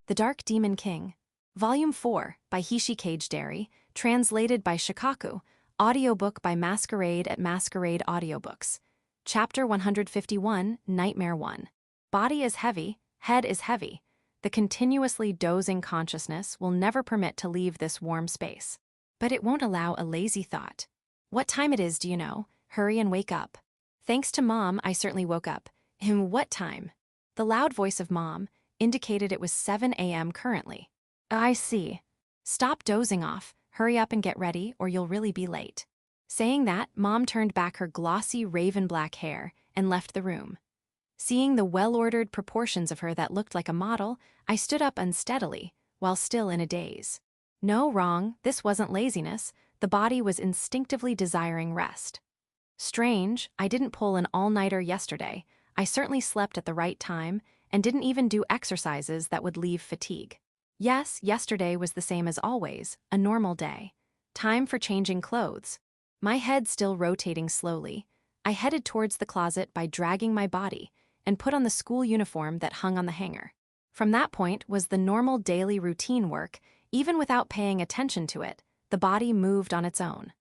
The Dark Demon King. Volume 4, by Hishi Cage Dairy, translated by Shikaku, audiobook by Masquerade at Masquerade Audiobooks. Chapter 151, Nightmare 1. Body is heavy, head is heavy. The continuously dozing consciousness will never permit to leave this warm space. But it won't allow a lazy thought. What time it is, do you know? Hurry and wake up. Thanks to Mom, I certainly woke up. In what time? The loud voice of Mom indicated it was 7 a.m. currently. I see. Stop dozing off, hurry up and get ready or you'll really be late. Saying that, Mom turned back her glossy raven black hair and left the room. Seeing the well-ordered proportions of her that looked like a model, I stood up unsteadily, while still in a daze. No, wrong, this wasn't laziness, the body was instinctively desiring rest. Strange, I didn't pull an all-nighter yesterday, I certainly slept at the right time, and didn't even do exercises that would leave fatigue. Yes, yesterday was the same as always, a normal day. Time for changing clothes. My head still rotating slowly, I headed towards the closet by dragging my body, and put on the school uniform that hung on the hanger. From that point was the normal daily routine work, even without paying attention to it, the body moved on its own.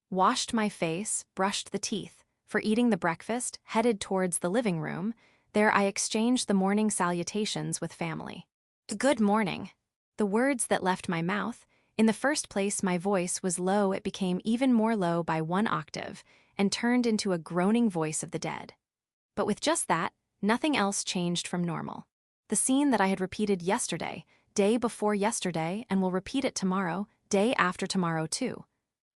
Washed my face, brushed the teeth, for eating the breakfast, headed towards the living room. There I exchanged the morning salutations with family. Good morning. The words that left my mouth, in the first place my voice was low, it became even more low by 1 octave, and turned into a groaning voice of the dead. But with just that, nothing else changed from normal. The scene that I had repeated yesterday, day before yesterday, and will repeat it tomorrow, day after tomorrow too.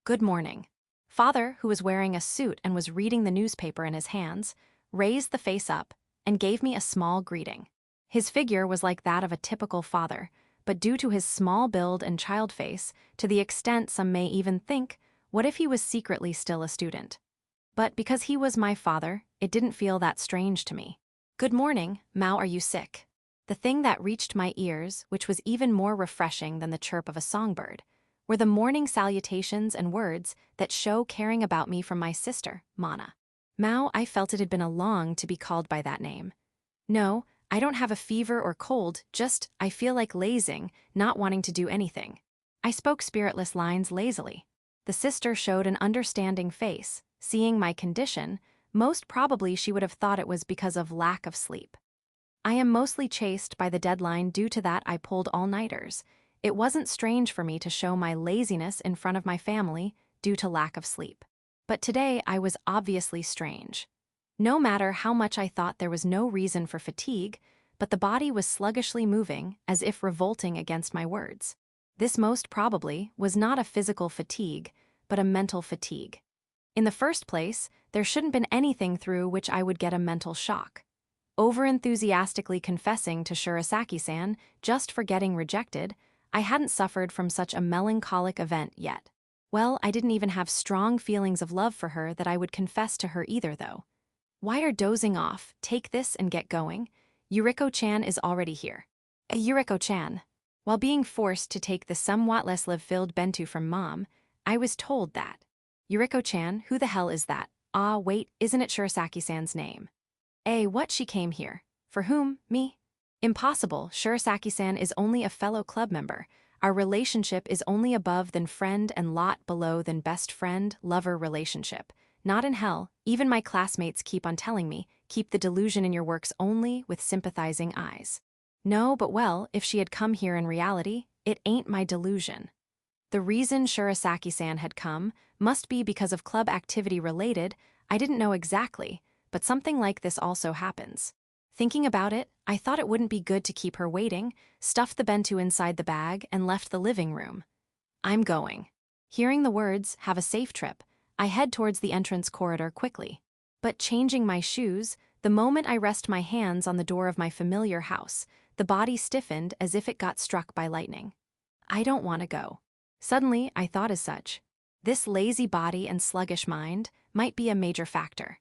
Good morning. Father, who was wearing a suit and was reading the newspaper in his hands, raised the face up and gave me a small greeting. His figure was like that of a typical father, but due to his small build and child face, to the extent some may even think, what if he was secretly still a student? But because he was my father, it didn't feel that strange to me. Good morning, Mao, are you sick? The thing that reached my ears, which was even more refreshing than the chirp of a songbird, were the morning salutations and words that show caring about me from my sister, Mana. Mao, I felt it had been a long to be called by that name. No, I don't have a fever or cold, just I feel like lazing, not wanting to do anything. I spoke spiritless lines lazily. The sister showed an understanding face, seeing my condition. Most probably she would have thought it was because of lack of sleep. I am mostly chased by the deadline, due to that I pulled all-nighters. It wasn't strange for me to show my laziness in front of my family due to lack of sleep. But today I was obviously strange. No matter how much I thought there was no reason for fatigue, but the body was sluggishly moving, as if revolting against my words. This most probably was not a physical fatigue, but a mental fatigue. In the first place, there shouldn't been anything through which I would get a mental shock. Over-enthusiastically confessing to Shirasaki-san just for getting rejected, I hadn't suffered from such a melancholic event yet. Well, I didn't even have strong feelings of love for her that I would confess to her either, though. Why are dozing off? Take this and get going. Yuriko-chan is already here. Yuriko-chan. While being forced to take the somewhat less love-filled bento from Mom, I was told that. Yuriko-chan, who the hell is that? Ah, wait, isn't it Shirasaki-san's name? What, she came here? For whom? Me? Impossible, Shirasaki-san is only a fellow club member. Our relationship is only above than friend and lot below than best friend, lover relationship. Not in hell, even my classmates keep on telling me, keep the delusion in your works only with sympathizing eyes. No, but well, if she had come here in reality, it ain't my delusion. The reason Shirasaki-san had come must be because of club activity related, I didn't know exactly, but something like this also happens. Thinking about it, I thought it wouldn't be good to keep her waiting, stuffed the bento inside the bag, and left the living room. I'm going. Hearing the words, have a safe trip, I head towards the entrance corridor quickly. But changing my shoes, the moment I rest my hands on the door of my familiar house, the body stiffened as if it got struck by lightning. I don't want to go. Suddenly, I thought as such. This lazy body and sluggish mind might be a major factor.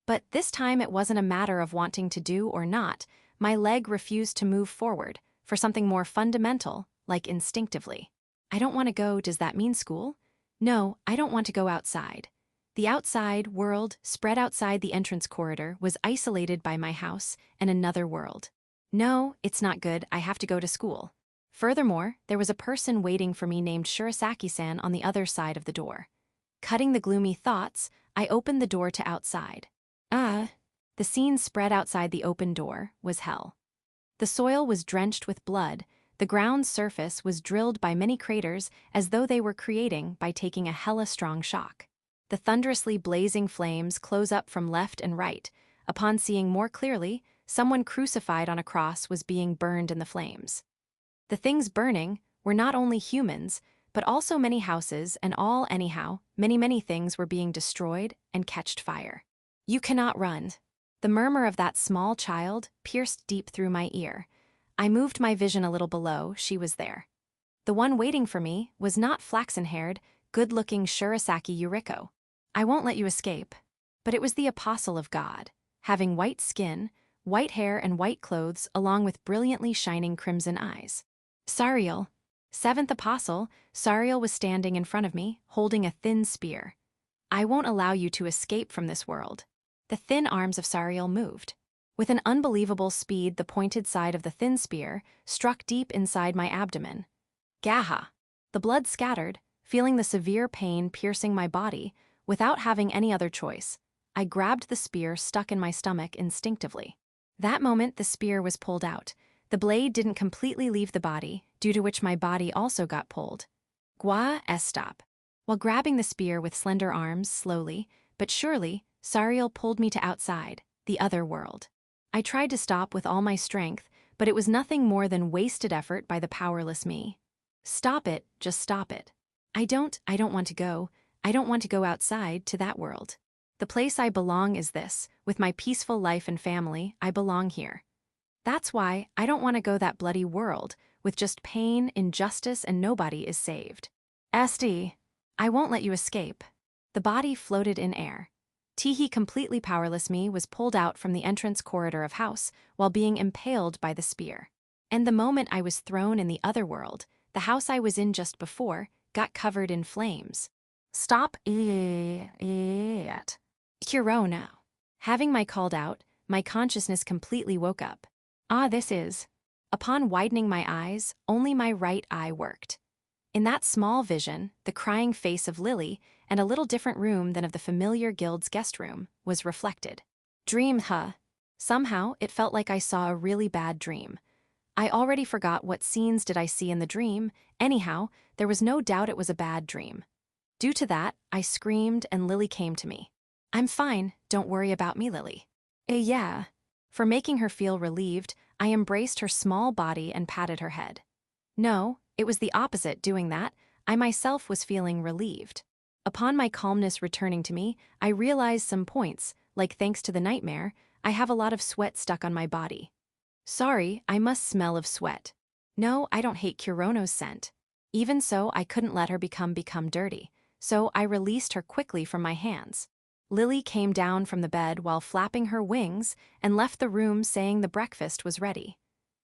But this time it wasn't a matter of wanting to do or not, my leg refused to move forward, for something more fundamental, like instinctively. I don't want to go, does that mean school? No, I don't want to go outside. The outside world, spread outside the entrance corridor, was isolated by my house and another world. No, it's not good, I have to go to school. Furthermore, there was a person waiting for me named Shirasaki-san on the other side of the door. Cutting the gloomy thoughts, I opened the door to outside. The scene spread outside the open door was hell. The soil was drenched with blood, the ground's surface was drilled by many craters as though they were creating by taking a hella-strong shock. The thunderously blazing flames close up from left and right. Upon seeing more clearly, someone crucified on a cross was being burned in the flames. The things burning were not only humans, but also many houses and all anyhow, many things were being destroyed and catched fire. You cannot run. The murmur of that small child pierced deep through my ear. I moved my vision a little below, she was there. The one waiting for me was not flaxen-haired, good-looking Shirasaki Yuriko. I won't let you escape. But it was the apostle of God, having white skin, white hair and white clothes along with brilliantly shining crimson eyes. Sariel, seventh apostle, Sariel was standing in front of me, holding a thin spear. I won't allow you to escape from this world. The thin arms of Sariel moved. With an unbelievable speed, the pointed side of the thin spear struck deep inside my abdomen. Gaha! The blood scattered, feeling the severe pain piercing my body. Without having any other choice, I grabbed the spear stuck in my stomach instinctively. That moment, the spear was pulled out. The blade didn't completely leave the body, due to which my body also got pulled. Gua stop. While grabbing the spear with slender arms, slowly, but surely, Sariel pulled me to outside, the other world. I tried to stop with all my strength, but it was nothing more than wasted effort by the powerless me. Stop it, just stop it. I don't want to go. I don't want to go outside to that world. The place I belong is this, with my peaceful life and family, I belong here. That's why I don't want to go that bloody world, with just pain, injustice, and nobody is saved. SD. I won't let you escape. The body floated in air. Teehee, completely powerless me, was pulled out from the entrance corridor of house while being impaled by the spear. And the moment I was thrown in the other world, the house I was in just before got covered in flames. Stop it. Kurono. Having my called out, my consciousness completely woke up. This is. Upon widening my eyes, only my right eye worked. In that small vision, the crying face of Lily, and a little different room than of the familiar guild's guest room, was reflected. Dream, huh? Somehow, it felt like I saw a really bad dream. I already forgot what scenes did I see in the dream. Anyhow, there was no doubt it was a bad dream. Due to that, I screamed and Lily came to me. I'm fine, don't worry about me, Lily. Yeah. For making her feel relieved, I embraced her small body and patted her head. No, it was the opposite doing that. I myself was feeling relieved. Upon my calmness returning to me, I realized some points, like thanks to the nightmare, I have a lot of sweat stuck on my body. Sorry, I must smell of sweat. No, I don't hate Kurono's scent. Even so, I couldn't let her become dirty, so I released her quickly from my hands. Lily came down from the bed while flapping her wings and left the room saying the breakfast was ready.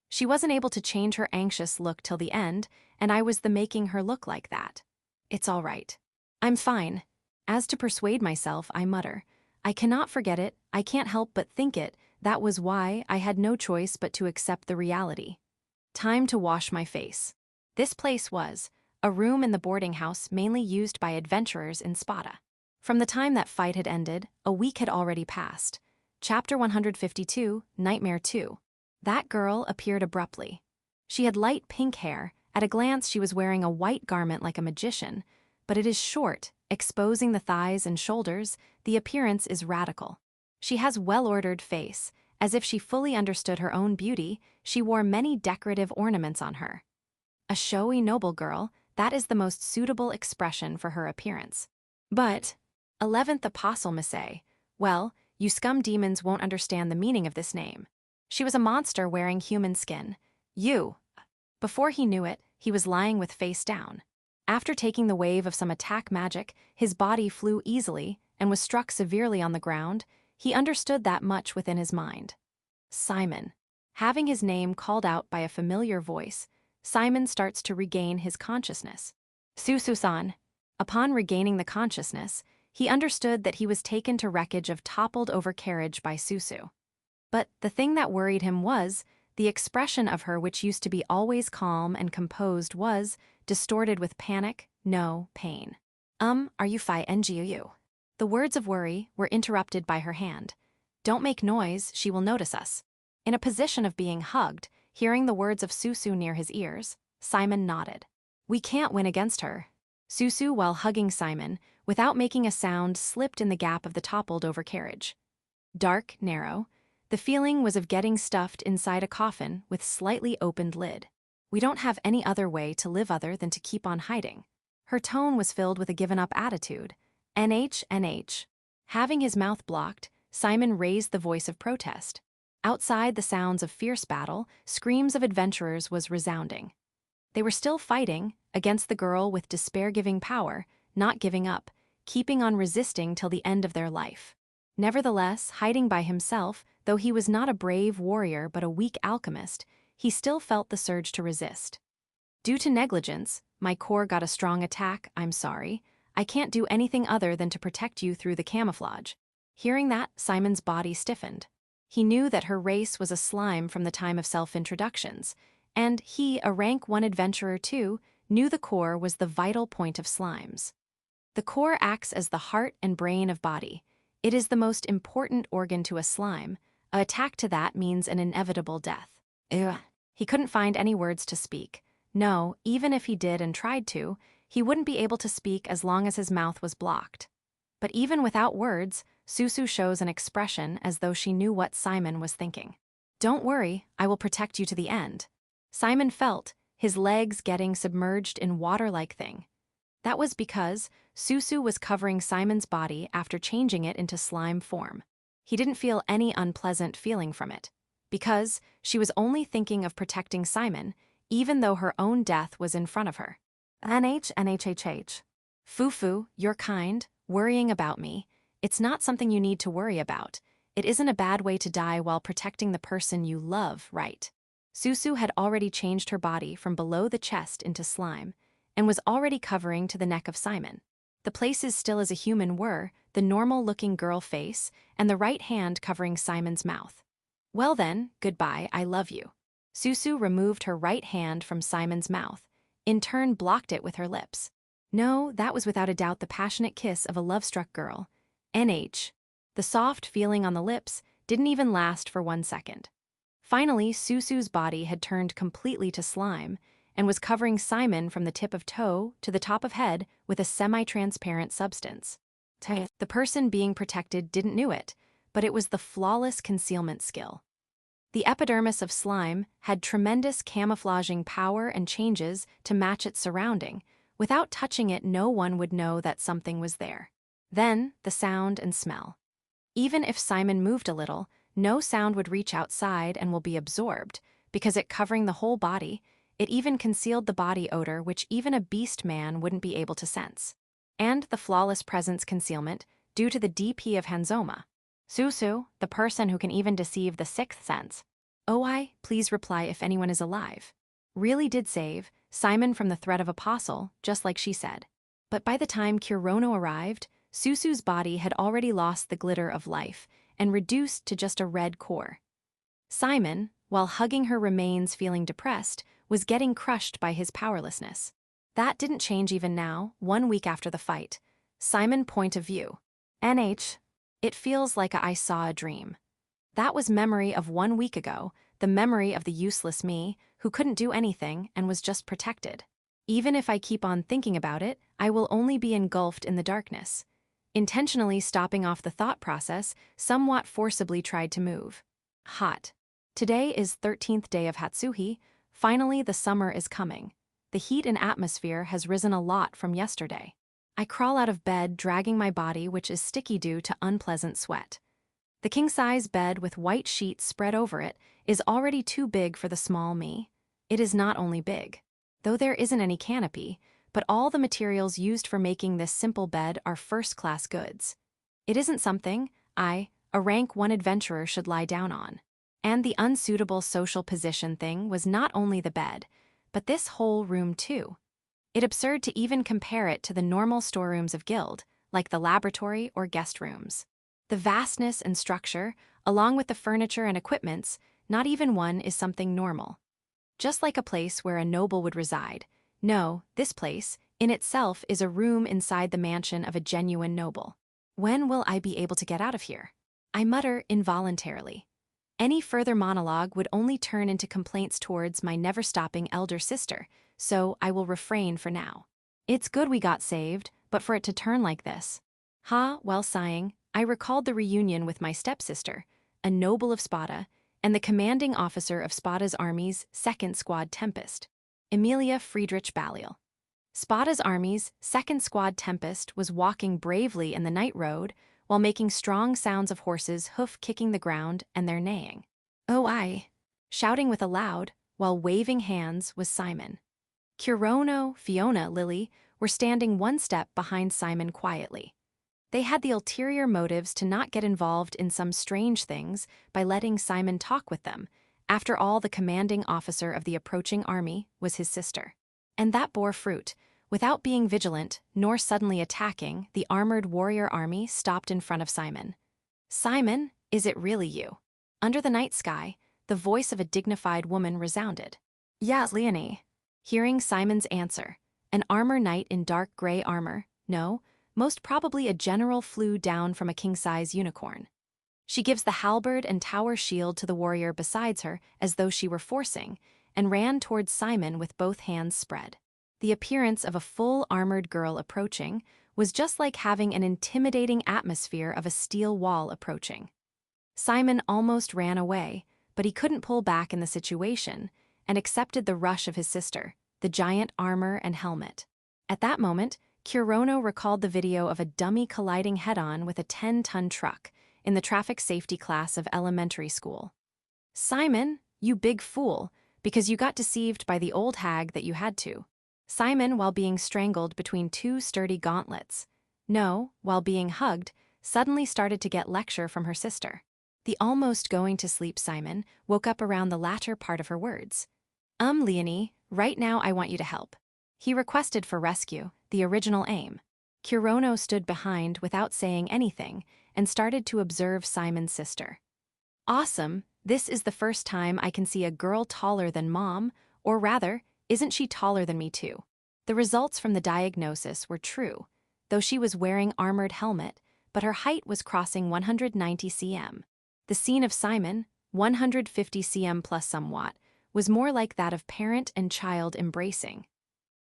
She wasn't able to change her anxious look till the end, and I was the making her look like that. It's all right. I'm fine. As to persuade myself, I mutter. I cannot forget it, I can't help but think it, that was why I had no choice but to accept the reality. Time to wash my face. This place was a room in the boarding house mainly used by adventurers in Spada. From the time that fight had ended, a week had already passed. Chapter 152, Nightmare 2. That girl appeared abruptly. She had light pink hair. At a glance she was wearing a white garment like a magician, but it is short, exposing the thighs and shoulders. The appearance is radical. She has well-ordered face. As if she fully understood her own beauty, she wore many decorative ornaments on her. A showy noble girl, that is the most suitable expression for her appearance. But 11th Apostle Misei, well, you scum demons won't understand the meaning of this name. She was a monster wearing human skin. Before he knew it, he was lying with face down. After taking the wave of some attack magic, his body flew easily and was struck severely on the ground. He understood that much within his mind. Simon. Having his name called out by a familiar voice, Simon starts to regain his consciousness. Suzu-san. Upon regaining the consciousness, he understood that he was taken to wreckage of toppled over carriage by Suzu. But the thing that worried him was the expression of her which used to be always calm and composed was distorted with panic, no, pain. Are you NGU? The words of worry were interrupted by her hand. Don't make noise, she will notice us. In a position of being hugged, hearing the words of Suzu near his ears, Simon nodded. We can't win against her. Suzu, while hugging Simon, without making a sound, slipped in the gap of the toppled-over carriage. Dark, narrow, the feeling was of getting stuffed inside a coffin with slightly opened lid. We don't have any other way to live other than to keep on hiding. Her tone was filled with a given-up attitude. NH. Having his mouth blocked, Simon raised the voice of protest. Outside the sounds of fierce battle, screams of adventurers was resounding. They were still fighting, against the girl with despair-giving power, not giving up, keeping on resisting till the end of their life. Nevertheless, hiding by himself, though he was not a brave warrior but a weak alchemist, he still felt the surge to resist. Due to negligence, my core got a strong attack, I'm sorry. I can't do anything other than to protect you through the camouflage. Hearing that, Simon's body stiffened. He knew that her race was a slime from the time of self-introductions, and he, a rank 1 adventurer too, knew the core was the vital point of slimes. The core acts as the heart and brain of body. It is the most important organ to a slime. An attack to that means an inevitable death. Ugh. He couldn't find any words to speak. No, even if he did and tried to, he wouldn't be able to speak as long as his mouth was blocked. But even without words, Suzu shows an expression as though she knew what Simon was thinking. Don't worry, I will protect you to the end. Simon felt his legs getting submerged in water-like thing. That was because Suzu was covering Simon's body after changing it into slime form. He didn't feel any unpleasant feeling from it, because she was only thinking of protecting Simon, even though her own death was in front of her. NHHHH. Fufu, you're kind, worrying about me. It's not something you need to worry about. It isn't a bad way to die while protecting the person you love, right? Suzu had already changed her body from below the chest into slime, and was already covering to the neck of Simon. The places still as a human were the normal-looking girl face and the right hand covering Simon's mouth. Well then, goodbye, I love you. Suzu removed her right hand from Simon's mouth, in turn blocked it with her lips. No, that was without a doubt the passionate kiss of a love-struck girl. NH. The soft feeling on the lips didn't even last for 1 second. Finally, Suzu's body had turned completely to slime and was covering Simon from the tip of toe to the top of head with a semi-transparent substance. The person being protected didn't know it, but it was the flawless concealment skill. The epidermis of slime had tremendous camouflaging power and changes to match its surrounding. Without touching it, no one would know that something was there. Then, the sound and smell. Even if Simon moved a little, no sound would reach outside and will be absorbed, because it covering the whole body, it even concealed the body odor which even a beast man wouldn't be able to sense. And the flawless presence concealment, due to the DP of Hanzoma. Suzu, the person who can even deceive the 6th sense. Please reply if anyone is alive. Really did save Simon from the threat of apostle, just like she said. But by the time Kurono arrived, Suzu's body had already lost the glitter of life and reduced to just a red core. Simon, while hugging her remains feeling depressed, was getting crushed by his powerlessness. That didn't change even now, 1 week after the fight. Simon point of view. NH. It feels like I saw a dream. That was memory of 1 week ago, the memory of the useless me, who couldn't do anything and was just protected. Even if I keep on thinking about it, I will only be engulfed in the darkness. Intentionally stopping off the thought process, somewhat forcibly tried to move. Hot. Today is 13th day of Hatsuhi. Finally, the summer is coming. The heat and atmosphere has risen a lot from yesterday. I crawl out of bed, dragging my body, which is sticky due to unpleasant sweat. The king-size bed with white sheets spread over it is already too big for the small me. It is not only big, though there isn't any canopy, but all the materials used for making this simple bed are first-class goods. It isn't something a rank 1 adventurer should lie down on. And the unsuitable social position thing was not only the bed, but this whole room too. It's absurd to even compare it to the normal storerooms of guild, like the laboratory or guest rooms. The vastness and structure, along with the furniture and equipments, Not even one is something normal. Just like a place where a noble would reside. No, this place, in itself, is a room inside the mansion of a genuine noble. When will I be able to get out of here? I mutter involuntarily. Any further monologue would only turn into complaints towards my never-stopping elder sister, so I will refrain for now. It's good we got saved, but for it to turn like this. While sighing, I recalled the reunion with my stepsister, a noble of Spada, and the commanding officer of Spada's army's 2nd Squad Tempest, Amelia Friedrich Baliel. Spada's army's 2nd Squad Tempest was walking bravely in the night road while making strong sounds of horses' hoof-kicking the ground and their neighing. Oh, aye! Shouting with a loud, while waving hands, was Simon. Kurono, Fiona, Lily were standing one step behind Simon quietly. They had the ulterior motives to not get involved in some strange things by letting Simon talk with them. After all, the commanding officer of the approaching army was his sister. And that bore fruit. Without being vigilant, nor suddenly attacking, the armored warrior army stopped in front of Simon. Simon, is it really you? Under the night sky, the voice of a dignified woman resounded. Yes, Leonie. Hearing Simon's answer, an armor knight in dark gray armor, no, most probably a general flew down from a king-size unicorn. She gives the halberd and tower shield to the warrior beside her as though she were forcing, and ran towards Simon with both hands spread. The appearance of a full-armored girl approaching was just like having an intimidating atmosphere of a steel wall approaching. Simon almost ran away, but he couldn't pull back in the situation, and accepted the rush of his sister, the giant armor and helmet. At that moment, Kurono recalled the video of a dummy colliding head-on with a 10-ton truck in the traffic safety class of elementary school. Simon, you big fool, because you got deceived by the old hag that you had to. Simon, while being strangled between two sturdy gauntlets. No, while being hugged, suddenly started to get lecture from her sister. The almost going to sleep Simon woke up around the latter part of her words. Leonie, right now I want you to help. He requested for rescue, the original aim. Kurono stood behind without saying anything and started to observe Simon's sister. Awesome, this is the first time I can see a girl taller than Mom, or rather, isn't she taller than me too? The results from the diagnosis were true, though she was wearing armored helmet, but her height was crossing 190 cm. The scene of Simon, 150 cm plus somewhat, was more like that of parent and child embracing.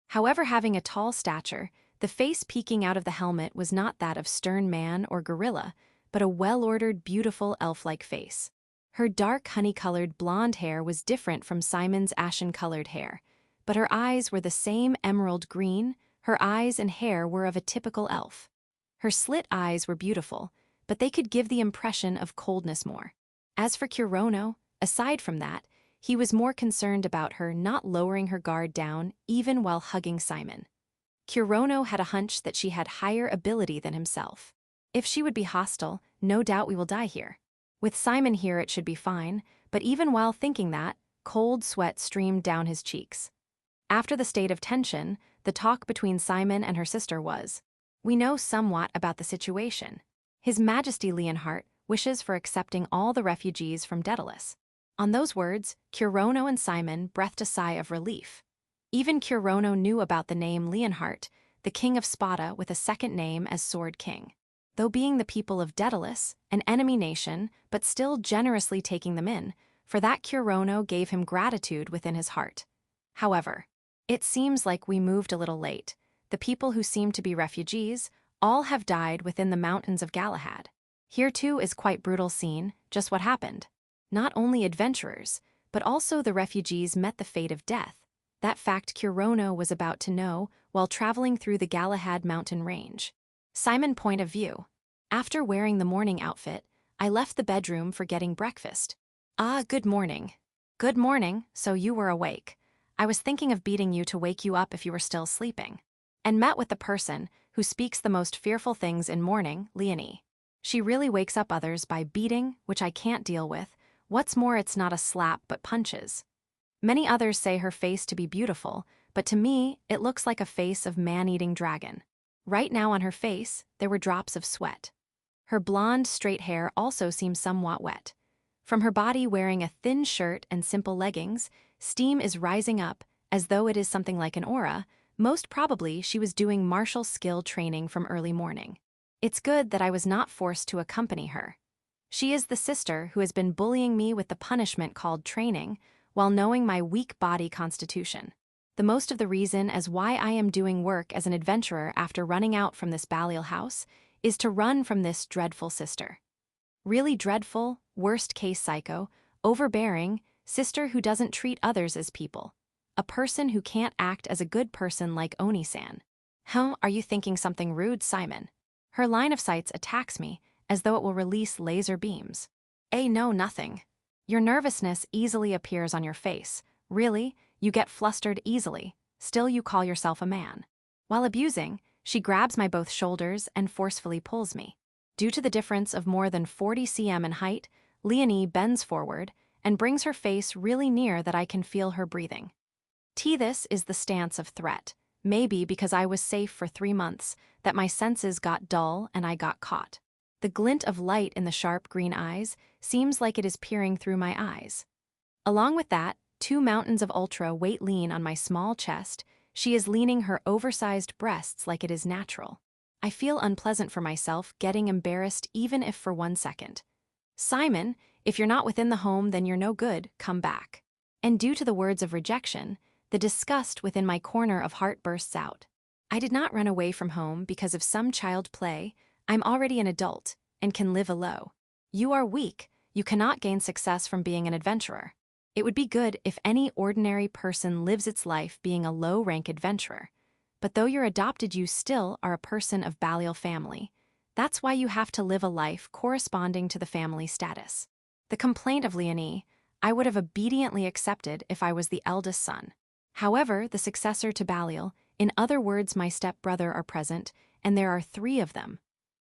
However, having a tall stature, the face peeking out of the helmet was not that of stern man or gorilla, but a well-ordered, beautiful elf-like face. Her dark, honey-colored blonde hair was different from Simon's ashen-colored hair, but her eyes were the same emerald green. Her eyes and hair were of a typical elf. Her slit eyes were beautiful, but they could give the impression of coldness more. As for Kurono, aside from that, he was more concerned about her not lowering her guard down even while hugging Simon. Kurono had a hunch that she had higher ability than himself. If she would be hostile, no doubt we will die here. With Simon here it should be fine, but even while thinking that, cold sweat streamed down his cheeks. After the state of tension, the talk between Simon and her sister was, we know somewhat about the situation. His Majesty Leonhart wishes for accepting all the refugees from Daedalus. On those words, Kurono and Simon breathed a sigh of relief. Even Kurono knew about the name Leonhart, the king of Spada with a second name as Sword King. Though being the people of Daedalus, an enemy nation, but still generously taking them in, for that Kurono gave him gratitude within his heart. However, it seems like we moved a little late. The people who seem to be refugees all have died within the mountains of Galahad. Here too is quite brutal scene, just what happened. Not only adventurers, but also the refugees met the fate of death. That fact Kurono was about to know while traveling through the Galahad mountain range. Simon point of view. After wearing the morning outfit, I left the bedroom for getting breakfast. Good morning. Good morning, so you were awake. I was thinking of beating you to wake you up if you were still sleeping. And met with the person who speaks the most fearful things in morning, Leonie. She really wakes up others by beating, which I can't deal with. What's more, it's not a slap but punches. Many others say her face to be beautiful, but to me, it looks like a face of man-eating dragon. Right now on her face, there were drops of sweat. Her blonde, straight hair also seemed somewhat wet. From her body wearing a thin shirt and simple leggings, steam is rising up, as though it is something like an aura. Most probably she was doing martial skill training from early morning. It's good that I was not forced to accompany her. She is the sister who has been bullying me with the punishment called training, while knowing my weak body constitution. The most of the reason as why I am doing work as an adventurer after running out from this Balial house is to run from this dreadful sister. Really dreadful, worst-case psycho, overbearing, sister who doesn't treat others as people. A person who can't act as a good person like Oni-san. Huh, are you thinking something rude, Simon? Her line of sights attacks me, as though it will release laser beams. No, nothing. Your nervousness easily appears on your face. Really, you get flustered easily. Still you call yourself a man. While abusing, she grabs my both shoulders and forcefully pulls me. Due to the difference of more than 40 cm in height, Leonie bends forward and brings her face really near that I can feel her breathing. This is the stance of threat. Maybe because I was safe for 3 months, that my senses got dull and I got caught. The glint of light in the sharp green eyes seems like it is peering through my eyes. Along with that, 2 mountains of ultra weight lean on my small chest. She is leaning her oversized breasts like it is natural. I feel unpleasant for myself, getting embarrassed even if for 1 second. Simon, if you're not within the home then you're no good, come back. And due to the words of rejection, the disgust within my corner of heart bursts out. I did not run away from home because of some child play. I'm already an adult and can live alone. You are weak. You cannot gain success from being an adventurer. It would be good if any ordinary person lives its life being a low-rank adventurer. But though you're adopted, you still are a person of Balial family. That's why you have to live a life corresponding to the family status. The complaint of Leonie, I would have obediently accepted if I was the eldest son. However, the successor to Balial, in other words my stepbrother, are present, and there are 3 of them.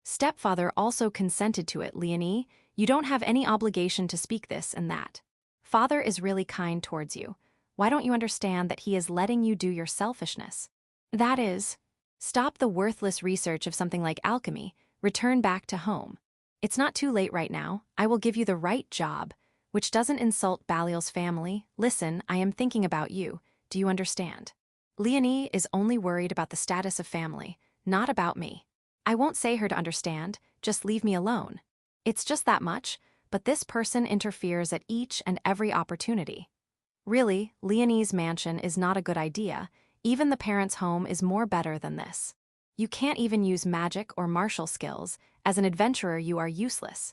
Stepfather also consented to it. Leonie, you don't have any obligation to speak this and that. Father is really kind towards you. Why don't you understand that he is letting you do your selfishness? That is, stop the worthless research of something like alchemy, return back to home. It's not too late right now. I will give you the right job, which doesn't insult Balial's family. Listen, I am thinking about you. Do you understand? Leonie is only worried about the status of family, not about me. I won't say her to understand, just leave me alone. It's just that much, but this person interferes at each and every opportunity. Really, Leonie's mansion is not a good idea. Even the parents' home is more better than this. You can't even use magic or martial skills. As an adventurer, you are useless.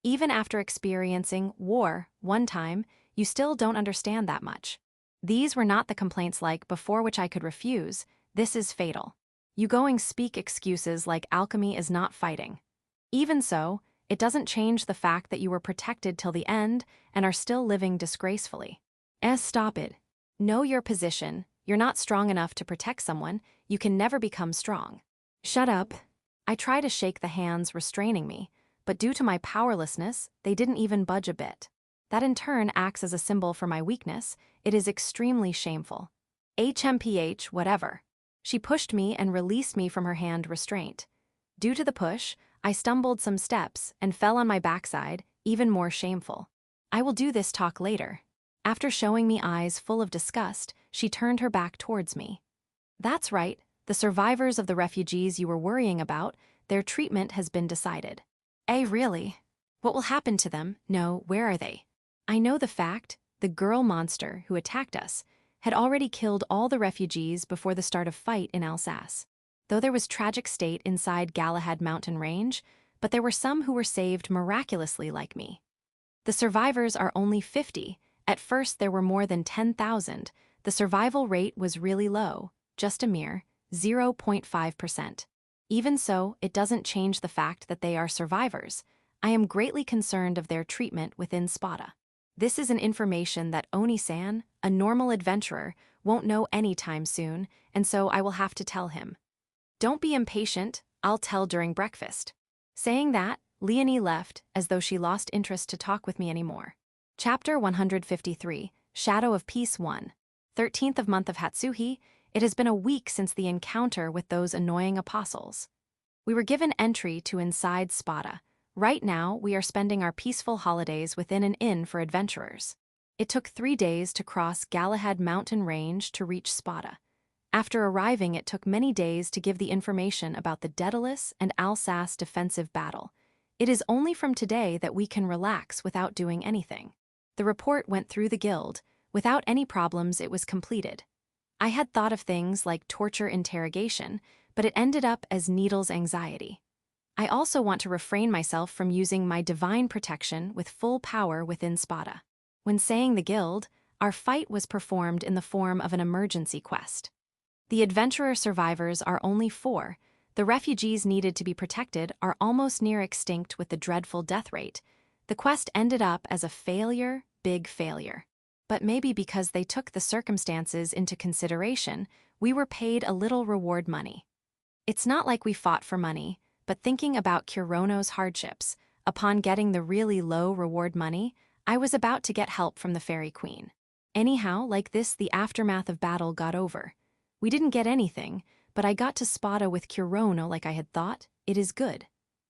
Even after experiencing war 1 time, you still don't understand that much. These were not the complaints like before which I could refuse. This is fatal. You going speak excuses like alchemy is not fighting. Even so, it doesn't change the fact that you were protected till the end and are still living disgracefully. Stop it. Know your position. You're not strong enough to protect someone. You can never become strong. Shut up. I try to shake the hands restraining me, but due to my powerlessness, they didn't even budge a bit. That in turn acts as a symbol for my weakness. It is extremely shameful. HMPH, whatever. She pushed me and released me from her hand restraint. Due to the push, I stumbled some steps and fell on my backside, even more shameful. I will do this talk later. After showing me eyes full of disgust, she turned her back towards me. That's right, the survivors of the refugees you were worrying about, their treatment has been decided. Really? What will happen to them? No, where are they? I know the fact, the girl monster who attacked us had already killed all the refugees before the start of fight in Alsace. Though there was tragic state inside Galahad mountain range, but there were some who were saved miraculously like me. The survivors are only 50. At first there were more than 10,000. The survival rate was really low, just a mere 0.5%. Even so, it doesn't change the fact that they are survivors. I am greatly concerned of their treatment within Spada. This is an information that Oni-san, a normal adventurer, won't know anytime soon, and so I will have to tell him. Don't be impatient, I'll tell during breakfast. Saying that, Leonie left, as though she lost interest to talk with me anymore. Chapter 153, Shadow of Peace 1. 13th of month of Hatsuhi, it has been a week since the encounter with those annoying apostles. We were given entry to inside Spada, Right now, we are spending our peaceful holidays within an inn for adventurers. It took 3 days to cross Galahad mountain range to reach Spada. After arriving, it took many days to give the information about the Daedalus and Alsace defensive battle. It is only from today that we can relax without doing anything. The report went through the guild. Without any problems, it was completed. I had thought of things like torture interrogation, but it ended up as Needle's anxiety. I also want to refrain myself from using my divine protection with full power within Spada. When saying the guild, our fight was performed in the form of an emergency quest. The adventurer survivors are only 4. The refugees needed to be protected are almost near extinct with the dreadful death rate. The quest ended up as a failure, big failure. But maybe because they took the circumstances into consideration, we were paid a little reward money. It's not like we fought for money, but thinking about Kurono's hardships, upon getting the really low reward money, I was about to get help from the fairy queen. Anyhow, like this, the aftermath of battle got over. We didn't get anything, but I got to Spada with Kurono like I had thought. It is good.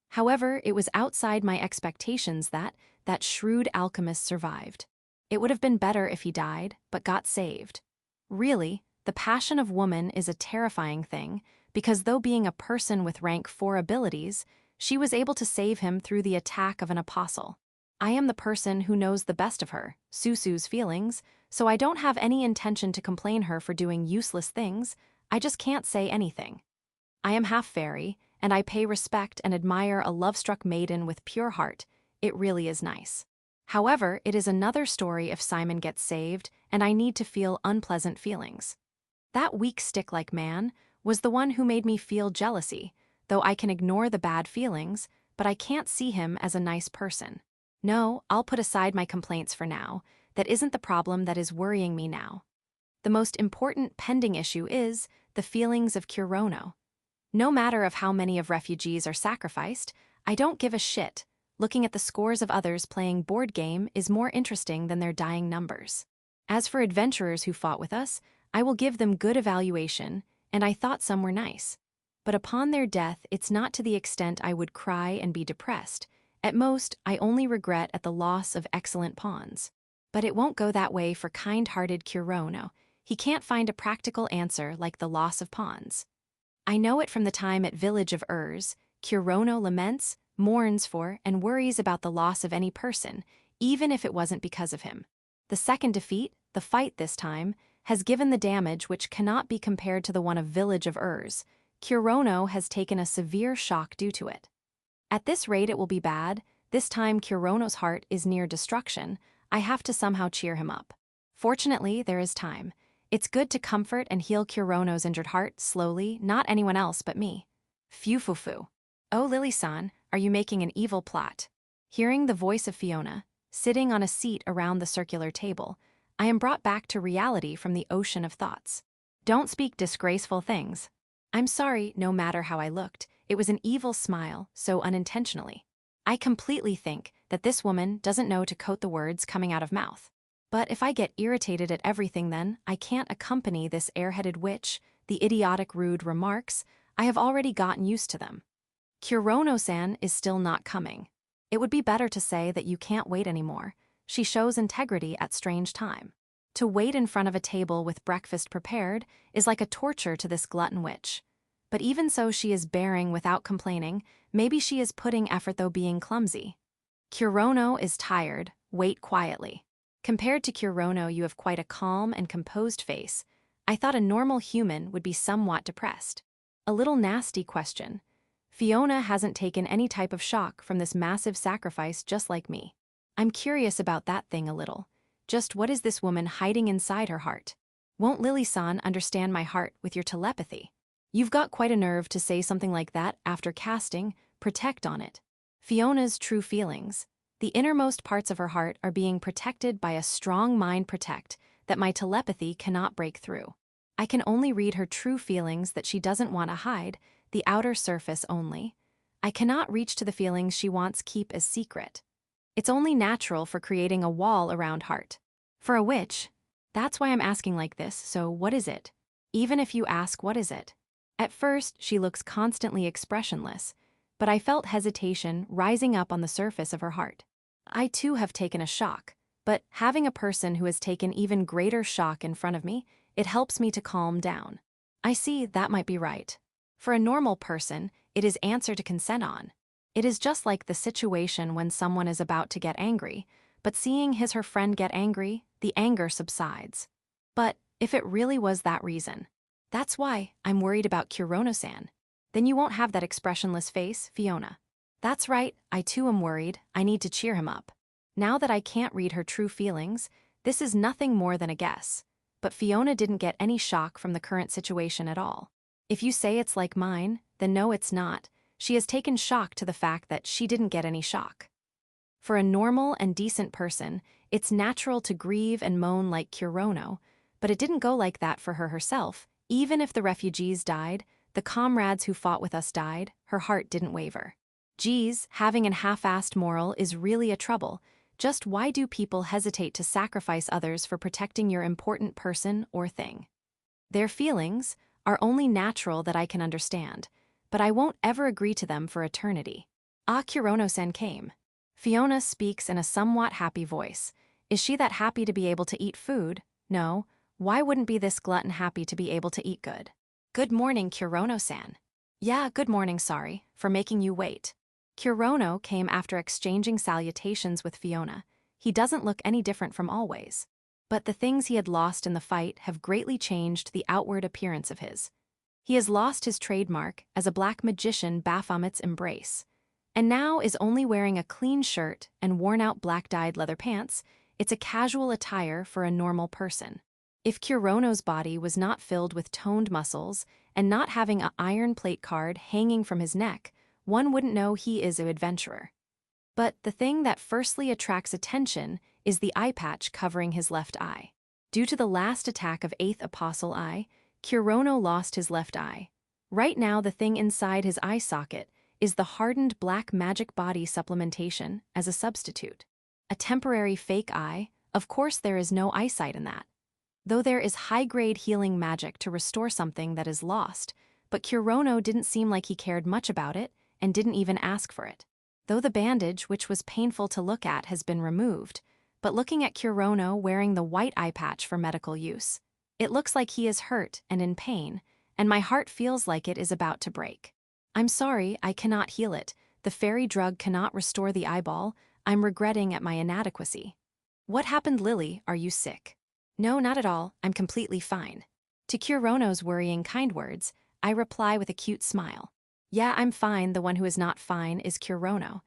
However, it was outside my expectations that shrewd alchemist survived. It would have been better if he died, but got saved. Really, the passion of woman is a terrifying thing, because though being a person with rank 4 abilities, she was able to save him through the attack of an apostle. I am the person who knows the best of her, Suzu's feelings, so I don't have any intention to complain her for doing useless things. I just can't say anything. I am half fairy, and I pay respect and admire a love-struck maiden with pure heart. It really is nice. However, it is another story if Simon gets saved, and I need to feel unpleasant feelings. That weak stick-like man was the one who made me feel jealousy, though I can ignore the bad feelings, but I can't see him as a nice person. No, I'll put aside my complaints for now. That isn't the problem that is worrying me now. The most important pending issue is the feelings of Kurono. No matter of how many of refugees are sacrificed, I don't give a shit. Looking at the scores of others playing board game is more interesting than their dying numbers. As for adventurers who fought with us, I will give them good evaluation, and I thought some were nice. But upon their death, it's not to the extent I would cry and be depressed. At most, I only regret at the loss of excellent pawns. But it won't go that way for kind-hearted Kurono. He can't find a practical answer like the loss of pawns. I know it from the time at Village of Urs. Kurono laments, mourns for, and worries about the loss of any person, even if it wasn't because of him. The second defeat, the fight this time, has given the damage which cannot be compared to the one of Village of Urs. Kurono has taken a severe shock due to it. At this rate it will be bad. This time Kurono's heart is near destruction. I have to somehow cheer him up. Fortunately, there is time. It's good to comfort and heal Kurono's injured heart slowly, not anyone else but me. Phew. Oh, Lily-san, are you making an evil plot? Hearing the voice of Fiona, sitting on a seat around the circular table, I am brought back to reality from the ocean of thoughts. Don't speak disgraceful things. I'm sorry, no matter how I looked, it was an evil smile, so unintentionally. I completely think that this woman doesn't know to coat the words coming out of mouth. But if I get irritated at everything then, I can't accompany this airheaded witch, the idiotic rude remarks. I have already gotten used to them. Kurono-san is still not coming. It would be better to say that you can't wait anymore. She shows integrity at strange time. To wait in front of a table with breakfast prepared is like a torture to this glutton witch. But even so, she is bearing without complaining. Maybe she is putting effort though being clumsy. Kurono is tired. Wait quietly. Compared to Kurono, you have quite a calm and composed face. I thought a normal human would be somewhat depressed. A little nasty question. Fiona hasn't taken any type of shock from this massive sacrifice just like me. I'm curious about that thing a little. Just what is this woman hiding inside her heart? Won't Lily-san understand my heart with your telepathy? You've got quite a nerve to say something like that after casting Protect on it. Fiona's true feelings. The innermost parts of her heart are being protected by a strong mind protect that my telepathy cannot break through. I can only read her true feelings that she doesn't want to hide, the outer surface only. I cannot reach to the feelings she wants keep as secret. It's only natural for creating a wall around heart. For a witch, that's why I'm asking like this, so what is it? Even if you ask what is it? At first, she looks constantly expressionless. but I felt hesitation rising up on the surface of her heart. I too have taken a shock, but having a person who has taken even greater shock in front of me, it helps me to calm down. I see that might be right. For a normal person, it is answer to consent on. It is just like the situation when someone is about to get angry, but seeing her friend get angry, the anger subsides. But if it really was that reason, that's why I'm worried about Kurono-san. Then you won't have that expressionless face, Fiona. That's right, I too am worried. I need to cheer him up. Now that I can't read her true feelings, this is nothing more than a guess. But Fiona didn't get any shock from the current situation at all. If you say it's like mine, then no, it's not. She has taken shock to the fact that she didn't get any shock. For a normal and decent person, it's natural to grieve and moan like Kurono, but it didn't go like that for her herself. Even if the refugees died, the comrades who fought with us died, her heart didn't waver. Geez, having an half-assed moral is really a trouble. Just why do people hesitate to sacrifice others for protecting your important person or thing? Their feelings are only natural that I can understand, but I won't ever agree to them for eternity. Kurono-san came. Fiona speaks in a somewhat happy voice. Is she that happy to be able to eat food? No. Why wouldn't be this glutton happy to be able to eat good? Good morning, Kurono-san. Yeah, good morning, sorry for making you wait. Kurono came after exchanging salutations with Fiona. He doesn't look any different from always. But the things he had lost in the fight have greatly changed the outward appearance of his. He has lost his trademark as a black magician Baphomet's embrace, and now is only wearing a clean shirt and worn-out black-dyed leather pants. It's a casual attire for a normal person. If Kurono's body was not filled with toned muscles and not having an iron plate card hanging from his neck, one wouldn't know he is an adventurer. But the thing that firstly attracts attention is the eye patch covering his left eye. Due to the last attack of 8th Apostle Eye, Kurono lost his left eye. Right now the thing inside his eye socket is the hardened black magic body supplementation as a substitute. A temporary fake eye, of course there is no eyesight in that. Though there is high-grade healing magic to restore something that is lost, but Kurono didn't seem like he cared much about it and didn't even ask for it. Though the bandage, which was painful to look at, has been removed, but looking at Kurono wearing the white eye patch for medical use, it looks like he is hurt and in pain, and my heart feels like it is about to break. I'm sorry, I cannot heal it. The fairy drug cannot restore the eyeball. I'm regretting at my inadequacy. What happened, Lily? Are you sick? No, not at all. I'm completely fine. To Kurono's worrying kind words, I reply with a cute smile. Yeah, I'm fine. The one who is not fine is Kurono.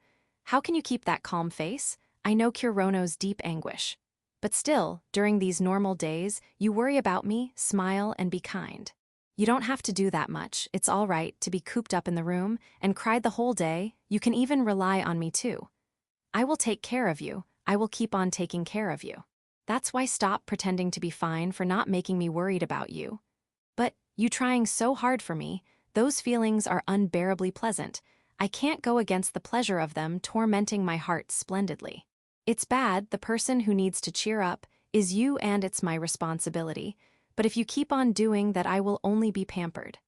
How can you keep that calm face? I know Kurono's deep anguish. But still, during these normal days, you worry about me, smile, and be kind. You don't have to do that much. It's all right to be cooped up in the room and cried the whole day. You can even rely on me too. I will take care of you. I will keep on taking care of you. That's why stop pretending to be fine for not making me worried about you. But you trying so hard for me, those feelings are unbearably pleasant. I can't go against the pleasure of them tormenting my heart splendidly. It's bad, the person who needs to cheer up is you and it's my responsibility, but if you keep on doing that I will only be pampered.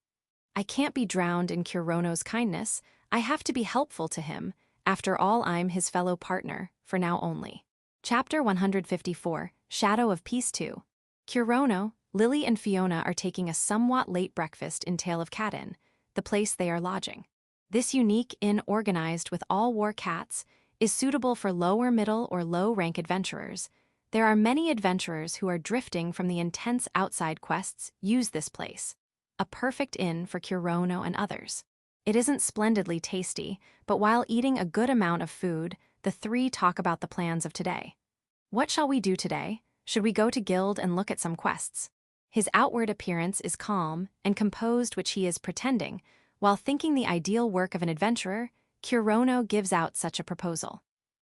I can't be drowned in Kurono's kindness, I have to be helpful to him. After all, I'm his fellow partner, for now only. Chapter 154, Shadow of Peace 2. Kurono, Lily and Fiona are taking a somewhat late breakfast in Tale of Cat Inn, the place they are lodging. This unique inn organized with all war cats is suitable for lower middle or low-rank adventurers. There are many adventurers who are drifting from the intense outside quests use this place. A perfect inn for Kurono and others. It isn't splendidly tasty, but while eating a good amount of food, the three talk about the plans of today. What shall we do today? Should we go to guild and look at some quests? His outward appearance is calm and composed, which he is pretending. While thinking the ideal work of an adventurer, Kurono gives out such a proposal.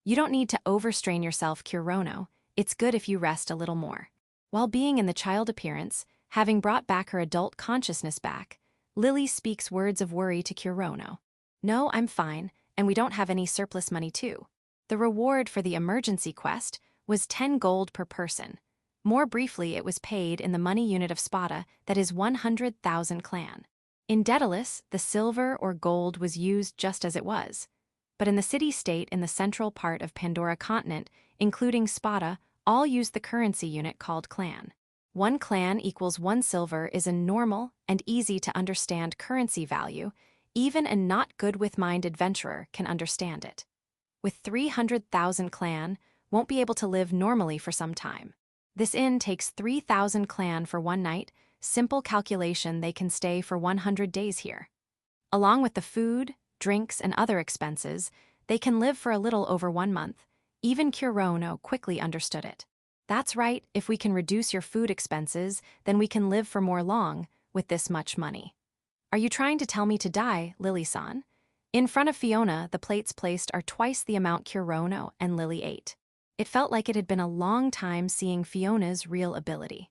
You don't need to overstrain yourself, Kurono. It's good if you rest a little more. While being in the child appearance, having brought back her adult consciousness back, Lily speaks words of worry to Kurono. No, I'm fine, and we don't have any surplus money too. The reward for the emergency quest was 10 gold per person. More briefly, it was paid in the money unit of Spada that is 100,000 clan. In Daedalus, the silver or gold was used just as it was. But in the city-state in the central part of Pandora continent, including Spada, all used the currency unit called clan. 1 clan equals 1 silver is a normal and easy-to-understand currency value. Even a not good-with-mind adventurer can understand it. With 300,000 clan, won't be able to live normally for some time. This inn takes 3,000 clan for 1 night. Simple calculation, they can stay for 100 days here. Along with the food, drinks, and other expenses, they can live for a little over 1 month. Even Kurono quickly understood it. That's right, if we can reduce your food expenses, then we can live for more long with this much money. Are you trying to tell me to die, Lily-san? In front of Fiona, the plates placed are twice the amount Kurono and Lily ate. It felt like it had been a long time seeing Fiona's real ability.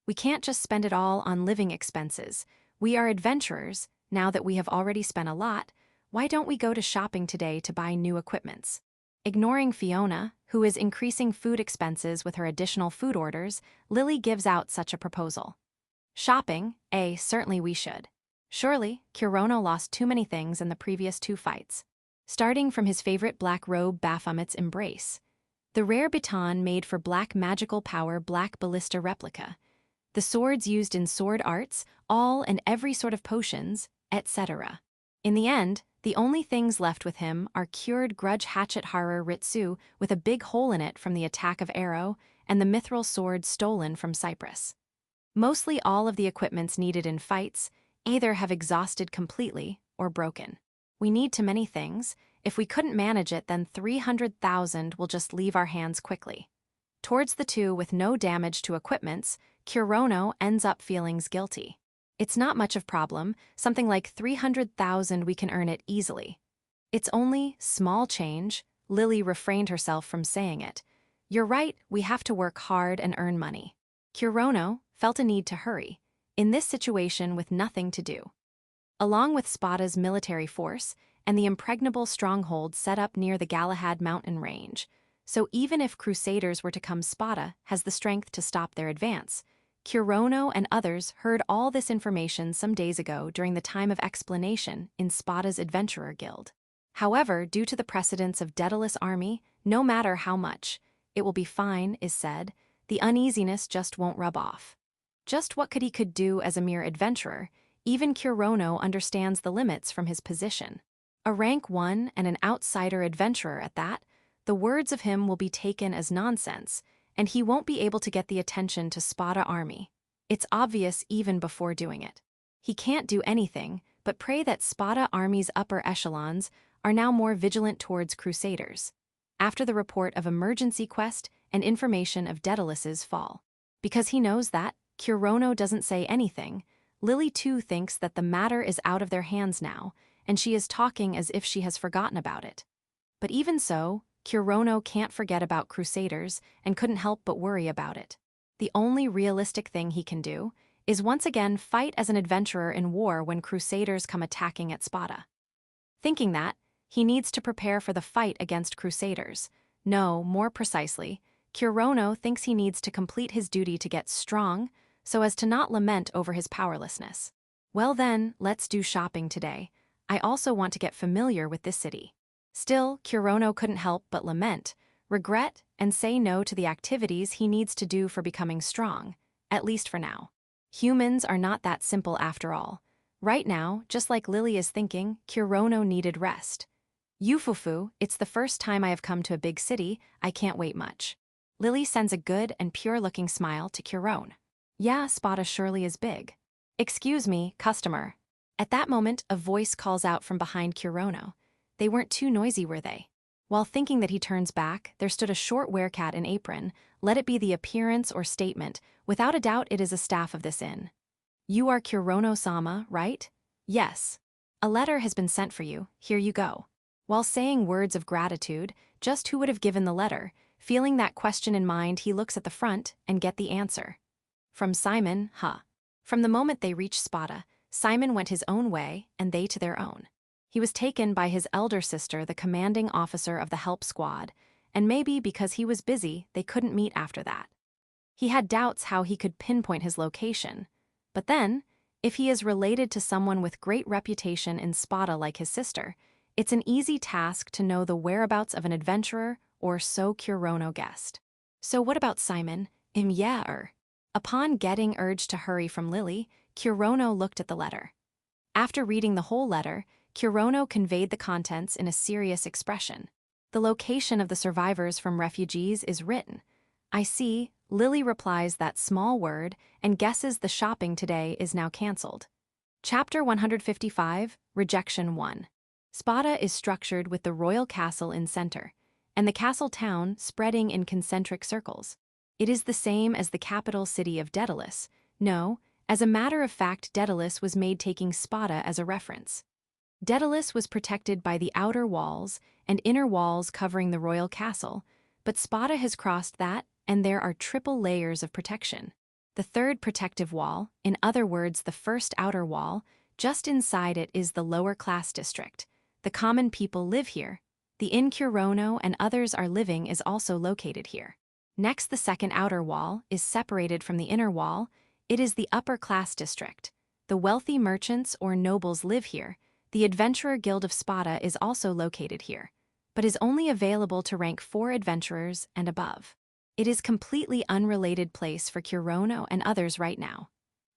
We can't just spend it all on living expenses. We are adventurers. Now that we have already spent a lot, why don't we go to shopping today to buy new equipments? Ignoring Fiona, who is increasing food expenses with her additional food orders, Lily gives out such a proposal. Shopping? Certainly we should. Surely, Kurono lost too many things in the previous 2 fights. Starting from his favorite black robe Baphomet's embrace. The rare baton made for black magical power black ballista replica. The swords used in sword arts, all and every sort of potions, etc. In the end, the only things left with him are cured grudge hatchet horror Ritsu with a big hole in it from the attack of Arrow and the mithril sword stolen from Cyprus. Mostly all of the equipments needed in fights either have exhausted completely or broken. We need too many things. If we couldn't manage it, then 300,000 will just leave our hands quickly. Towards the 2 with no damage to equipments, Kurono ends up feeling guilty. It's not much of a problem, something like 300,000 we can earn it easily. It's only small change. Lily refrained herself from saying it. You're right, we have to work hard and earn money. Kurono felt a need to hurry, in this situation with nothing to do. Along with Spada's military force and the impregnable stronghold set up near the Galahad mountain range, so even if Crusaders were to come, Spada has the strength to stop their advance. Kurono and others heard all this information some days ago during the time of explanation in Spada's Adventurer Guild. However, due to the precedence of Daedalus' army, no matter how much, it will be fine, is said, the uneasiness just won't rub off. Just what he could do as a mere adventurer, even Kurono understands the limits from his position. A rank 1 and an outsider adventurer at that, the words of him will be taken as nonsense, and he won't be able to get the attention to Spada army. It's obvious even before doing it. He can't do anything but pray that Spada army's upper echelons are now more vigilant towards Crusaders, after the report of emergency quest and information of Daedalus's fall. Because he knows that, Kurono doesn't say anything. Lily too thinks that the matter is out of their hands now, and she is talking as if she has forgotten about it. But even so, Kurono can't forget about Crusaders and couldn't help but worry about it. The only realistic thing he can do is once again fight as an adventurer in war when Crusaders come attacking at Spada. Thinking that, he needs to prepare for the fight against Crusaders. No, more precisely, Kurono thinks he needs to complete his duty to get strong, so as to not lament over his powerlessness. Well then, let's do shopping today. I also want to get familiar with this city. Still, Kurono couldn't help but lament, regret, and say no to the activities he needs to do for becoming strong, at least for now. Humans are not that simple after all. Right now, just like Lily is thinking, Kurono needed rest. Yufufu, it's the first time I have come to a big city, I can't wait much. Lily sends a good and pure-looking smile to Kurono. Yeah, Spada surely is big. Excuse me, customer. At that moment, a voice calls out from behind Kurono. They weren't too noisy, were they? While thinking that he turns back, there stood a short werecat in apron. Let it be the appearance or statement, without a doubt it is a staff of this inn. You are Kurono-sama, right? Yes. A letter has been sent for you, here you go. While saying words of gratitude, just who would have given the letter? Feeling that question in mind, he looks at the front and get the answer. From Simon, huh? From the moment they reached Spada, Simon went his own way and they to their own. He was taken by his elder sister, the commanding officer of the help squad, and maybe because he was busy, they couldn't meet after that. He had doubts how he could pinpoint his location. But then, If he is related to someone with great reputation in Spada like his sister, it's an easy task to know the whereabouts of an adventurer, or so Kurono guessed. So what about Simon? Yeah. Upon getting urged to hurry from Lily, Kurono looked at the letter. After reading the whole letter, Kurono conveyed the contents in a serious expression. The location of the survivors from refugees is written. I see. Lily replies that small word and guesses the shopping today is now cancelled. Chapter 155, Rejection 1. Spada is structured with the royal castle in center, and the castle town spreading in concentric circles. It is the same as the capital city of Daedalus. No, as a matter of fact, Daedalus was made taking Spada as a reference. Daedalus was protected by the outer walls and inner walls covering the royal castle, but Spada has crossed that, and there are triple layers of protection. The third protective wall, in other words the first outer wall, just inside it is the lower class district. The common people live here. The inn Kurono and others are living is also located here. Next, the second outer wall is separated from the inner wall. It is the upper class district. The wealthy merchants or nobles live here. The Adventurer Guild of Spada is also located here, but is only available to rank 4 adventurers and above. It is completely unrelated place for Kurono and others right now.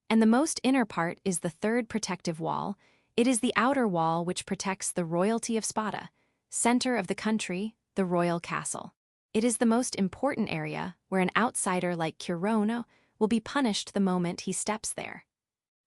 And the most inner part is the third protective wall. It is the outer wall which protects the royalty of Spada, center of the country, the royal castle. It is the most important area where an outsider like Kurono will be punished the moment he steps there.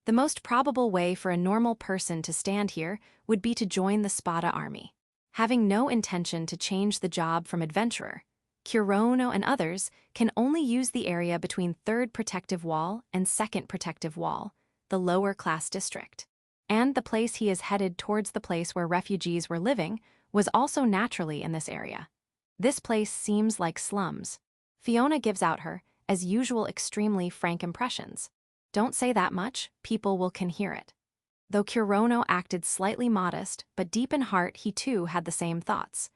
The most probable way for a normal person to stand here would be to join the Spada army. Having no intention to change the job from adventurer, Kurono and others can only use the area between third protective wall and second protective wall, the lower class district. And the place he is headed towards, the place where refugees were living, was also naturally in this area. This place seems like slums. Fiona gives out her, as usual, extremely frank impressions. Don't say that much, people can hear it. Though Kurono acted slightly modest, but deep in heart he too had the same thoughts.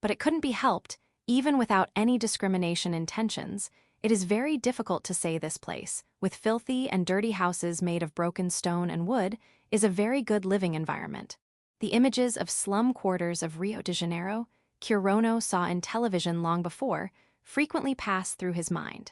But it couldn't be helped, even without any discrimination intentions. It is very difficult to say this place, with filthy and dirty houses made of broken stone and wood, is a very good living environment. The images of slum quarters of Rio de Janeiro, Kurono saw in television long before, frequently pass through his mind.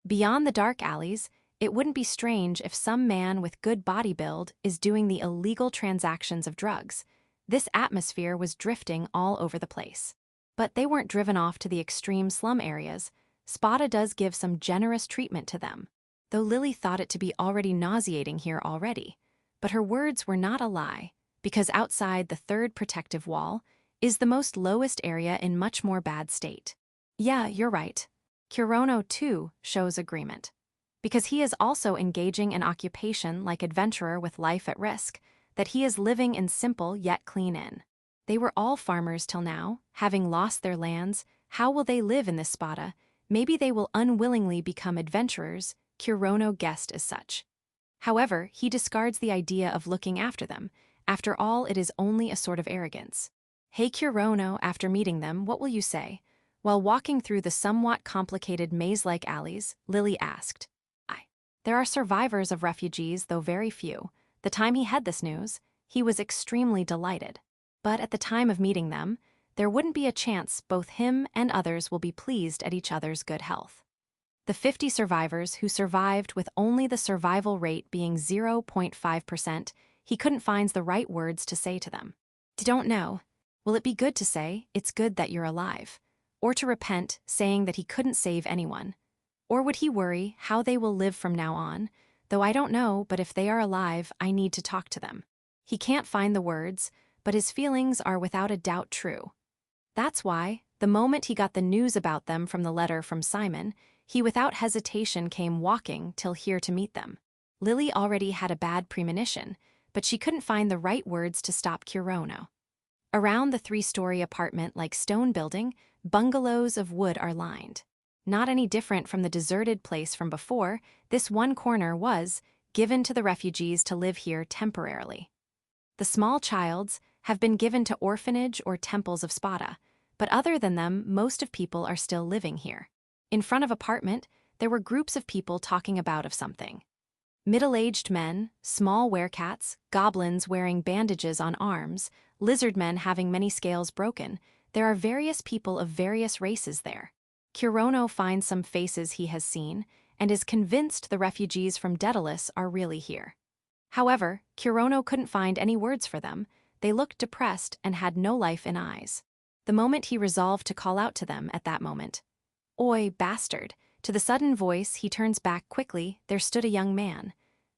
Beyond the dark alleys, it wouldn't be strange if some man with good body build is doing the illegal transactions of drugs. This atmosphere was drifting all over the place. But they weren't driven off to the extreme slum areas. Spada does give some generous treatment to them, though Lily thought it to be already nauseating here already. But her words were not a lie, because outside the third protective wall is the most lowest area in much more bad state. Yeah, you're right. Kurono too shows agreement, because he is also engaging an occupation like adventurer with life at risk, that he is living in simple yet clean inn. They were all farmers till now, having lost their lands. How will they live in this Spada? Maybe they will unwillingly become adventurers, Kurono guessed as such. However, he discards the idea of looking after them. After all, it is only a sort of arrogance. Hey Kurono, after meeting them, what will you say? While walking through the somewhat complicated maze-like alleys, Lily asked. There are survivors of refugees, though very few. The time he had this news, he was extremely delighted. But at the time of meeting them, there wouldn't be a chance. Both him and others will be pleased at each other's good health. The 50 survivors who survived, with only the survival rate being 0.5%, he couldn't find the right words to say to them. Don't know. Will it be good to say, it's good that you're alive? Or to repent, saying that he couldn't save anyone? Or would he worry how they will live from now on? Though I don't know, but if they are alive, I need to talk to them. He can't find the words, but his feelings are without a doubt true. That's why, the moment he got the news about them from the letter from Simon, he without hesitation came walking till here to meet them. Lily already had a bad premonition, but she couldn't find the right words to stop Kurono. Around the 3-story apartment-like stone building, bungalows of wood are lined. Not any different from the deserted place from before, this one corner was given to the refugees to live here temporarily. The small childs have been given to orphanage or temples of Spada, but other than them, most of people are still living here. In front of apartment, there were groups of people talking about something. Middle-aged men, small werecats, goblins wearing bandages on arms, lizard men having many scales broken. There are various people of various races there. Kurono finds some faces he has seen, and is convinced the refugees from Daedalus are really here. However, Kurono couldn't find any words for them. They looked depressed and had no life in eyes. The moment he resolved to call out to them at that moment. "Oi, bastard." To the sudden voice, he turns back quickly. There stood a young man.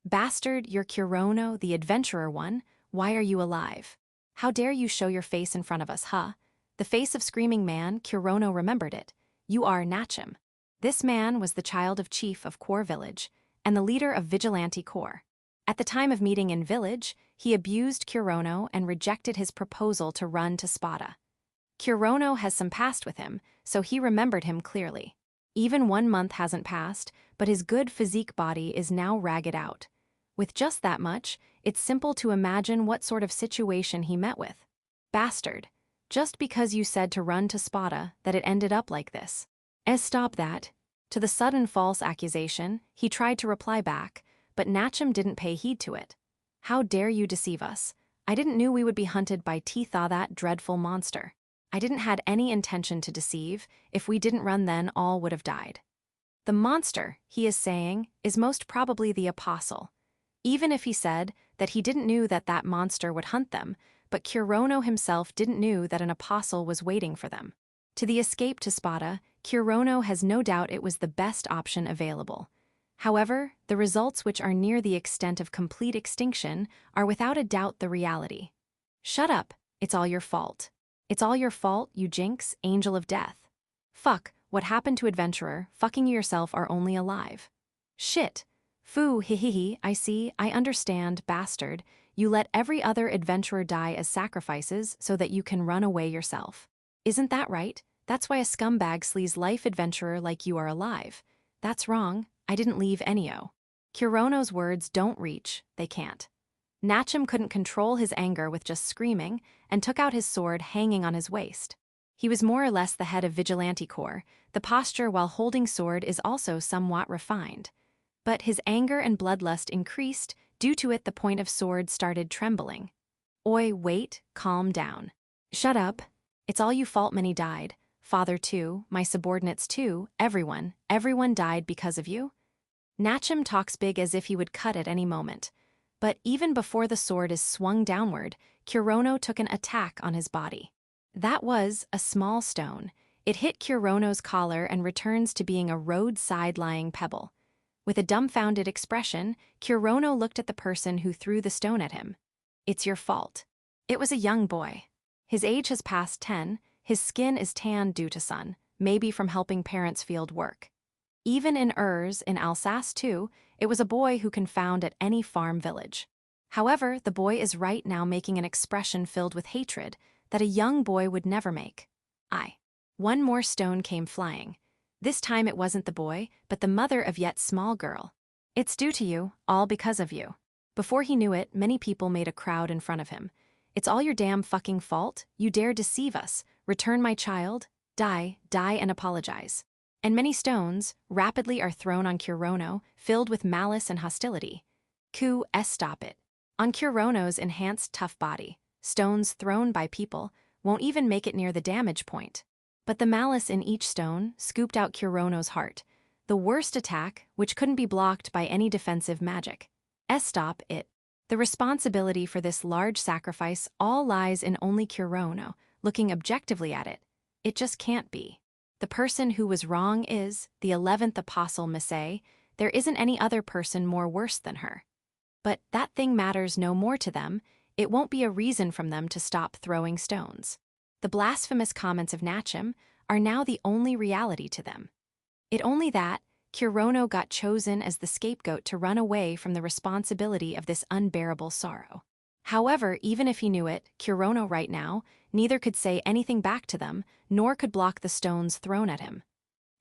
"Bastard, you're Kurono, the adventurer one. Why are you alive? How dare you show your face in front of us, huh?" The face of screaming man, Kurono remembered it. "You are Nachem." This man was the child of chief of Kor village, and the leader of Vigilante Kor. At the time of meeting in village, he abused Kurono and rejected his proposal to run to Spada. Kurono has some past with him, so he remembered him clearly. Even 1 month hasn't passed, but his good physique body is now ragged out. With just that much, it's simple to imagine what sort of situation he met with. "Bastard. Just because you said to run to Spada that it ended up like this." Stop that." To the sudden false accusation, he tried to reply back, but Nachem didn't pay heed to it. "How dare you deceive us? I didn't knew we would be hunted by Teetha, that dreadful monster. I didn't had any intention to deceive. If we didn't run then all would have died." The monster, he is saying, is most probably the apostle. Even if he said that he didn't knew that that monster would hunt them, but Kurono himself didn't knew that an apostle was waiting for them. To the escape to Spada, Kurono has no doubt it was the best option available. However, the results, which are near the extent of complete extinction, are without a doubt the reality. "Shut up, it's all your fault. It's all your fault, you jinx, angel of death. Fuck, what happened to adventurer, fucking you yourself are only alive. Shit. Foo, hihihi, I see, I understand, bastard. You let every other adventurer die as sacrifices so that you can run away yourself. Isn't that right? That's why a scumbag sleaze life adventurer like you are alive. That's wrong, I didn't leave any-o." Kurono's words don't reach, they can't. Nachem couldn't control his anger with just screaming, and took out his sword hanging on his waist. He was more or less the head of Vigilante Corps. The posture while holding sword is also somewhat refined. But his anger and bloodlust increased, due to it the point of sword started trembling. "Oi, wait, calm down. Shut up. It's all you fault, many died. Father too, my subordinates too, everyone died because of you." Nachem talks big as if he would cut at any moment. But even before the sword is swung downward, Kurono took an attack on his body. That was a small stone. It hit Kurono's collar and returns to being a roadside lying pebble. With a dumbfounded expression, Kurono looked at the person who threw the stone at him. "It's your fault." It was a young boy. His age has passed 10, his skin is tanned due to sun, maybe from helping parents field work. Even in Urs, in Alsace too, it was a boy who can found at any farm village. However, the boy is right now making an expression filled with hatred that a young boy would never make. One more stone came flying. This time it wasn't the boy, but the mother of yet small girl. "It's due to you, all because of you." Before he knew it, many people made a crowd in front of him. "It's all your damn fucking fault, you dare deceive us. Return my child, die and apologize." And many stones, rapidly are thrown on Kurono, filled with malice and hostility. Stop it. On Kurono's enhanced tough body, stones thrown by people won't even make it near the damage point. But the malice in each stone scooped out Kurono's heart, the worst attack which couldn't be blocked by any defensive magic. Stop it. The responsibility for this large sacrifice all lies in only Kurono. Looking objectively at it, it just can't be. The person who was wrong is the 11th apostle Missae. There isn't any other person more worse than her. But that thing matters no more to them. It won't be a reason from them to stop throwing stones. The blasphemous comments of Nachem are now the only reality to them. It only that Kurono got chosen as the scapegoat to run away from the responsibility of this unbearable sorrow. However, even if he knew it, Kurono right now neither could say anything back to them, nor could block the stones thrown at him.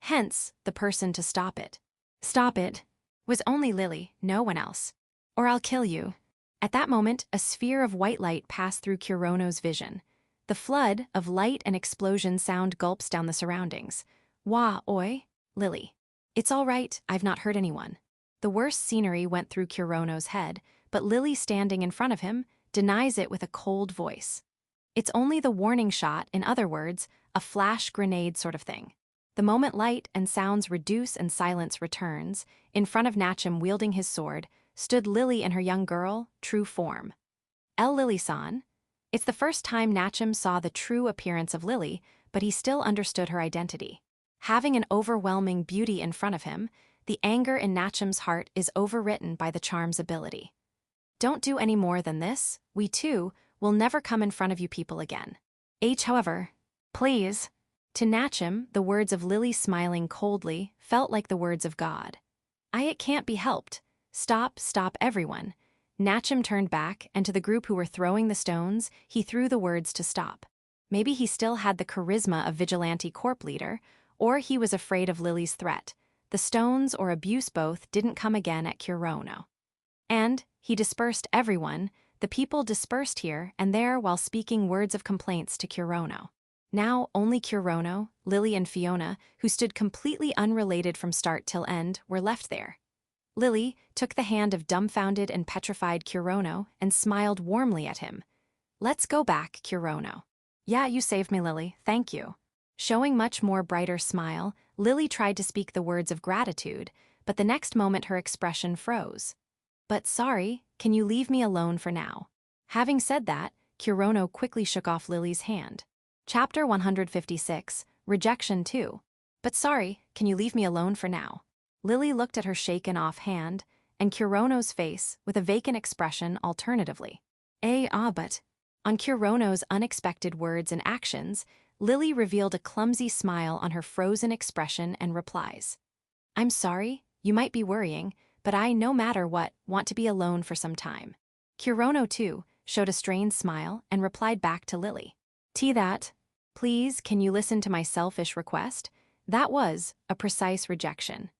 Hence, the person to stop it. Stop it was only Lily, no one else. "Or I'll kill you." At that moment, a sphere of white light passed through Kurono's vision. The flood of light and explosion sound gulps down the surroundings. "Wah, oi, Lily. It's all right, I've not hurt anyone." The worst scenery went through Kurono's head, but Lily, standing in front of him, denies it with a cold voice. It's only the warning shot, in other words, a flash grenade sort of thing. The moment light and sounds reduce and silence returns, in front of Nachem wielding his sword, stood Lily in her young girl, true form. Lily-san. It's the first time Nachem saw the true appearance of Lily, but he still understood her identity. Having an overwhelming beauty in front of him, the anger in Nachem's heart is overwritten by the charm's ability. Don't do any more than this, we too will never come in front of you people again. However, please. To Nachem, the words of Lily smiling coldly felt like the words of God. It can't be helped. Stop, everyone. Nachem turned back, and to the group who were throwing the stones, he threw the words to stop. Maybe he still had the charisma of vigilante corp leader, or he was afraid of Lily's threat. The stones or abuse both didn't come again at Kurono. And he dispersed everyone. The people dispersed here and there while speaking words of complaints to Kurono. Now only Kurono, Lily and Fiona, who stood completely unrelated from start till end, were left there. Lily took the hand of dumbfounded and petrified Kurono and smiled warmly at him. Let's go back, Kurono. Yeah, you saved me, Lily, thank you. Showing much more brighter smile, Lily tried to speak the words of gratitude, but the next moment her expression froze. But sorry, can you leave me alone for now? Having said that, Kurono quickly shook off Lily's hand. Chapter 156, Rejection 2. But sorry, can you leave me alone for now? Lily looked at her shaken off hand, and Kurono's face with a vacant expression alternatively. But. On Kurono's unexpected words and actions, Lily revealed a clumsy smile on her frozen expression and replies. I'm sorry, you might be worrying, but I, no matter what, want to be alone for some time. Kurono, too, showed a strained smile and replied back to Lily. That. Please, can you listen to my selfish request? That was a precise rejection.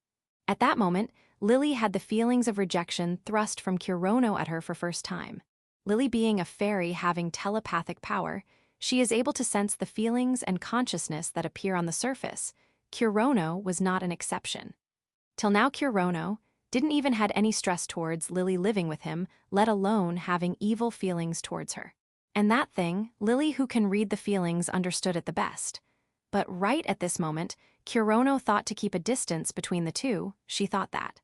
At that moment, Lily had the feelings of rejection thrust from Kurono at her for first time. Lily being a fairy having telepathic power, she is able to sense the feelings and consciousness that appear on the surface. Kurono was not an exception. Till now Kurono didn't even had any stress towards Lily living with him, let alone having evil feelings towards her. And that thing, Lily, who can read the feelings, understood it the best. But right at this moment, Kurono thought to keep a distance between the two. She thought that.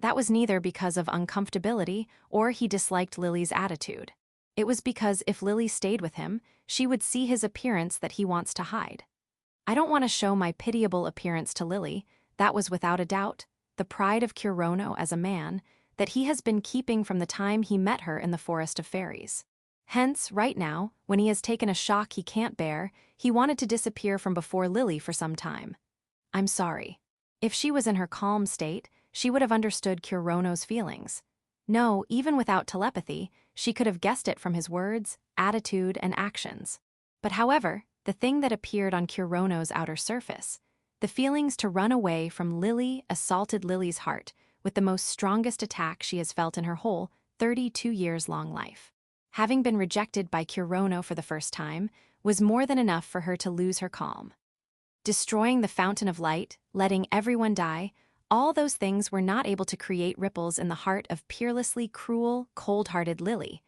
That was neither because of uncomfortability or he disliked Lily's attitude. It was because if Lily stayed with him, she would see his appearance that he wants to hide. I don't want to show my pitiable appearance to Lily. That was without a doubt the pride of Kurono as a man that he has been keeping from the time he met her in the Forest of Fairies. Hence, right now, when he has taken a shock he can't bear, he wanted to disappear from before Lily for some time. I'm sorry. If she was in her calm state, she would have understood Kurono's feelings. No, even without telepathy, she could have guessed it from his words, attitude, and actions. But however, the thing that appeared on Kurono's outer surface, the feelings to run away from Lily assaulted Lily's heart with the most strongest attack she has felt in her whole 32 years long life. Having been rejected by Kurono for the first time was more than enough for her to lose her calm. Destroying the fountain of light, letting everyone die, all those things were not able to create ripples in the heart of peerlessly cruel, cold-hearted Lily.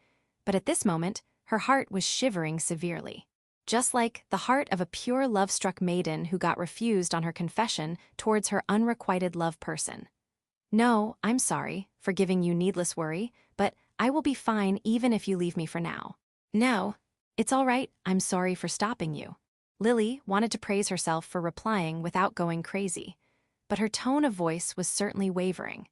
But at this moment, her heart was shivering severely. Just like the heart of a pure love-struck maiden who got refused on her confession towards her unrequited love person. No, I'm sorry for giving you needless worry, but I will be fine even if you leave me for now. No, it's all right, I'm sorry for stopping you. Lily wanted to praise herself for replying without going crazy, but her tone of voice was certainly wavering.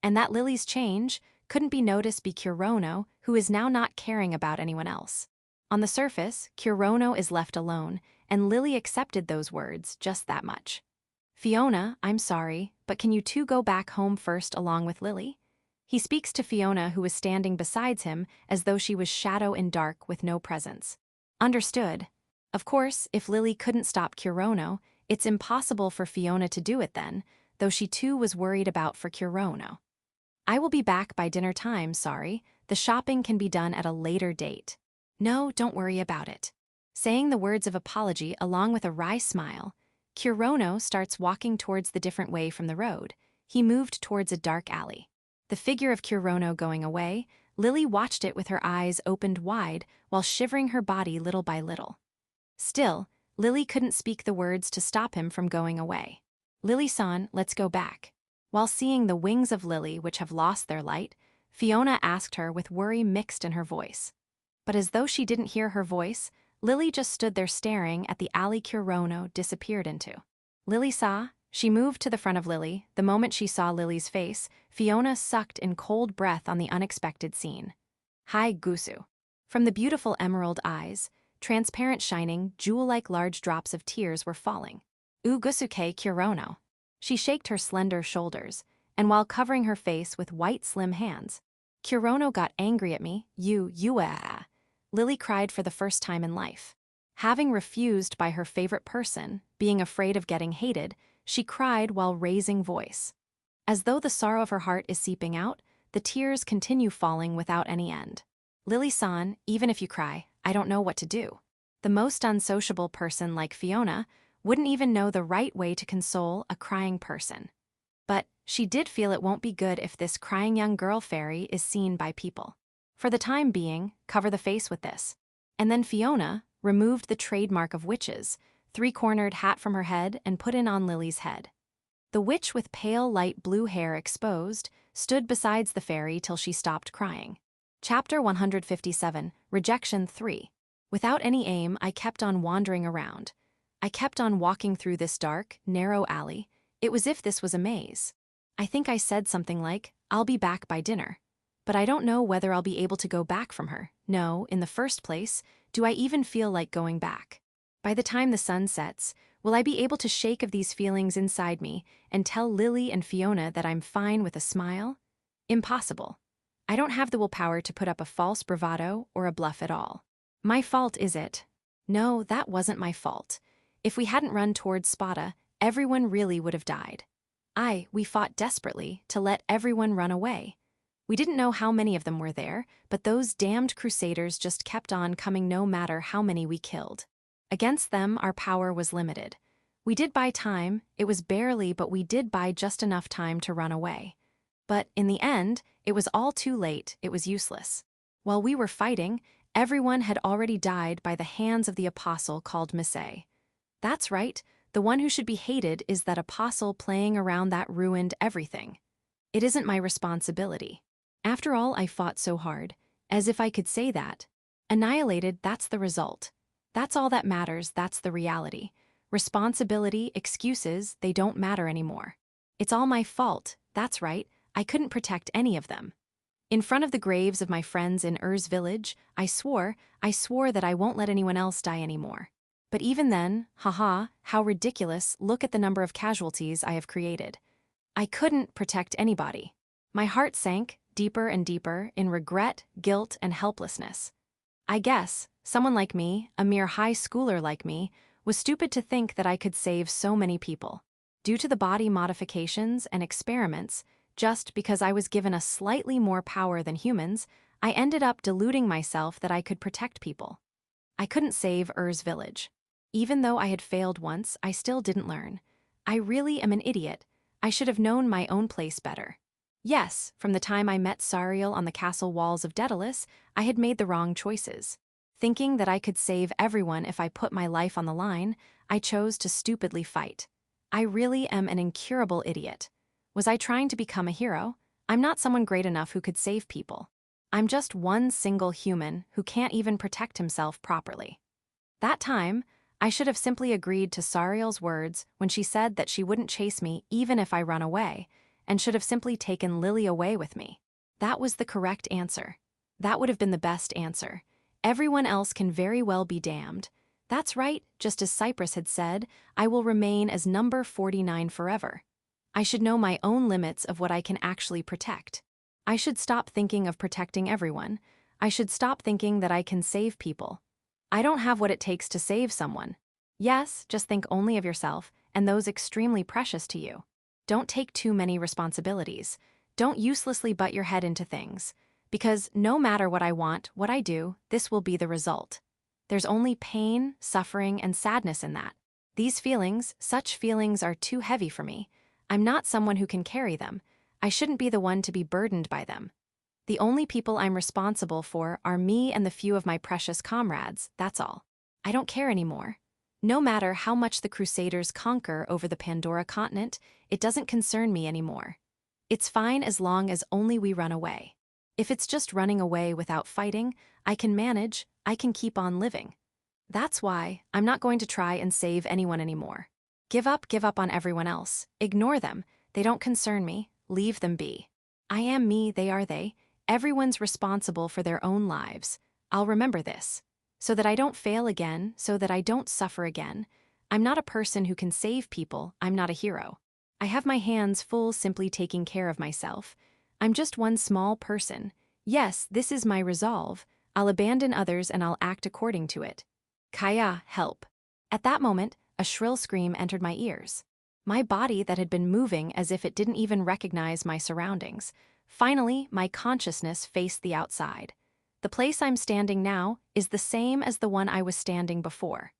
And that Lily's change couldn't be noticed by Kurono, who is now not caring about anyone else. On the surface, Kurono is left alone, and Lily accepted those words just that much. Fiona, I'm sorry, but can you two go back home first along with Lily? He speaks to Fiona, who is standing beside him as though she was shadow in dark with no presence. Understood. Of course, if Lily couldn't stop Kurono, it's impossible for Fiona to do it then, though she too was worried about for Kurono. I will be back by dinner time, sorry. The shopping can be done at a later date. No, don't worry about it. Saying the words of apology along with a wry smile, Kurono starts walking towards the different way from the road. He moved towards a dark alley. The figure of Kurono going away, Lily watched it with her eyes opened wide while shivering her body little by little. Still, Lily couldn't speak the words to stop him from going away. Lily-san, let's go back. While seeing the wings of Lily which have lost their light, Fiona asked her with worry mixed in her voice. But as though she didn't hear her voice, Lily just stood there staring at the alley Kurono disappeared into. Lily saw. She moved to the front of Lily. The moment she saw Lily's face, Fiona sucked in cold breath on the unexpected scene. Hi, Gusu. From the beautiful emerald eyes, transparent shining, jewel-like large drops of tears were falling. Gusuke Kurono. She shaked her slender shoulders, and while covering her face with white slim hands, Kurono got angry at me, Lily cried for the first time in life. Having refused by her favorite person, being afraid of getting hated, she cried while raising voice. As though the sorrow of her heart is seeping out, the tears continue falling without any end. Lily-san, even if you cry, I don't know what to do. The most unsociable person like Fiona wouldn't even know the right way to console a crying person. But she did feel it won't be good if this crying young girl fairy is seen by people. For the time being, cover the face with this. And then Fiona removed the trademark of witches, three-cornered hat from her head and put it on Lily's head. The witch with pale light blue hair exposed stood besides the fairy till she stopped crying. Chapter 157, Rejection 3. Without any aim, I kept on wandering around. I kept on walking through this dark, narrow alley. It was as if this was a maze. I think I said something like, I'll be back by dinner. But I don't know whether I'll be able to go back from her. No, in the first place, do I even feel like going back? By the time the sun sets, will I be able to shake of these feelings inside me and tell Lily and Fiona that I'm fine with a smile? Impossible. I don't have the willpower to put up a false bravado or a bluff at all. My fault, is it? No, that wasn't my fault. If we hadn't run towards Spada, everyone really would have died. We fought desperately to let everyone run away. We didn't know how many of them were there, but those damned crusaders just kept on coming no matter how many we killed. Against them, our power was limited. We did buy time, it was barely, but we did buy just enough time to run away. But in the end, it was all too late, it was useless. While we were fighting, everyone had already died by the hands of the apostle called Misei. That's right, the one who should be hated is that apostle playing around that ruined everything. It isn't my responsibility. After all, I fought so hard, as if I could say that. Annihilated, that's the result. That's all that matters, that's the reality. Responsibility, excuses, they don't matter anymore. It's all my fault, that's right, I couldn't protect any of them. In front of the graves of my friends in Ur's village, I swore that I won't let anyone else die anymore. But even then, haha, how ridiculous, look at the number of casualties I have created. I couldn't protect anybody. My heart sank, deeper and deeper, in regret, guilt, and helplessness. I guess, someone like me, a mere high schooler like me, was stupid to think that I could save so many people. Due to the body modifications and experiments, just because I was given a slightly more power than humans, I ended up deluding myself that I could protect people. I couldn't save Ur's village. Even though I had failed once, I still didn't learn. I really am an idiot. I should have known my own place better. Yes, from the time I met Sariel on the castle walls of Daedalus, I had made the wrong choices. Thinking that I could save everyone if I put my life on the line, I chose to stupidly fight. I really am an incurable idiot. Was I trying to become a hero? I'm not someone great enough who could save people. I'm just one single human who can't even protect himself properly. That time, I should have simply agreed to Sariel's words when she said that she wouldn't chase me even if I run away, and should have simply taken Lily away with me. That was the correct answer. That would have been the best answer. Everyone else can very well be damned. That's right, just as Cypress had said, I will remain as number 49 forever. I should know my own limits of what I can actually protect. I should stop thinking of protecting everyone. I should stop thinking that I can save people. I don't have what it takes to save someone. Yes, just think only of yourself and those extremely precious to you. Don't take too many responsibilities. Don't uselessly butt your head into things. Because no matter what I want, what I do, this will be the result. There's only pain, suffering, and sadness in that. These feelings, such feelings are too heavy for me. I'm not someone who can carry them. I shouldn't be the one to be burdened by them. The only people I'm responsible for are me and the few of my precious comrades, that's all. I don't care anymore. No matter how much the Crusaders conquer over the Pandora continent, it doesn't concern me anymore. It's fine as long as only we run away. If it's just running away without fighting, I can manage, I can keep on living. That's why I'm not going to try and save anyone anymore. Give up on everyone else. Ignore them. They don't concern me. Leave them be. I am me, they are they. Everyone's responsible for their own lives. I'll remember this. So that I don't fail again, so that I don't suffer again. I'm not a person who can save people, I'm not a hero. I have my hands full simply taking care of myself. I'm just one small person. Yes, this is my resolve. I'll abandon others and I'll act according to it. Kaya, help. At that moment, a shrill scream entered my ears. My body that had been moving as if it didn't even recognize my surroundings. Finally, my consciousness faced the outside. The place I'm standing now is the same as the one I was standing before.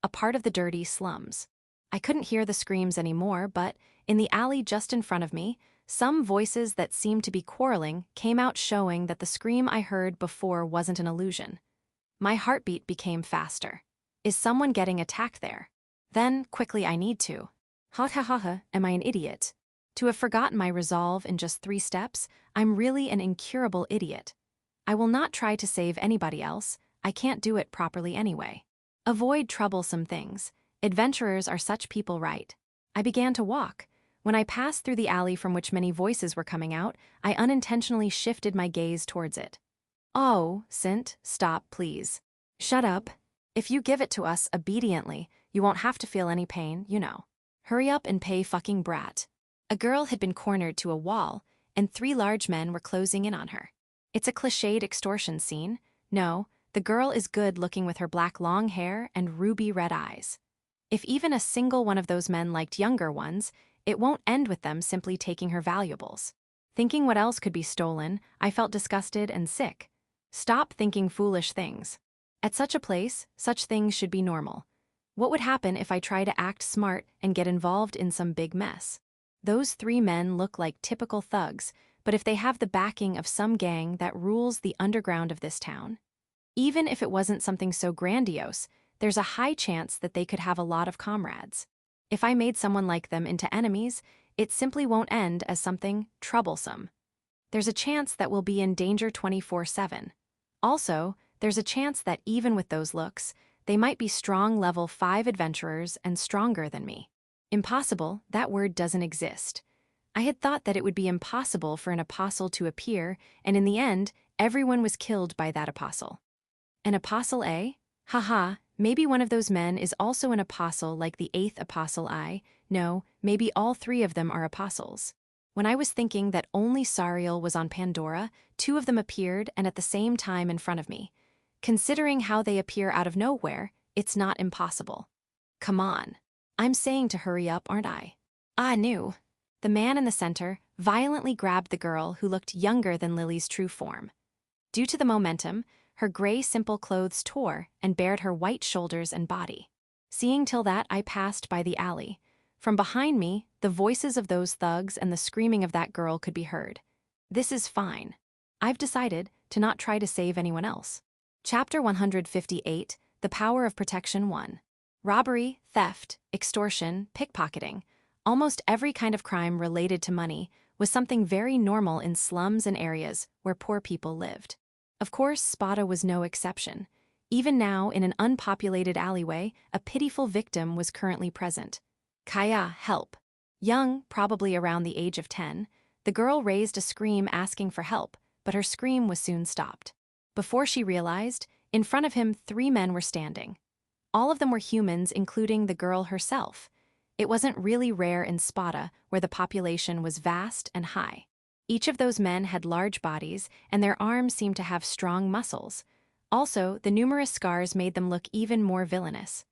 A part of the dirty slums. I couldn't hear the screams anymore, but in the alley just in front of me, some voices that seemed to be quarreling came out, showing that the scream I heard before wasn't an illusion. My heartbeat became faster. Is someone getting attacked there? Then, quickly, I need to. Am I an idiot? To have forgotten my resolve in just 3 steps, I'm really an incurable idiot. I will not try to save anybody else, I can't do it properly anyway. Avoid troublesome things. Adventurers are such people, right? I began to walk. When I passed through the alley from which many voices were coming out, I unintentionally shifted my gaze towards it. Oh, Sint, stop, please. Shut up. If you give it to us obediently, you won't have to feel any pain, you know. Hurry up and pay, fucking brat. A girl had been cornered to a wall, and 3 large men were closing in on her. It's a cliched extortion scene. No, the girl is good looking with her black long hair and ruby red eyes. If even a single one of those men liked younger ones, it won't end with them simply taking her valuables. Thinking what else could be stolen, I felt disgusted and sick. Stop thinking foolish things. At such a place, such things should be normal. What would happen if I try to act smart and get involved in some big mess? Those 3 men look like typical thugs, but if they have the backing of some gang that rules the underground of this town, even if it wasn't something so grandiose, there's a high chance that they could have a lot of comrades. If I made someone like them into enemies, it simply won't end as something troublesome. There's a chance that we'll be in danger 24/7. Also, there's a chance that even with those looks, they might be strong level 5 adventurers and stronger than me. Impossible, that word doesn't exist. I had thought that it would be impossible for an apostle to appear, and in the end, everyone was killed by that apostle. An apostle, eh? Haha, maybe one of those men is also an apostle like the 8th apostle No, maybe all 3 of them are apostles. When I was thinking that only Sariel was on Pandora, 2 of them appeared and at the same time in front of me. Considering how they appear out of nowhere, it's not impossible. Come on. I'm saying to hurry up, aren't I? I knew. The man in the center violently grabbed the girl who looked younger than Lily's true form. Due to the momentum, her gray simple clothes tore and bared her white shoulders and body. Seeing till that, I passed by the alley. From behind me, the voices of those thugs and the screaming of that girl could be heard. This is fine. I've decided to not try to save anyone else. Chapter 158, The Power of Protection 1. Robbery, theft, extortion, pickpocketing, almost every kind of crime related to money was something very normal in slums and areas where poor people lived. Of course, Spada was no exception. Even now, in an unpopulated alleyway, a pitiful victim was currently present. Kaya, help. Young, probably around the age of 10, the girl raised a scream asking for help, but her scream was soon stopped. Before she realized, in front of him 3 men were standing. All of them were humans, including the girl herself. It wasn't really rare in Spada, where the population was vast and high. Each of those men had large bodies, and their arms seemed to have strong muscles. Also, the numerous scars made them look even more villainous.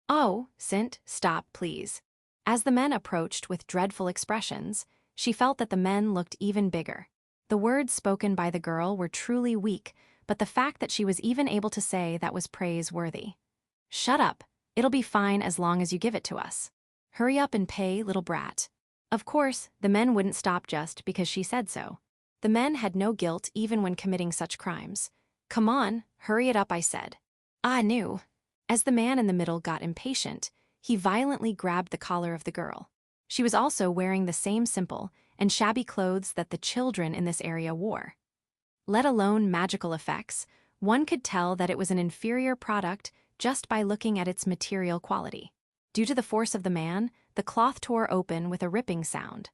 Oh, Sint, stop, please. As the men approached with dreadful expressions, she felt that the men looked even bigger. The words spoken by the girl were truly weak, but the fact that she was even able to say that was praiseworthy. Shut up. It'll be fine as long as you give it to us. Hurry up and pay, little brat. Of course, the men wouldn't stop just because she said so. The men had no guilt even when committing such crimes. Come on, hurry it up, I said. I knew. As the man in the middle got impatient, he violently grabbed the collar of the girl. She was also wearing the same simple and shabby clothes that the children in this area wore. Let alone magical effects, one could tell that it was an inferior product just by looking at its material quality. Due to the force of the man, the cloth tore open with a ripping sound.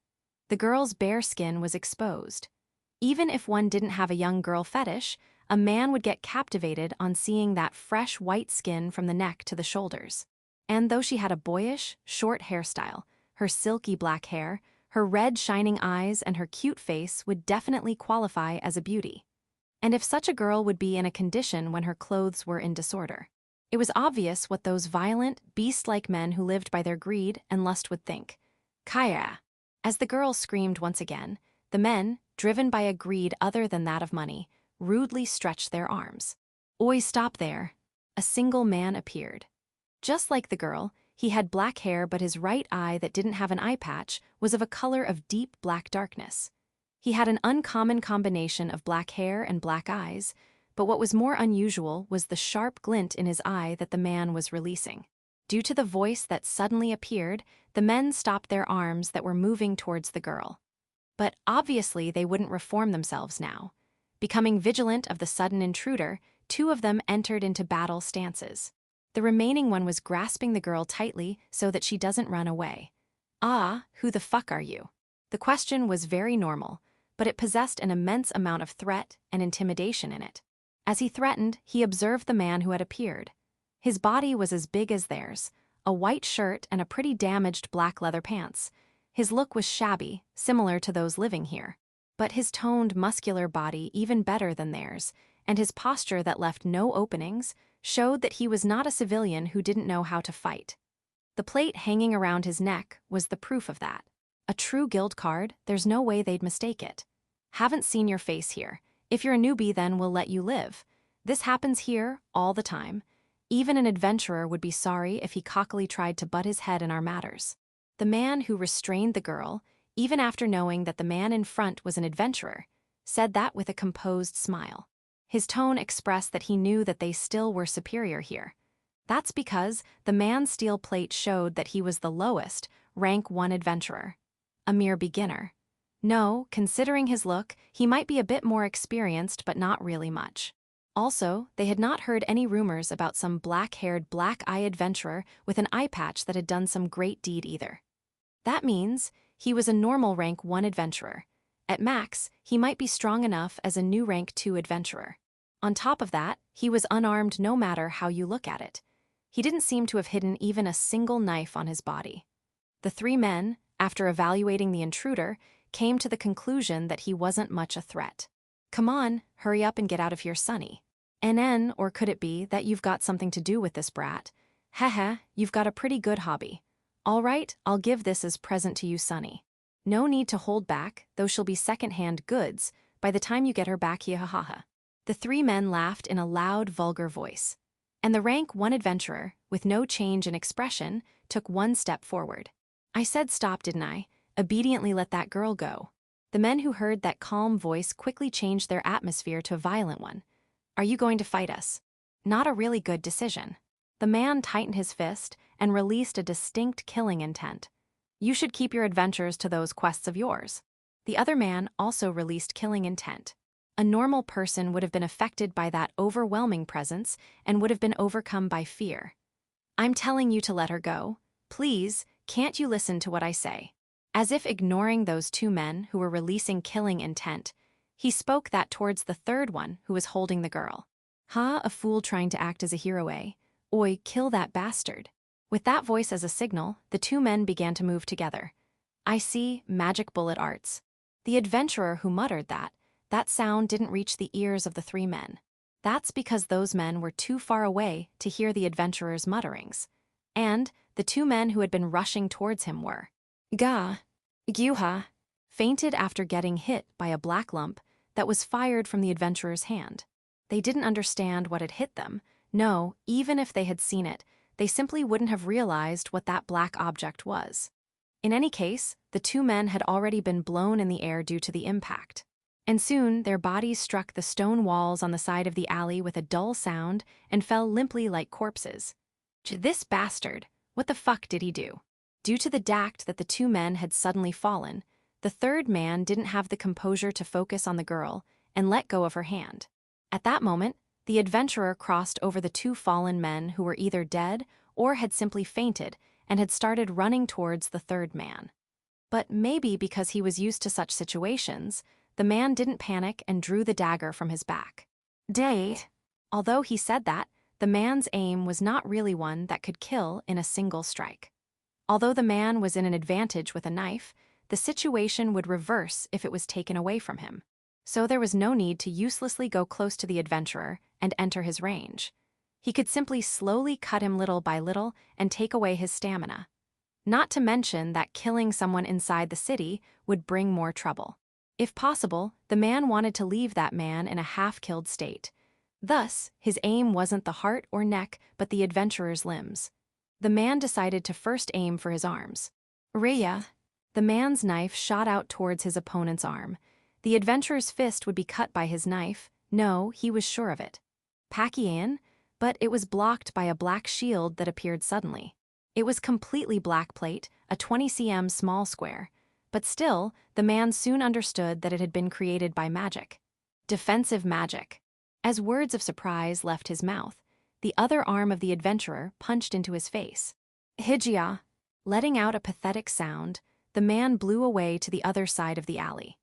The girl's bare skin was exposed. Even if one didn't have a young girl fetish, a man would get captivated on seeing that fresh white skin from the neck to the shoulders. And though she had a boyish, short hairstyle, her silky black hair, her red shining eyes and her cute face would definitely qualify as a beauty. And if such a girl would be in a condition when her clothes were in disorder. It was obvious what those violent, beast-like men who lived by their greed and lust would think. Kaya! As the girl screamed once again, the men, driven by a greed other than that of money, rudely stretched their arms. Oi, stop there! A single man appeared. Just like the girl, he had black hair, but his right eye that didn't have an eye patch was of a color of deep black darkness. He had an uncommon combination of black hair and black eyes, but what was more unusual was the sharp glint in his eye that the man was releasing. Due to the voice that suddenly appeared, the men stopped their arms that were moving towards the girl. But obviously they wouldn't reform themselves now. Becoming vigilant of the sudden intruder, two of them entered into battle stances. The remaining one was grasping the girl tightly so that she doesn't run away. Ah, who the fuck are you? The question was very normal, but it possessed an immense amount of threat and intimidation in it. As he threatened, he observed the man who had appeared. His body was as big as theirs, a white shirt and a pretty damaged black leather pants. His look was shabby, similar to those living here. But his toned, muscular body even better than theirs, and his posture that left no openings, showed that he was not a civilian who didn't know how to fight. The plate hanging around his neck was the proof of that. A true guild card, there's no way they'd mistake it. Haven't seen your face here. If you're a newbie, then we'll let you live. This happens here all the time. Even an adventurer would be sorry if he cockily tried to butt his head in our matters. The man who restrained the girl, even after knowing that the man in front was an adventurer, said that with a composed smile. His tone expressed that he knew that they still were superior here. That's because the man's steel plate showed that he was the lowest, rank 1 adventurer. A mere beginner. No, considering his look, he might be a bit more experienced, but not really much. Also, they had not heard any rumors about some black-haired, black-eye adventurer with an eye patch that had done some great deed either. That means he was a normal rank 1 adventurer. At max, he might be strong enough as a new rank 2 adventurer. On top of that, he was unarmed no matter how you look at it. He didn't seem to have hidden even a single knife on his body. The three men, after evaluating the intruder, came to the conclusion that he wasn't much a threat. Come on, hurry up and get out of here, Sonny. NN, or could it be that you've got something to do with this brat? Heh, you've got a pretty good hobby. All right, I'll give this as present to you, Sonny. No need to hold back, though she'll be second-hand goods by the time you get her back here, ha. The three men laughed in a loud, vulgar voice. And the rank 1 adventurer, with no change in expression, took one step forward. I said stop, didn't I? Obediently let that girl go. The men who heard that calm voice quickly changed their atmosphere to a violent one. Are you going to fight us? Not a really good decision. The man tightened his fist and released a distinct killing intent. You should keep your adventures to those quests of yours. The other man also released killing intent. A normal person would have been affected by that overwhelming presence and would have been overcome by fear. I'm telling you to let her go. Please, can't you listen to what I say? As if ignoring those two men who were releasing killing intent, he spoke that towards the third one who was holding the girl. A fool trying to act as a hero, eh? Oi, kill that bastard. With that voice as a signal, the two men began to move together. I see, magic bullet arts. The adventurer who muttered that sound didn't reach the ears of the three men. That's because those men were too far away to hear the adventurer's mutterings. And the two men who had been rushing towards him were Gyuha, fainted after getting hit by a black lump that was fired from the adventurer's hand. They didn't understand what had hit them. No, even if they had seen it, they simply wouldn't have realized what that black object was. In any case, the two men had already been blown in the air due to the impact. And soon, their bodies struck the stone walls on the side of the alley with a dull sound and fell limply like corpses. This bastard, what the fuck did he do? Due to the fact that the two men had suddenly fallen, the third man didn't have the composure to focus on the girl and let go of her hand. At that moment, the adventurer crossed over the two fallen men who were either dead or had simply fainted and had started running towards the third man. But maybe because he was used to such situations, the man didn't panic and drew the dagger from his back. Although he said that, the man's aim was not really one that could kill in a single strike. Although the man was in an advantage with a knife, the situation would reverse if it was taken away from him. So there was no need to uselessly go close to the adventurer and enter his range. He could simply slowly cut him little by little and take away his stamina. Not to mention that killing someone inside the city would bring more trouble. If possible, the man wanted to leave that man in a half-killed state. Thus, his aim wasn't the heart or neck but the adventurer's limbs. The man decided to first aim for his arms. The man's knife shot out towards his opponent's arm. The adventurer's fist would be cut by his knife. No, he was sure of it. Pakian, but it was blocked by a black shield that appeared suddenly. It was completely black plate, a 20 cm small square. But still, the man soon understood that it had been created by magic. Defensive magic. As words of surprise left his mouth, the other arm of the adventurer punched into his face. Hijia. Letting out a pathetic sound, the man blew away to the other side of the alley.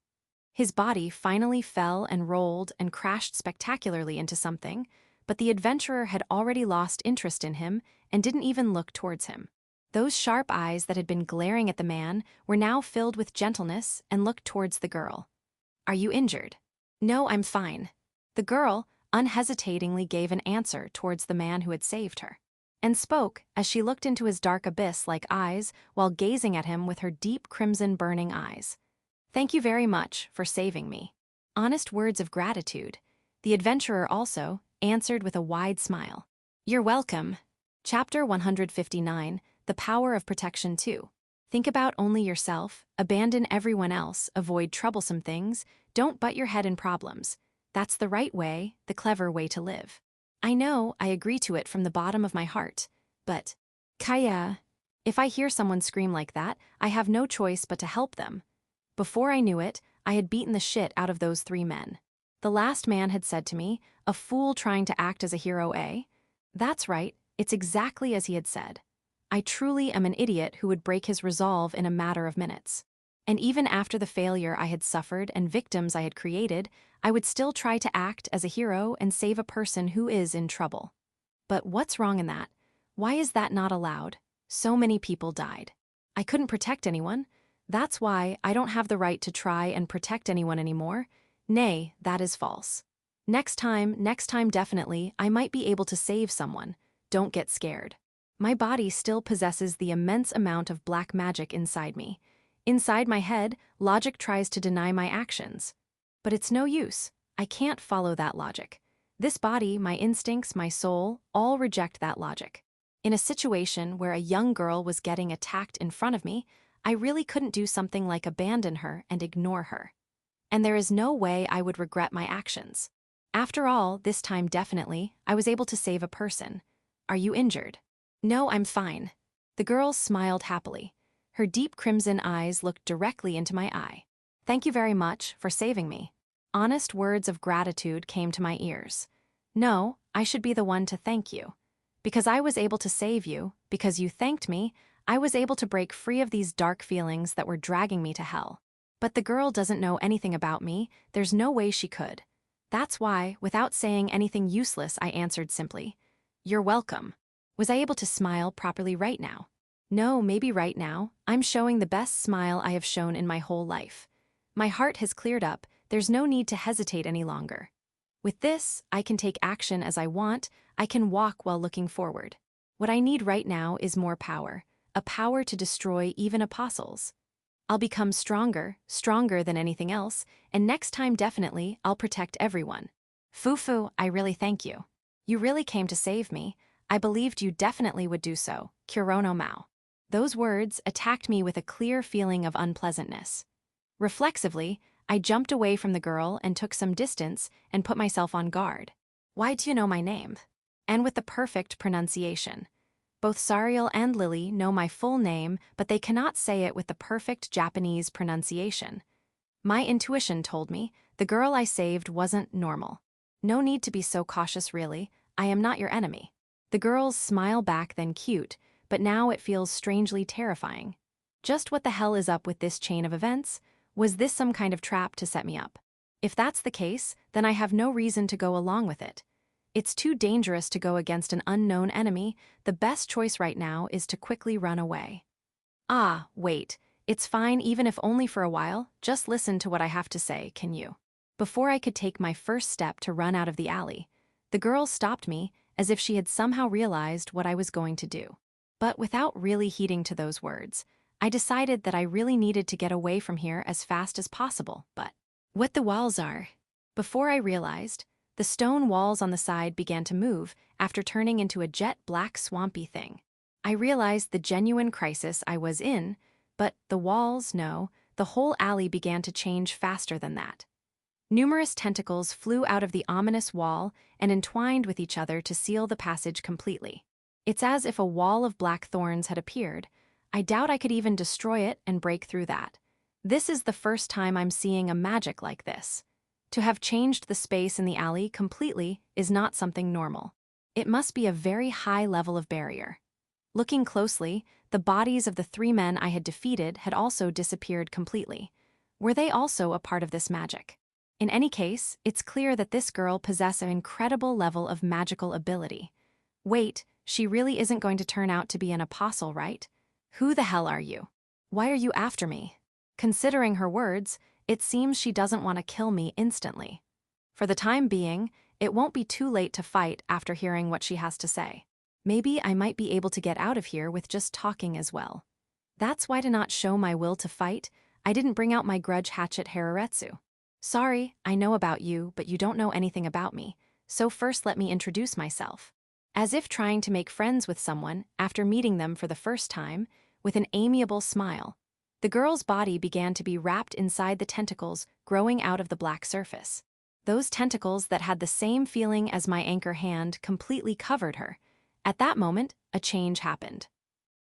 His body finally fell and rolled and crashed spectacularly into something, but the adventurer had already lost interest in him and didn't even look towards him. Those sharp eyes that had been glaring at the man were now filled with gentleness and looked towards the girl. Are you injured? No, I'm fine. The girl unhesitatingly gave an answer towards the man who had saved her, and spoke as she looked into his dark abyss-like eyes while gazing at him with her deep crimson burning eyes. Thank you very much for saving me. Honest words of gratitude. The adventurer also answered with a wide smile. You're welcome. Chapter 159, The Power of Protection 2. Think about only yourself, abandon everyone else, avoid troublesome things, don't butt your head in problems. That's the right way, the clever way to live. I know I agree to it from the bottom of my heart, but Kaya, if I hear someone scream like that, I have no choice but to help them. Before I knew it, I had beaten the shit out of those three men. The last man had said to me, a fool trying to act as a hero, eh? That's right, it's exactly as he had said. I truly am an idiot who would break his resolve in a matter of minutes. And even after the failure I had suffered and victims I had created, I would still try to act as a hero and save a person who is in trouble. But what's wrong in that? Why is that not allowed? So many people died. I couldn't protect anyone. That's why I don't have the right to try and protect anyone anymore. Nay, that is false. Next time definitely, I might be able to save someone. Don't get scared. My body still possesses the immense amount of black magic inside me. Inside my head, logic tries to deny my actions. But it's no use. I can't follow that logic. This body, my instincts, my soul, all reject that logic. In a situation where a young girl was getting attacked in front of me, I really couldn't do something like abandon her and ignore her. And there is no way I would regret my actions. After all, this time definitely, I was able to save a person. Are you injured? No, I'm fine. The girl smiled happily. Her deep crimson eyes looked directly into my eye. Thank you very much for saving me. Honest words of gratitude came to my ears. No, I should be the one to thank you. Because I was able to save you, because you thanked me, I was able to break free of these dark feelings that were dragging me to hell. But the girl doesn't know anything about me, there's no way she could. That's why, without saying anything useless, I answered simply, You're welcome. Was I able to smile properly right now? No, maybe right now, I'm showing the best smile I have shown in my whole life. My heart has cleared up, there's no need to hesitate any longer. With this, I can take action as I want, I can walk while looking forward. What I need right now is more power, a power to destroy even apostles. I'll become stronger than anything else, and next time definitely, I'll protect everyone. Fufu, I really thank you. You really came to save me. I believed you definitely would do so, Kurono Maou. Those words attacked me with a clear feeling of unpleasantness. Reflexively, I jumped away from the girl and took some distance and put myself on guard. Why do you know my name? And with the perfect pronunciation. Both Sariel and Lily know my full name, but they cannot say it with the perfect Japanese pronunciation. My intuition told me the girl I saved wasn't normal. No need to be so cautious, really. I am not your enemy. The girl's smile back then cute, but now it feels strangely terrifying. Just what the hell is up with this chain of events? Was this some kind of trap to set me up? If that's the case, then I have no reason to go along with it. It's too dangerous to go against an unknown enemy. The best choice right now is to quickly run away. Ah, wait. It's fine even if only for a while. Just listen to what I have to say, can you? Before I could take my first step to run out of the alley, the girl stopped me as if she had somehow realized what I was going to do. But without really heeding to those words, I decided that I really needed to get away from here as fast as possible, but what the walls are? Before I realized, the stone walls on the side began to move after turning into a jet black swampy thing. I realized the genuine crisis I was in, but the walls, no, the whole alley began to change faster than that. Numerous tentacles flew out of the ominous wall and entwined with each other to seal the passage completely. It's as if a wall of black thorns had appeared. I doubt I could even destroy it and break through that. This is the first time I'm seeing a magic like this. To have changed the space in the alley completely is not something normal. It must be a very high level of barrier. Looking closely, the bodies of the 3 men I had defeated had also disappeared completely. Were they also a part of this magic? In any case, it's clear that this girl possesses an incredible level of magical ability. Wait, she really isn't going to turn out to be an apostle, right? Who the hell are you? Why are you after me? Considering her words, it seems she doesn't want to kill me instantly. For the time being, it won't be too late to fight after hearing what she has to say. Maybe I might be able to get out of here with just talking as well. That's why to not show my will to fight, I didn't bring out my grudge hatchet Hararetsu. Sorry, I know about you, but you don't know anything about me, so first let me introduce myself. As if trying to make friends with someone after meeting them for the first time, with an amiable smile, the girl's body began to be wrapped inside the tentacles growing out of the black surface. Those tentacles that had the same feeling as my anchor hand completely covered her. At that moment, a change happened.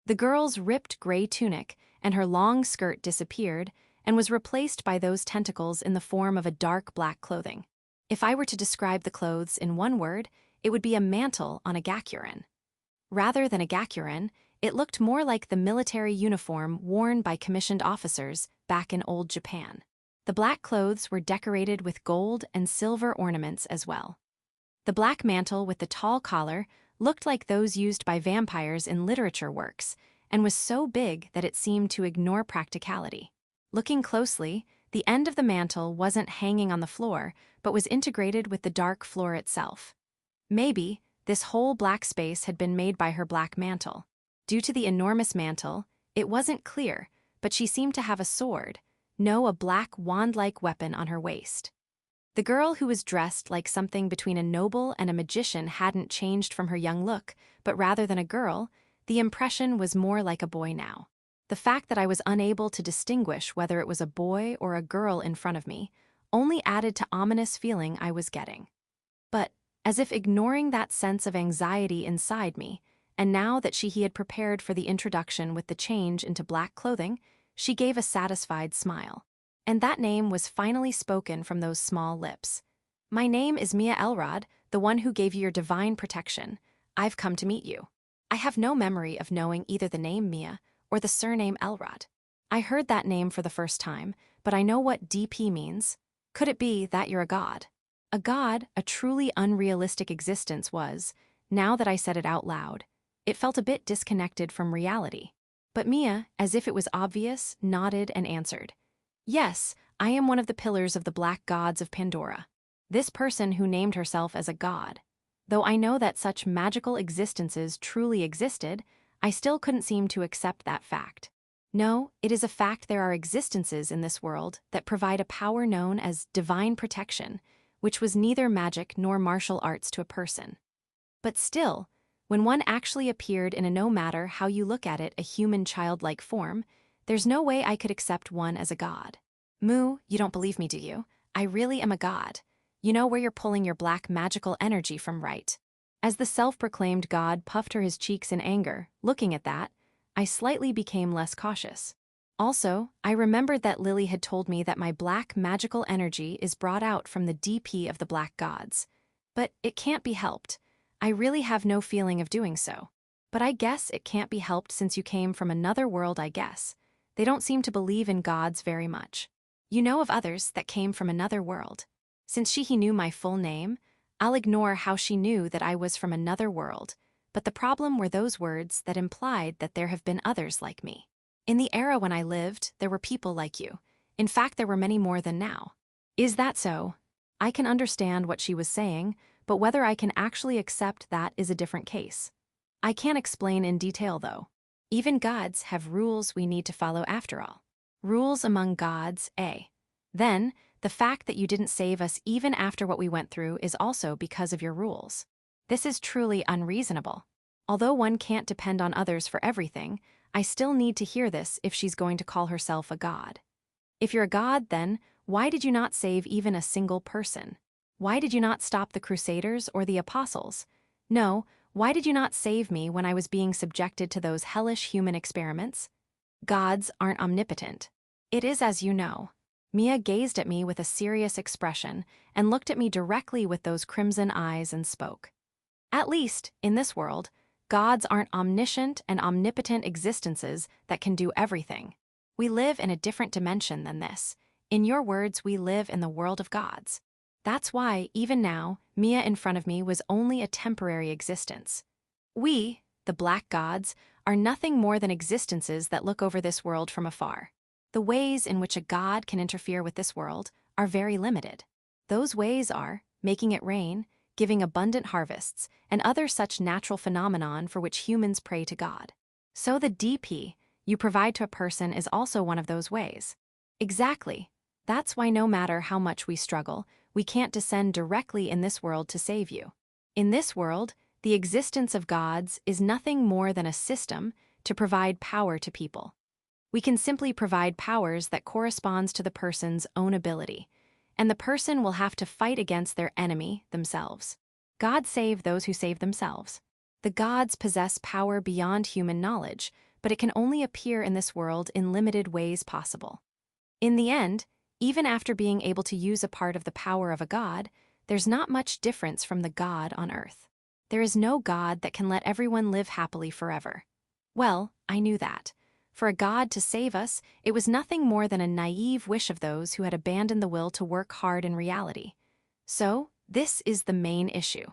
The girl's ripped gray tunic and her long skirt disappeared and was replaced by those tentacles in the form of a dark black clothing. If I were to describe the clothes in one word, it would be a mantle on a gakuren. Rather than a gakuren, it looked more like the military uniform worn by commissioned officers back in old Japan. The black clothes were decorated with gold and silver ornaments as well. The black mantle with the tall collar looked like those used by vampires in literature works and was so big that it seemed to ignore practicality. Looking closely, the end of the mantle wasn't hanging on the floor, but was integrated with the dark floor itself. Maybe this whole black space had been made by her black mantle. Due to the enormous mantle, it wasn't clear, but she seemed to have a sword, a black wand-like weapon on her waist. The girl who was dressed like something between a noble and a magician hadn't changed from her young look, but rather than a girl, the impression was more like a boy now. The fact that I was unable to distinguish whether it was a boy or a girl in front of me only added to ominous feeling I was getting. But, as if ignoring that sense of anxiety inside me, and now that he had prepared for the introduction with the change into black clothing, she gave a satisfied smile. And that name was finally spoken from those small lips. My name is Mia Elrod, the one who gave you your divine protection. I've come to meet you. I have no memory of knowing either the name Mia or the surname Elrod. I heard that name for the first time, but I know what DP means. Could it be that you're a god? A god, a truly unrealistic existence was, now that I said it out loud. It felt a bit disconnected from reality. But Mia, as if it was obvious, nodded and answered. Yes, I am one of the pillars of the black gods of Pandora. This person who named herself as a god. Though I know that such magical existences truly existed, I still couldn't seem to accept that fact. No, it is a fact there are existences in this world that provide a power known as divine protection, which was neither magic nor martial arts to a person. But still, When one actually appeared in a no matter how you look at it a human childlike form, there's no way I could accept one as a god. Moo, you don't believe me, do you? I really am a god. You know where you're pulling your black magical energy from, right? As the self-proclaimed god puffed her his cheeks in anger, looking at that, I slightly became less cautious. Also, I remembered that Lily had told me that my black magical energy is brought out from the DP of the black gods. But it can't be helped. I really have no feeling of doing so. But I guess it can't be helped since you came from another world, I guess. They don't seem to believe in gods very much. You know of others that came from another world. Since he knew my full name, I'll ignore how she knew that I was from another world, but the problem were those words that implied that there have been others like me. In the era when I lived, there were people like you. In fact, there were many more than now. Is that so? I can understand what she was saying, but whether I can actually accept that is a different case. I can't explain in detail, though. Even gods have rules we need to follow after all. Rules among gods, eh? Then, the fact that you didn't save us even after what we went through is also because of your rules. This is truly unreasonable. Although one can't depend on others for everything, I still need to hear this if she's going to call herself a god. If you're a god, then, why did you not save even a single person? Why did you not stop the Crusaders or the Apostles? No, why did you not save me when I was being subjected to those hellish human experiments? Gods aren't omnipotent. It is as you know. Mia gazed at me with a serious expression and looked at me directly with those crimson eyes and spoke. At least, in this world, gods aren't omniscient and omnipotent existences that can do everything. We live in a different dimension than this. In your words, we live in the world of gods. That's why, even now, Mia in front of me was only a temporary existence. We, the black gods, are nothing more than existences that look over this world from afar. The ways in which a god can interfere with this world are very limited. Those ways are making it rain, giving abundant harvests, and other such natural phenomenon for which humans pray to God. So the DP you provide to a person is also one of those ways. Exactly. That's why no matter how much we struggle, we can't descend directly in this world to save you. In this world, the existence of gods is nothing more than a system to provide power to people. We can simply provide powers that corresponds to the person's own ability, and the person will have to fight against their enemy, themselves. Gods save those who save themselves. The gods possess power beyond human knowledge, but it can only appear in this world in limited ways possible. In the end, even after being able to use a part of the power of a god, there's not much difference from the god on earth. There is no god that can let everyone live happily forever. Well, I knew that. For a god to save us, it was nothing more than a naive wish of those who had abandoned the will to work hard in reality. So, this is the main issue.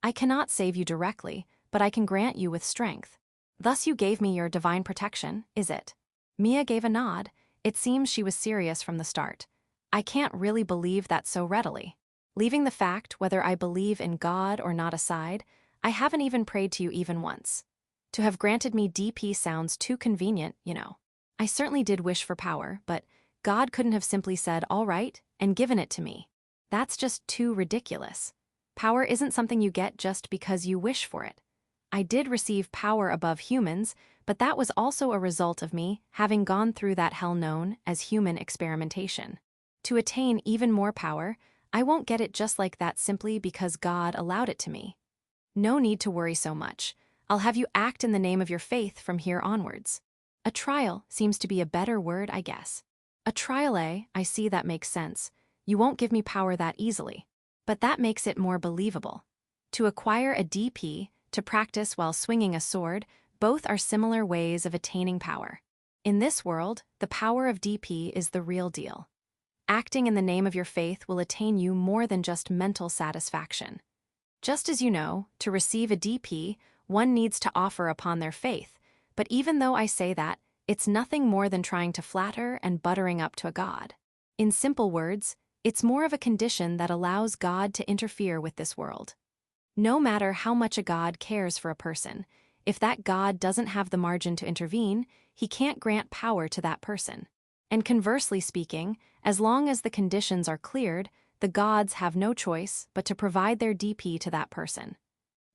I cannot save you directly, but I can grant you with strength. Thus you gave me your divine protection, is it? Mia gave a nod. It seems she was serious from the start. I can't really believe that so readily. Leaving the fact whether I believe in God or not aside, I haven't even prayed to you even once. To have granted me DP sounds too convenient, you know. I certainly did wish for power, but God couldn't have simply said, all right, and given it to me. That's just too ridiculous. Power isn't something you get just because you wish for it. I did receive power above humans, but that was also a result of me having gone through that hell known as human experimentation. To attain even more power, I won't get it just like that simply because God allowed it to me. No need to worry so much. I'll have you act in the name of your faith from here onwards. A trial seems to be a better word, I guess. A trial, eh? I see that makes sense. You won't give me power that easily. But that makes it more believable. To acquire a DP, to practice while swinging a sword, both are similar ways of attaining power. In this world, the power of DP is the real deal. Acting in the name of your faith will attain you more than just mental satisfaction. Just as you know, to receive a DP, one needs to offer upon their faith, but even though I say that, it's nothing more than trying to flatter and buttering up to a god. In simple words, it's more of a condition that allows God to interfere with this world. No matter how much a god cares for a person, if that god doesn't have the margin to intervene, he can't grant power to that person. And conversely speaking, as long as the conditions are cleared, the gods have no choice but to provide their DP to that person.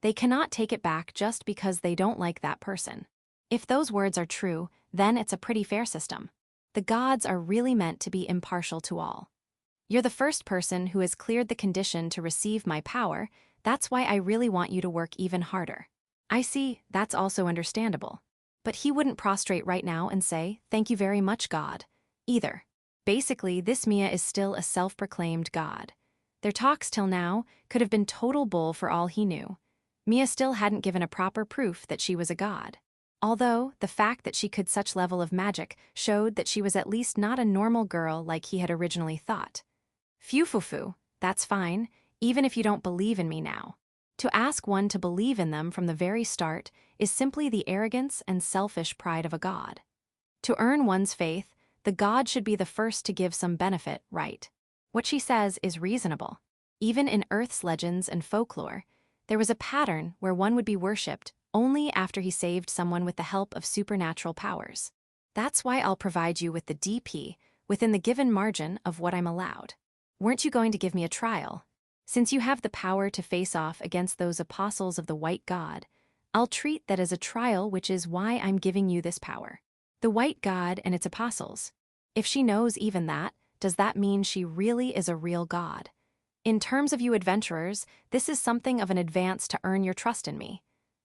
They cannot take it back just because they don't like that person. If those words are true, then it's a pretty fair system. The gods are really meant to be impartial to all. You're the first person who has cleared the condition to receive my power. That's why I really want you to work even harder. I see, that's also understandable. But he wouldn't prostrate right now and say, "Thank you very much, God," either. Basically, this Mia is still a self-proclaimed god. Their talks till now could have been total bull for all he knew. Mia still hadn't given a proper proof that she was a god. Although, the fact that she could such level of magic showed that she was at least not a normal girl like he had originally thought. Phew, that's fine, even if you don't believe in me now. To ask one to believe in them from the very start is simply the arrogance and selfish pride of a god. To earn one's faith, the god should be the first to give some benefit, right? What she says is reasonable. Even in Earth's legends and folklore, there was a pattern where one would be worshipped only after he saved someone with the help of supernatural powers. That's why I'll provide you with the DP within the given margin of what I'm allowed. Weren't you going to give me a trial? Since you have the power to face off against those apostles of the white god, I'll treat that as a trial, which is why I'm giving you this power. The white god and its apostles. If she knows even that, does that mean she really is a real god? In terms of you adventurers, this is something of an advance to earn your trust in me.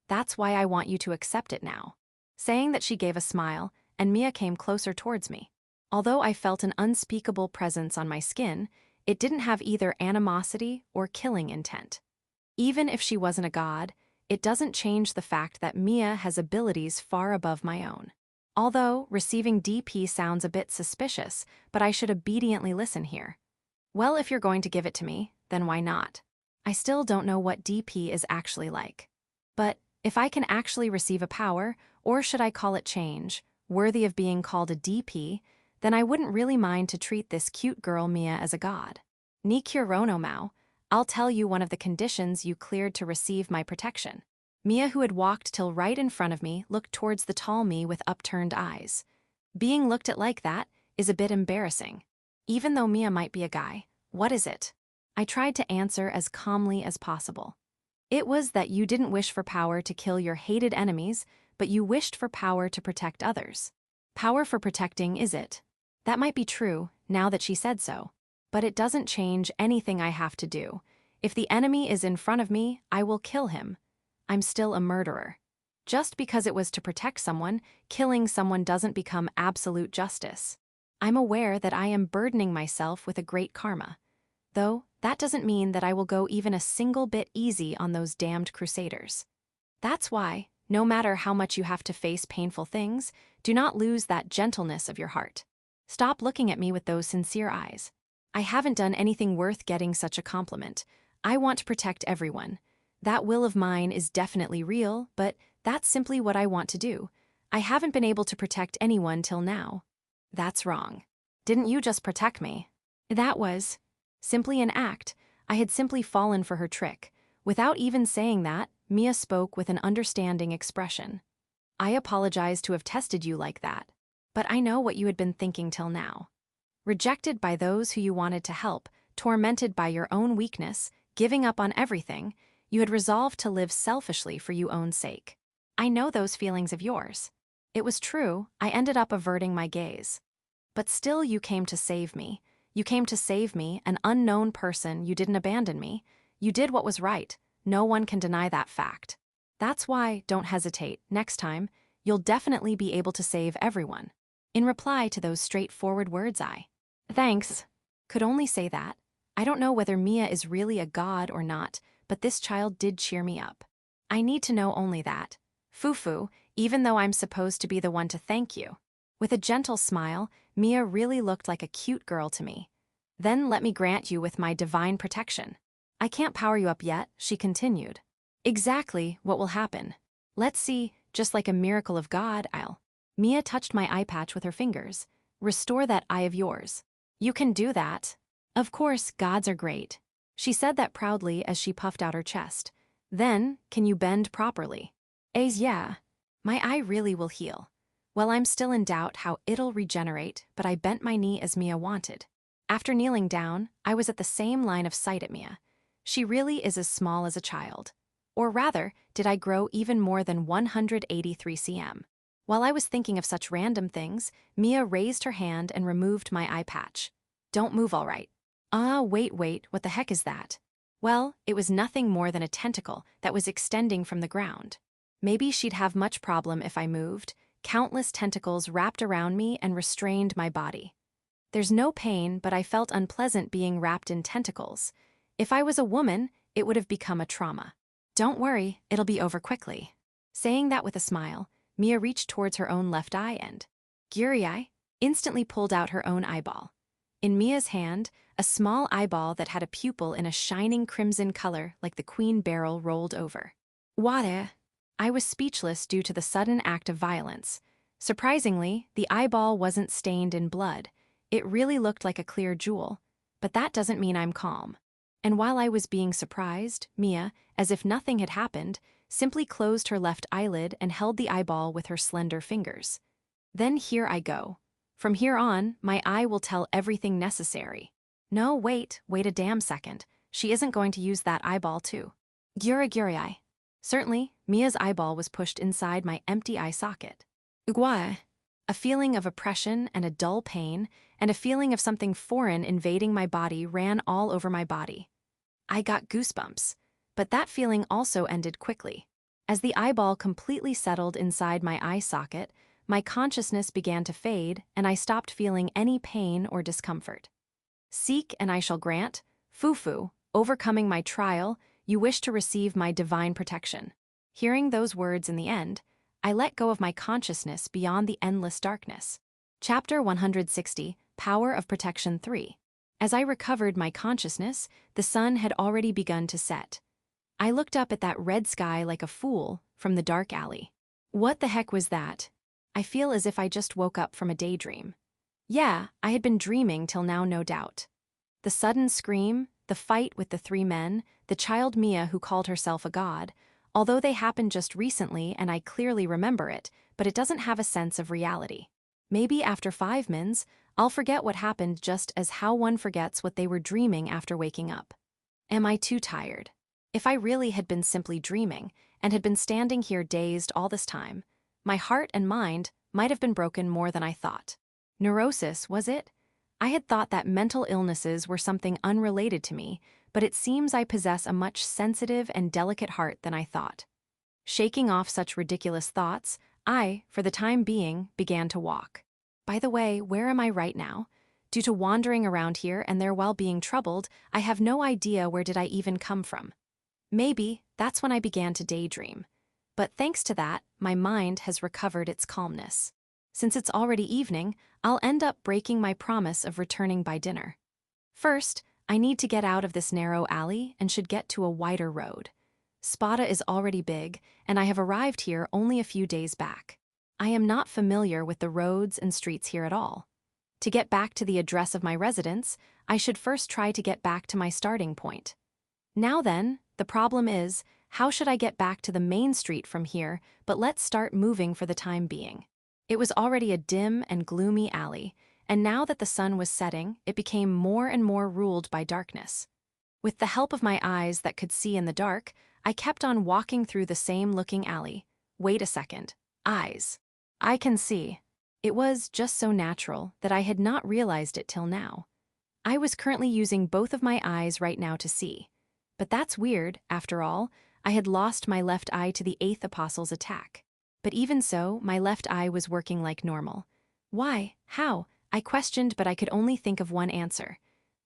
That's why I want you to accept it now. Saying that, she gave a smile, and Mia came closer towards me. Although I felt an unspeakable presence on my skin, it didn't have either animosity or killing intent. Even if she wasn't a god, it doesn't change the fact that Mia has abilities far above my own. Although, receiving DP sounds a bit suspicious, but I should obediently listen here. Well, if you're going to give it to me, then why not? I still don't know what DP is actually like. But, if I can actually receive a power, or should I call it change, worthy of being called a DP, then I wouldn't really mind to treat this cute girl Mia as a god. Ni Kurono Maou, I'll tell you one of the conditions you cleared to receive my protection. Mia, who had walked till right in front of me, looked towards the tall me with upturned eyes. Being looked at like that is a bit embarrassing. Even though Mia might be a guy, what is it? I tried to answer as calmly as possible. It was that you didn't wish for power to kill your hated enemies, but you wished for power to protect others. Power for protecting, is it? That might be true, now that she said so. But it doesn't change anything I have to do. If the enemy is in front of me, I will kill him. I'm still a murderer. Just because it was to protect someone, killing someone doesn't become absolute justice. I'm aware that I am burdening myself with a great karma. Though, that doesn't mean that I will go even a single bit easy on those damned crusaders. That's why, no matter how much you have to face painful things, do not lose that gentleness of your heart. Stop looking at me with those sincere eyes. I haven't done anything worth getting such a compliment. I want to protect everyone. That will of mine is definitely real, but that's simply what I want to do. I haven't been able to protect anyone till now. That's wrong. Didn't you just protect me? That was simply an act. I had simply fallen for her trick. Without even saying that, Mia spoke with an understanding expression. I apologize to have tested you like that, but I know what you had been thinking till now. Rejected by those who you wanted to help, tormented by your own weakness, giving up on everything, you had resolved to live selfishly for your own sake. I know those feelings of yours. It was true, I ended up averting my gaze. But still you came to save me. You came to save me, an unknown person. You didn't abandon me. You did what was right. No one can deny that fact. That's why, don't hesitate. Next time, you'll definitely be able to save everyone. In reply to those straightforward words, I, thanks, could only say that. I don't know whether Mia is really a god or not, but this child did cheer me up. I need to know only that. Fufu, even though I'm supposed to be the one to thank you. With a gentle smile, Mia really looked like a cute girl to me. Then let me grant you with my divine protection. I can't power you up yet, she continued. Exactly what will happen. Let's see, just like a miracle of God, I'll. Mia touched my eye patch with her fingers. Restore that eye of yours. You can do that. Of course, gods are great. She said that proudly as she puffed out her chest. Then, can you bend properly? Yeah. My eye really will heal. Well, I'm still in doubt how it'll regenerate, but I bent my knee as Mia wanted. After kneeling down, I was at the same line of sight at Mia. She really is as small as a child. Or rather, did I grow even more than 183 cm? While I was thinking of such random things, Mia raised her hand and removed my eye patch. Don't move, all right. Wait, what the heck is that? Well, it was nothing more than a tentacle that was extending from the ground. Maybe she'd have much problem if I moved. Countless tentacles wrapped around me and restrained my body. There's no pain, but I felt unpleasant being wrapped in tentacles. If I was a woman, it would have become a trauma. Don't worry, it'll be over quickly. Saying that with a smile, Mia reached towards her own left eye and, Gyuri, instantly pulled out her own eyeball. In Mia's hand, a small eyeball that had a pupil in a shining crimson color like the queen beryl rolled over. What? I was speechless due to the sudden act of violence. Surprisingly, the eyeball wasn't stained in blood. It really looked like a clear jewel. But that doesn't mean I'm calm. And while I was being surprised, Mia, as if nothing had happened, simply closed her left eyelid and held the eyeball with her slender fingers. Then here I go. From here on, my eye will tell everything necessary. No, wait a damn second. She isn't going to use that eyeball too. Gyuri. Certainly, Mia's eyeball was pushed inside my empty eye socket. Ugwa. A feeling of oppression and a dull pain, and a feeling of something foreign invading my body ran all over my body. I got goosebumps, but that feeling also ended quickly. As the eyeball completely settled inside my eye socket, my consciousness began to fade, and I stopped feeling any pain or discomfort. Seek and I shall grant, Fufu, overcoming my trial, you wish to receive my divine protection. Hearing those words in the end, I let go of my consciousness beyond the endless darkness. Chapter 160, Power of Protection 3. As I recovered my consciousness, the sun had already begun to set. I looked up at that red sky like a fool from the dark alley. What the heck was that? I feel as if I just woke up from a daydream. Yeah, I had been dreaming till now, no doubt. The sudden scream, the fight with the three men, the child Mia who called herself a god, although they happened just recently and I clearly remember it, but it doesn't have a sense of reality. Maybe after 5 mins, I'll forget what happened just as how one forgets what they were dreaming after waking up. Am I too tired? If I really had been simply dreaming and had been standing here dazed all this time, my heart and mind might have been broken more than I thought. Neurosis, was it? I had thought that mental illnesses were something unrelated to me, but it seems I possess a much sensitive and delicate heart than I thought. Shaking off such ridiculous thoughts, I, for the time being, began to walk. By the way, where am I right now? Due to wandering around here and there while being troubled, I have no idea where did I even come from. Maybe that's when I began to daydream. But thanks to that, my mind has recovered its calmness. Since it's already evening, I'll end up breaking my promise of returning by dinner. First, I need to get out of this narrow alley and should get to a wider road. Spada is already big, and I have arrived here only a few days back. I am not familiar with the roads and streets here at all. To get back to the address of my residence, I should first try to get back to my starting point. Now then, the problem is, how should I get back to the main street from here, but let's start moving for the time being. It was already a dim and gloomy alley, and now that the sun was setting, it became more and more ruled by darkness. With the help of my eyes that could see in the dark, I kept on walking through the same-looking alley. Wait a second. Eyes. I can see. It was just so natural that I had not realized it till now. I was currently using both of my eyes right now to see. But that's weird, after all. I had lost my left eye to the 8th Apostle's attack. But even so, my left eye was working like normal. Why? How? I questioned, but I could only think of one answer.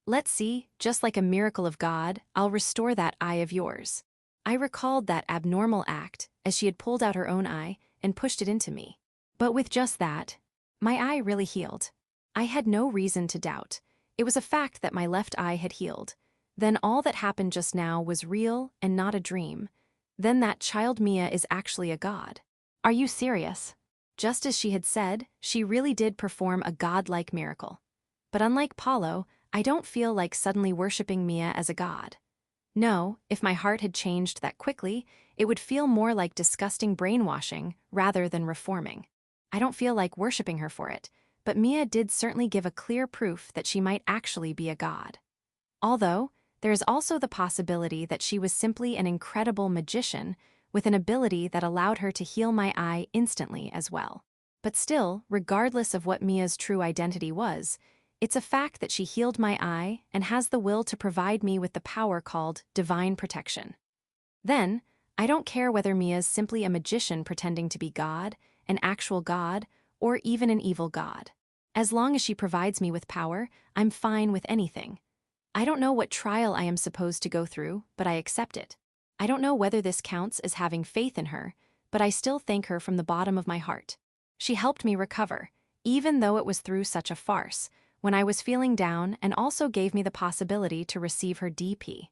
Let's see, just like a miracle of God, I'll restore that eye of yours. I recalled that abnormal act, as she had pulled out her own eye and pushed it into me. But with just that, my eye really healed. I had no reason to doubt. It was a fact that my left eye had healed. Then all that happened just now was real and not a dream. Then that child Mia is actually a god. Are you serious? Just as she had said, she really did perform a godlike miracle. But unlike Paulo, I don't feel like suddenly worshipping Mia as a god. No, if my heart had changed that quickly, it would feel more like disgusting brainwashing rather than reforming. I don't feel like worshipping her for it, but Mia did certainly give a clear proof that she might actually be a god. Although, There is also the possibility that she was simply an incredible magician with an ability that allowed her to heal my eye instantly as well. But still, regardless of what Mia's true identity was, it's a fact that she healed my eye and has the will to provide me with the power called divine protection. Then, I don't care whether Mia's simply a magician pretending to be God, an actual god, or even an evil god. As long as she provides me with power, I'm fine with anything. I don't know what trial I am supposed to go through, but I accept it. I don't know whether this counts as having faith in her, but I still thank her from the bottom of my heart. She helped me recover, even though it was through such a farce, when I was feeling down, and also gave me the possibility to receive her DP.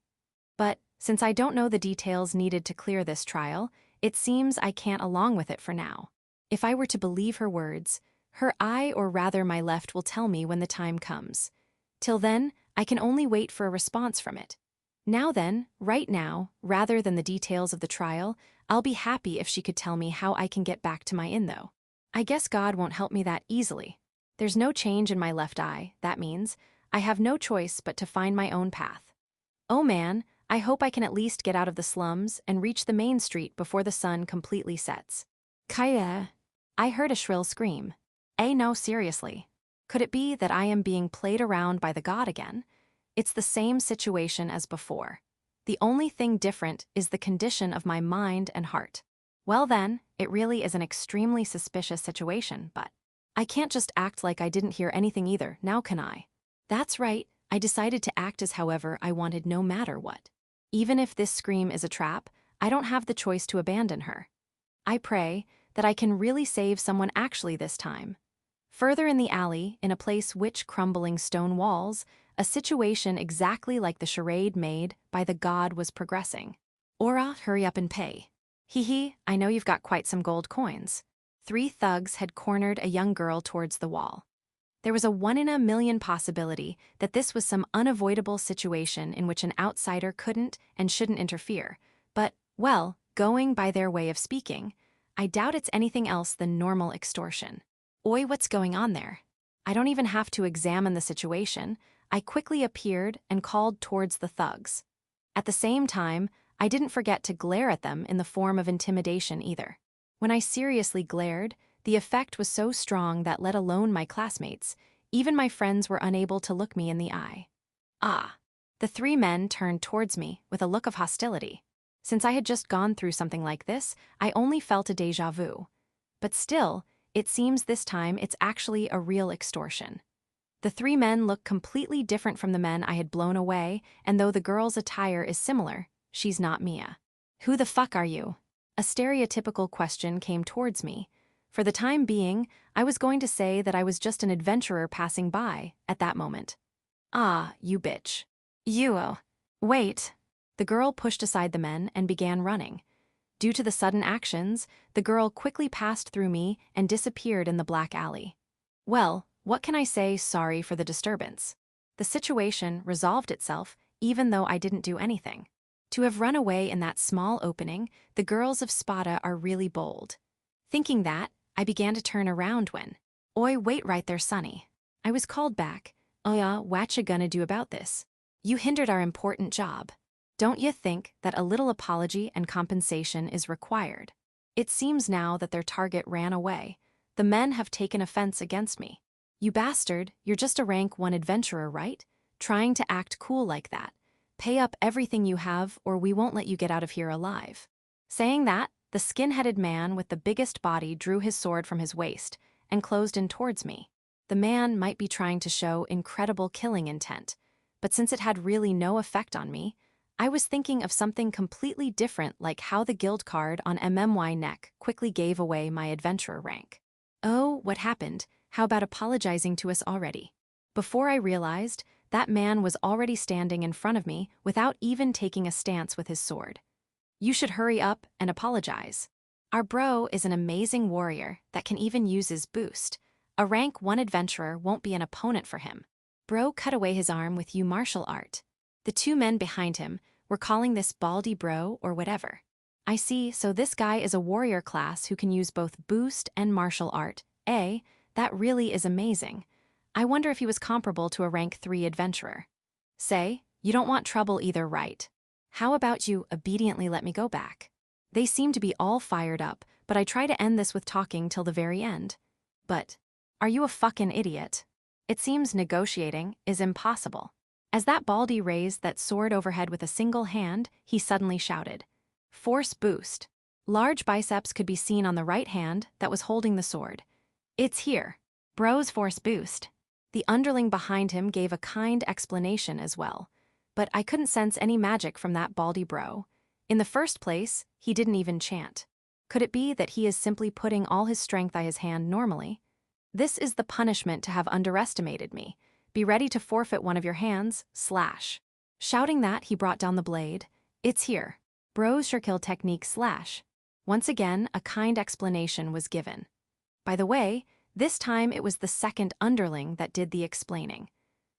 But, since I don't know the details needed to clear this trial, it seems I can't along with it for now. If I were to believe her words, her eye, or rather my left, will tell me when the time comes. Till then, I can only wait for a response from it. Now then, right now, rather than the details of the trial, I'll be happy if she could tell me how I can get back to my inn though. I guess God won't help me that easily. There's no change in my left eye, that means I have no choice but to find my own path. Oh man, I hope I can at least get out of the slums and reach the main street before the sun completely sets. Kaya! I heard a shrill scream. No, seriously. Could it be that I am being played around by the god again? It's the same situation as before. The only thing different is the condition of my mind and heart. Well then, it really is an extremely suspicious situation, but I can't just act like I didn't hear anything either, now can I? That's right, I decided to act as however I wanted no matter what. Even if this scream is a trap, I don't have the choice to abandon her. I pray that I can really save someone actually this time. Further in the alley, in a place which crumbling stone walls, a situation exactly like the charade made by the god was progressing. Ora, hurry up and pay. Hee, I know you've got quite some gold coins. 3 thugs had cornered a young girl towards the wall. There was a 1 in a million possibility that this was some unavoidable situation in which an outsider couldn't and shouldn't interfere, but, well, going by their way of speaking, I doubt it's anything else than normal extortion. Oi, what's going on there? I don't even have to examine the situation. I quickly appeared and called towards the thugs. At the same time, I didn't forget to glare at them in the form of intimidation either. When I seriously glared, the effect was so strong that let alone my classmates, even my friends were unable to look me in the eye. Ah! The 3 men turned towards me with a look of hostility. Since I had just gone through something like this, I only felt a déjà vu. But still, it seems this time it's actually a real extortion. The 3 men look completely different from the men I had blown away, and though the girl's attire is similar, she's not Mia. Who the fuck are you? A stereotypical question came towards me. For the time being, I was going to say that I was just an adventurer passing by at that moment. Ah, you bitch. You. Wait. The girl pushed aside the men and began running. Due to the sudden actions, the girl quickly passed through me and disappeared in the black alley. Well, what can I say? Sorry for the disturbance. The situation resolved itself even though I didn't do anything. To have run away in that small opening, the girls of Spada are really bold. Thinking that, I began to turn around when, Oi, wait right there, Sonny. I was called back. Oh yeah, what you gonna do about this? You hindered our important job. Don't you think that a little apology and compensation is required? It seems now that their target ran away. The men have taken offense against me. You bastard, you're just a rank 1 adventurer, right? Trying to act cool like that. Pay up everything you have or we won't let you get out of here alive. Saying that, the skin-headed man with the biggest body drew his sword from his waist and closed in towards me. The man might be trying to show incredible killing intent, but since it had really no effect on me, I was thinking of something completely different, like how the guild card on MMY neck quickly gave away my adventurer rank. Oh, what happened? How about apologizing to us already? Before I realized, that man was already standing in front of me without even taking a stance with his sword. You should hurry up and apologize. Our bro is an amazing warrior that can even use his boost. A rank 1 adventurer won't be an opponent for him. Bro cut away his arm with you martial art. The 2 men behind him were calling this Baldy bro or whatever. I see, so this guy is a warrior class who can use both boost and martial art. That really is amazing. I wonder if he was comparable to a rank 3 adventurer. Say, You don't want trouble either, right? How about you obediently let me go back? They seem to be all fired up, but I try to end this with talking till the very end. But, are you a fucking idiot? It seems negotiating is impossible. As that baldy raised that sword overhead with a single hand, he suddenly shouted. Force boost. Large biceps could be seen on the right hand that was holding the sword. It's here. Bro's force boost. The underling behind him gave a kind explanation as well. But I couldn't sense any magic from that baldy bro. In the first place, he didn't even chant. Could it be that he is simply putting all his strength at his hand normally? This is the punishment to have underestimated me. Be ready to forfeit one of your hands, slash. Shouting that, he brought down the blade. It's here. Bro's Shirkill technique slash. Once again, a kind explanation was given. By the way, this time it was the second underling that did the explaining.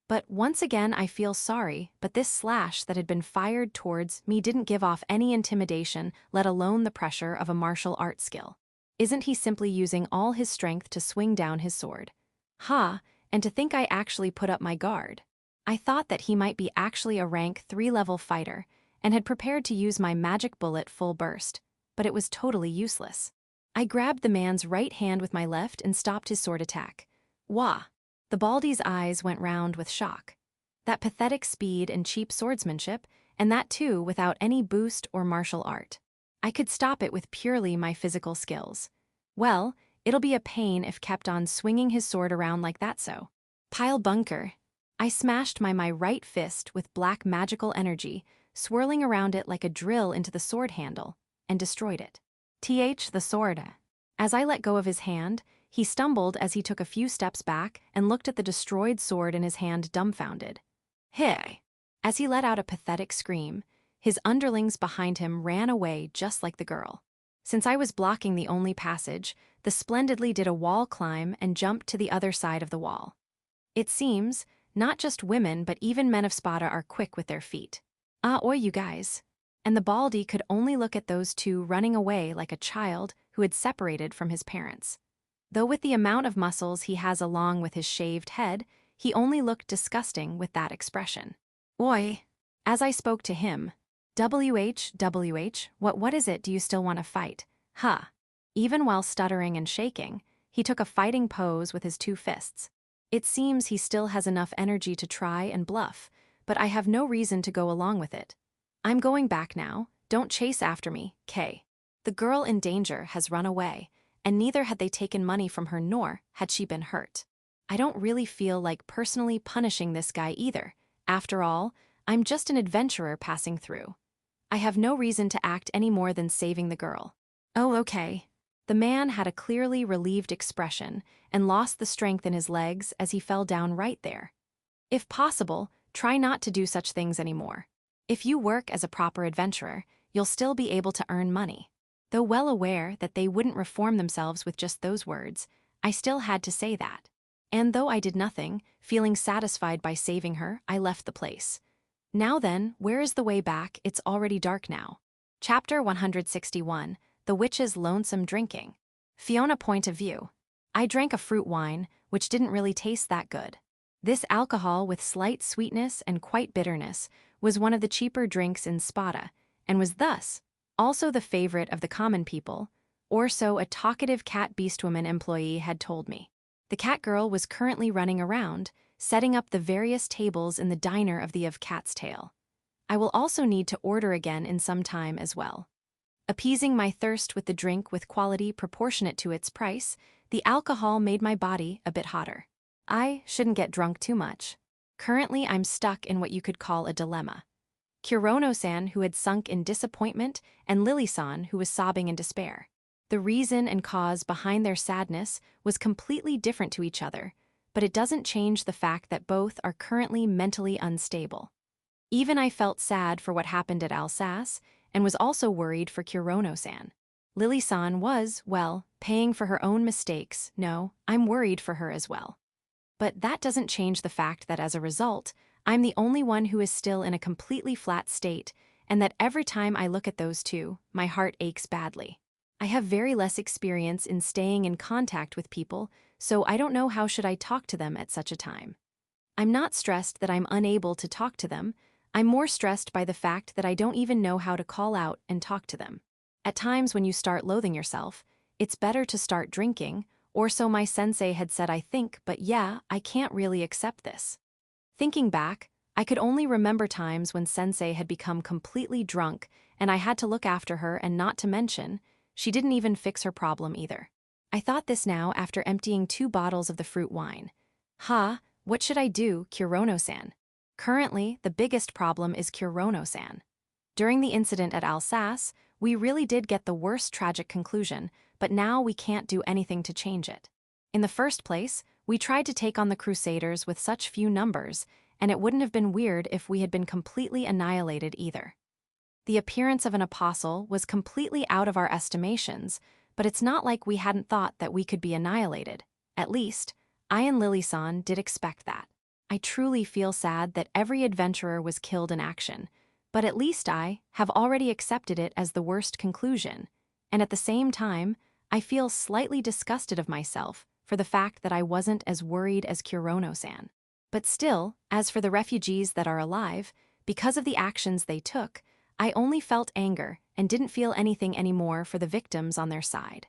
But once again I feel sorry, but this slash that had been fired towards me didn't give off any intimidation, let alone the pressure of a martial art skill. Isn't he simply using all his strength to swing down his sword? Ha, and to think I actually put up my guard. I thought that he might be actually a rank 3-level fighter, and had prepared to use my magic bullet full burst, but it was totally useless. I grabbed the man's right hand with my left and stopped his sword attack. Wah! The baldy's eyes went round with shock. That pathetic speed and cheap swordsmanship, and that too without any boost or martial art. I could stop it with purely my physical skills. Well, it'll be a pain if kept on swinging his sword around like that so. Pile bunker. I smashed my right fist with black magical energy, swirling around it like a drill into the sword handle, and destroyed it. The sword. As I let go of his hand, he stumbled as he took a few steps back and looked at the destroyed sword in his hand dumbfounded. Hey! As he let out a pathetic scream, his underlings behind him ran away just like the girl. Since I was blocking the only passage, the splendidly did a wall climb and jumped to the other side of the wall. It seems, not just women but even men of Spada are quick with their feet. Oi you guys. And the baldy could only look at those two running away like a child who had separated from his parents. Though with the amount of muscles he has along with his shaved head, he only looked disgusting with that expression. Oi! As I spoke to him, WH, what is it, do you still want to fight? Huh. Even while stuttering and shaking, he took a fighting pose with his two fists. It seems he still has enough energy to try and bluff, but I have no reason to go along with it. I'm going back now, don't chase after me, K. The girl in danger has run away, and neither had they taken money from her nor had she been hurt. I don't really feel like personally punishing this guy either. After all, I'm just an adventurer passing through. I have no reason to act any more than saving the girl. Oh, okay. The man had a clearly relieved expression and lost the strength in his legs as he fell down right there. If possible, try not to do such things anymore. If you work as a proper adventurer, you'll still be able to earn money. Though well aware that they wouldn't reform themselves with just those words, I still had to say that. And though I did nothing, feeling satisfied by saving her, I left the place. Now then, where is the way back? It's already dark now. Chapter 161, The Witch's Lonesome Drinking. Fiona point of view. I drank a fruit wine, which didn't really taste that good. This alcohol with slight sweetness and quite bitterness was one of the cheaper drinks in Spada, and was thus also the favorite of the common people, or so a talkative cat beastwoman employee had told me. The cat girl was currently running around, setting up the various tables in the diner of the Of Cat's Tail. I will also need to order again in some time as well. Appeasing my thirst with the drink with quality proportionate to its price, the alcohol made my body a bit hotter. I shouldn't get drunk too much. Currently I'm stuck in what you could call a dilemma. Kurono-san, who had sunk in disappointment, and Lily-san, who was sobbing in despair. The reason and cause behind their sadness was completely different to each other, but it doesn't change the fact that both are currently mentally unstable. Even I felt sad for what happened at Alsace, and was also worried for Kurono-san. Lily-san was, well, paying for her own mistakes. No, I'm worried for her as well. But that doesn't change the fact that as a result, I'm the only one who is still in a completely flat state, and that every time I look at those two, my heart aches badly. I have very less experience in staying in contact with people, so I don't know how should I talk to them at such a time. I'm not stressed that I'm unable to talk to them, I'm more stressed by the fact that I don't even know how to call out and talk to them. At times when you start loathing yourself, it's better to start drinking, or so my sensei had said I think, but yeah, I can't really accept this. Thinking back, I could only remember times when sensei had become completely drunk and I had to look after her, and not to mention, she didn't even fix her problem either. I thought this now after emptying 2 bottles of the fruit wine. What should I do, Kurono-san? Currently, the biggest problem is Kurono-san. During the incident at Alsace, we really did get the worst tragic conclusion, but now we can't do anything to change it. In the first place, we tried to take on the Crusaders with such few numbers, and it wouldn't have been weird if we had been completely annihilated either. The appearance of an apostle was completely out of our estimations, but it's not like we hadn't thought that we could be annihilated. At least, I and Lily-san did expect that. I truly feel sad that every adventurer was killed in action, but at least I have already accepted it as the worst conclusion, and at the same time, I feel slightly disgusted of myself for the fact that I wasn't as worried as Kurono-san. But still, as for the refugees that are alive, because of the actions they took, I only felt anger and didn't feel anything anymore for the victims on their side.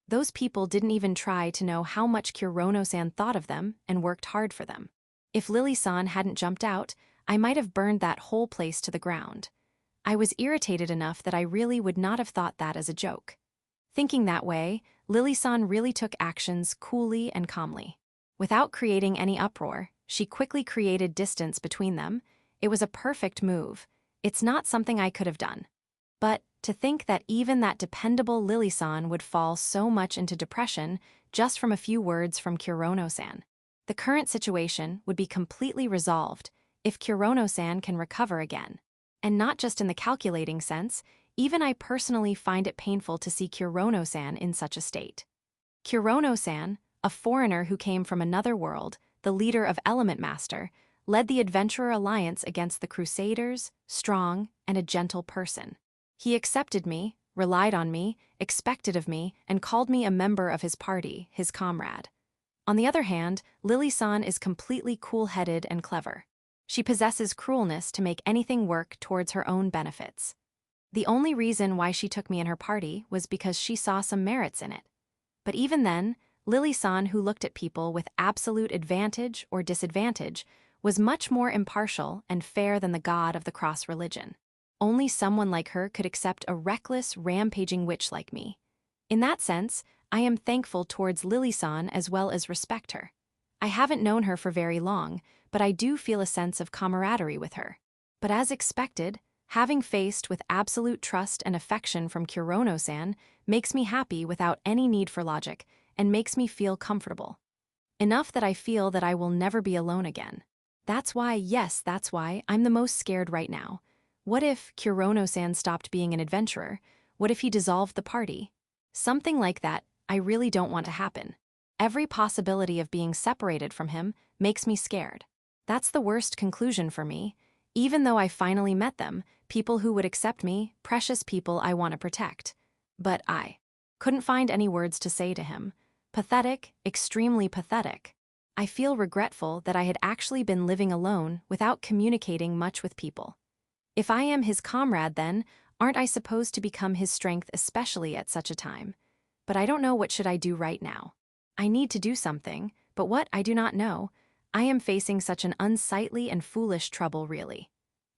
Those people didn't even try to know how much Kurono-san thought of them and worked hard for them. If Lily-san hadn't jumped out, I might have burned that whole place to the ground. I was irritated enough that I really would not have thought that as a joke. Thinking that way, Lily-san really took actions coolly and calmly. Without creating any uproar, she quickly created distance between them. It was a perfect move. It's not something I could have done. But to think that even that dependable Lily-san would fall so much into depression just from a few words from Kurono-san. The current situation would be completely resolved if Kurono-san can recover again. And not just in the calculating sense, even I personally find it painful to see Kurono-san in such a state. Kurono-san, a foreigner who came from another world, the leader of Element Master, led the Adventurer Alliance against the Crusaders, strong, and a gentle person. He accepted me, relied on me, expected of me, and called me a member of his party, his comrade. On the other hand, Lily-san is completely cool-headed and clever. She possesses cruelness to make anything work towards her own benefits. The only reason why she took me in her party was because she saw some merits in it. But even then, Lily-san, who looked at people with absolute advantage or disadvantage, was much more impartial and fair than the god of the cross religion. Only someone like her could accept a reckless, rampaging witch like me. In that sense, I am thankful towards Lily-san as well as respect her. I haven't known her for very long, but I do feel a sense of camaraderie with her. But as expected, having faced with absolute trust and affection from Kurono-san makes me happy without any need for logic and makes me feel comfortable. Enough that I feel that I will never be alone again. That's why I'm the most scared right now. What if Kurono-san stopped being an adventurer? What if he dissolved the party? Something like that I really don't want to happen. Every possibility of being separated from him makes me scared. That's the worst conclusion for me. Even though I finally met them, people who would accept me, precious people I want to protect. But I couldn't find any words to say to him. Pathetic, extremely pathetic. I feel regretful that I had actually been living alone without communicating much with people. If I am his comrade then, aren't I supposed to become his strength especially at such a time? But I don't know what should I do right now. I need to do something, but what I do not know. I am facing such an unsightly and foolish trouble really.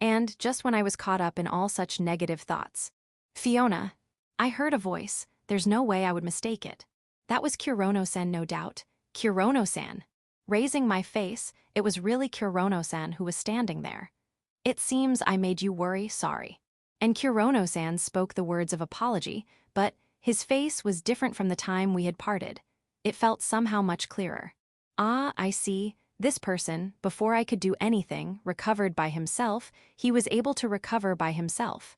And just when I was caught up in all such negative thoughts. Fiona. I heard a voice, there's no way I would mistake it. That was Kurono-san no doubt. Kurono-san. Raising my face, it was really Kurono-san who was standing there. It seems I made you worry, sorry. And Kurono-san spoke the words of apology, but his face was different from the time we had parted. It felt somehow much clearer. Ah, I see. This person, before I could do anything, recovered by himself. He was able to recover by himself.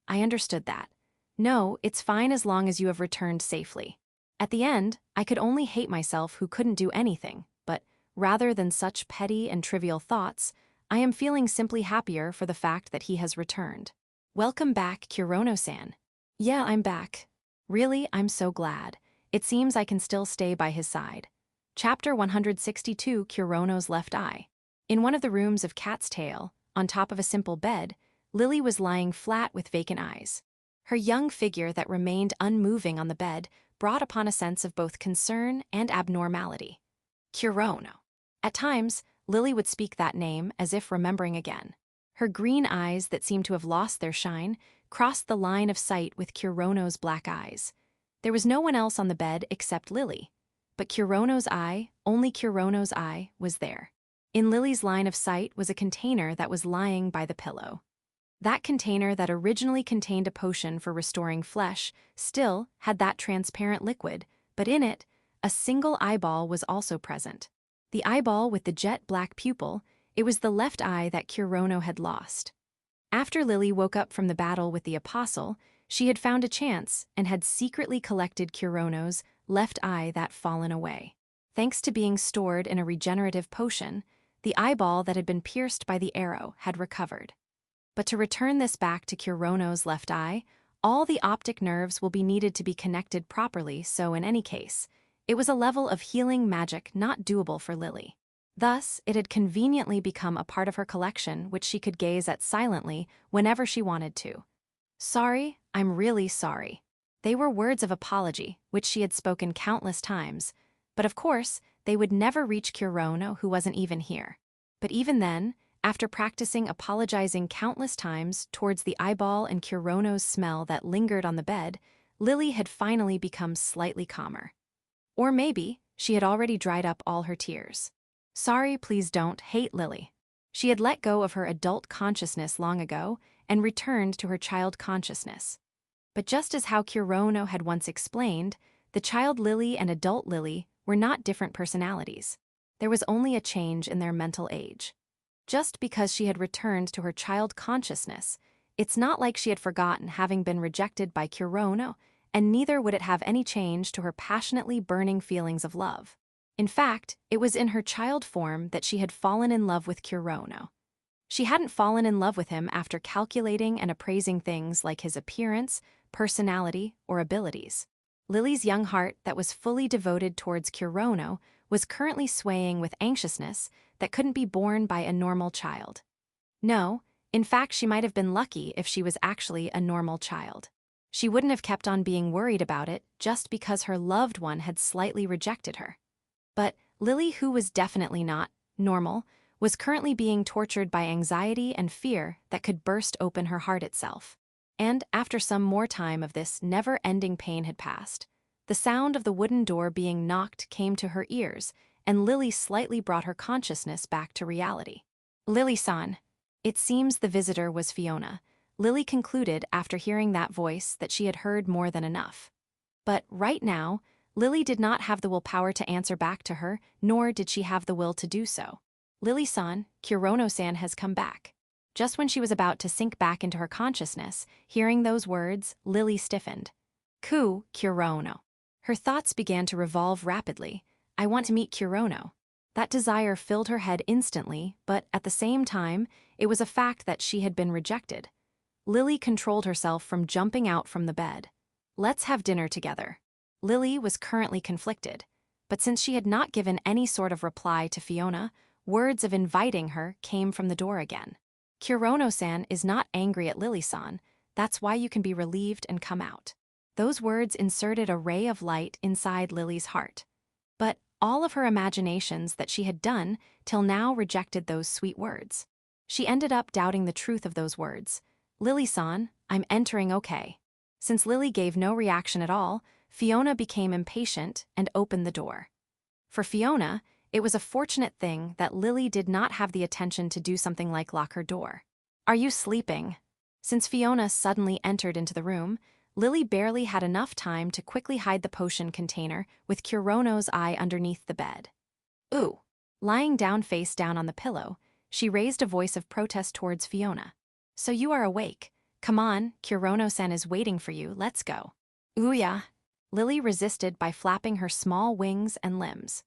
I understood that. No, it's fine as long as you have returned safely. At the end, I could only hate myself who couldn't do anything, but rather than such petty and trivial thoughts, I am feeling simply happier for the fact that he has returned. Welcome back, Kurono-san. Yeah, I'm back. Really, I'm so glad. It seems I can still stay by his side. Chapter 162, Kurono's Left Eye. In one of the rooms of Cat's Tail, on top of a simple bed, Lily was lying flat with vacant eyes. Her young figure that remained unmoving on the bed brought upon a sense of both concern and abnormality. Kurono. At times, Lily would speak that name as if remembering again. Her green eyes that seemed to have lost their shine crossed the line of sight with Kurono's black eyes. There was no one else on the bed except Lily. But Kurono's eye, only Kurono's eye, was there. In Lily's line of sight was a container that was lying by the pillow. That container that originally contained a potion for restoring flesh still had that transparent liquid, but in it, a single eyeball was also present. The eyeball with the jet black pupil, it was the left eye that Kurono had lost. After Lily woke up from the battle with the apostle, she had found a chance and had secretly collected Kurono's left eye that fallen away. Thanks to being stored in a regenerative potion, the eyeball that had been pierced by the arrow had recovered. But to return this back to Kurono's left eye, all the optic nerves will be needed to be connected properly, so in any case, it was a level of healing magic not doable for Lily. Thus, it had conveniently become a part of her collection which she could gaze at silently whenever she wanted to. Sorry, I'm really sorry. They were words of apology, which she had spoken countless times, but of course, they would never reach Kurono, who wasn't even here. But even then, after practicing apologizing countless times towards the eyeball and Kurono's smell that lingered on the bed, Lily had finally become slightly calmer. Or maybe she had already dried up all her tears. Sorry, please don't hate Lily. She had let go of her adult consciousness long ago and returned to her child consciousness. But just as how Kurono had once explained, the child Lily and adult Lily were not different personalities. There was only a change in their mental age. Just because she had returned to her child consciousness, it's not like she had forgotten having been rejected by Kurono, and neither would it have any change to her passionately burning feelings of love. In fact, it was in her child form that she had fallen in love with Kurono. She hadn't fallen in love with him after calculating and appraising things like his appearance, personality, or abilities. Lily's young heart that was fully devoted towards Kurono was currently swaying with anxiousness that couldn't be borne by a normal child. No, in fact, she might have been lucky if she was actually a normal child. She wouldn't have kept on being worried about it just because her loved one had slightly rejected her. But Lily, who was definitely not normal, was currently being tortured by anxiety and fear that could burst open her heart itself. And after some more time of this never-ending pain had passed, the sound of the wooden door being knocked came to her ears, and Lily slightly brought her consciousness back to reality. Lily-san. It seems the visitor was Fiona. Lily concluded after hearing that voice that she had heard more than enough. But right now, Lily did not have the willpower to answer back to her, nor did she have the will to do so. Lily-san, Kurono-san has come back. Just when she was about to sink back into her consciousness, hearing those words, Lily stiffened. Kurono. Her thoughts began to revolve rapidly. I want to meet Kurono. That desire filled her head instantly, but at the same time, it was a fact that she had been rejected. Lily controlled herself from jumping out from the bed. Let's have dinner together. Lily was currently conflicted, but since she had not given any sort of reply to Fiona, words of inviting her came from the door again. Kurono-san is not angry at Lily-san, that's why you can be relieved and come out. Those words inserted a ray of light inside Lily's heart. But all of her imaginations that she had done till now rejected those sweet words. She ended up doubting the truth of those words. Lily-san, I'm entering okay. Since Lily gave no reaction at all, Fiona became impatient and opened the door. For Fiona, it was a fortunate thing that Lily did not have the attention to do something like lock her door. Are you sleeping? Since Fiona suddenly entered into the room, Lily barely had enough time to quickly hide the potion container with Kurono's eye underneath the bed. Ooh. Lying down face down on the pillow, she raised a voice of protest towards Fiona. So you are awake. Come on, Kurono-san is waiting for you, let's go. Ooh-ya. Lily resisted by flapping her small wings and limbs.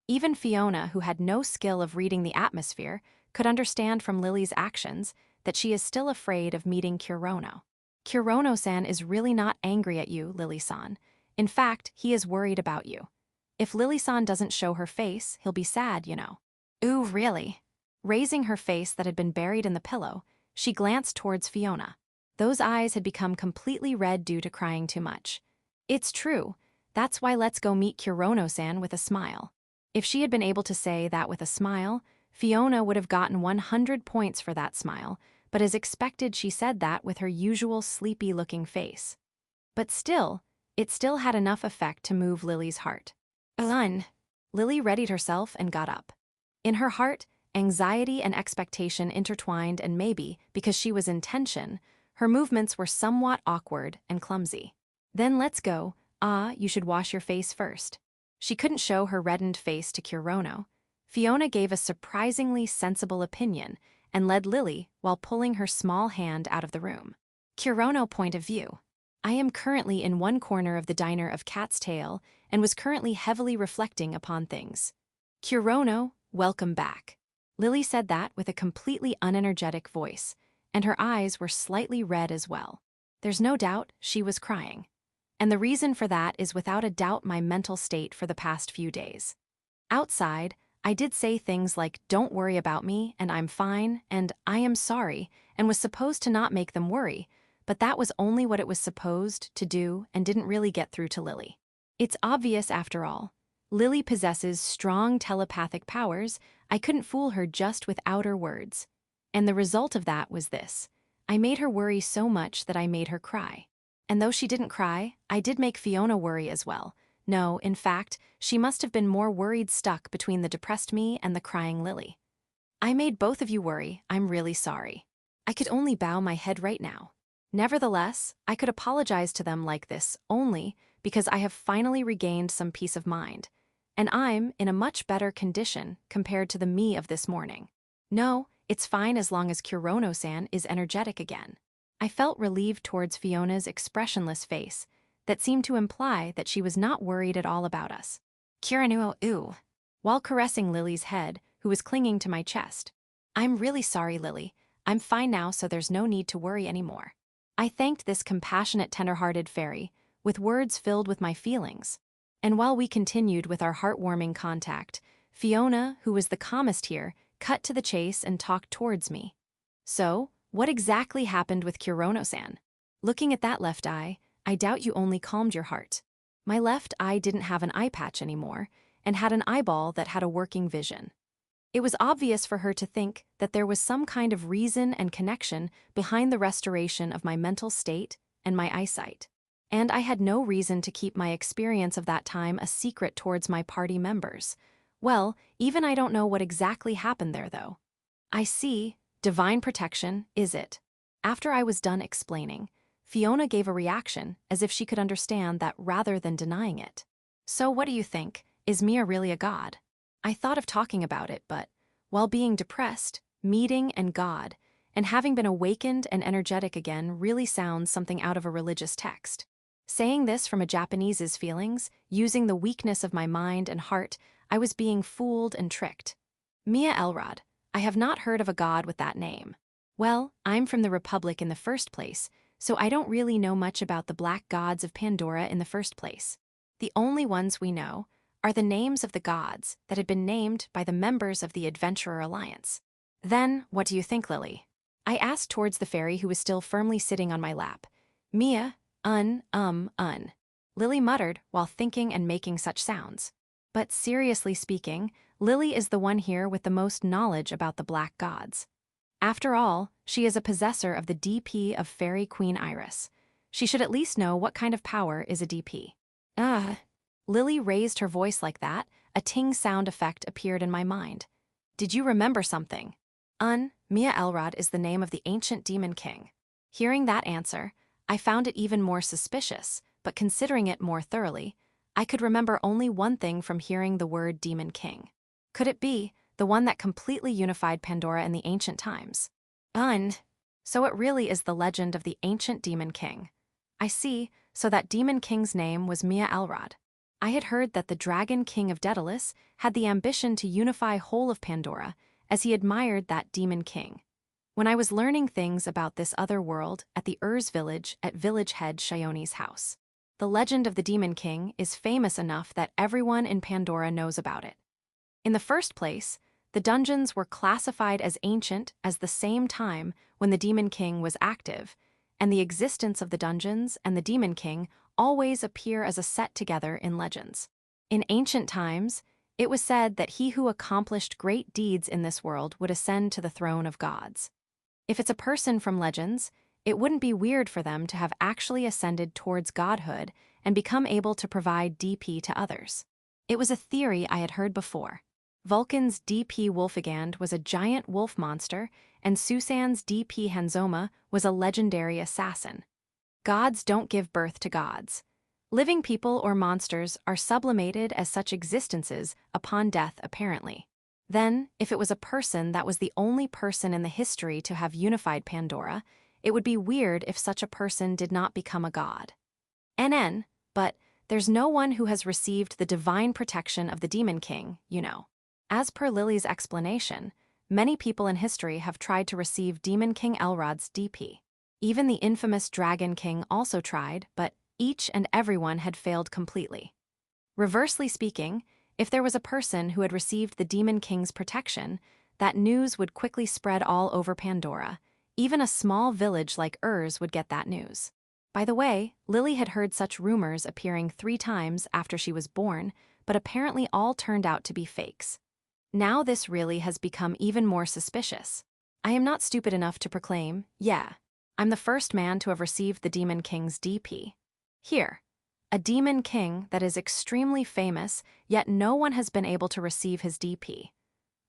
Even Fiona, who had no skill of reading the atmosphere, could understand from Lily's actions that she is still afraid of meeting Kurono. Kurono-san is really not angry at you, Lily-san. In fact, he is worried about you. If Lily-san doesn't show her face, he'll be sad, you know. Ooh, really? Raising her face that had been buried in the pillow, she glanced towards Fiona. Those eyes had become completely red due to crying too much. It's true. That's why let's go meet Kurono-san with a smile. If she had been able to say that with a smile, Fiona would have gotten 100 points for that smile, but as expected she said that with her usual sleepy-looking face. But still, it still had enough effect to move Lily's heart. Lily readied herself and got up. In her heart, anxiety and expectation intertwined, and maybe, because she was in tension, her movements were somewhat awkward and clumsy. Then let's go. You should wash your face first. She couldn't show her reddened face to Kurono. Fiona gave a surprisingly sensible opinion and led Lily while pulling her small hand out of the room. Kurono point of view. I am currently in one corner of the diner of Cat's Tail and was currently heavily reflecting upon things. Kurono, welcome back. Lily said that with a completely unenergetic voice, and her eyes were slightly red as well. There's no doubt she was crying. And the reason for that is without a doubt my mental state for the past few days. Outside, I did say things like, don't worry about me, and I'm fine, and I am sorry, and was supposed to not make them worry, but that was only what it was supposed to do and didn't really get through to Lily. It's obvious after all. Lily possesses strong telepathic powers. I couldn't fool her just with outer words. And the result of that was this. I made her worry so much that I made her cry. And though she didn't cry, I did make Fiona worry as well. No, in fact, she must have been more worried stuck between the depressed me and the crying Lily. I made both of you worry. I'm really sorry. I could only bow my head right now. Nevertheless, I could apologize to them like this only because I have finally regained some peace of mind. And I'm in a much better condition compared to the me of this morning. No, it's fine as long as Kurono-san is energetic again. I felt relieved towards Fiona's expressionless face that seemed to imply that she was not worried at all about us. Kurono, while caressing Lily's head, who was clinging to my chest. I'm really sorry, Lily. I'm fine now, so there's no need to worry anymore. I thanked this compassionate, tender-hearted fairy, with words filled with my feelings. And while we continued with our heartwarming contact, Fiona, who was the calmest here, cut to the chase and talked towards me. So, what exactly happened with Kurono-san? Looking at that left eye, I doubt you only calmed your heart. My left eye didn't have an eye patch anymore, and had an eyeball that had a working vision. It was obvious for her to think that there was some kind of reason and connection behind the restoration of my mental state and my eyesight. And I had no reason to keep my experience of that time a secret towards my party members. Well, even I don't know what exactly happened there, though. I see. Divine protection, is it? After I was done explaining, Fiona gave a reaction as if she could understand that rather than denying it. So what do you think? Is Mia really a god? I thought of talking about it, but while being depressed, meeting and God, and having been awakened and energetic again really sounds something out of a religious text. Saying this from a Japanese's feelings, using the weakness of my mind and heart, I was being fooled and tricked. Mia Elrod, I have not heard of a god with that name. Well, I'm from the Republic in the first place, so I don't really know much about the black gods of Pandora in the first place. The only ones we know are the names of the gods that had been named by the members of the Adventurer Alliance. Then, what do you think, Lily? I asked towards the fairy who was still firmly sitting on my lap. Mia, Lily muttered while thinking and making such sounds. But seriously speaking, Lily is the one here with the most knowledge about the black gods. After all, she is a possessor of the DP of Fairy Queen Iris. She should at least know what kind of power is a DP. Lily raised her voice like that. A ting sound effect appeared in my mind. Did you remember something? Mia Elrod is the name of the ancient demon king. Hearing that answer, I found it even more suspicious, but considering it more thoroughly, I could remember only one thing from hearing the word demon king. Could it be the one that completely unified Pandora in the ancient times? So it really is the legend of the ancient demon king. I see, so that demon king's name was Mia Elrod. I had heard that the dragon king of Daedalus had the ambition to unify whole of Pandora, as he admired that demon king. When I was learning things about this other world at the village at village head Shioni's house. The legend of the demon king is famous enough that everyone in Pandora knows about it. In the first place, The dungeons were classified as ancient as the same time when the Demon King was active, and the existence of the dungeons and the Demon King always appear as a set together in legends. In ancient times, it was said that he who accomplished great deeds in this world would ascend to the throne of gods. If it's a person from legends, it wouldn't be weird for them to have actually ascended towards godhood and become able to provide DP to others. It was a theory I had heard before. Vulcan's DP Wolfigand was a giant wolf monster, and Susan's DP Hanzoma was a legendary assassin. Gods don't give birth to gods. Living people or monsters are sublimated as such existences upon death, apparently. Then, if it was a person that was the only person in the history to have unified Pandora, it would be weird if such a person did not become a god. NN, but there's no one who has received the divine protection of the Demon King, you know. As per Lily's explanation, many people in history have tried to receive Demon King Elrod's DP. Even the infamous Dragon King also tried, but each and everyone had failed completely. Reversely speaking, if there was a person who had received the Demon King's protection, that news would quickly spread all over Pandora. Even a small village like Urs would get that news. By the way, Lily had heard such rumors appearing 3 times after she was born, but apparently all turned out to be fakes. Now this really has become even more suspicious. I am not stupid enough to proclaim, yeah, I'm the first man to have received the Demon King's DP. Here, a Demon King that is extremely famous, yet no one has been able to receive his DP.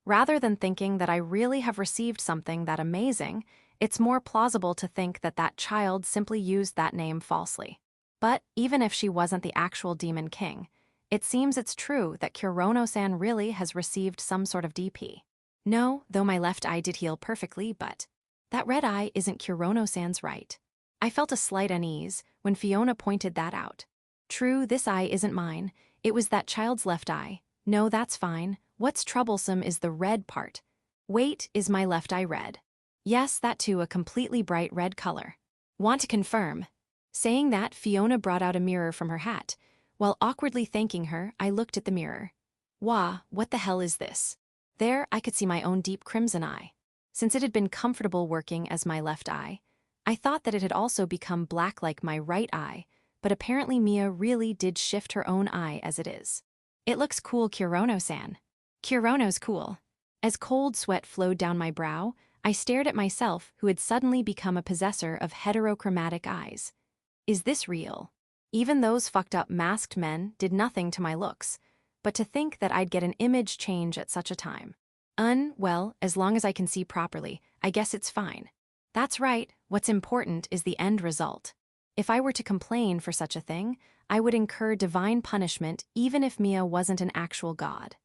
Rather than thinking that I really have received something that amazing, it's more plausible to think that that child simply used that name falsely. But even if she wasn't the actual Demon King, it seems it's true that Kurono-san really has received some sort of DP. No, though my left eye did heal perfectly, but that red eye isn't Kurono-san's right. I felt a slight unease when Fiona pointed that out. True, this eye isn't mine. It was that child's left eye. No, that's fine. What's troublesome is the red part. Wait, is my left eye red? Yes, that too, a completely bright red color. Want to confirm? Saying that, Fiona brought out a mirror from her hat. While awkwardly thanking her, I looked at the mirror. Wah, what the hell is this? There, I could see my own deep crimson eye. Since it had been comfortable working as my left eye, I thought that it had also become black like my right eye, but apparently Mia really did shift her own eye as it is. It looks cool, Kurono-san. Kurono's cool. As cold sweat flowed down my brow, I stared at myself who had suddenly become a possessor of heterochromatic eyes. Is this real? Even those fucked up masked men did nothing to my looks, but to think that I'd get an image change at such a time. Well, as long as I can see properly, I guess it's fine. That's right, what's important is the end result. If I were to complain for such a thing, I would incur divine punishment even if Mia wasn't an actual god.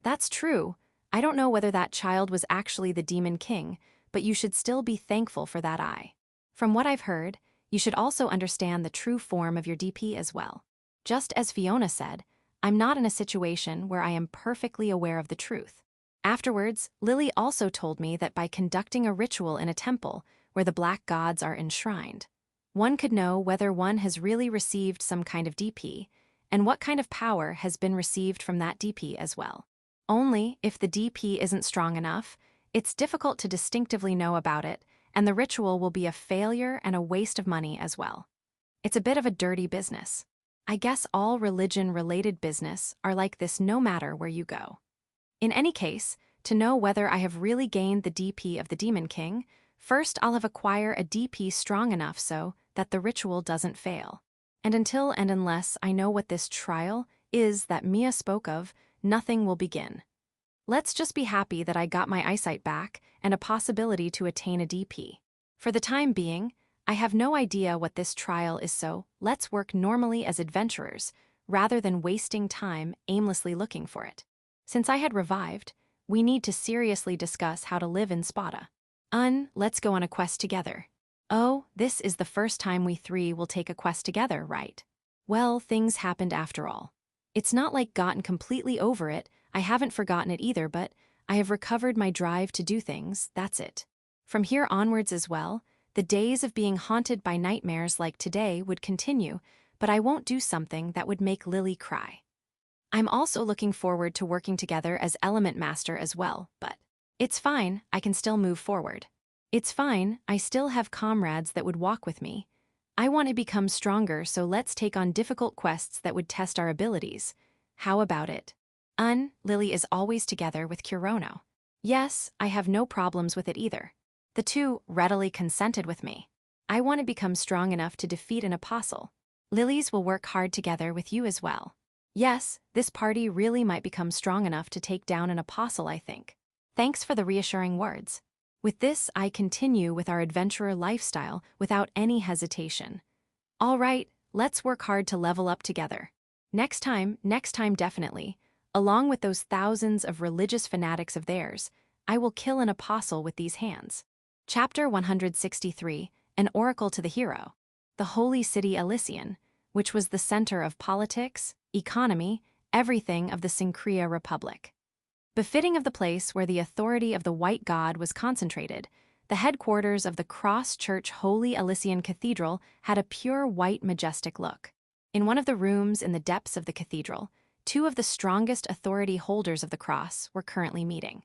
That's true. I don't know whether that child was actually the Demon King, but you should still be thankful for that eye. From what I've heard, you should also understand the true form of your DP as well. Just as Fiona said, I'm not in a situation where I am perfectly aware of the truth. Afterwards, Lily also told me that by conducting a ritual in a temple where the black gods are enshrined, one could know whether one has really received some kind of DP and what kind of power has been received from that DP as well. Only, if the DP isn't strong enough, it's difficult to distinctively know about it, and the ritual will be a failure and a waste of money as well. It's a bit of a dirty business. I guess all religion-related business are like this no matter where you go. In any case, to know whether I have really gained the DP of the Demon King, first I'll have acquired a DP strong enough so that the ritual doesn't fail. And until and unless I know what this trial is that Mia spoke of, nothing will begin. Let's just be happy that I got my eyesight back and a possibility to attain a DP. For the time being, I have no idea what this trial is, so let's work normally as adventurers, rather than wasting time aimlessly looking for it. Since I had revived, we need to seriously discuss how to live in Spada. Let's go on a quest together. Oh, this is the first time we 3 will take a quest together, right? Well, things happened after all. It's not like gotten completely over it, I haven't forgotten it either, but I have recovered my drive to do things, that's it. From here onwards as well, the days of being haunted by nightmares like today would continue, but I won't do something that would make Lily cry. I'm also looking forward to working together as Element Master as well, but it's fine, I can still move forward. It's fine, I still have comrades that would walk with me. I want to become stronger, so let's take on difficult quests that would test our abilities. How about it? Lily is always together with Kurono. Yes, I have no problems with it either. The two readily consented with me. I want to become strong enough to defeat an apostle. Lilies will work hard together with you as well. Yes, this party really might become strong enough to take down an apostle, I think. Thanks for the reassuring words. With this, I continue with our adventurer lifestyle without any hesitation. All right, let's work hard to level up together. Next time definitely. Along with those thousands of religious fanatics of theirs, I will kill an apostle with these hands. Chapter 163, An Oracle to the Hero. The Holy City Elysian, which was the center of politics, economy, everything of the Syncria Republic. Befitting of the place where the authority of the White God was concentrated, the headquarters of the Cross-Church Holy Elysian Cathedral had a pure white majestic look. In one of the rooms in the depths of the cathedral, two of the strongest authority holders of the cross were currently meeting.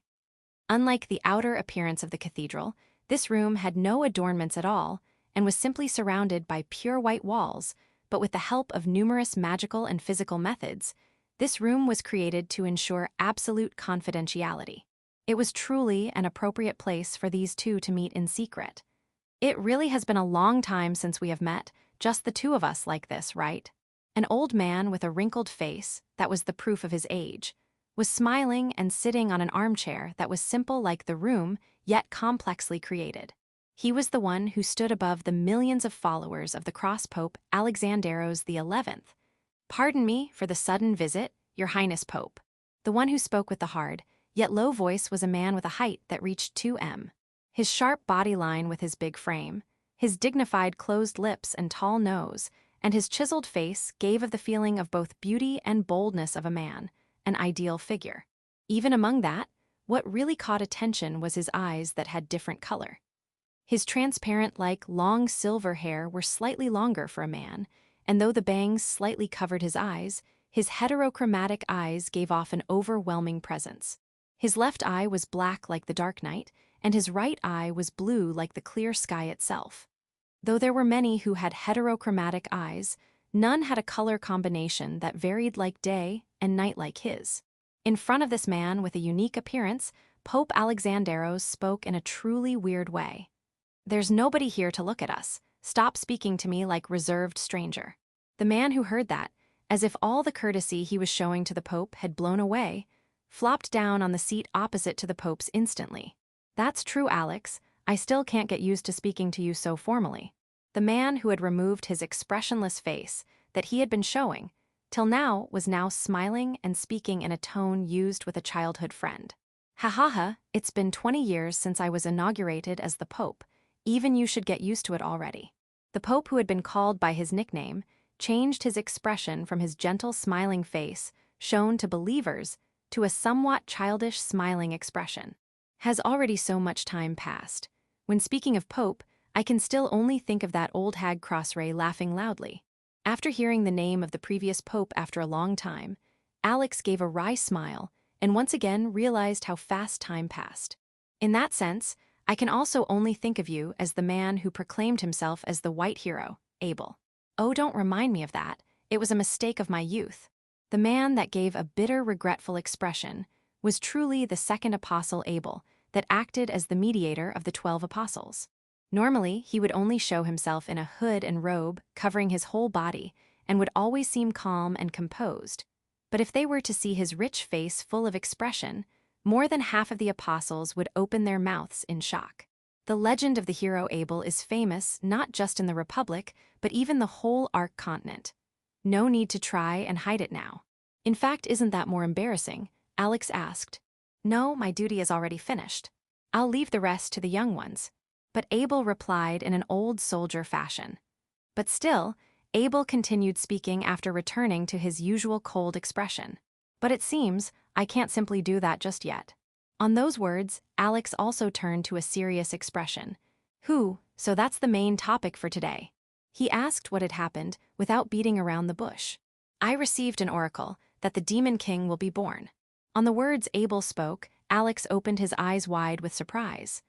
Unlike the outer appearance of the cathedral, this room had no adornments at all and was simply surrounded by pure white walls, but with the help of numerous magical and physical methods, this room was created to ensure absolute confidentiality. It was truly an appropriate place for these two to meet in secret. It really has been a long time since we have met, just the two of us like this, right? An old man with a wrinkled face, that was the proof of his age, was smiling and sitting on an armchair that was simple like the room, yet complexly created. He was the one who stood above the millions of followers of the cross-pope Alexanderos XI. Pardon me for the sudden visit, Your Highness Pope. The one who spoke with the hard, yet low voice was a man with a height that reached 2 m. His sharp body line with his big frame, his dignified closed lips and tall nose, and his chiseled face gave of the feeling of both beauty and boldness of a man, an ideal figure. Even among that, what really caught attention was his eyes that had different color. His transparent-like long silver hair were slightly longer for a man, and though the bangs slightly covered his eyes, his heterochromatic eyes gave off an overwhelming presence. His left eye was black like the dark night, and his right eye was blue like the clear sky itself. Though there were many who had heterochromatic eyes, none had a color combination that varied like day and night like his. In front of this man with a unique appearance, Pope Alexanderos spoke in a truly weird way. "There's nobody here to look at us. Stop speaking to me like reserved stranger." The man who heard that, as if all the courtesy he was showing to the Pope had blown away, flopped down on the seat opposite to the Pope's instantly. "That's true, Alex. I still can't get used to speaking to you so formally." The man who had removed his expressionless face that he had been showing, till now was now smiling and speaking in a tone used with a childhood friend. "Ha ha ha, it's been 20 years since I was inaugurated as the Pope. Even you should get used to it already." The Pope, who had been called by his nickname, changed his expression from his gentle smiling face, shown to believers, to a somewhat childish smiling expression. Has already so much time passed. When speaking of Pope, I can still only think of that old hag Crossray laughing loudly. After hearing the name of the previous Pope after a long time, Alex gave a wry smile and once again realized how fast time passed. In that sense, I can also only think of you as the man who proclaimed himself as the white hero, Abel. Oh, don't remind me of that. It was a mistake of my youth. The man that gave a bitter, regretful expression was truly the second apostle Abel that acted as the mediator of the 12 apostles. Normally, he would only show himself in a hood and robe covering his whole body and would always seem calm and composed. But if they were to see his rich face full of expression, more than half of the apostles would open their mouths in shock. The legend of the hero Abel is famous not just in the Republic, but even the whole Ark continent. No need to try and hide it now. In fact, isn't that more embarrassing? Alex asked. No, my duty is already finished. I'll leave the rest to the young ones. But Abel replied in an old soldier fashion. But still, Abel continued speaking after returning to his usual cold expression. But it seems I can't simply do that just yet. On those words, Alex also turned to a serious expression. So that's the main topic for today. He asked what had happened without beating around the bush. I received an oracle that the Demon King will be born. On the words Abel spoke, Alex opened his eyes wide with surprise.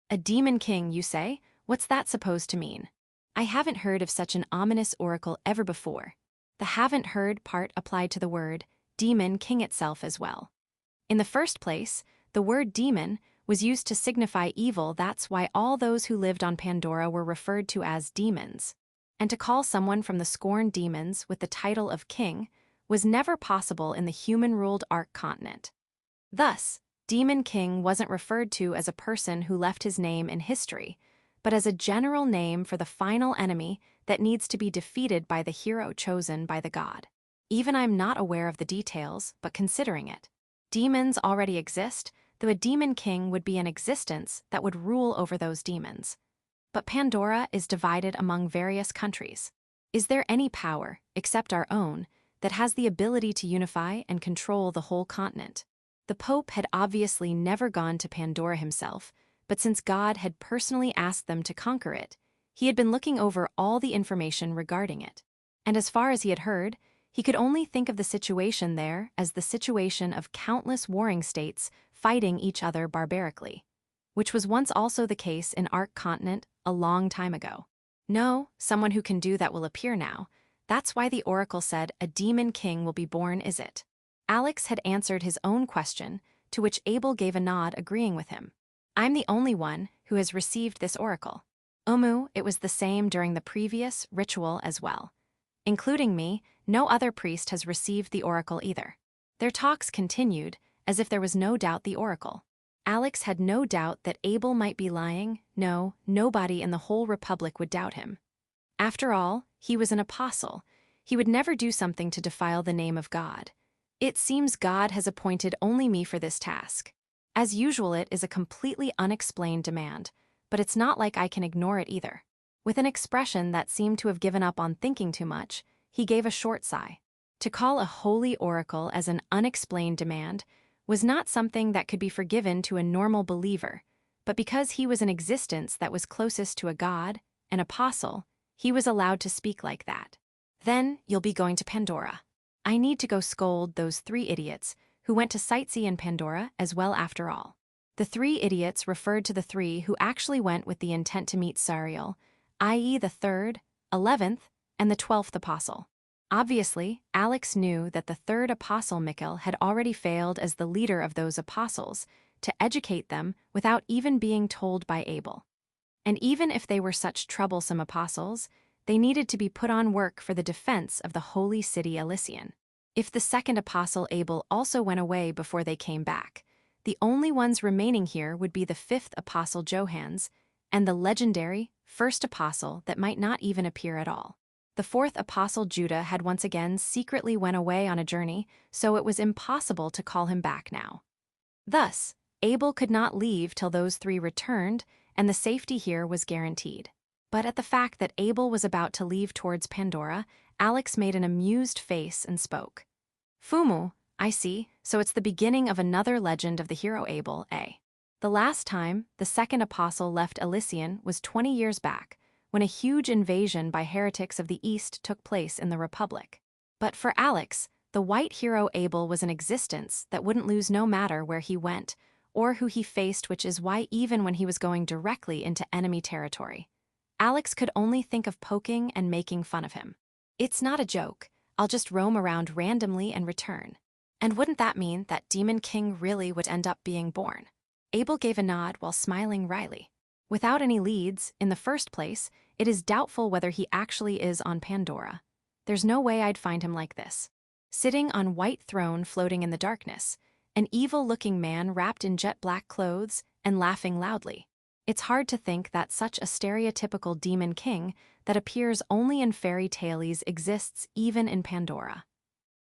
A Demon King, you say? What's that supposed to mean? I haven't heard of such an ominous oracle ever before. The haven't heard part applied to the word Demon King itself as well. In the first place, the word demon was used to signify evil. That's why all those who lived on Pandora were referred to as demons. And to call someone from the scorned demons with the title of king was never possible in the human-ruled Ark continent. Thus, Demon King wasn't referred to as a person who left his name in history, but as a general name for the final enemy that needs to be defeated by the hero chosen by the god. Even I'm not aware of the details, but considering it. Demons already exist, though a Demon King would be an existence that would rule over those demons. But Pandora is divided among various countries. Is there any power, except our own, that has the ability to unify and control the whole continent? The Pope had obviously never gone to Pandora himself, but since God had personally asked them to conquer it, he had been looking over all the information regarding it. And as far as he had heard, he could only think of the situation there as the situation of countless warring states fighting each other barbarically, which was once also the case in Ark Continent a long time ago. No, someone who can do that will appear now. That's why the oracle said a Demon King will be born, is it? Alex had answered his own question, to which Abel gave a nod agreeing with him. I'm the only one who has received this oracle. It was the same during the previous ritual as well. Including me, no other priest has received the oracle either. Their talks continued, as if there was no doubt the oracle. Alex had no doubt that Abel might be lying. No, nobody in the whole republic would doubt him. After all, he was an apostle. He would never do something to defile the name of God. It seems God has appointed only me for this task. As usual, it is a completely unexplained demand, but it's not like I can ignore it either. With an expression that seemed to have given up on thinking too much, he gave a short sigh. To call a holy oracle as an unexplained demand was not something that could be forgiven to a normal believer, but because he was an existence that was closest to a god, an apostle, he was allowed to speak like that. Then you'll be going to Pandora. I need to go scold those 3 idiots who went to sightsee in Pandora as well after all. The 3 idiots referred to the 3 who actually went with the intent to meet Sariel, i.e. the 3rd, 11th, and the 12th apostle. Obviously, Alex knew that the 3rd apostle Mikkel had already failed as the leader of those apostles to educate them without even being told by Abel. And even if they were such troublesome apostles, they needed to be put on work for the defense of the holy city Elysian. If the 2nd apostle Abel also went away before they came back, the only ones remaining here would be the 5th apostle Johannes and the legendary 1st apostle that might not even appear at all. The 4th apostle Judah had once again secretly went away on a journey, so it was impossible to call him back now. Thus, Abel could not leave till those 3 returned, and the safety here was guaranteed. But at the fact that Abel was about to leave towards Pandora, Alex made an amused face and spoke. Fumu, I see, so it's the beginning of another legend of the hero Abel, eh? The last time the 2nd apostle left Elysian was 20 years back, when a huge invasion by heretics of the East took place in the Republic. But for Alex, the white hero Abel was an existence that wouldn't lose no matter where he went, or who he faced, which is why even when he was going directly into enemy territory, Alex could only think of poking and making fun of him. It's not a joke, I'll just roam around randomly and return. And wouldn't that mean that Demon King really would end up being born? Abel gave a nod while smiling wryly. Without any leads, in the first place, it is doubtful whether he actually is on Pandora. There's no way I'd find him like this. Sitting on white throne floating in the darkness, an evil-looking man wrapped in jet-black clothes and laughing loudly. It's hard to think that such a stereotypical demon king that appears only in fairy tales exists even in Pandora.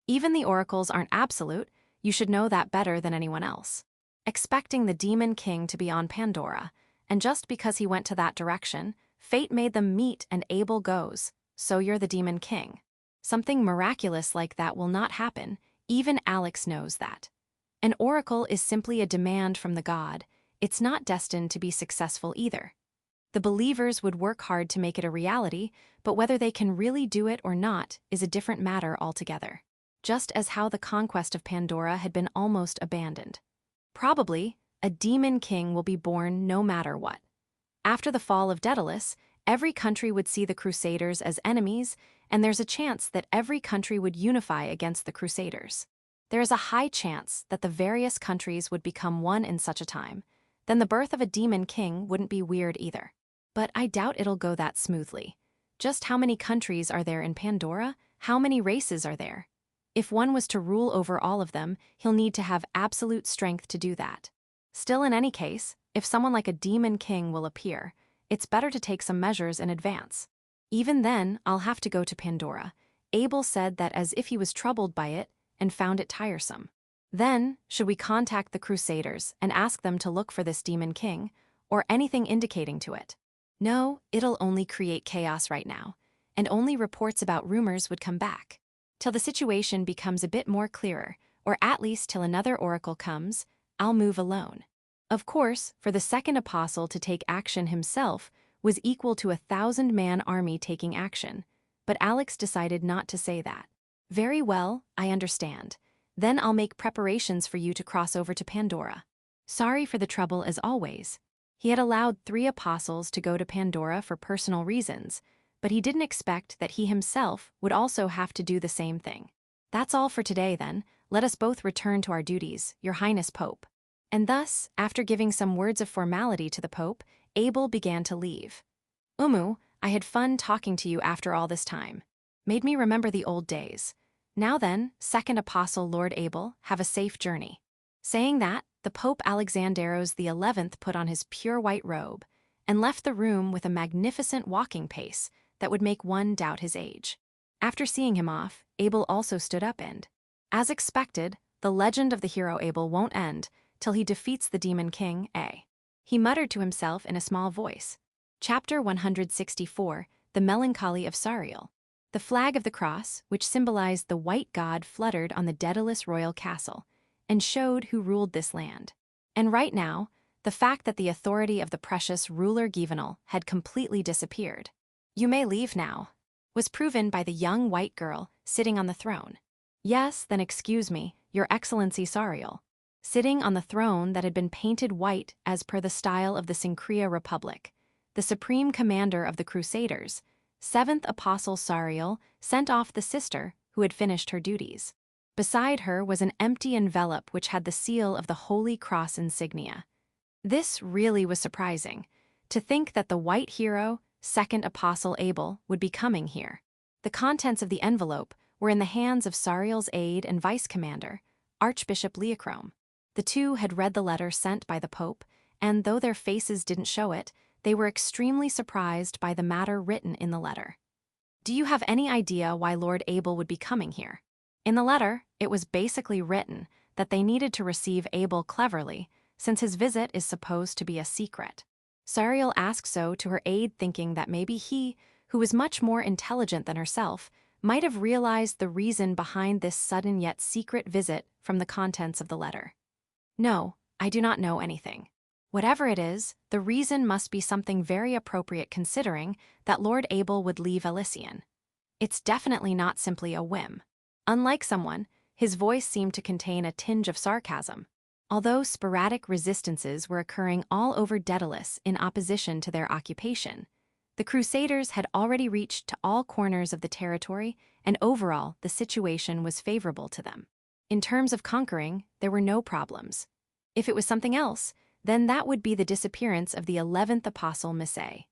Even the oracles aren't absolute, you should know that better than anyone else. Expecting the demon king to be on Pandora, and just because he went to that direction, fate made them meet and Abel goes, so you're the demon king. Something miraculous like that will not happen, even Alex knows that. An oracle is simply a demand from the god, it's not destined to be successful either. The believers would work hard to make it a reality, but whether they can really do it or not is a different matter altogether. just as how the conquest of Pandora had been almost abandoned. Probably, a demon king will be born no matter what. After the fall of Daedalus, every country would see the Crusaders as enemies, and there's a chance that every country would unify against the Crusaders. There is a high chance that the various countries would become one in such a time. Then the birth of a demon king wouldn't be weird either. But I doubt it'll go that smoothly. Just how many countries are there in Pandora? How many races are there? If one was to rule over all of them, he'll need to have absolute strength to do that. Still, in any case, if someone like a demon king will appear, it's better to take some measures in advance. Even then, I'll have to go to Pandora. Abel said that as if he was troubled by it and found it tiresome. Then, should we contact the Crusaders and ask them to look for this demon king, or anything indicating to it? No, it'll only create chaos right now, and only reports about rumors would come back. Till the situation becomes a bit more clearer, or at least till another oracle comes, I'll move alone. Of course, for the second apostle to take action himself was equal to 1,000-man army taking action, but Alex decided not to say that. Very well, I understand. Then I'll make preparations for you to cross over to Pandora. Sorry for the trouble as always. He had allowed 3 apostles to go to Pandora for personal reasons, but he didn't expect that he himself would also have to do the same thing. That's all for today then. Let us both return to our duties, Your Highness Pope. And thus, after giving some words of formality to the Pope, Abel began to leave. I had fun talking to you after all this time. Made me remember the old days. Now then, second apostle Lord Abel, have a safe journey. Saying that, the Pope Alexanderos XI put on his pure white robe and left the room with a magnificent walking pace that would make one doubt his age. After seeing him off, Abel also stood up and, as expected, the legend of the hero Abel won't end till he defeats the demon king, he muttered to himself in a small voice. Chapter 164, The Melancholy of Sariel. The flag of the cross, which symbolized the white god, fluttered on the Daedalus royal castle and showed who ruled this land. And right now, the fact that the authority of the precious ruler Vindal had completely disappeared. You may leave now, was proven by the young white girl sitting on the throne. Yes, then excuse me, Your Excellency Sariel. Sitting on the throne that had been painted white as per the style of the Syncria Republic, the supreme commander of the Crusaders, 7th Apostle Sariel sent off the sister who had finished her duties. Beside her was an empty envelope which had the seal of the Holy Cross insignia. This really was surprising, to think that the white hero, 2nd Apostle Abel, would be coming here. The contents of the envelope were in the hands of Sariel's aide and vice commander, Archbishop Leochrome. The two had read the letter sent by the Pope, and though their faces didn't show it, they were extremely surprised by the matter written in the letter. Do you have any idea why Lord Abel would be coming here? In the letter, it was basically written that they needed to receive Abel cleverly, since his visit is supposed to be a secret. Sariel asked so to her aide, thinking that maybe he, who was much more intelligent than herself, might have realized the reason behind this sudden yet secret visit from the contents of the letter. No, I do not know anything. Whatever it is, the reason must be something very appropriate considering that Lord Abel would leave Elysian. It's definitely not simply a whim. Unlike someone, his voice seemed to contain a tinge of sarcasm. Although sporadic resistances were occurring all over Daedalus in opposition to their occupation, the Crusaders had already reached to all corners of the territory, and overall the situation was favorable to them. In terms of conquering, there were no problems. If it was something else, then that would be the disappearance of the 11th Apostle Missay.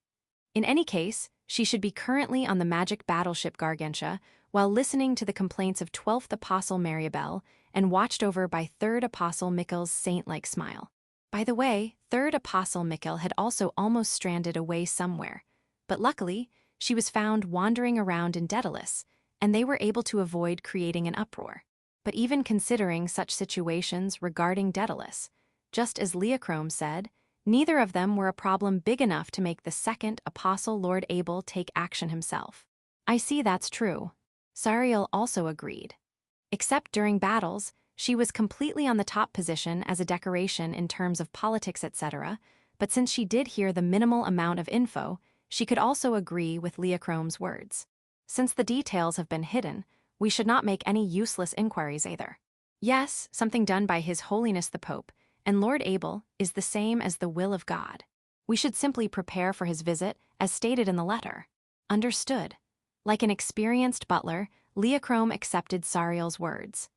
In any case, she should be currently on the magic battleship Gargantia while listening to the complaints of 12th Apostle Mariabel and watched over by 3rd Apostle Mikkel's saint-like smile. By the way, 3rd Apostle Mikkel had also almost stranded away somewhere, but luckily, she was found wandering around in Daedalus, and they were able to avoid creating an uproar. But even considering such situations regarding Daedalus, just as Leochrome said, neither of them were a problem big enough to make the 2nd Apostle Lord Abel take action himself. I see that's true. Sariel also agreed. Except during battles, she was completely on the top position as a decoration in terms of politics, etc., but since she did hear the minimal amount of info, she could also agree with Leochrome's words. Since the details have been hidden, We should not make any useless inquiries either. Yes, something done by His Holiness the Pope and Lord Abel is the same as the will of God. We should simply prepare for his visit, as stated in the letter. Understood. Like an experienced butler, Leochrome accepted Sariel's words.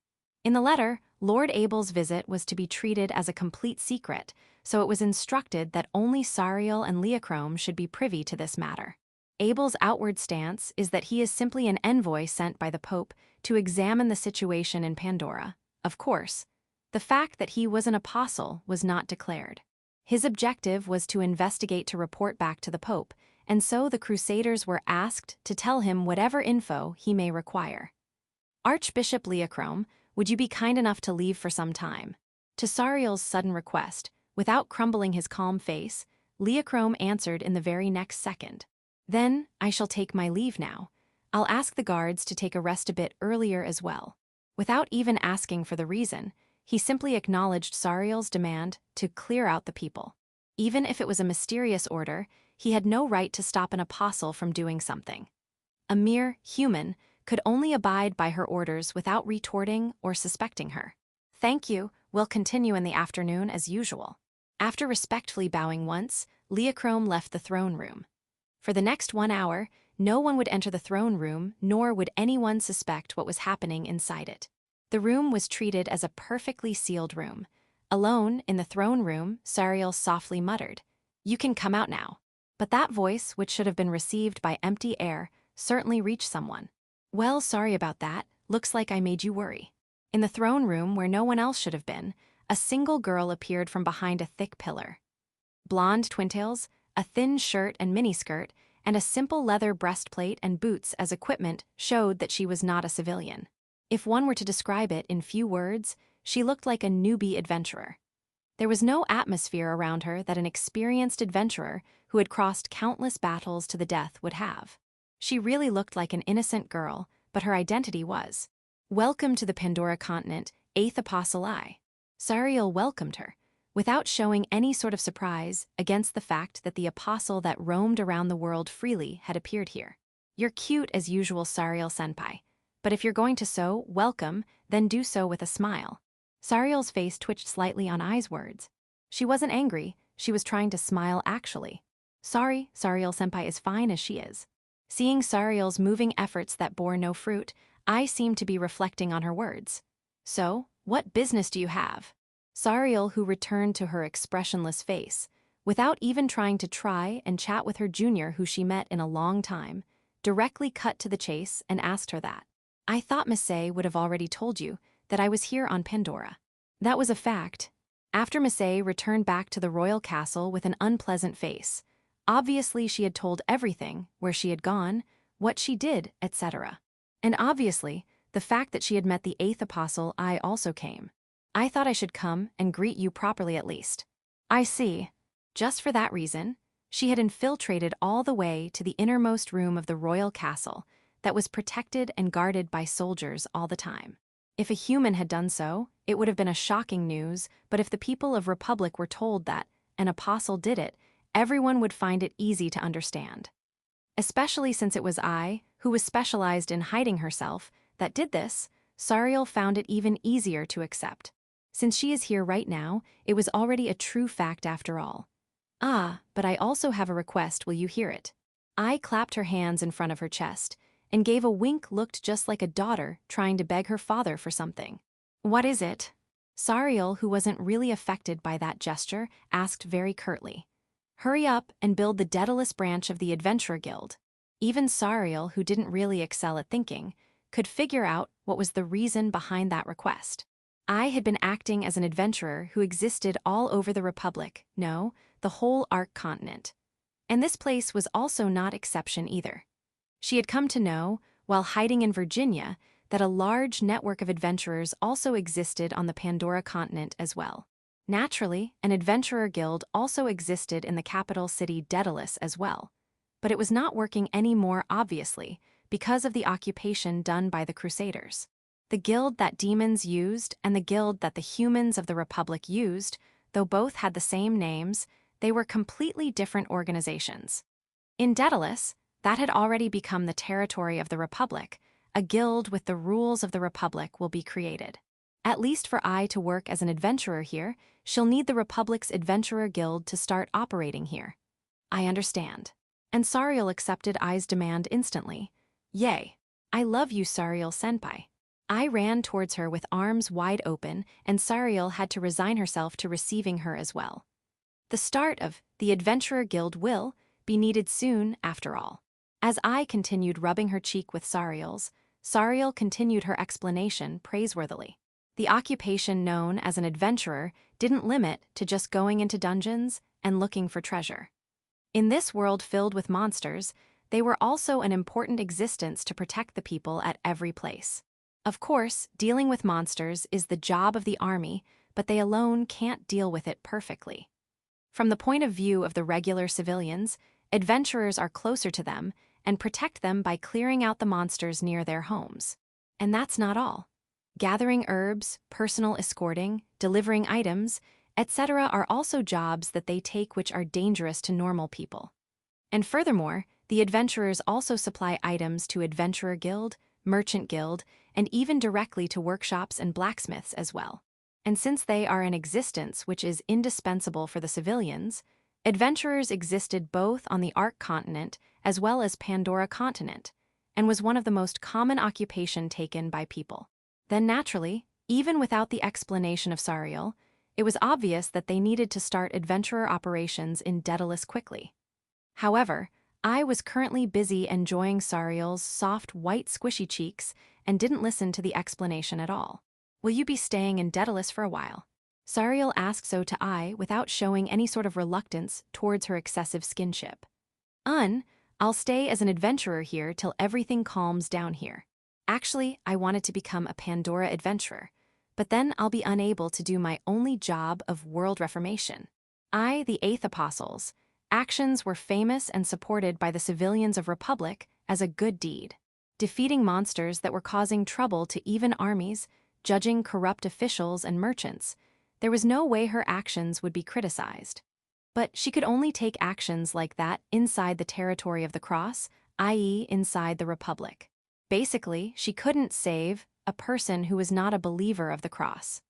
In the letter, Lord Abel's visit was to be treated as a complete secret, so it was instructed that only Sariel and Leochrome should be privy to this matter. Abel's outward stance is that he is simply an envoy sent by the Pope to examine the situation in Pandora. Of course, the fact that he was an apostle was not declared. His objective was to investigate to report back to the Pope, and so the Crusaders were asked to tell him whatever info he may require. Archbishop Leochrome, would you be kind enough to leave for some time? To Sariel's sudden request, without crumbling his calm face, Leochrome answered in the very next second. Then, I shall take my leave now. I'll ask the guards to take a rest a bit earlier as well. Without even asking for the reason, he simply acknowledged Sariel's demand to clear out the people. Even if it was a mysterious order, he had no right to stop an apostle from doing something. A mere human could only abide by her orders without retorting or suspecting her. Thank you, we'll continue in the afternoon as usual. After respectfully bowing once, Leochrome left the throne room. For the next 1 hour, no one would enter the throne room, nor would anyone suspect what was happening inside it. The room was treated as a perfectly sealed room. Alone, in the throne room, Sariel softly muttered, "You can come out now." But that voice, which should have been received by empty air, certainly reached someone. Well, sorry about that. Looks like I made you worry. In the throne room, where no one else should have been, a single girl appeared from behind a thick pillar. Blonde twintails, a thin shirt and miniskirt, and a simple leather breastplate and boots as equipment showed that she was not a civilian. If one were to describe it in few words, she looked like a newbie adventurer. There was no atmosphere around her that an experienced adventurer who had crossed countless battles to the death would have. She really looked like an innocent girl, but her identity was. Welcome to the Pandora continent, 8th Apostle I. Sariel welcomed her, without showing any sort of surprise against the fact that the apostle that roamed around the world freely had appeared here. You're cute as usual, Sariel-senpai. But if you're going to so welcome, then do so with a smile. Sariel's face twitched slightly on Ai's words. She wasn't angry, she was trying to smile actually. Sorry, Sariel-senpai is fine as she is. Seeing Sariel's moving efforts that bore no fruit, Ai seemed to be reflecting on her words. So, what business do you have? Sariel, who returned to her expressionless face, without even trying to try and chat with her junior who she met in a long time, directly cut to the chase and asked her that. I thought Misei would have already told you that I was here on Pandora. That was a fact. After Misei returned back to the royal castle with an unpleasant face. Obviously she had told everything, where she had gone, what she did, etc. And obviously, the fact that she had met the 8th apostle I also came. I thought I should come and greet you properly at least. I see. Just for that reason, she had infiltrated all the way to the innermost room of the royal castle that was protected and guarded by soldiers all the time. If a human had done so, it would have been a shocking news, but if the people of Republic were told that an apostle did it, everyone would find it easy to understand. Especially since it was I, who was specialized in hiding herself, that did this, Sariel found it even easier to accept. Since she is here right now, it was already a true fact after all. Ah, but I also have a request, will you hear it? I clapped her hands in front of her chest, and gave a wink looked just like a daughter trying to beg her father for something. What is it? Sariel, who wasn't really affected by that gesture, asked very curtly. Hurry up and build the Daedalus branch of the Adventurer Guild. Even Sariel, who didn't really excel at thinking, could figure out what was the reason behind that request. I had been acting as an adventurer who existed all over the Republic, no, the whole Ark continent. And this place was also not exception either. She had come to know, while hiding in Virginia, that a large network of adventurers also existed on the Pandora continent as well. Naturally, an adventurer guild also existed in the capital city Daedalus as well, but it was not working any more obviously because of the occupation done by the Crusaders. The guild that demons used and the guild that the humans of the Republic used, though both had the same names, they were completely different organizations. In Daedalus, that had already become the territory of the Republic, a guild with the rules of the Republic will be created. At least for I to work as an adventurer here, she'll need the Republic's Adventurer Guild to start operating here. I understand. And Sariel accepted I's demand instantly. Yay. I love you, Sariel senpai. I ran towards her with arms wide open, and Sariel had to resign herself to receiving her as well. The start of the Adventurer Guild will be needed soon, after all. As I continued rubbing her cheek with Sariel's, Sariel continued her explanation praiseworthily. The occupation known as an adventurer didn't limit to just going into dungeons and looking for treasure. In this world filled with monsters, they were also an important existence to protect the people at every place. Of course, dealing with monsters is the job of the army, but they alone can't deal with it perfectly. From the point of view of the regular civilians, adventurers are closer to them and protect them by clearing out the monsters near their homes. And that's not all. Gathering herbs, personal escorting, delivering items, etc. are also jobs that they take which are dangerous to normal people. And furthermore, the adventurers also supply items to Adventurer Guild, Merchant Guild, and even directly to workshops and blacksmiths as well. And since they are an existence which is indispensable for the civilians, adventurers existed both on the Ark continent as well as Pandora continent, and was one of the most common occupation taken by people. Then naturally, even without the explanation of Sariel, it was obvious that they needed to start adventurer operations in Daedalus quickly. However, I was currently busy enjoying Sariel's soft white squishy cheeks and didn't listen to the explanation at all. Will you be staying in Daedalus for a while? Sariel asked so to I without showing any sort of reluctance towards her excessive skinship. I'll stay as an adventurer here till everything calms down here. Actually, I wanted to become a Pandora adventurer, but then I'll be unable to do my only job of world reformation. I, the Eighth Apostles, actions were famous and supported by the civilians of Republic as a good deed. Defeating monsters that were causing trouble to even armies, judging corrupt officials and merchants, there was no way her actions would be criticized. But she could only take actions like that inside the territory of the Cross, i.e. inside the Republic. Basically, she couldn't save a person who was not a believer of the Cross.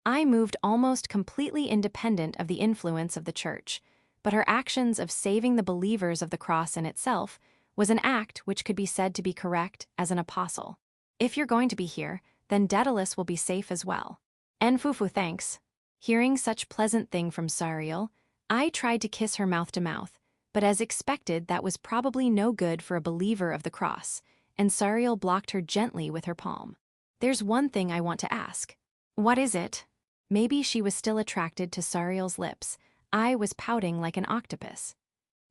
I moved almost completely independent of the influence of the Church, but her actions of saving the believers of the Cross in itself was an act which could be said to be correct as an apostle. If you're going to be here, then Daedalus will be safe as well. Enfufu, thanks. Hearing such pleasant thing from Sariel, I tried to kiss her mouth to mouth, but as expected that was probably no good for a believer of the Cross, and Sariel blocked her gently with her palm. There's one thing I want to ask. What is it? Maybe she was still attracted to Sariel's lips. I was pouting like an octopus.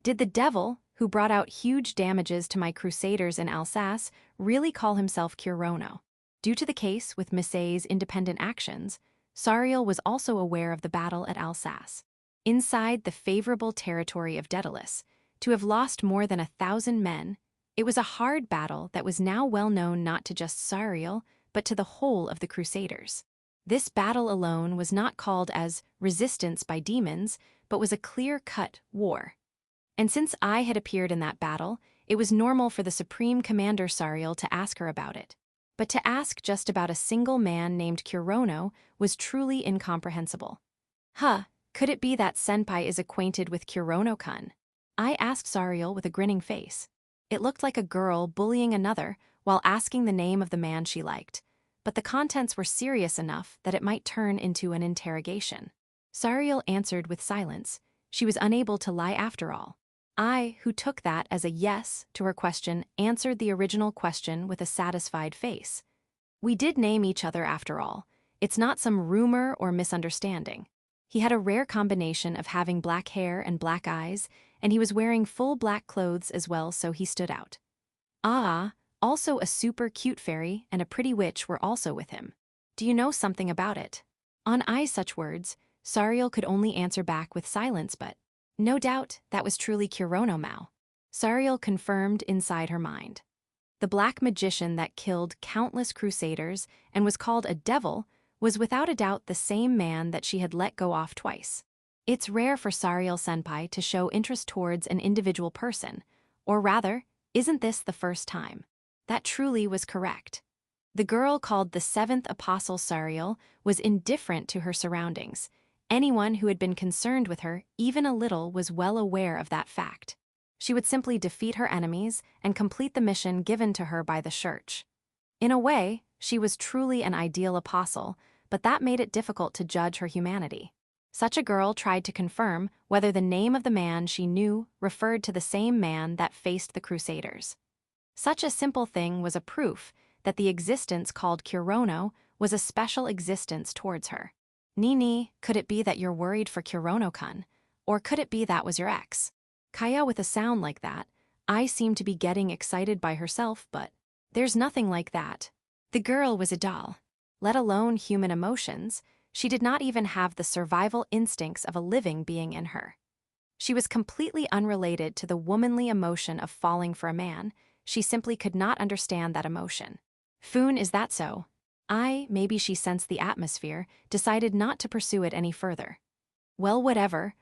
Did the devil, who brought out huge damages to my crusaders in Alsace, really call himself Kurono? Due to the case with Missé's independent actions, Sariel was also aware of the battle at Alsace. Inside the favorable territory of Daedalus, to have lost more than 1,000 men, it was a hard battle that was now well known not to just Sariel, but to the whole of the Crusaders. This battle alone was not called as resistance by demons, but was a clear-cut war. And since I had appeared in that battle, it was normal for the Supreme Commander Sariel to ask her about it. But to ask just about a single man named Kurono was truly incomprehensible. Could it be that Senpai is acquainted with Kurono-kun? I asked Sariel with a grinning face. It looked like a girl bullying another while asking the name of the man she liked, but the contents were serious enough that it might turn into an interrogation. Sariel answered with silence. She was unable to lie after all. I, who took that as a yes to her question, answered the original question with a satisfied face. We did name each other after all. It's not some rumor or misunderstanding. He had a rare combination of having black hair and black eyes, and he was wearing full black clothes as well, so he stood out. Also a super cute fairy and a pretty witch were also with him. Do you know something about it? On I's such words, Sariel could only answer back with silence, but no doubt that was truly Kurono Maou. Sariel confirmed inside her mind. The black magician that killed countless crusaders and was called a devil was without a doubt the same man that she had let go off twice. It's rare for Sariel senpai to show interest towards an individual person, or rather, isn't this the first time? That truly was correct. The girl called the seventh apostle Sariel was indifferent to her surroundings. Anyone who had been concerned with her, even a little, was well aware of that fact. She would simply defeat her enemies and complete the mission given to her by the church. In a way, she was truly an ideal apostle, but that made it difficult to judge her humanity. Such a girl tried to confirm whether the name of the man she knew referred to the same man that faced the Crusaders. Such a simple thing was a proof that the existence called Kurono was a special existence towards her. Nini, could it be that you're worried for Kurono-kun? Or could it be that was your ex? Kaya, with a sound like that, I seemed to be getting excited by herself, but there's nothing like that. The girl was a doll. Let alone human emotions, she did not even have the survival instincts of a living being in her. She was completely unrelated to the womanly emotion of falling for a man. She simply could not understand that emotion. Foon, is that so? Maybe she sensed the atmosphere, decided not to pursue it any further. Well, whatever.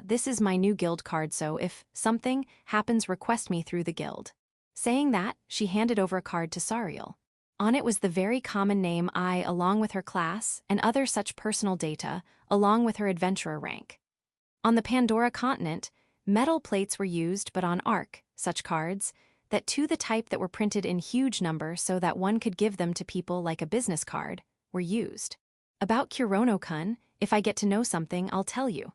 This is my new guild card, so if something happens, request me through the guild. Saying that, she handed over a card to Sariel. On it was the very common name along with her class and other such personal data, along with her adventurer rank. On the Pandora continent, metal plates were used, but on Ark, such cards, that to the type that were printed in huge numbers so that one could give them to people like a business card, were used. About Kurono-kun, if I get to know something, I'll tell you.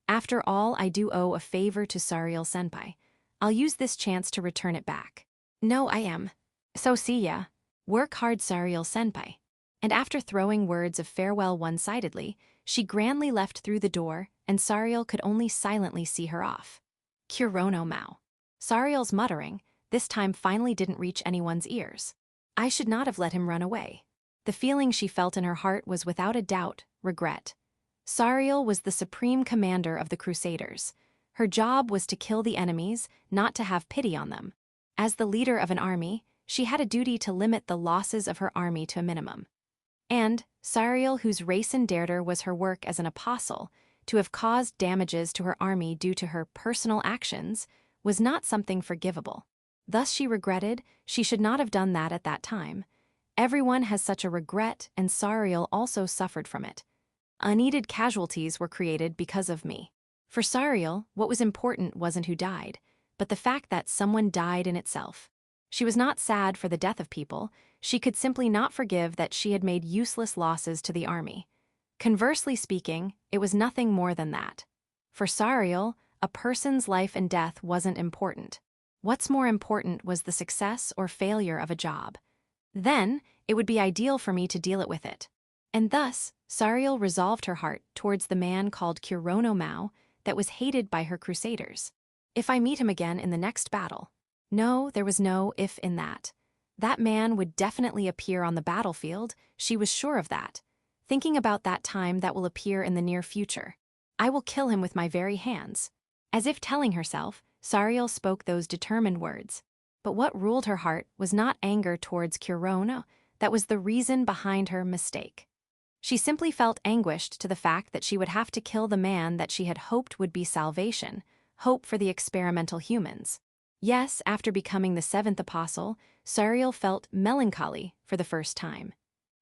After all, I do owe a favor to Sariel senpai. I'll use this chance to return it back. No, I am. So see ya. Work hard, Sariel senpai. And after throwing words of farewell one-sidedly, she grandly left through the door, and Sariel could only silently see her off. Kurono Maou. Sariel's muttering, this time finally didn't reach anyone's ears. I should not have let him run away. The feeling she felt in her heart was without a doubt regret. Sariel was the supreme commander of the Crusaders. Her job was to kill the enemies, not to have pity on them. As the leader of an army, she had a duty to limit the losses of her army to a minimum. And Sariel, whose race and dare was her work as an apostle, to have caused damages to her army due to her personal actions, was not something forgivable. Thus she regretted she should not have done that at that time. Everyone has such a regret, and Sariel also suffered from it. Unneeded casualties were created because of me. For Sariel, what was important wasn't who died, but the fact that someone died in itself. She was not sad for the death of people, she could simply not forgive that she had made useless losses to the army. Conversely speaking, it was nothing more than that. For Sariel, a person's life and death wasn't important. What's more important was the success or failure of a job. Then, it would be ideal for me to deal it with it. And thus, Sariel resolved her heart towards the man called Kurono Maou that was hated by her crusaders. If I meet him again in the next battle. No, there was no if in that. That man would definitely appear on the battlefield, she was sure of that. Thinking about that time that will appear in the near future. I will kill him with my very hands. As if telling herself, Sariel spoke those determined words. But what ruled her heart was not anger towards Kurono, that was the reason behind her mistake. She simply felt anguished to the fact that she would have to kill the man that she had hoped would be salvation, hope for the experimental humans. Yes, after becoming the seventh apostle, Sariel felt melancholy for the first time.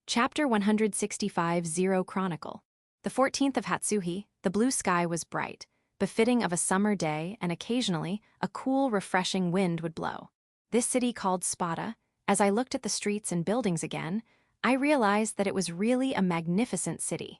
Chapter 165 Zero Chronicle. The 14th of Hatsuhi, the blue sky was bright, befitting of a summer day, and occasionally a cool, refreshing wind would blow. This city called Spada, as I looked at the streets and buildings again, I realized that it was really a magnificent city.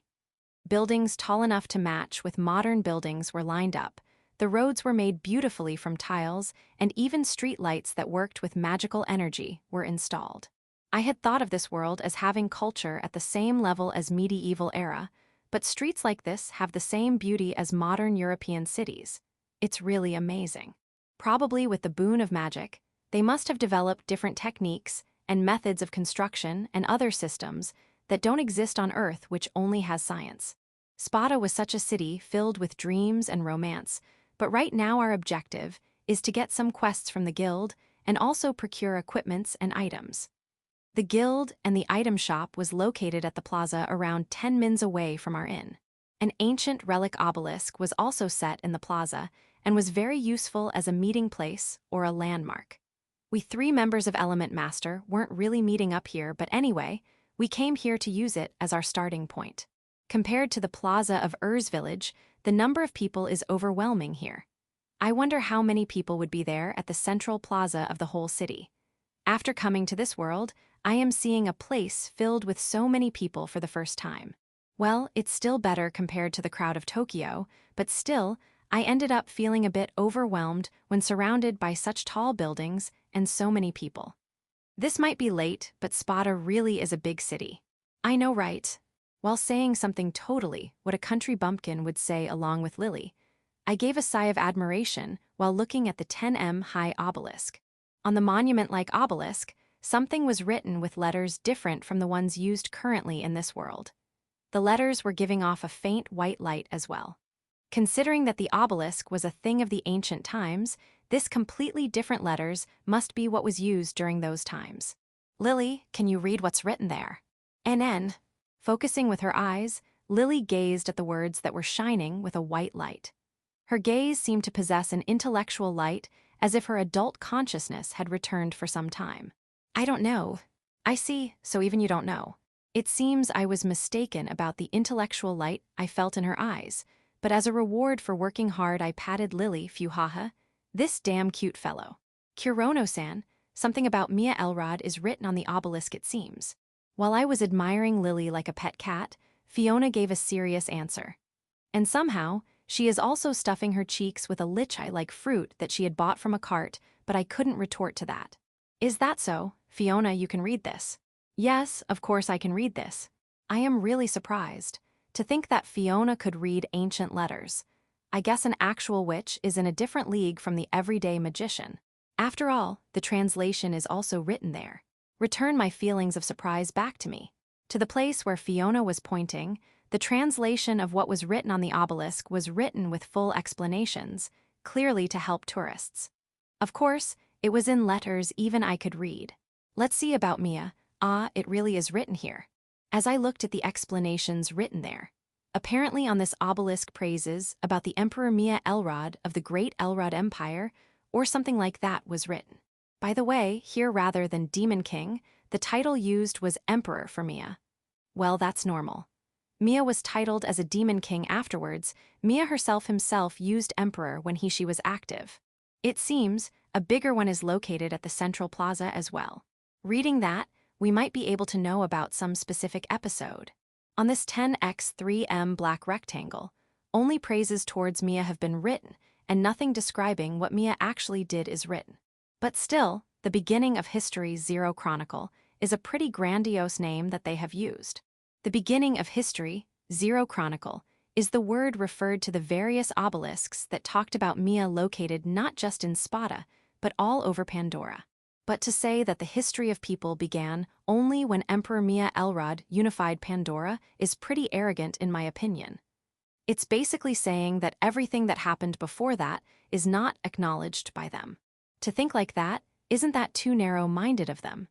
Buildings tall enough to match with modern buildings were lined up. The roads were made beautifully from tiles, and even street lights that worked with magical energy were installed. I had thought of this world as having culture at the same level as medieval era, but streets like this have the same beauty as modern European cities. It's really amazing. Probably with the boon of magic, they must have developed different techniques and methods of construction and other systems that don't exist on Earth, which only has science. Spada was such a city filled with dreams and romance, but right now our objective is to get some quests from the guild and also procure equipments and items. The guild and the item shop was located at the plaza around 10 mins away from our inn. An ancient relic obelisk was also set in the plaza and was very useful as a meeting place or a landmark. We 3 members of Element Master weren't really meeting up here, but anyway, we came here to use it as our starting point. Compared to the plaza of Ur's village, the number of people is overwhelming here. I wonder how many people would be there at the central plaza of the whole city. After coming to this world, I am seeing a place filled with so many people for the first time. Well, it's still better compared to the crowd of Tokyo, but still, I ended up feeling a bit overwhelmed when surrounded by such tall buildings and so many people. This might be late, but Spada really is a big city. I know, right? While saying something totally what a country bumpkin would say along with Lily, I gave a sigh of admiration while looking at the 10 m high obelisk. On the monument-like obelisk, something was written with letters different from the ones used currently in this world. The letters were giving off a faint white light as well. Considering that the obelisk was a thing of the ancient times, this completely different letters must be what was used during those times. Lily, can you read what's written there? NN. Focusing with her eyes, Lily gazed at the words that were shining with a white light. Her gaze seemed to possess an intellectual light, as if her adult consciousness had returned for some time. I don't know. I see, so even you don't know. It seems I was mistaken about the intellectual light I felt in her eyes, but as a reward for working hard I patted Lily, Fuhaha. This damn cute fellow. Kurono-san, something about Mia Elrod is written on the obelisk it seems. While I was admiring Lily like a pet cat, Fiona gave a serious answer. And somehow, she is also stuffing her cheeks with a lychee-like fruit that she had bought from a cart, but I couldn't retort to that. Is that so? Fiona, you can read this. Yes, of course I can read this. I am really surprised. To think that Fiona could read ancient letters. I guess an actual witch is in a different league from the everyday magician. After all, the translation is also written there. Return my feelings of surprise back to me. To the place where Fiona was pointing, the translation of what was written on the obelisk was written with full explanations, clearly to help tourists. Of course, it was in letters even I could read. Let's see about Mia. Ah, it really is written here. As I looked at the explanations written there, apparently on this obelisk praises about the Emperor Mia Elrod of the Great Elrod Empire, or something like that was written. By the way, here rather than Demon King, the title used was Emperor for Mia. Well, that's normal. Mia was titled as a Demon King afterwards. Mia herself used Emperor when she was active. It seems a bigger one is located at the Central Plaza as well. Reading that, we might be able to know about some specific episode. On this 10x3m black rectangle, only praises towards Mia have been written, and nothing describing what Mia actually did is written. But still, the beginning of history Zero Chronicle is a pretty grandiose name that they have used. The beginning of history, Zero Chronicle, is the word referred to the various obelisks that talked about Mia located not just in Spada, but all over Pandora. But to say that the history of people began only when Emperor Mia Elrod unified Pandora is pretty arrogant in my opinion. It's basically saying that everything that happened before that is not acknowledged by them. To think like that, isn't that too narrow-minded of them?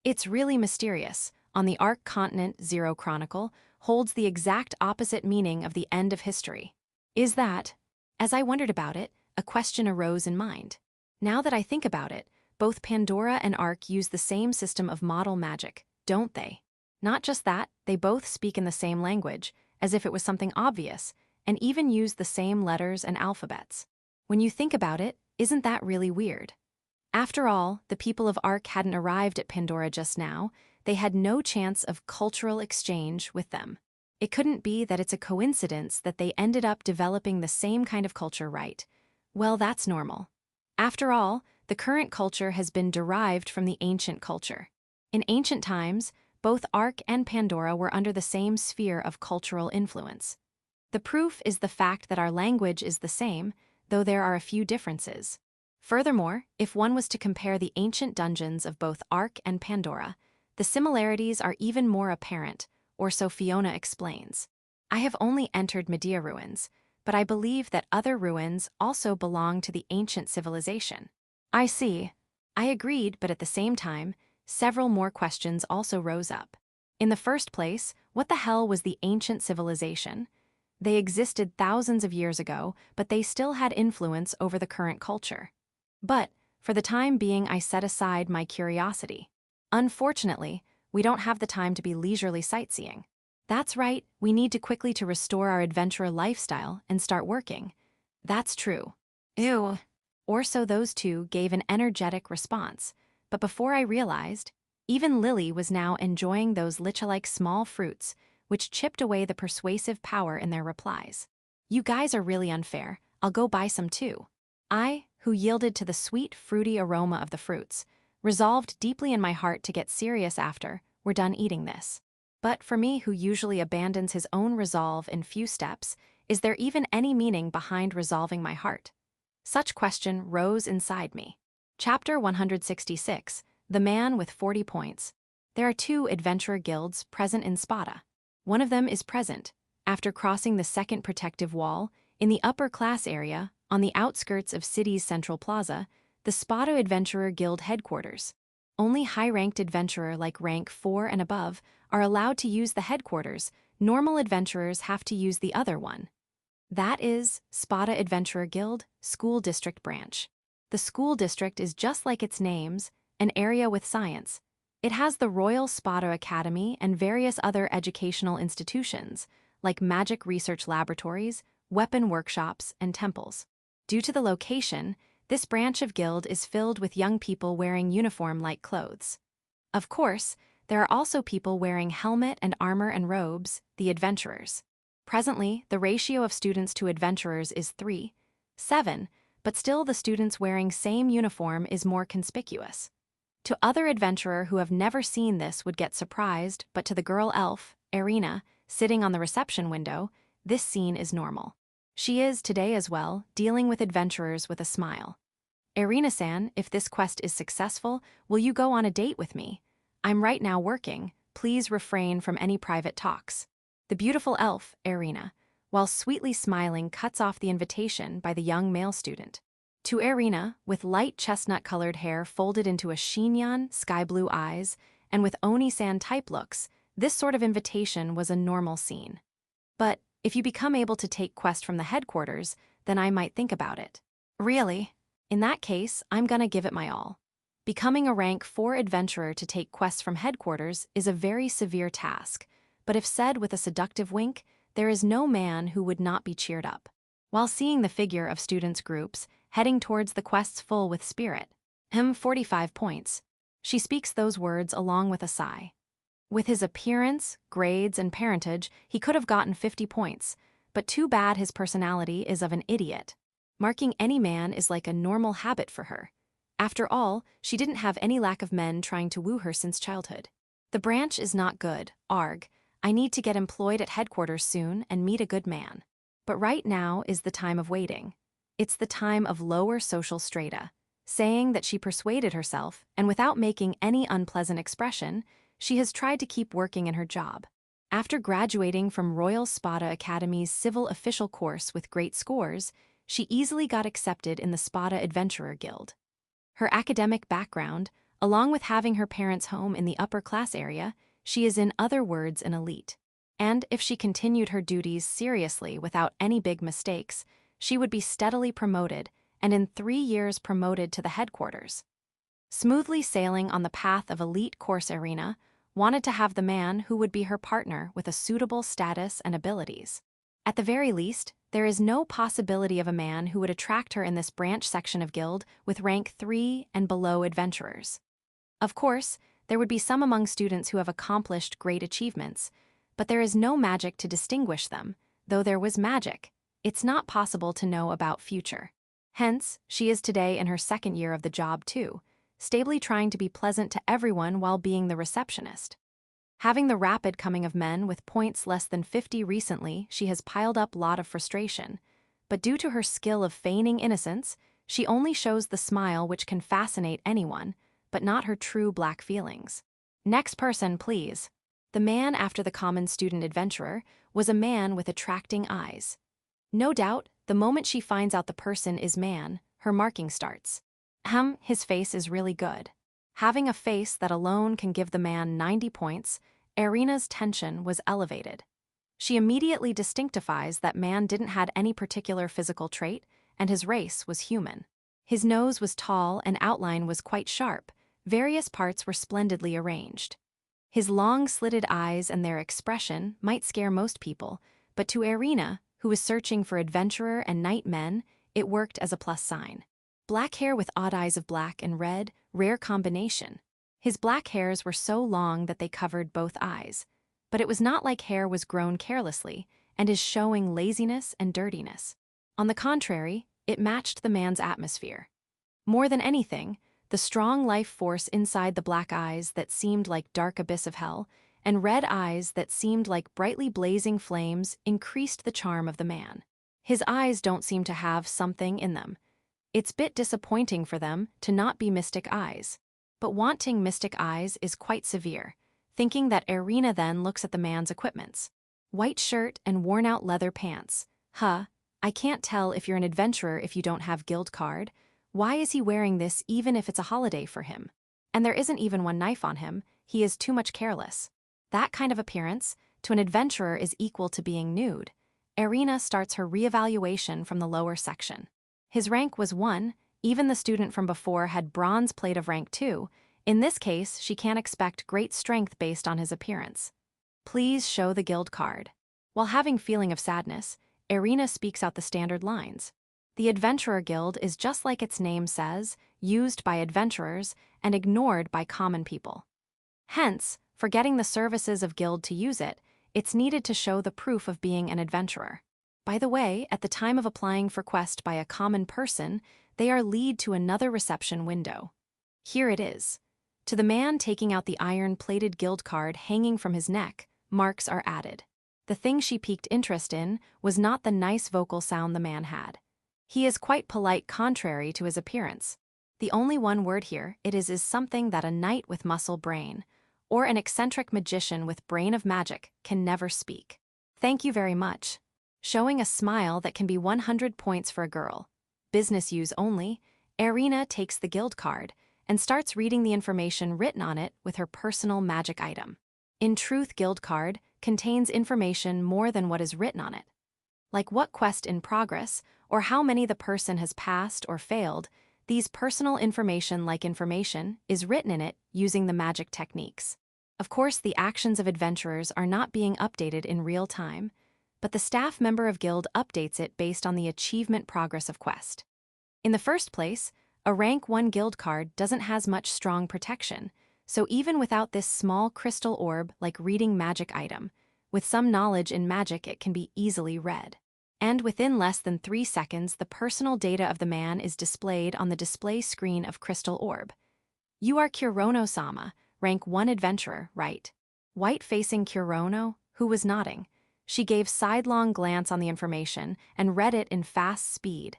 It's really mysterious. On the Ark continent, Zero Chronicle holds the exact opposite meaning of the end of history. Is that? As I wondered about it, a question arose in mind. Now that I think about it, both Pandora and Ark use the same system of model magic, don't they? Not just that, they both speak in the same language, as if it was something obvious, and even use the same letters and alphabets. When you think about it, isn't that really weird? After all, the people of Ark hadn't arrived at Pandora just now. They had no chance of cultural exchange with them. It couldn't be that it's a coincidence that they ended up developing the same kind of culture, right? Well, that's normal. After all, the current culture has been derived from the ancient culture. In ancient times, both Ark and Pandora were under the same sphere of cultural influence. The proof is the fact that our language is the same, though there are a few differences. Furthermore, if one was to compare the ancient dungeons of both Ark and Pandora, the similarities are even more apparent, or so Fiona explains. I have only entered Medea ruins, but I believe that other ruins also belong to the ancient civilization. I see. I agreed, but at the same time, several more questions also rose up. In the first place, what the hell was the ancient civilization? They existed thousands of years ago, but they still had influence over the current culture. But, For the time being, I set aside my curiosity. Unfortunately, we don't have the time to be leisurely sightseeing. That's right, we need to quickly to restore our adventurer lifestyle and start working. That's true. Ew. Or so those two gave an energetic response. But before I realized, even Lily was now enjoying those lich-like small fruits, which chipped away the persuasive power in their replies. You guys are really unfair. I'll go buy some too. I, who yielded to the sweet, fruity aroma of the fruits, resolved deeply in my heart to get serious after we're done eating this. But for me, who usually abandons his own resolve in few steps, is there even any meaning behind resolving my heart? Such question rose inside me. Chapter 166, The Man with 40 Points. There are 2 adventurer guilds present in Spada. One of them is present, after crossing the second protective wall, in the upper class area, on the outskirts of city's central plaza, the Spada Adventurer Guild headquarters. Only high-ranked adventurer like rank 4 and above are allowed to use the headquarters. Normal adventurers have to use the other one. That is Spada Adventurer Guild, School District Branch. The school district is just like its names, an area with science. It has the Royal Spada Academy and various other educational institutions, like magic research laboratories, weapon workshops, and temples. Due to the location, this branch of guild is filled with young people wearing uniform-like clothes. Of course, there are also people wearing helmet and armor and robes, the adventurers. Presently, the ratio of students to adventurers is 3:7, but still the students wearing same uniform is more conspicuous. To other adventurer who have never seen this would get surprised, but to the girl elf, Irina, sitting on the reception window, this scene is normal. She is, today as well, dealing with adventurers with a smile. Irina-san, if this quest is successful, will you go on a date with me? I'm right now working, please refrain from any private talks. The beautiful elf, Irina, while sweetly smiling, cuts off the invitation by the young male student. To Irina, with light chestnut-colored hair folded into a chignon, sky-blue eyes, and with Oni-san type looks, this sort of invitation was a normal scene. But if you become able to take quest from the headquarters, then I might think about it. Really? In that case, I'm gonna give it my all. Becoming a rank 4 adventurer to take quests from headquarters is a very severe task, but if said with a seductive wink, there is no man who would not be cheered up. While seeing the figure of students' groups, heading towards the quests full with spirit. 45 points. She speaks those words along with a sigh. With his appearance, grades, and parentage, he could have gotten 50 points, but too bad his personality is of an idiot. Marking any man is like a normal habit for her. After all, she didn't have any lack of men trying to woo her since childhood. The branch is not good, arg. I need to get employed at headquarters soon and meet a good man. But right now is the time of waiting. It's the time of lower social strata. Saying that she persuaded herself, and without making any unpleasant expression, she has tried to keep working in her job. After graduating from Royal Spada Academy's civil official course with great scores, she easily got accepted in the Spada Adventurer Guild. Her academic background, along with having her parents' home in the upper class area, she is in other words an elite. And if she continued her duties seriously without any big mistakes, she would be steadily promoted, and in 3 years promoted to the headquarters. Smoothly sailing on the path of elite course Irina, wanted to have the man who would be her partner with a suitable status and abilities. At the very least, there is no possibility of a man who would attract her in this branch section of guild with rank 3 and below adventurers. Of course, there would be some among students who have accomplished great achievements, but there is no magic to distinguish them. Though there was magic, it's not possible to know about future. Hence, she is today in her 2nd year of the job too, stably trying to be pleasant to everyone while being the receptionist. Having the rapid coming of men with points less than 50 recently, she has piled up a lot of frustration, but due to her skill of feigning innocence, she only shows the smile which can fascinate anyone, but not her true black feelings. Next person, please. The man after the common student adventurer was a man with attracting eyes. No doubt, the moment she finds out the person is man, her marking starts. His face is really good. Having a face that alone can give the man 90 points, Irina's tension was elevated. She immediately distinctifies that man didn't have any particular physical trait, and his race was human. His nose was tall and outline was quite sharp. Various parts were splendidly arranged. His long slitted eyes and their expression might scare most people, but to Irina, who was searching for adventurer and knight men, it worked as a plus sign. Black hair with odd eyes of black and red, rare combination. His black hairs were so long that they covered both eyes. But it was not like hair was grown carelessly and is showing laziness and dirtiness. On the contrary, it matched the man's atmosphere. More than anything, the strong life force inside the black eyes that seemed like dark abyss of hell, and red eyes that seemed like brightly blazing flames increased the charm of the man. His eyes don't seem to have something in them. It's bit disappointing for them to not be mystic eyes. But wanting mystic eyes is quite severe, thinking that Irina then looks at the man's equipments. White shirt and worn-out leather pants. I can't tell if you're an adventurer if you don't have guild card. Why is he wearing this even if it's a holiday for him? And there isn't even one knife on him, he is too much careless. That kind of appearance, to an adventurer, is equal to being nude. Irina starts her reevaluation from the lower section. His rank was 1, even the student from before had bronze plate of rank 2. In this case, she can't expect great strength based on his appearance. Please show the guild card. While having feeling of sadness, Irina speaks out the standard lines. The Adventurer Guild is just like its name says, used by adventurers and ignored by common people. Hence, for getting the services of guild to use it, it's needed to show the proof of being an adventurer. By the way, at the time of applying for quest by a common person, they are lead to another reception window. Here it is. To the man taking out the iron-plated guild card hanging from his neck, marks are added. The thing she piqued interest in was not the nice vocal sound the man had. He is quite polite contrary to his appearance. The only one word here it is something that a knight with muscle brain, or an eccentric magician with brain of magic, can never speak. Thank you very much. Showing a smile that can be 100 points for a girl. Business use only, Irina takes the guild card and starts reading the information written on it with her personal magic item. In truth, guild card contains information more than what is written on it. Like what quest in progress, or how many the person has passed or failed, these personal information is written in it using the magic techniques. Of course, the actions of adventurers are not being updated in real time, but the staff member of guild updates it based on the achievement progress of quest. In the first place, a rank 1 guild card doesn't has much strong protection, so even without this small crystal orb like reading magic item, with some knowledge in magic it can be easily read. And within less than 3 seconds the personal data of the man is displayed on the display screen of crystal orb. You are Kurono-sama, rank 1 adventurer, right? White-facing Kurono, who was nodding. She gave sidelong glance on the information and read it in fast speed.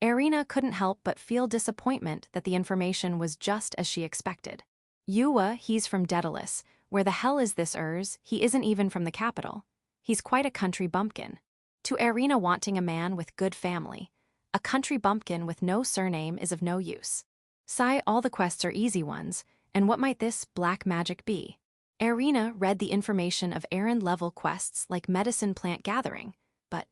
Irina couldn't help but feel disappointment that the information was just as she expected. Yuwa, he's from Daedalus, where the hell is this he isn't even from the capital. He's quite a country bumpkin. To Irina wanting a man with good family, a country bumpkin with no surname is of no use. Sigh, all the quests are easy ones, and what might this black magic be? Irina read the information of errand-level quests like medicine plant gathering, but,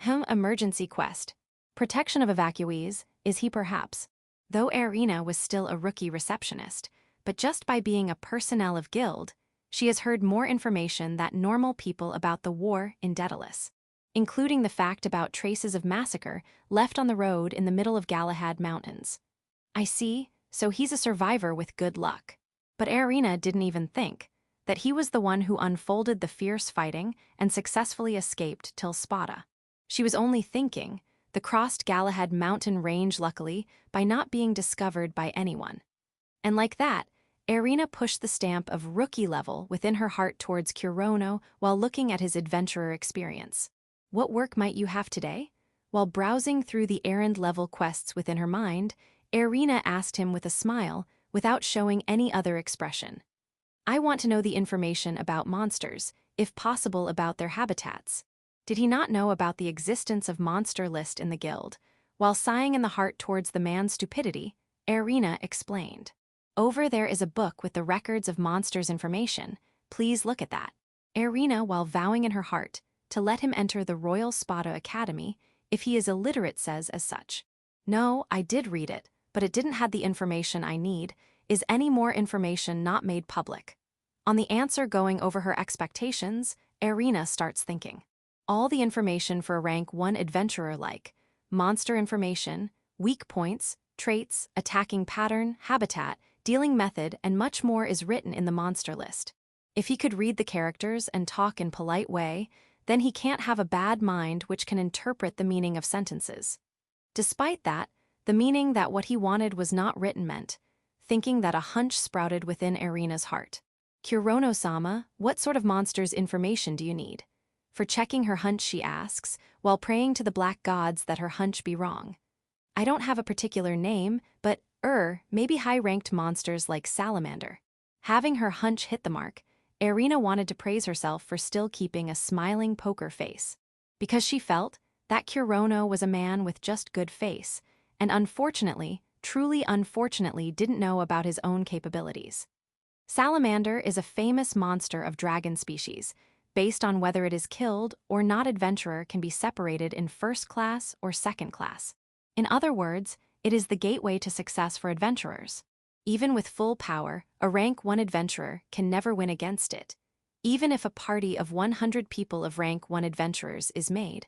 emergency quest. Protection of evacuees, is he perhaps? Though Irina was still a rookie receptionist, but just by being a personnel of guild, she has heard more information than normal people about the war in Daedalus, including the fact about traces of massacre left on the road in the middle of Galahad Mountains. I see, so he's a survivor with good luck. But Irina didn't even think that he was the one who unfolded the fierce fighting and successfully escaped till Spada. She was only thinking the crossed Galahad mountain range luckily by not being discovered by anyone. And like that, Irina pushed the stamp of rookie level within her heart towards Kurono while looking at his adventurer experience. What work might you have today? While browsing through the errand-level quests within her mind, Irina asked him with a smile, without showing any other expression. I want to know the information about monsters, if possible about their habitats. Did he not know about the existence of monster list in the guild? While sighing in the heart towards the man's stupidity, Irina explained. Over there is a book with the records of monsters information. Please look at that. Irina, while vowing in her heart to let him enter the Royal Spada Academy, if he is illiterate, says as such. No, I did read it, but it didn't have the information I need. Is any more information not made public? On the answer going over her expectations, Irina starts thinking. All the information for a rank 1 adventurer like monster information, weak points, traits, attacking pattern, habitat, dealing method, and much more is written in the monster list. If he could read the characters and talk in polite way, then he can't have a bad mind which can interpret the meaning of sentences. Despite that, the meaning that what he wanted was not written meant, thinking that a hunch sprouted within Irina's heart. Kurono-sama, what sort of monster's information do you need? For checking her hunch, she asks, while praying to the black gods that her hunch be wrong. I don't have a particular name, but, maybe high-ranked monsters like salamander. Having her hunch hit the mark, Irina wanted to praise herself for still keeping a smiling poker face. Because she felt that Kurono was a man with just good face, and unfortunately, truly unfortunately didn't know about his own capabilities. Salamander is a famous monster of dragon species. Based on whether it is killed or not, adventurer can be separated in first class or second class. In other words, it is the gateway to success for adventurers. Even with full power, a rank 1 adventurer can never win against it. Even if a party of 100 people of rank 1 adventurers is made,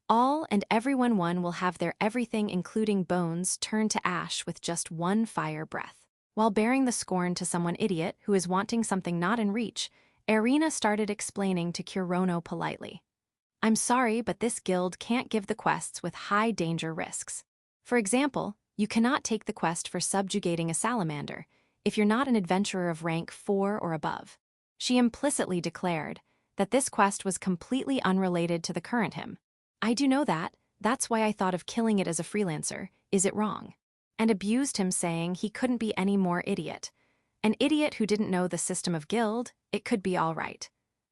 all and everyone one will have their everything including bones turned to ash with just one fire breath. While bearing the scorn to someone idiot who is wanting something not in reach, Irina started explaining to Kurono politely. I'm sorry, but this guild can't give the quests with high danger risks. For example, you cannot take the quest for subjugating a salamander if you're not an adventurer of rank 4 or above. She implicitly declared that this quest was completely unrelated to the current him. I do know that, that's why I thought of killing it as a freelancer, is it wrong? And abused him, saying he couldn't be any more idiot. An idiot who didn't know the system of guild, it could be all right.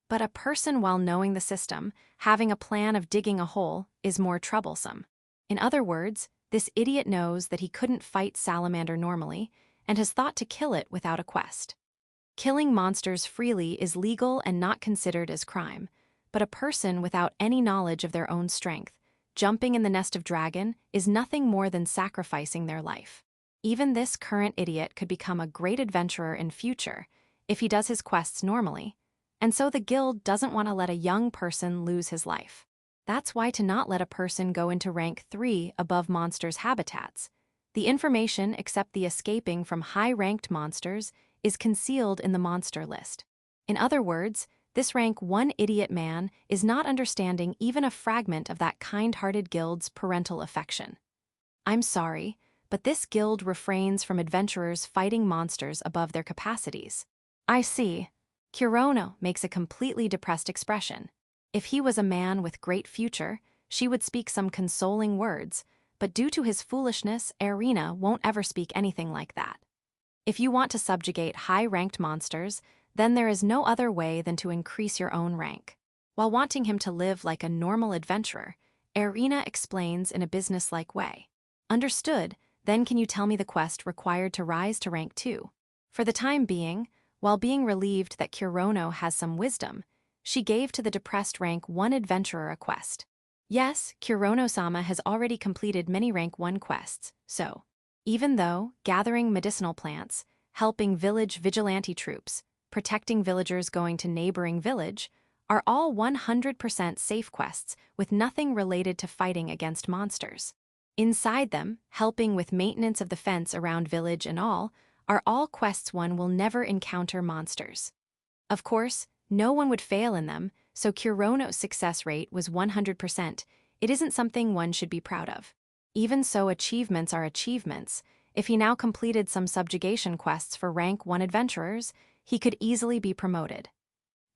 But a person while knowing the system, having a plan of digging a hole, is more troublesome. In other words, this idiot knows that he couldn't fight salamander normally, and has thought to kill it without a quest. Killing monsters freely is legal and not considered as crime, but a person without any knowledge of their own strength, jumping in the nest of dragon, is nothing more than sacrificing their life. Even this current idiot could become a great adventurer in future if he does his quests normally, and so the guild doesn't want to let a young person lose his life. That's why to not let a person go into rank 3 above monsters' habitats. The information except the escaping from high-ranked monsters is concealed in the monster list. In other words, this rank 1 idiot man is not understanding even a fragment of that kind-hearted guild's parental affection. I'm sorry, but this guild refrains from adventurers fighting monsters above their capacities. I see. Kurono makes a completely depressed expression. If he was a man with great future, she would speak some consoling words, but due to his foolishness, Irina won't ever speak anything like that. If you want to subjugate high-ranked monsters, then there is no other way than to increase your own rank. While wanting him to live like a normal adventurer, Irina explains in a businesslike way. Understood, then can you tell me the quest required to rise to rank 2? For the time being, while being relieved that Kurono has some wisdom, she gave to the depressed rank 1 adventurer a quest. Yes, Kurono-sama has already completed many rank 1 quests, so, even though gathering medicinal plants, helping village vigilante troops, protecting villagers going to neighboring village, are all 100% safe quests with nothing related to fighting against monsters. Inside them, helping with maintenance of the fence around village and all, are all quests one will never encounter monsters. Of course, no one would fail in them, so Kurono's success rate was 100%. It isn't something one should be proud of. Even so, achievements are achievements. If he now completed some subjugation quests for rank 1 adventurers, he could easily be promoted.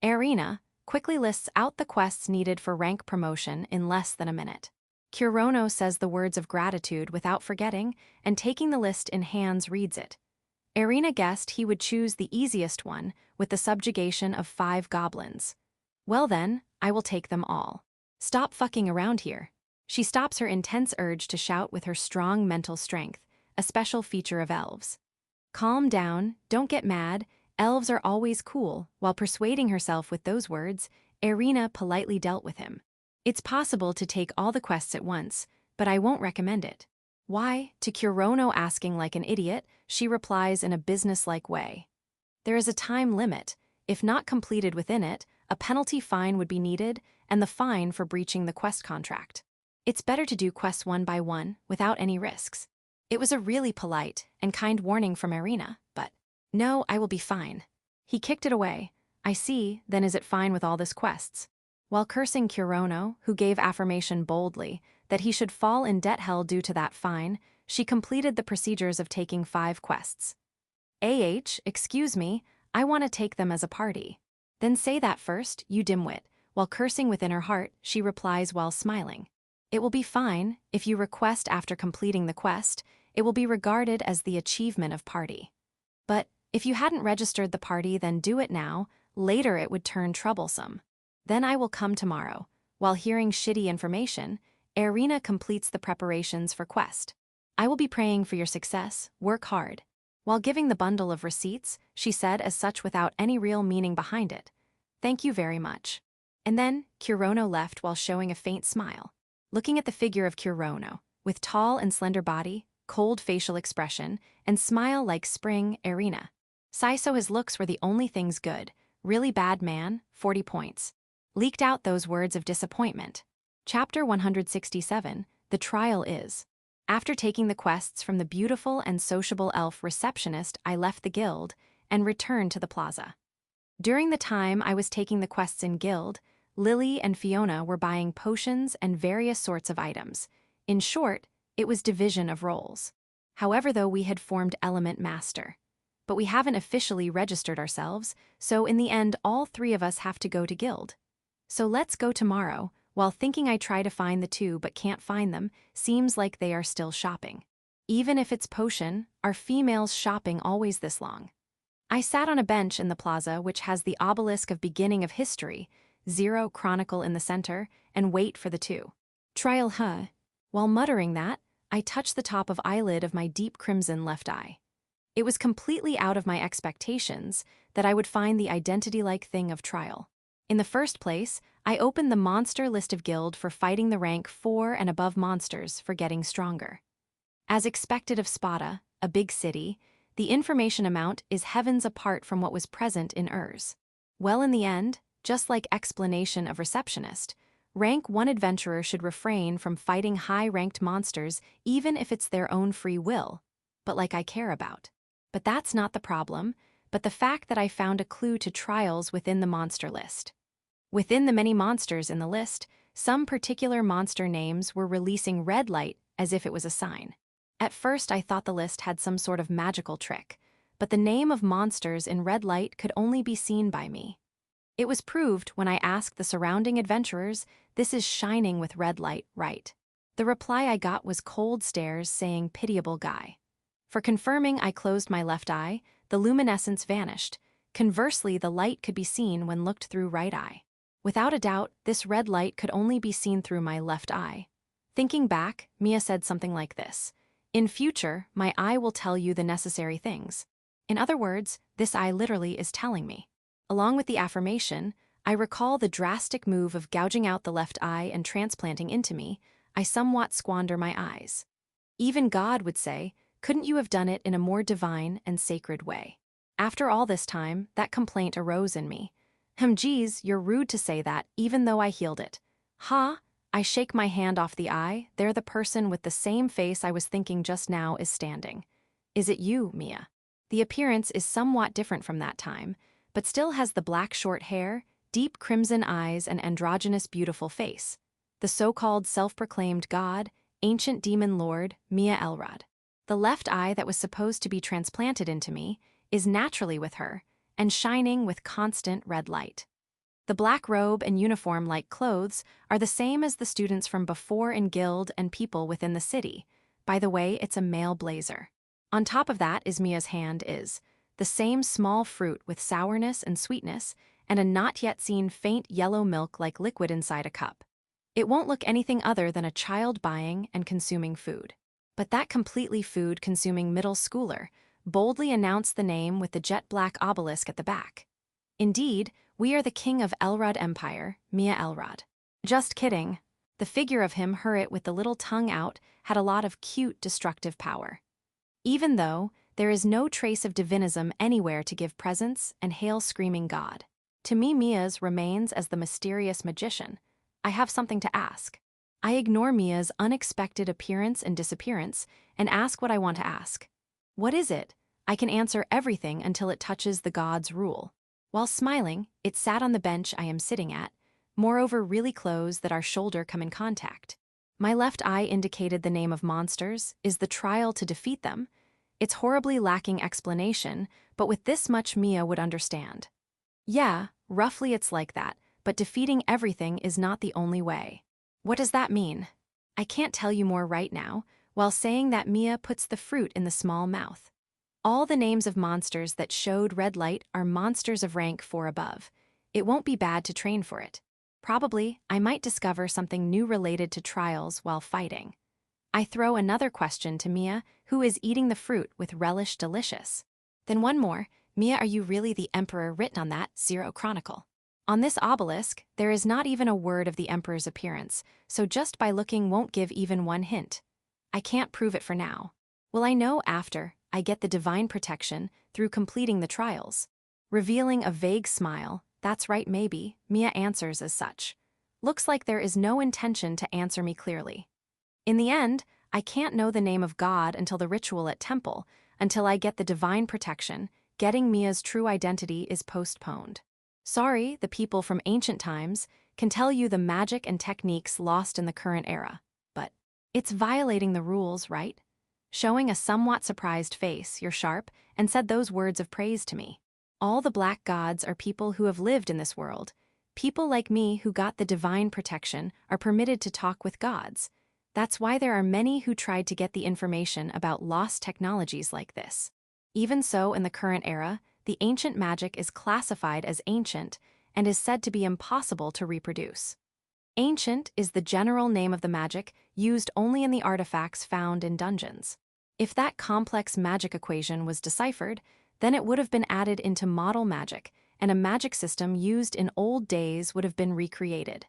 Irina quickly lists out the quests needed for rank promotion in less than a minute. Kurono says the words of gratitude without forgetting, and taking the list in hands reads it. Irina guessed he would choose the easiest one, with the subjugation of 5 goblins. Well then, I will take them all. Stop fucking around here. She stops her intense urge to shout with her strong mental strength, a special feature of elves. Calm down, don't get mad, elves are always cool. While persuading herself with those words, Irina politely dealt with him. It's possible to take all the quests at once, but I won't recommend it. Why? To Kurono asking like an idiot, she replies in a businesslike way. There is a time limit. If not completed within it, a penalty fine would be needed, and the fine for breaching the quest contract. It's better to do quests one by one, without any risks. It was a really polite and kind warning from Irina, but no, I will be fine. He kicked it away. I see, then is it fine with all this quests? While cursing Kurono, who gave affirmation boldly that he should fall in debt hell due to that fine, she completed the procedures of taking 5 quests. Excuse me, I want to take them as a party. Then say that first, you dimwit. While cursing within her heart, she replies while smiling. It will be fine, if you request after completing the quest, it will be regarded as the achievement of party. But, if you hadn't registered the party then do it now, later it would turn troublesome. Then I will come tomorrow. While hearing shitty information, Irina completes the preparations for quest. I will be praying for your success, work hard. While giving the bundle of receipts, she said as such without any real meaning behind it. Thank you very much. And then, Kurono left while showing a faint smile. Looking at the figure of Kurono, with tall and slender body, cold facial expression, and smile like spring, Irina. So his looks were the only things good. Really bad man, 40 points. Leaked out those words of disappointment. Chapter 167, The Trial is. After taking the quests from the beautiful and sociable elf Receptionist, I left the guild and returned to the plaza. During the time I was taking the quests in guild, Lily and Fiona were buying potions and various sorts of items. In short, it was division of roles. However, though we had formed Element Master. But we haven't officially registered ourselves, so in the end all 3 of us have to go to guild. So let's go tomorrow. While thinking I try to find the 2 but can't find them, seems like they are still shopping. Even if it's potion, are females shopping always this long? I sat on a bench in the plaza which has the obelisk of beginning of history, 0 chronicle in the center, and wait for the 2. Trial While muttering that, I touched the top of eyelid of my deep crimson left eye. It was completely out of my expectations that I would find the identity-like thing of trial. In the first place, I opened the monster list of guild for fighting the rank 4 and above monsters for getting stronger. As expected of Spada, a big city, the information amount is heavens apart from what was present in Urs. Well, in the end, just like explanation of Receptionist, rank 1 adventurer should refrain from fighting high-ranked monsters even if it's their own free will, but like I care about. But that's not the problem, but the fact that I found a clue to trials within the monster list. Within the many monsters in the list, some particular monster names were releasing red light as if it was a sign. At first I thought the list had some sort of magical trick, but the name of monsters in red light could only be seen by me. It was proved when I asked the surrounding adventurers, this is shining with red light, right? The reply I got was cold stares saying pitiable guy. For confirming I closed my left eye, the luminescence vanished. Conversely, the light could be seen when looked through right eye. Without a doubt, this red light could only be seen through my left eye. Thinking back, Mia said something like this. In future, my eye will tell you the necessary things. In other words, this eye literally is telling me. Along with the affirmation, I recall the drastic move of gouging out the left eye and transplanting into me. I somewhat squander my eyes. Even God would say, couldn't you have done it in a more divine and sacred way? After all this time, that complaint arose in me. Geez, you're rude to say that, even though I healed it. I shake my hand off the eye, there the person with the same face I was thinking just now is standing. Is it you, Mia? The appearance is somewhat different from that time, but still has the black short hair, deep crimson eyes, and androgynous beautiful face. The so-called self-proclaimed god, ancient demon lord, Mia Elrod. The left eye that was supposed to be transplanted into me is naturally with her, and shining with constant red light. The black robe and uniform-like clothes are the same as the students from before in guild and people within the city. By the way, it's a male blazer. On top of that is Mia's hand is the same small fruit with sourness and sweetness, and a not-yet-seen faint yellow milk-like liquid inside a cup. It won't look anything other than a child buying and consuming food. But that completely food-consuming middle schooler boldly announced the name with the jet-black obelisk at the back. Indeed, we are the king of Elrod Empire, Mia Elrod. Just kidding. The figure of him hurried with the little tongue out had a lot of cute destructive power. Even though there is no trace of divinism anywhere to give presence and hail screaming God. To me, Mia's remains as the mysterious magician. I have something to ask. I ignore Mia's unexpected appearance and disappearance and ask what I want to ask. What is it? I can answer everything until it touches the god's rule. While smiling, it sat on the bench I am sitting at, moreover really close that our shoulder come in contact. My left eye indicated the name of monsters, is the trial to defeat them. It's horribly lacking explanation, but with this much Mia would understand. Yeah, roughly it's like that, but defeating everything is not the only way. What does that mean? I can't tell you more right now, while saying that Mia puts the fruit in the small mouth. All the names of monsters that showed red light are monsters of rank 4 above. It won't be bad to train for it. Probably, I might discover something new related to trials while fighting. I throw another question to Mia, who is eating the fruit with relish delicious. Then one more, Mia, are you really the emperor written on that 0 chronicle? On this obelisk, there is not even a word of the emperor's appearance, so just by looking won't give even one hint. I can't prove it for now. Will I know after I get the divine protection through completing the trials? Revealing a vague smile, that's right maybe, Mia answers as such. Looks like there is no intention to answer me clearly. In the end, I can't know the name of God until the ritual at temple, until I get the divine protection. Getting Mia's true identity is postponed. Sorry, the people from ancient times can tell you the magic and techniques lost in the current era, but it's violating the rules, right? Showing a somewhat surprised face, you're sharp, and said those words of praise to me. All the black gods are people who have lived in this world. People like me who got the divine protection are permitted to talk with gods. That's why there are many who tried to get the information about lost technologies like this. Even so, in the current era, the ancient magic is classified as ancient and is said to be impossible to reproduce. Ancient is the general name of the magic used only in the artifacts found in dungeons. If that complex magic equation was deciphered, then it would have been added into model magic, and a magic system used in old days would have been recreated.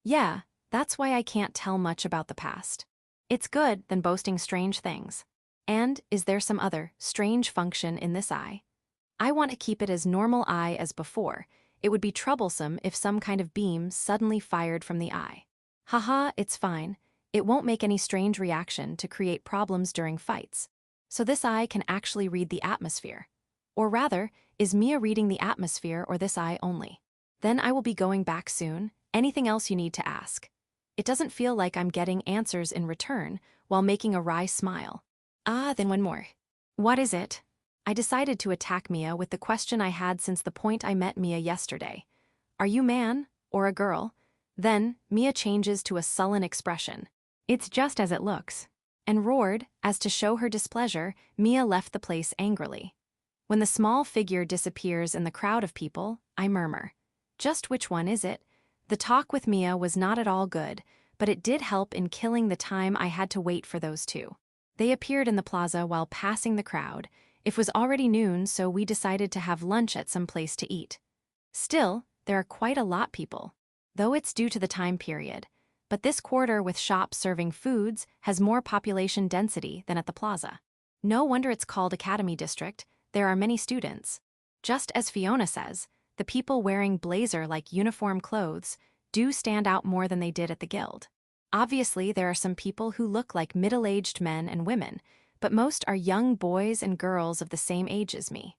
Yeah, that's why I can't tell much about the past. It's good than boasting strange things. And is there some other strange function in this eye? I want to keep it as normal eye as before. It would be troublesome if some kind of beam suddenly fired from the eye. Haha, it's fine. It won't make any strange reaction to create problems during fights. So this eye can actually read the atmosphere. Or rather, is Mia reading the atmosphere or this eye only? Then I will be going back soon. Anything else you need to ask? It doesn't feel like I'm getting answers in return while making a wry smile. Then one more. What is it? I decided to attack Mia with the question I had since the point I met Mia yesterday. Are you man or a girl? Then, Mia changes to a sullen expression. It's just as it looks. And roared, as to show her displeasure, Mia left the place angrily. When the small figure disappears in the crowd of people, I murmur. Just which one is it? The talk with Mia was not at all good, but it did help in killing the time I had to wait for those two. They appeared in the plaza while passing the crowd. It was already noon, so we decided to have lunch at some place to eat. Still, there are quite a lot people, though it's due to the time period. But this quarter with shops serving foods has more population density than at the plaza. No wonder it's called Academy District. There are many students. Just as Fiona says, the people wearing blazer-like uniform clothes do stand out more than they did at the guild. Obviously, there are some people who look like middle-aged men and women, but most are young boys and girls of the same age as me.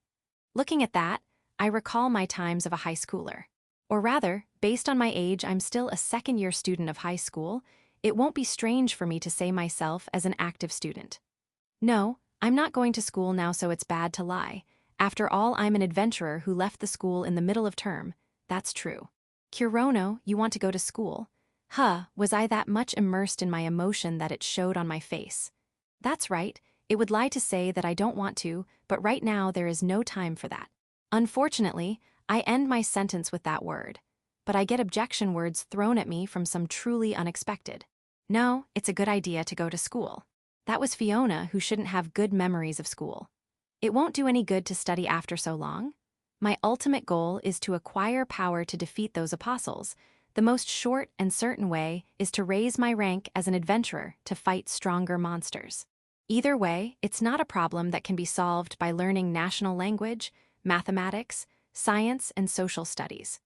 Looking at that, I recall my times of a high schooler. Or rather, based on my age, I'm still a second-year student of high school. It won't be strange for me to say myself as an active student. No, I'm not going to school now, so it's bad to lie. After all, I'm an adventurer who left the school in the middle of term. That's true. Kurono, you want to go to school? Was I that much immersed in my emotion that it showed on my face? That's right. It would lie to say that I don't want to, but right now there is no time for that. Unfortunately, I end my sentence with that word. But I get objection words thrown at me from some truly unexpected. No, it's a good idea to go to school. That was Fiona, who shouldn't have good memories of school. It won't do any good to study after so long. My ultimate goal is to acquire power to defeat those apostles. the most short and certain way is to raise my rank as an adventurer to fight stronger monsters. Either way, it's not a problem that can be solved by learning national language, mathematics, science, and social studies.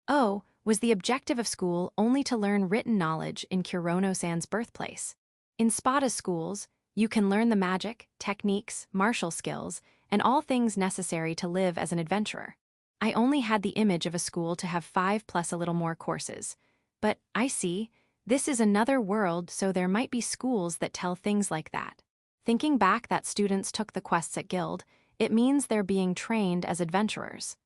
Oh, was the objective of school only to learn written knowledge in Kurono-san's birthplace? In Spada's schools, you can learn the magic, techniques, martial skills, and all things necessary to live as an adventurer. I only had the image of a school to have 5 plus a little more courses. But, I see, this is another world, so there might be schools that tell things like that. Thinking back that students took the quests at Guild, it means they're being trained as adventurers.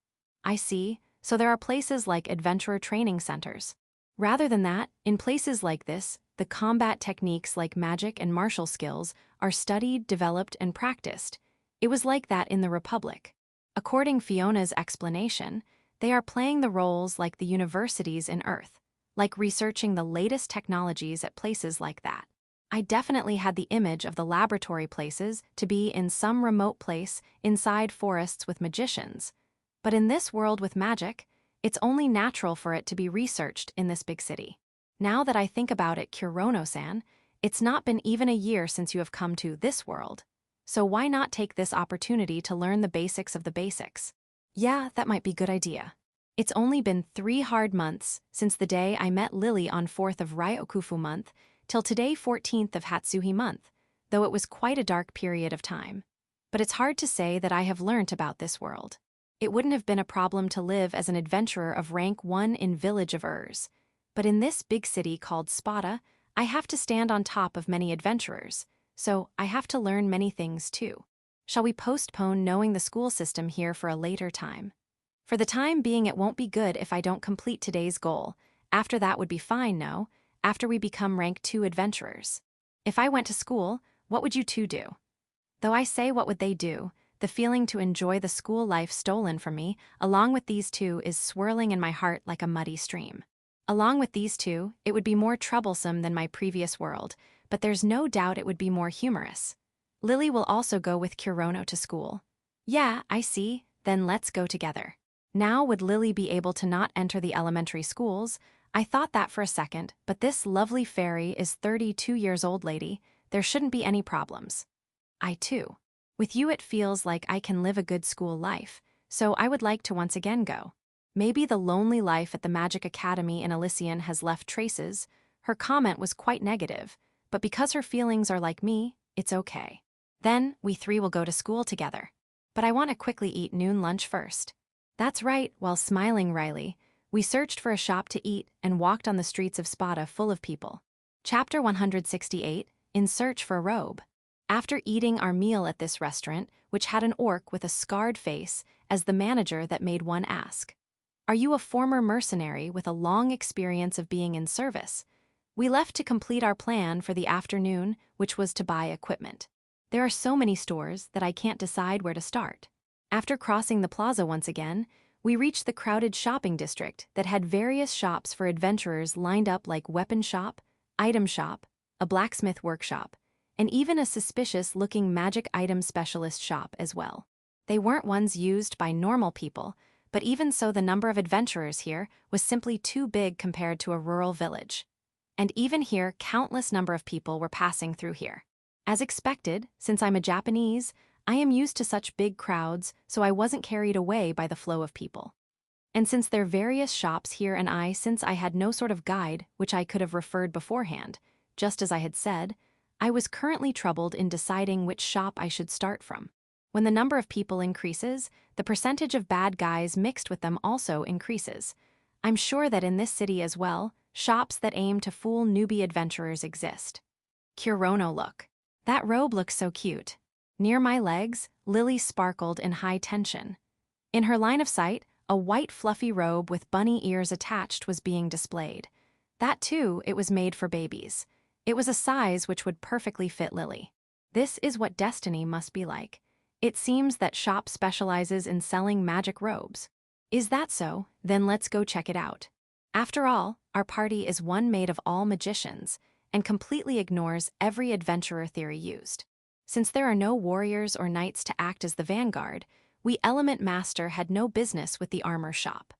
I see, so there are places like adventurer training centers. Rather than that, in places like this, the combat techniques like magic and martial skills are studied, developed, and practiced. It was like that in the Republic. According Fiona's explanation, they are playing the roles like the universities in Earth, like researching the latest technologies at places like that. I definitely had the image of the laboratory places to be in some remote place inside forests with magicians. But in this world with magic, it's only natural for it to be researched in this big city. Now that I think about it, Kurono-san, it's not been even a year since you have come to this world. So why not take this opportunity to learn the basics of the basics? Yeah, that might be a good idea. It's only been 3 hard months since the day I met Lily on 4th of Ryokufu month till today 14th of Hatsuhi month, though it was quite a dark period of time. But it's hard to say that I have learnt about this world. It wouldn't have been a problem to live as an adventurer of rank 1 in Village of Urs. But in this big city called Spada, I have to stand on top of many adventurers. So, I have to learn many things too. Shall we postpone knowing the school system here for a later time? For the time being, it won't be good if I don't complete today's goal. After that would be fine, no? After we become rank 2 adventurers. If I went to school, what would you two do? Though I say what would they do, the feeling to enjoy the school life stolen from me, along with these two, is swirling in my heart like a muddy stream. Along with these two, it would be more troublesome than my previous world, but there's no doubt it would be more humorous. Lily will also go with Kurono to school. Yeah, I see, then let's go together. Now would Lily be able to not enter the elementary schools? I thought that for a second, but this lovely fairy is 32 years old lady, there shouldn't be any problems. I too. With you it feels like I can live a good school life, so I would like to once again go. Maybe the lonely life at the Magic Academy in Elysian has left traces. Her comment was quite negative, but because her feelings are like me, it's okay. Then, we 3 will go to school together. But I want to quickly eat noon lunch first. That's right, while smiling wryly, we searched for a shop to eat and walked on the streets of Spada full of people. Chapter 168, In Search for a Robe. After eating our meal at this restaurant, which had an orc with a scarred face, as the manager that made one ask, "Are you a former mercenary with a long experience of being in service?" We left to complete our plan for the afternoon, which was to buy equipment. There are so many stores that I can't decide where to start. After crossing the plaza once again, we reached the crowded shopping district that had various shops for adventurers lined up, like weapon shop, item shop, a blacksmith workshop, and even a suspicious-looking magic item specialist shop as well. They weren't ones used by normal people, but even so the number of adventurers here was simply too big compared to a rural village. And even here, countless number of people were passing through here. As expected, since I'm a Japanese, I am used to such big crowds, so I wasn't carried away by the flow of people. And since there are various shops here, and since I had no sort of guide which I could have referred beforehand, just as I had said, I was currently troubled in deciding which shop I should start from. When the number of people increases, the percentage of bad guys mixed with them also increases. I'm sure that in this city as well, shops that aim to fool newbie adventurers exist. Kurono, look. That robe looks so cute. Near my legs, Lily sparkled in high tension. In her line of sight, a white fluffy robe with bunny ears attached was being displayed. That too, it was made for babies. It was a size which would perfectly fit Lily. This is what destiny must be like. It seems that shop specializes in selling magic robes. Is that so? Then let's go check it out. After all, our party is one made of all magicians, and completely ignores every adventurer theory used. Since there are no warriors or knights to act as the vanguard, we Element Master had no business with the armor shop.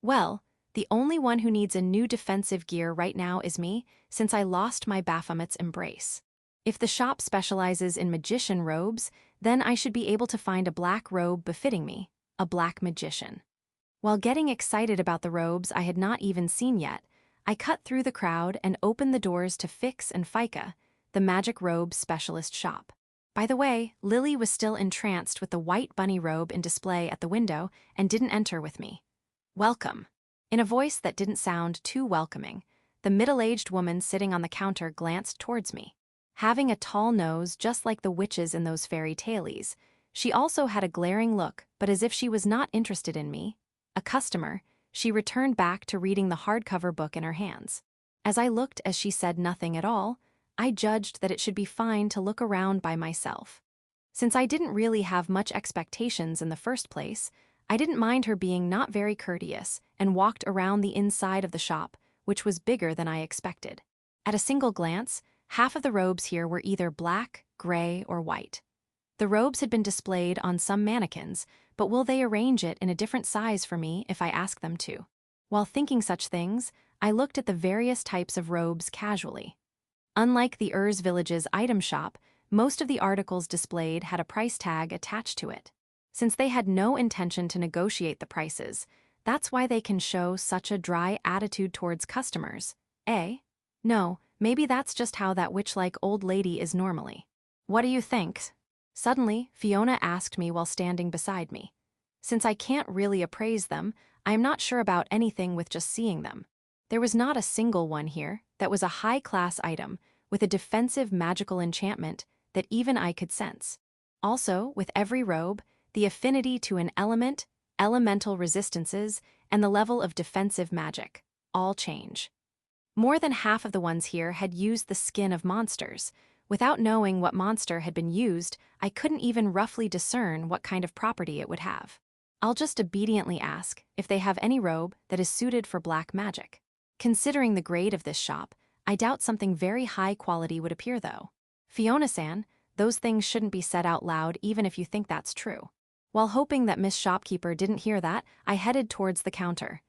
Well, The only one who needs a new defensive gear right now is me, since I lost my Baphomet's embrace. If the shop specializes in magician robes, then I should be able to find a black robe befitting me, a black magician. While getting excited about the robes I had not even seen yet, I cut through the crowd and opened the doors to Fix and Fika, the magic robe specialist shop. By the way, Lily was still entranced with the white bunny robe in display at the window and didn't enter with me. "Welcome." In a voice that didn't sound too welcoming, the middle-aged woman sitting on the counter glanced towards me. Having a tall nose just like the witches in those fairy tales, she also had a glaring look, but as if she was not interested in me, a customer, she returned back to reading the hardcover book in her hands. As I looked as she said nothing at all, I judged that it should be fine to look around by myself. Since I didn't really have much expectations in the first place, I didn't mind her being not very courteous and walked around the inside of the shop, which was bigger than I expected. At a single glance, half of the robes here were either black, gray, or white. The robes had been displayed on some mannequins, but will they arrange it in a different size for me if I ask them to? While thinking such things, I looked at the various types of robes casually. Unlike the Urs Village's item shop, most of the articles displayed had a price tag attached to it. Since they had no intention to negotiate the prices, that's why they can show such a dry attitude towards customers, eh? No, maybe that's just how that witch-like old lady is normally. "What do you think?" Suddenly, Fiona asked me while standing beside me. Since I can't really appraise them, I am not sure about anything with just seeing them. There was not a single one here that was a high-class item with a defensive magical enchantment that even I could sense. Also, with every robe, the affinity to an element, elemental resistances, and the level of defensive magic all change. More than half of the ones here had used the skin of monsters. Without knowing what monster had been used, I couldn't even roughly discern what kind of property it would have. I'll just obediently ask if they have any robe that is suited for black magic. Considering the grade of this shop, I doubt something very high quality would appear though. Fiona-san, those things shouldn't be said out loud even if you think that's true. While hoping that Miss Shopkeeper didn't hear that, I headed towards the counter.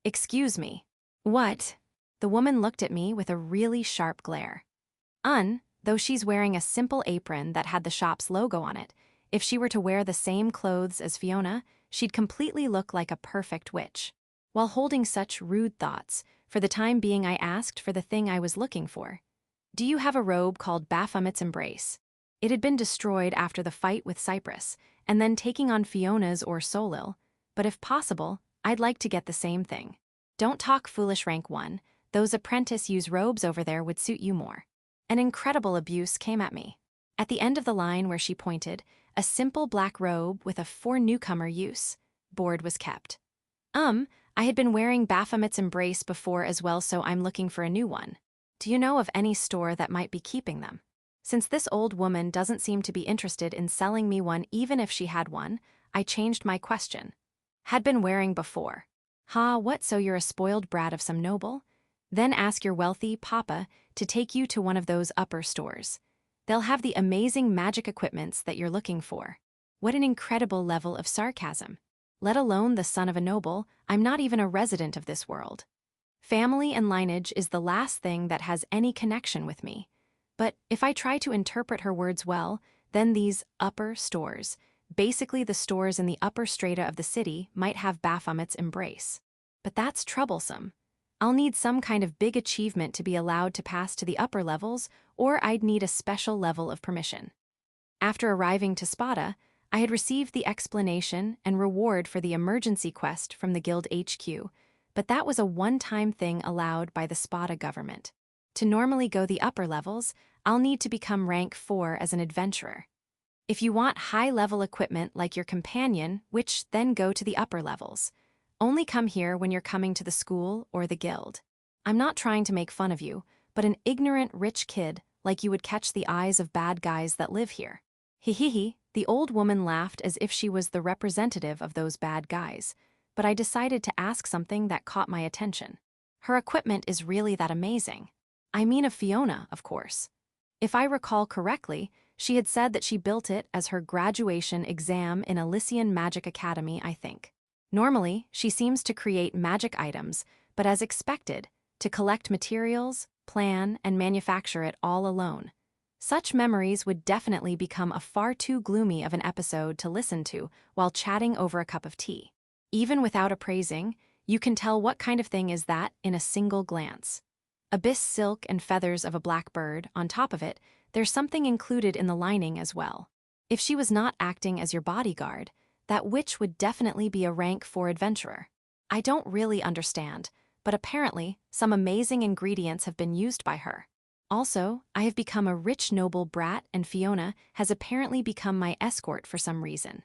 "Excuse me." "What?" The woman looked at me with a really sharp glare. Though she's wearing a simple apron that had the shop's logo on it, if she were to wear the same clothes as Fiona, she'd completely look like a perfect witch. While holding such rude thoughts, for the time being I asked for the thing I was looking for. "Do you have a robe called Baphomet's Embrace?" It had been destroyed after the fight with Cypress, and then taking on Fiona's or Solil, but if possible, I'd like to get the same thing. "Don't talk foolish, rank 1, those apprentice use robes over there would suit you more." An incredible abuse came at me. At the end of the line where she pointed, a simple black robe with a "for newcomer use" board was kept. I had been wearing Baphomet's Embrace before as well, so I'm looking for a new one. Do you know of any store that might be keeping them? Since this old woman doesn't seem to be interested in selling me one even if she had one, I changed my question. "Had been wearing before." "Ha, what, so you're a spoiled brat of some noble? Then ask your wealthy papa to take you to one of those upper stores. They'll have the amazing magic equipments that you're looking for." What an incredible level of sarcasm. Let alone the son of a noble, I'm not even a resident of this world. Family and lineage is the last thing that has any connection with me. But if I try to interpret her words well, then these upper stores, basically the stores in the upper strata of the city, might have Baphomet's Embrace. But that's troublesome. I'll need some kind of big achievement to be allowed to pass to the upper levels, or I'd need a special level of permission. After arriving to Spada, I had received the explanation and reward for the emergency quest from the Guild HQ, but that was a one-time thing allowed by the Spada government. To normally go the upper levels, I'll need to become rank 4 as an adventurer. If you want high-level equipment like your companion, which then go to the upper levels. Only come here when you're coming to the school or the guild. I'm not trying to make fun of you, but an ignorant rich kid like you would catch the eyes of bad guys that live here. Hehehe, the old woman laughed as if she was the representative of those bad guys, but I decided to ask something that caught my attention. Her equipment is really that amazing. I mean of Fiona, of course. If I recall correctly, she had said that she built it as her graduation exam in Elysian Magic Academy, I think. Normally, she seems to create magic items, but as expected, to collect materials, plan, and manufacture it all alone. Such memories would definitely become a far too gloomy of an episode to listen to while chatting over a cup of tea. Even without appraising, you can tell what kind of thing is that in a single glance. Abyss silk and feathers of a black bird, on top of it, there's something included in the lining as well. If she was not acting as your bodyguard, that witch would definitely be a rank 4 adventurer. I don't really understand, but apparently, some amazing ingredients have been used by her. Also, I have become a rich noble brat and Fiona has apparently become my escort for some reason.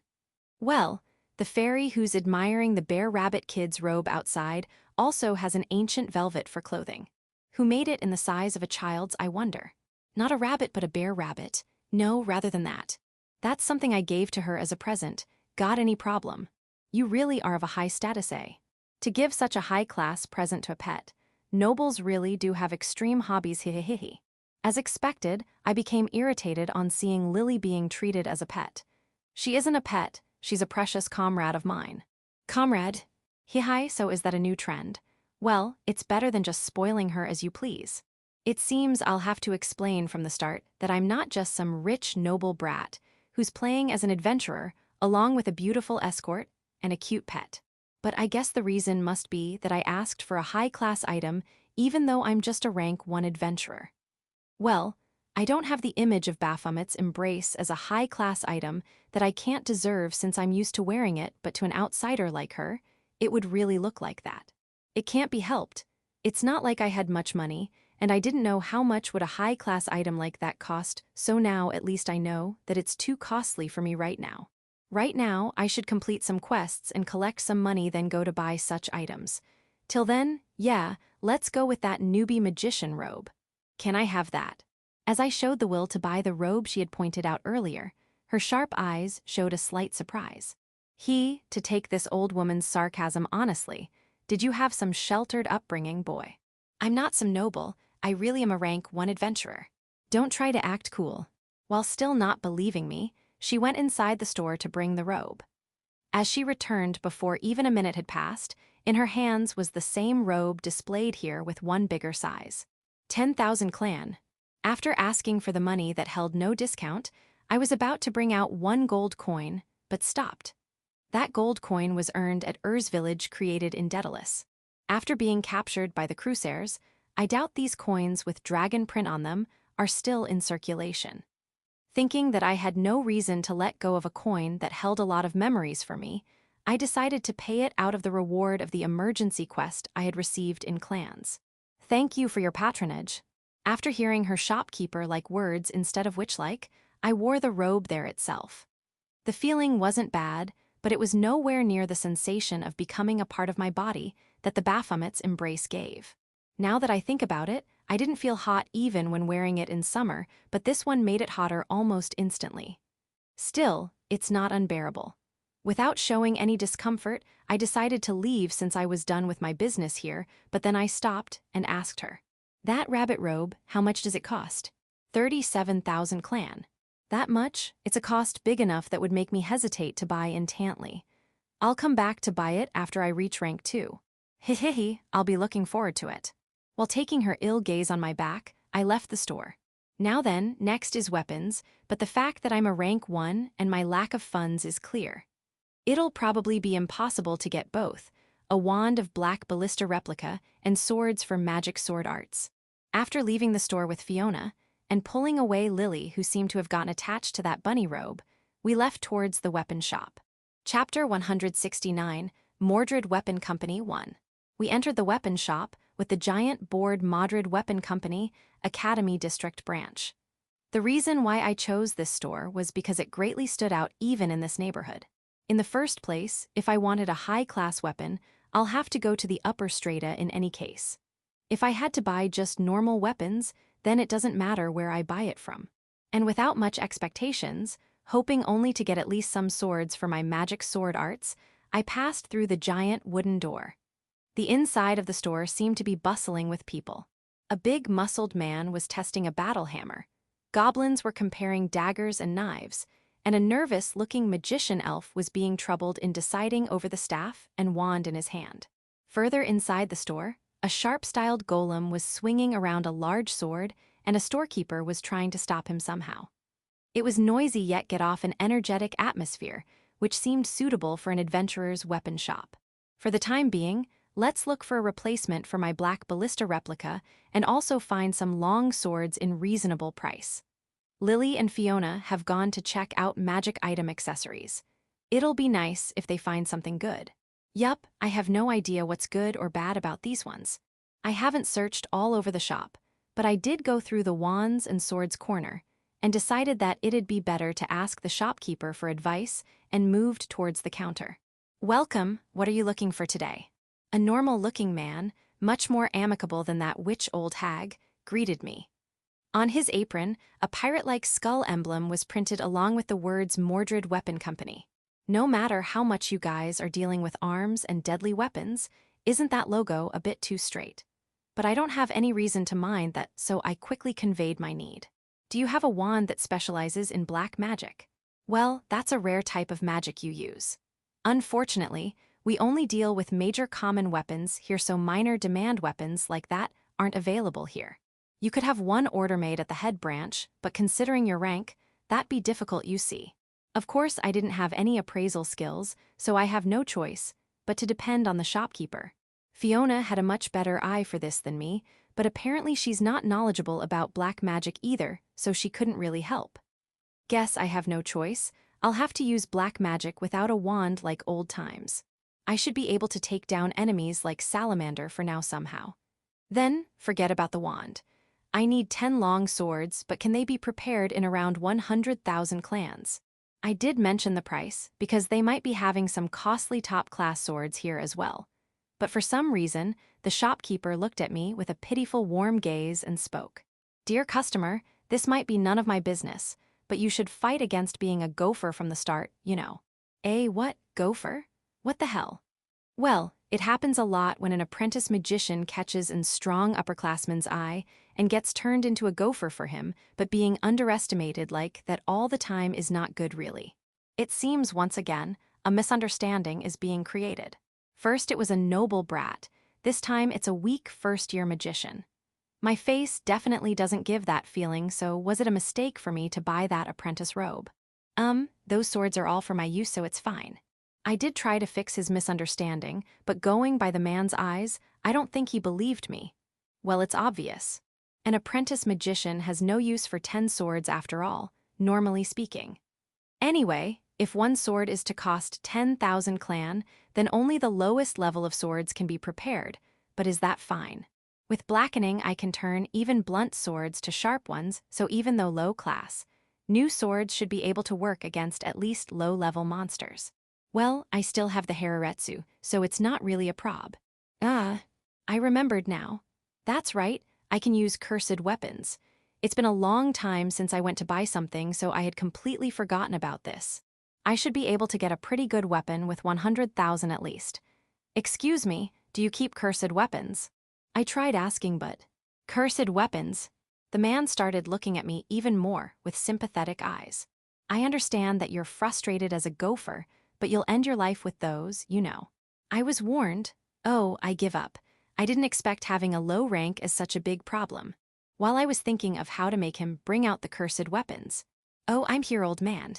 Well, the fairy who's admiring the bear rabbit kid's robe outside also has an ancient velvet for clothing. Who made it in the size of a child's, I wonder? Not a rabbit but a bear rabbit. No, rather than that. That's something I gave to her as a present. Got any problem? You really are of a high status, eh? To give such a high-class present to a pet, nobles really do have extreme hobbies, hihihihi. As expected, I became irritated on seeing Lily being treated as a pet. She isn't a pet, she's a precious comrade of mine. Comrade? Hihi, so is that a new trend? Well, it's better than just spoiling her as you please. It seems I'll have to explain from the start that I'm not just some rich noble brat who's playing as an adventurer along with a beautiful escort and a cute pet. But I guess the reason must be that I asked for a high-class item even though I'm just a rank 1 adventurer. Well, I don't have the image of Baphomet's embrace as a high-class item that I can't deserve since I'm used to wearing it, but to an outsider like her, it would really look like that. It can't be helped. It's not like I had much money, and I didn't know how much would a high-class item like that cost, so now at least I know that it's too costly for me right now. Right now, I should complete some quests and collect some money, then go to buy such items. Till then, yeah, let's go with that newbie magician robe. Can I have that? As I showed the will to buy the robe she had pointed out earlier, her sharp eyes showed a slight surprise. To take this old woman's sarcasm honestly, did you have some sheltered upbringing, boy? I'm not some noble, I really am a rank 1 adventurer. Don't try to act cool. While still not believing me, she went inside the store to bring the robe. As she returned before even a minute had passed, in her hands was the same robe displayed here with 1 bigger size. 10,000 clan. After asking for the money that held no discount, I was about to bring out 1 gold coin, but stopped. That gold coin was earned at village created in Daedalus. After being captured by the Crusaders, I doubt these coins with dragon print on them are still in circulation. Thinking that I had no reason to let go of a coin that held a lot of memories for me, I decided to pay it out of the reward of the emergency quest I had received in clans. Thank you for your patronage. After hearing her shopkeeper-like words instead of witch-like, I wore the robe there itself. The feeling wasn't bad, but it was nowhere near the sensation of becoming a part of my body that the Baphomet's embrace gave. Now that I think about it, I didn't feel hot even when wearing it in summer, but this one made it hotter almost instantly. Still, it's not unbearable. Without showing any discomfort, I decided to leave since I was done with my business here, but then I stopped and asked her. That rabbit robe, how much does it cost? 37,000 clan. That much? It's a cost big enough that would make me hesitate to buy intently. I'll come back to buy it after I reach rank 2. Hihihi, I'll be looking forward to it. While taking her ill gaze on my back, I left the store. Now then, next is weapons, but the fact that I'm a rank 1 and my lack of funds is clear. It'll probably be impossible to get both, a wand of black ballista replica and swords for magic sword arts. After leaving the store with Fiona, and pulling away Lily who seemed to have gotten attached to that bunny robe, we left towards the weapon shop. Chapter 169, Mordred Weapon Company 1. We entered the weapon shop with the giant board Mordred Weapon Company, Academy District branch. The reason why I chose this store was because it greatly stood out even in this neighborhood. In the first place, if I wanted a high-class weapon, I'll have to go to the upper strata in any case. If I had to buy just normal weapons, then it doesn't matter where I buy it from. And without much expectations, hoping only to get at least some swords for my magic sword arts, I passed through the giant wooden door. The inside of the store seemed to be bustling with people. A big muscled man was testing a battle hammer. Goblins were comparing daggers and knives, and a nervous-looking magician elf was being troubled in deciding over the staff and wand in his hand. Further inside the store, a sharp-styled golem was swinging around a large sword, and a storekeeper was trying to stop him somehow. It was noisy yet gave off an energetic atmosphere, which seemed suitable for an adventurer's weapon shop. For the time being, let's look for a replacement for my black ballista replica and also find some long swords in reasonable price. Lily and Fiona have gone to check out magic item accessories. It'll be nice if they find something good. Yup, I have no idea what's good or bad about these ones. I haven't searched all over the shop, but I did go through the wands and swords corner and decided that it'd be better to ask the shopkeeper for advice and moved towards the counter. Welcome, what are you looking for today? A normal-looking man, much more amicable than that witch old hag, greeted me. On his apron, a pirate-like skull emblem was printed along with the words Mordred Weapon Company. No matter how much you guys are dealing with arms and deadly weapons, isn't that logo a bit too straight? But I don't have any reason to mind that, so I quickly conveyed my need. Do you have a wand that specializes in black magic? Well, that's a rare type of magic you use. Unfortunately, we only deal with major common weapons here, so minor demand weapons like that aren't available here. You could have one order made at the head branch, but considering your rank, that'd be difficult, you see. Of course, I didn't have any appraisal skills, so I have no choice but to depend on the shopkeeper. Fiona had a much better eye for this than me, but apparently she's not knowledgeable about black magic either, so she couldn't really help. Guess I have no choice. I'll have to use black magic without a wand like old times. I should be able to take down enemies like Salamander for now somehow. Then, forget about the wand. I need 10 long swords, but can they be prepared in around 100,000 clans? I did mention the price, because they might be having some costly top-class swords here as well. But for some reason, the shopkeeper looked at me with a pitiful warm gaze and spoke. Dear customer, this might be none of my business, but you should fight against being a gopher from the start, you know. What, gopher? What the hell? Well, it happens a lot when an apprentice magician catches a strong upperclassman's eye and gets turned into a gopher for him, but being underestimated like that all the time is not good really. It seems once again, a misunderstanding is being created. First it was a noble brat, this time it's a weak first-year magician. My face definitely doesn't give that feeling, so was it a mistake for me to buy that apprentice robe? Those swords are all for my use, so it's fine. I did try to fix his misunderstanding, but going by the man's eyes, I don't think he believed me. Well, it's obvious. An apprentice magician has no use for 10 swords after all, normally speaking. Anyway, if one sword is to cost 10,000 clan, then only the lowest level of swords can be prepared, but is that fine? With blackening, I can turn even blunt swords to sharp ones, so even though low class, new swords should be able to work against at least low-level monsters. Well, I still have the Hararetsu, so it's not really a prob. I remembered now. That's right, I can use cursed weapons. It's been a long time since I went to buy something, so I had completely forgotten about this. I should be able to get a pretty good weapon with 100,000 at least. Excuse me, do you keep cursed weapons? I tried asking, but... Cursed weapons? The man started looking at me even more with sympathetic eyes. I understand that you're frustrated as a gopher, but you'll end your life with those, you know. I was warned. Oh, I give up. I didn't expect having a low rank as such a big problem. While I was thinking of how to make him bring out the cursed weapons. Oh, I'm here, old man.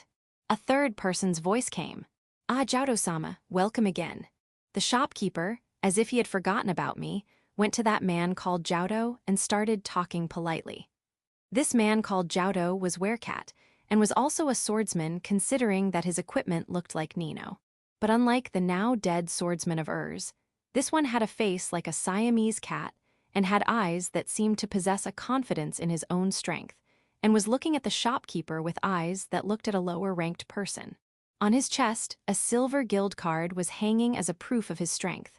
A third person's voice came. Ah, Joudo-sama, welcome again. The shopkeeper, as if he had forgotten about me, went to that man called Joudo and started talking politely. This man called Joudo was Werecat, and was also a swordsman considering that his equipment looked like Nino. But unlike the now dead swordsman of Urs, this one had a face like a Siamese cat and had eyes that seemed to possess a confidence in his own strength, and was looking at the shopkeeper with eyes that looked at a lower-ranked person. On his chest, a silver guild card was hanging as a proof of his strength.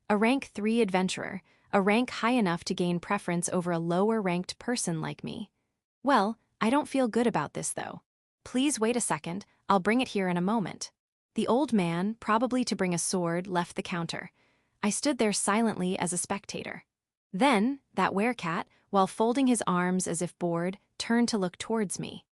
A rank 3 adventurer, a rank high enough to gain preference over a lower-ranked person like me. Well, I don't feel good about this, though. Please wait a second, I'll bring it here in a moment. The old man, probably to bring a sword, left the counter. I stood there silently as a spectator. Then, that werecat, while folding his arms as if bored, turned to look towards me.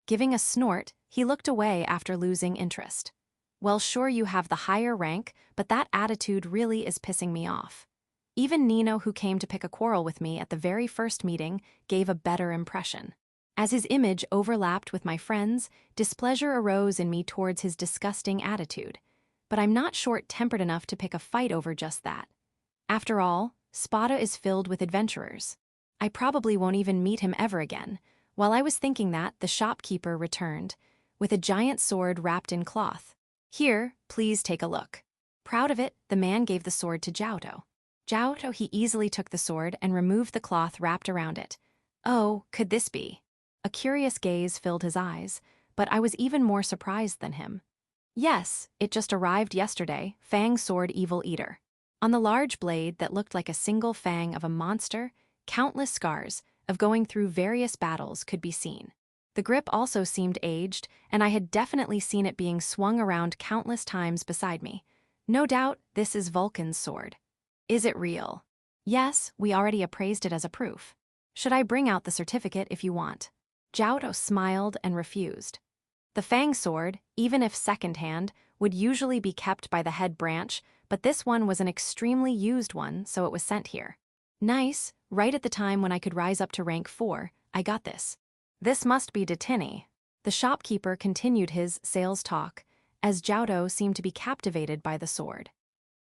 Giving a snort, he looked away after losing interest. Well, sure, you have the higher rank, but that attitude really is pissing me off. Even Nino, who came to pick a quarrel with me at the very first meeting, gave a better impression. As his image overlapped with my friend's, displeasure arose in me towards his disgusting attitude. But I'm not short-tempered enough to pick a fight over just that. After all, Spada is filled with adventurers. I probably won't even meet him ever again. While I was thinking that, the shopkeeper returned, with a giant sword wrapped in cloth. Here, please take a look. Proud of it, the man gave the sword to Jiaotou. He easily took the sword and removed the cloth wrapped around it. Oh, could this be? A curious gaze filled his eyes, but I was even more surprised than him. Yes, it just arrived yesterday, Fang Sword Evil Eater. On the large blade that looked like a single fang of a monster, countless scars of going through various battles could be seen. The grip also seemed aged, and I had definitely seen it being swung around countless times beside me. No doubt, this is Vulcan's sword. Is it real? Yes, we already appraised it as a proof. Should I bring out the certificate if you want? Jiaotou smiled and refused. The Fang sword, even if second-hand, would usually be kept by the head branch, but this one was an extremely used one, so it was sent here. Nice, right at the time when I could rise up to rank 4, I got this. This must be Detini. The shopkeeper continued his sales talk, as Jiaotou seemed to be captivated by the sword.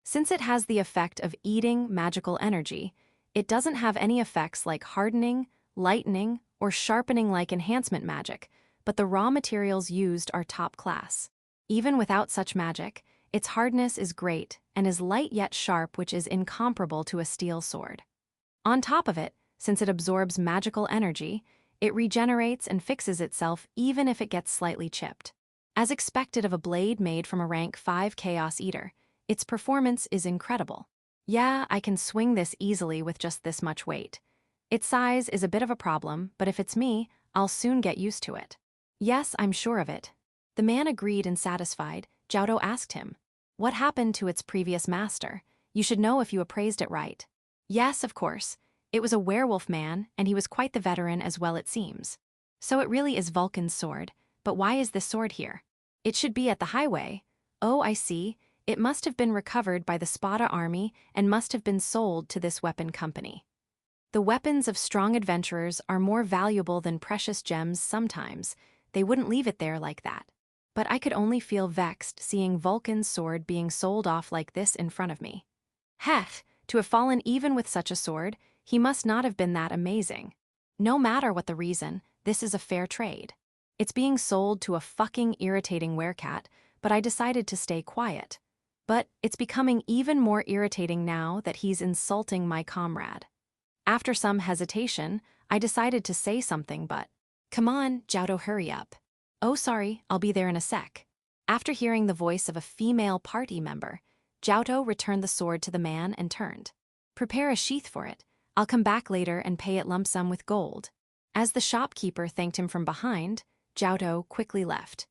Since it has the effect of eating magical energy, it doesn't have any effects like hardening, lightening, or sharpening like enhancement magic, but the raw materials used are top class. Even without such magic, its hardness is great and is light yet sharp, which is incomparable to a steel sword. On top of it, since it absorbs magical energy, it regenerates and fixes itself even if it gets slightly chipped. As expected of a blade made from a rank 5 Chaos Eater, its performance is incredible. Yeah, I can swing this easily with just this much weight. Its size is a bit of a problem, but if it's me, I'll soon get used to it. Yes, I'm sure of it. The man agreed and satisfied. Jiaotou asked him, what happened to its previous master? You should know if you appraised it right. Yes, of course. It was a werewolf man, and he was quite the veteran as well, it seems. So it really is Vulcan's sword, but why is this sword here? It should be at the highway. Oh, I see. It must have been recovered by the Spada army and must have been sold to this weapon company. The weapons of strong adventurers are more valuable than precious gems sometimes. They wouldn't leave it there like that. But I could only feel vexed seeing Vulcan's sword being sold off like this in front of me. Heck, to have fallen even with such a sword, he must not have been that amazing. No matter what the reason, this is a fair trade. It's being sold to a fucking irritating werecat, but I decided to stay quiet. But it's becoming even more irritating now that he's insulting my comrade. After some hesitation, I decided to say something, but, come on, Jiaotou, hurry up. Oh, sorry, I'll be there in a sec. After hearing the voice of a female party member, Jiaotou returned the sword to the man and turned. Prepare a sheath for it. I'll come back later and pay it lump sum with gold. As the shopkeeper thanked him from behind, Jiaotou quickly left.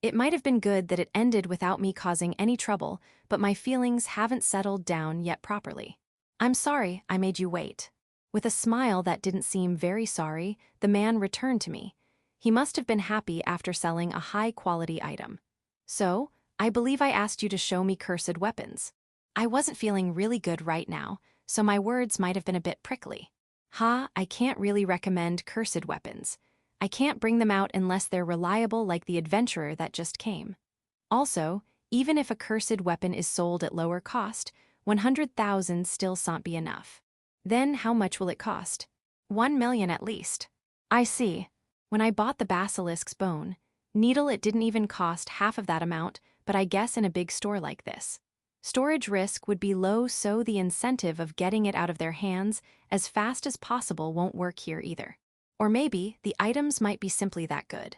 It might have been good that it ended without me causing any trouble, but my feelings haven't settled down yet properly. I'm sorry I made you wait. With a smile that didn't seem very sorry, the man returned to me. He must have been happy after selling a high-quality item. So, I believe I asked you to show me cursed weapons. I wasn't feeling really good right now, so my words might have been a bit prickly. I can't really recommend cursed weapons. I can't bring them out unless they're reliable like the adventurer that just came. Also, even if a cursed weapon is sold at lower cost, 100,000 still can't be enough. Then how much will it cost? 1 million at least. I see. When I bought the basilisk's bone needle, it didn't even cost half of that amount, but I guess in a big store like this, storage risk would be low, so the incentive of getting it out of their hands as fast as possible won't work here either. Or maybe the items might be simply that good.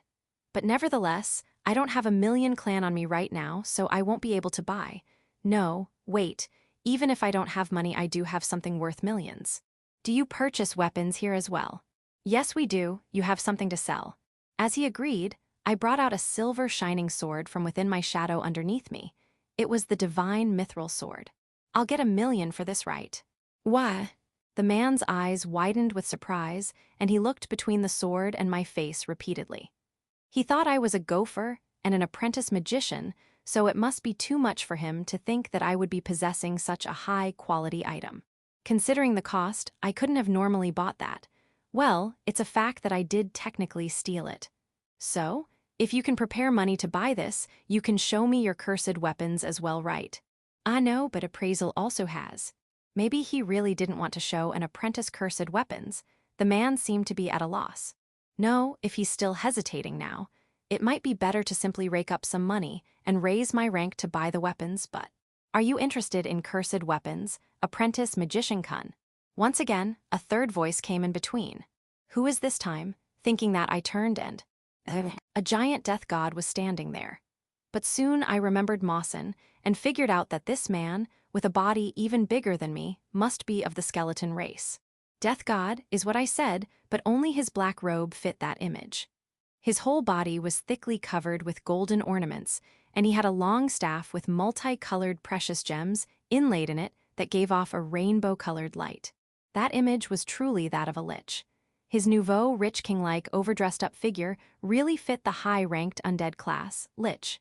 But nevertheless, I don't have a million clan on me right now, so I won't be able to buy. No, wait, even if I don't have money, I do have something worth millions. Do you purchase weapons here as well? Yes, we do. You have something to sell. As he agreed, I brought out a silver shining sword from within my shadow underneath me. It was the divine mithril sword. I'll get 1 million for this, right? Why? The man's eyes widened with surprise, and he looked between the sword and my face repeatedly. He thought I was a gopher and an apprentice magician, so it must be too much for him to think that I would be possessing such a high-quality item. Considering the cost, I couldn't have normally bought that. Well, it's a fact that I did technically steal it. So, if you can prepare money to buy this, you can show me your cursed weapons as well, right? I know, but appraisal also has. Maybe he really didn't want to show an apprentice cursed weapons. The man seemed to be at a loss. No, if he's still hesitating now, it might be better to simply rake up some money and raise my rank to buy the weapons, but... Are you interested in cursed weapons, apprentice magician kun? Once again, a third voice came in between. Who is this time? Thinking that, I turned and... A giant death god was standing there. But soon I remembered Mawson and figured out that this man, with a body even bigger than me, must be of the skeleton race. Death god is what I said, but only his black robe fit that image. His whole body was thickly covered with golden ornaments, and he had a long staff with multicolored precious gems inlaid in it that gave off a rainbow-colored light. That image was truly that of a lich. His nouveau, rich king-like, overdressed-up figure really fit the high-ranked undead class, lich.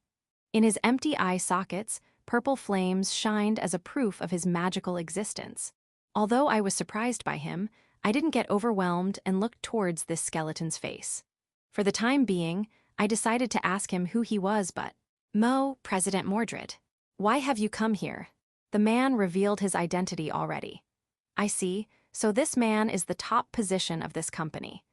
In his empty eye sockets, purple flames shined as a proof of his magical existence. Although I was surprised by him, I didn't get overwhelmed and looked towards this skeleton's face. For the time being, I decided to ask him who he was, but... Mo, President Mordred. Why have you come here? The man revealed his identity already. I see, so this man is the top position of this company.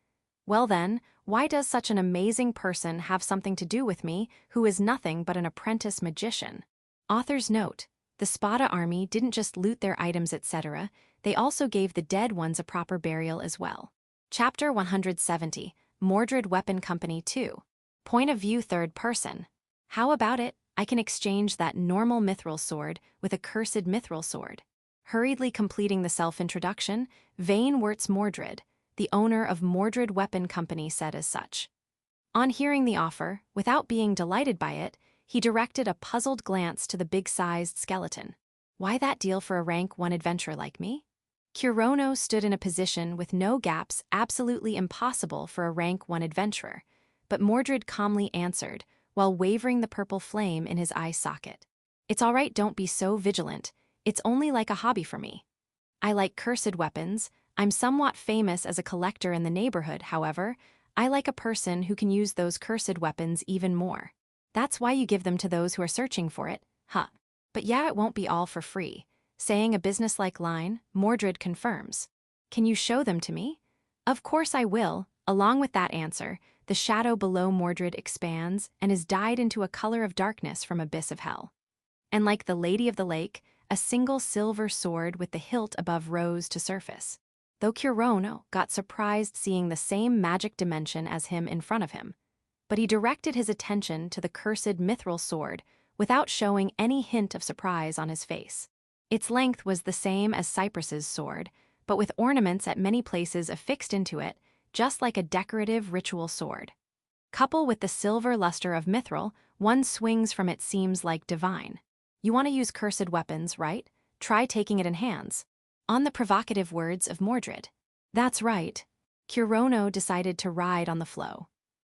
Well then, why does such an amazing person have something to do with me, who is nothing but an apprentice magician? Author's note: the Spada army didn't just loot their items, etc., they also gave the dead ones a proper burial as well. Chapter 170, Mordred Weapon Company 2. Point of view third person. How about it? I can exchange that normal mithril sword with a cursed mithril sword. Hurriedly completing the self-introduction, Vane Wirtz Mordred, the owner of Mordred Weapon Company, said as such. On hearing the offer, without being delighted by it, he directed a puzzled glance to the big-sized skeleton. Why that deal for a rank 1 adventurer like me? Kurono stood in a position with no gaps, absolutely impossible for a rank 1 adventurer, but Mordred calmly answered, while wavering the purple flame in his eye socket. It's all right, don't be so vigilant. It's only like a hobby for me. I like cursed weapons. I'm somewhat famous as a collector in the neighborhood, however. I like a person who can use those cursed weapons even more. That's why you give them to those who are searching for it, huh? But yeah, it won't be all for free. Saying a businesslike line, Mordred confirms. Can you show them to me? Of course I will. Along with that answer, the shadow below Mordred expands and is dyed into a color of darkness from abyss of hell. And like the Lady of the Lake, a single silver sword with the hilt above rose to surface. Though Kurono got surprised seeing the same magic dimension as him in front of him, but he directed his attention to the cursed mithril sword without showing any hint of surprise on his face. Its length was the same as Cypress's sword, but with ornaments at many places affixed into it, just like a decorative ritual sword. Couple with the silver luster of mithril, one swings from it seems like divine. You want to use cursed weapons, right? Try taking it in hands. On the provocative words of Mordred. That's right. Kurono decided to ride on the flow.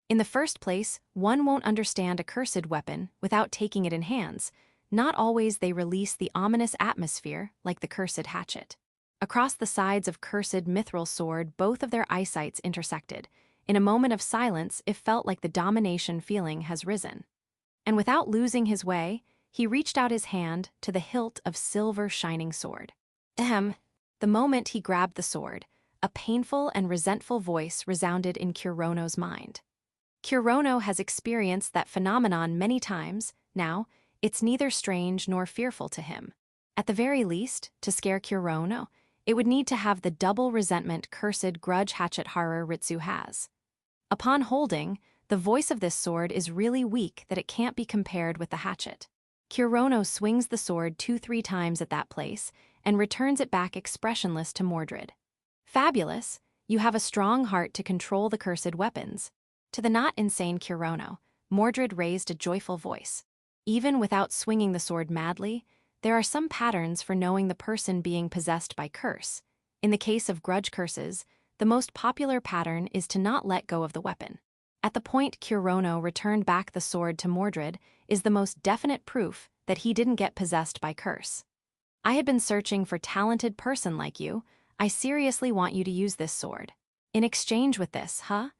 In the first place, one won't understand a cursed weapon without taking it in hands. Not always they release the ominous atmosphere like the cursed hatchet. Across the sides of cursed mithril sword, both of their eyesights intersected. In a moment of silence, it felt like the domination feeling has risen. And without losing his way, he reached out his hand to the hilt of silver shining sword. Ahem. The moment he grabbed the sword, a painful and resentful voice resounded in Kurono's mind. Kurono has experienced that phenomenon many times. Now, it's neither strange nor fearful to him. At the very least, to scare Kurono, it would need to have the double resentment cursed grudge hatchet horror Ritsu has. Upon holding, the voice of this sword is really weak that it can't be compared with the hatchet. Kurono swings the sword 2-3 times at that place and returns it back expressionless to Mordred. Fabulous, you have a strong heart to control the cursed weapons. To the not insane Kurono, Mordred raised a joyful voice. Even without swinging the sword madly, there are some patterns for knowing the person being possessed by curse. In the case of grudge curses, the most popular pattern is to not let go of the weapon. At the point Kurono returned back the sword to Mordred is the most definite proof that he didn't get possessed by curse. I had been searching for talented person like you. I seriously want you to use this sword. In exchange with this, huh?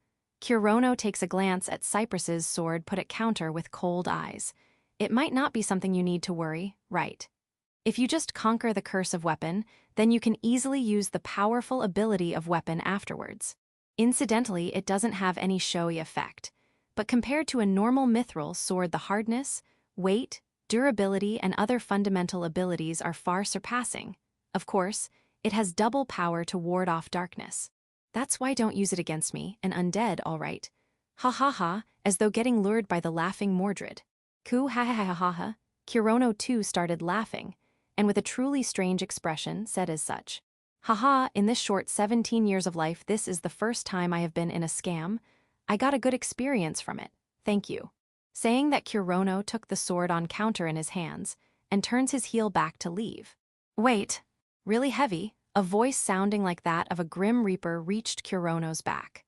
Kurono takes a glance at Cypress's sword put at counter with cold eyes. It might not be something you need to worry, right? If you just conquer the curse of weapon, then you can easily use the powerful ability of weapon afterwards. Incidentally, it doesn't have any showy effect, but compared to a normal mithril sword, the hardness, weight, durability, and other fundamental abilities are far surpassing. Of course, it has double power to ward off darkness. That's why don't use it against me, an undead, all right. Ha ha ha, as though getting lured by the laughing Mordred. Ku ha ha ha ha ha. Kurono too started laughing, and with a truly strange expression said as such. Haha, in this short 17 years of life, this is the first time I have been in a scam. I got a good experience from it, thank you. Saying that, Kurono took the sword on counter in his hands and turns his heel back to leave. Wait, really heavy, a voice sounding like that of a grim reaper reached Kurono's back.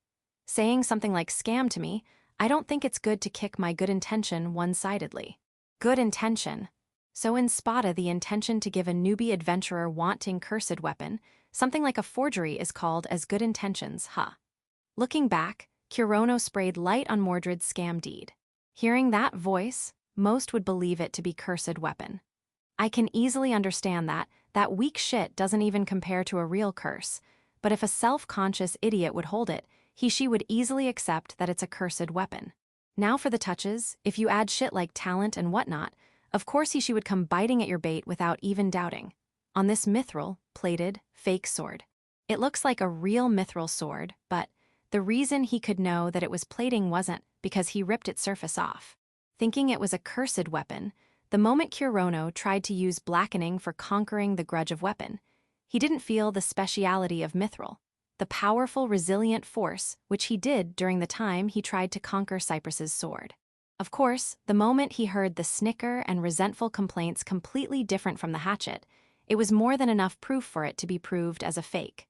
Saying something like scam to me, I don't think it's good to kick my good intention one-sidedly. Good intention. So in Spada, the intention to give a newbie adventurer wanting cursed weapon, something like a forgery, is called as good intentions, huh? Looking back, Kurono sprayed light on Mordred's scam deed. Hearing that voice, most would believe it to be cursed weapon. I can easily understand that weak shit doesn't even compare to a real curse, but if a self-conscious idiot would hold it, she would easily accept that it's a cursed weapon. Now for the touches, if you add shit like talent and whatnot, of course she would come biting at your bait without even doubting. On this mithril, plated, fake sword. It looks like a real mithril sword, but the reason he could know that it was plating wasn't because he ripped its surface off. Thinking it was a cursed weapon, the moment Kurono tried to use blackening for conquering the grudge of weapon, he didn't feel the speciality of mithril, the powerful resilient force which he did during the time he tried to conquer Cypress's sword. Of course, the moment he heard the snicker and resentful complaints completely different from the hatchet, it was more than enough proof for it to be proved as a fake.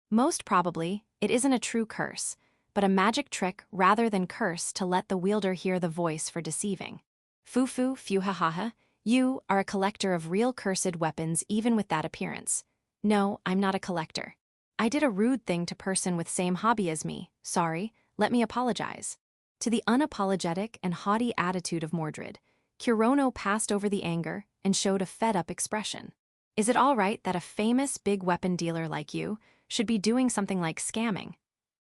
Most probably, it isn't a true curse, but a magic trick rather than curse to let the wielder hear the voice for deceiving. Fufu fuhahaha, you are a collector of real cursed weapons even with that appearance. No, I'm not a collector. I did a rude thing to person with same hobby as me, sorry, let me apologize. To the unapologetic and haughty attitude of Mordred, Kurono passed over the anger and showed a fed-up expression. Is it all right that a famous big weapon dealer like you should be doing something like scamming?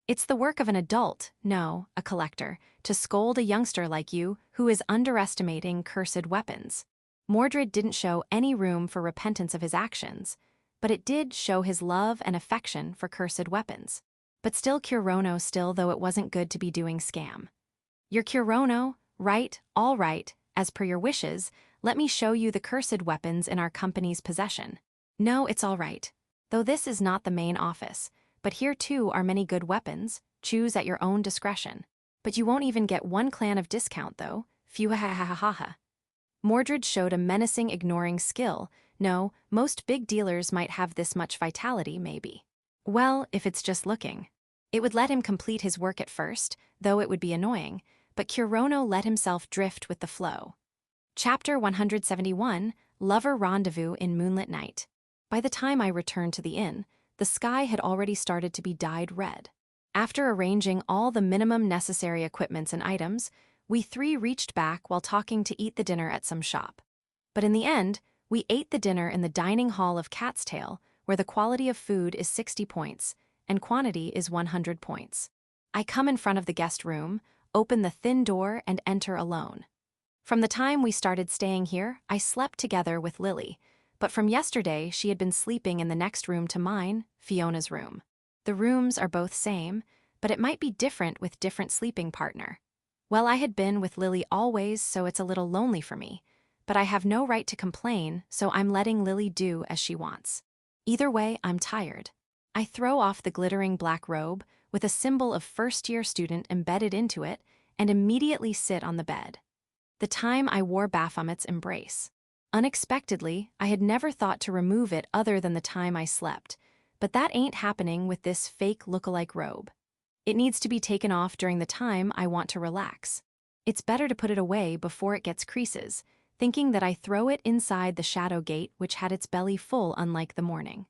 It's the work of an adult, no, a collector, to scold a youngster like you who is underestimating cursed weapons. Mordred didn't show any room for repentance of his actions, but it did show his love and affection for cursed weapons. But still Kurono, though it wasn't good to be doing scam. You're Kurono, right, all right, as per your wishes, let me show you the cursed weapons in our company's possession. No, it's all right. Though this is not the main office, but here too are many good weapons, choose at your own discretion. But you won't even get one clan of discount though, phew-ha-ha-ha-ha-ha. Mordred showed a menacing ignoring skill. No, most big dealers might have this much vitality maybe. Well, if it's just looking. It would let him complete his work at first, though it would be annoying, but Kurono let himself drift with the flow. Chapter 171, Lover Rendezvous in Moonlit Night. By the time I returned to the inn, the sky had already started to be dyed red. After arranging all the minimum necessary equipments and items, we three reached back while talking to eat the dinner at some shop. But in the end, we ate the dinner in the dining hall of Cat's Tail, where the quality of food is 60 points, and quantity is 100 points. I come in front of the guest room, open the thin door, and enter alone. From the time we started staying here, I slept together with Lily, but from yesterday she had been sleeping in the next room to mine, Fiona's room. The rooms are both same, but it might be different with different sleeping partner. Well, I had been with Lily always, so it's a little lonely for me, but I have no right to complain, so I'm letting Lily do as she wants. Either way, I'm tired. I throw off the glittering black robe, with a symbol of first-year student embedded into it, and immediately sit on the bed. The time I wore Baphomet's embrace. Unexpectedly, I had never thought to remove it other than the time I slept, but that ain't happening with this fake look-alike robe. It needs to be taken off during the time I want to relax. It's better to put it away before it gets creases, thinking that I throw it inside the shadow gate which had its belly full unlike the morning.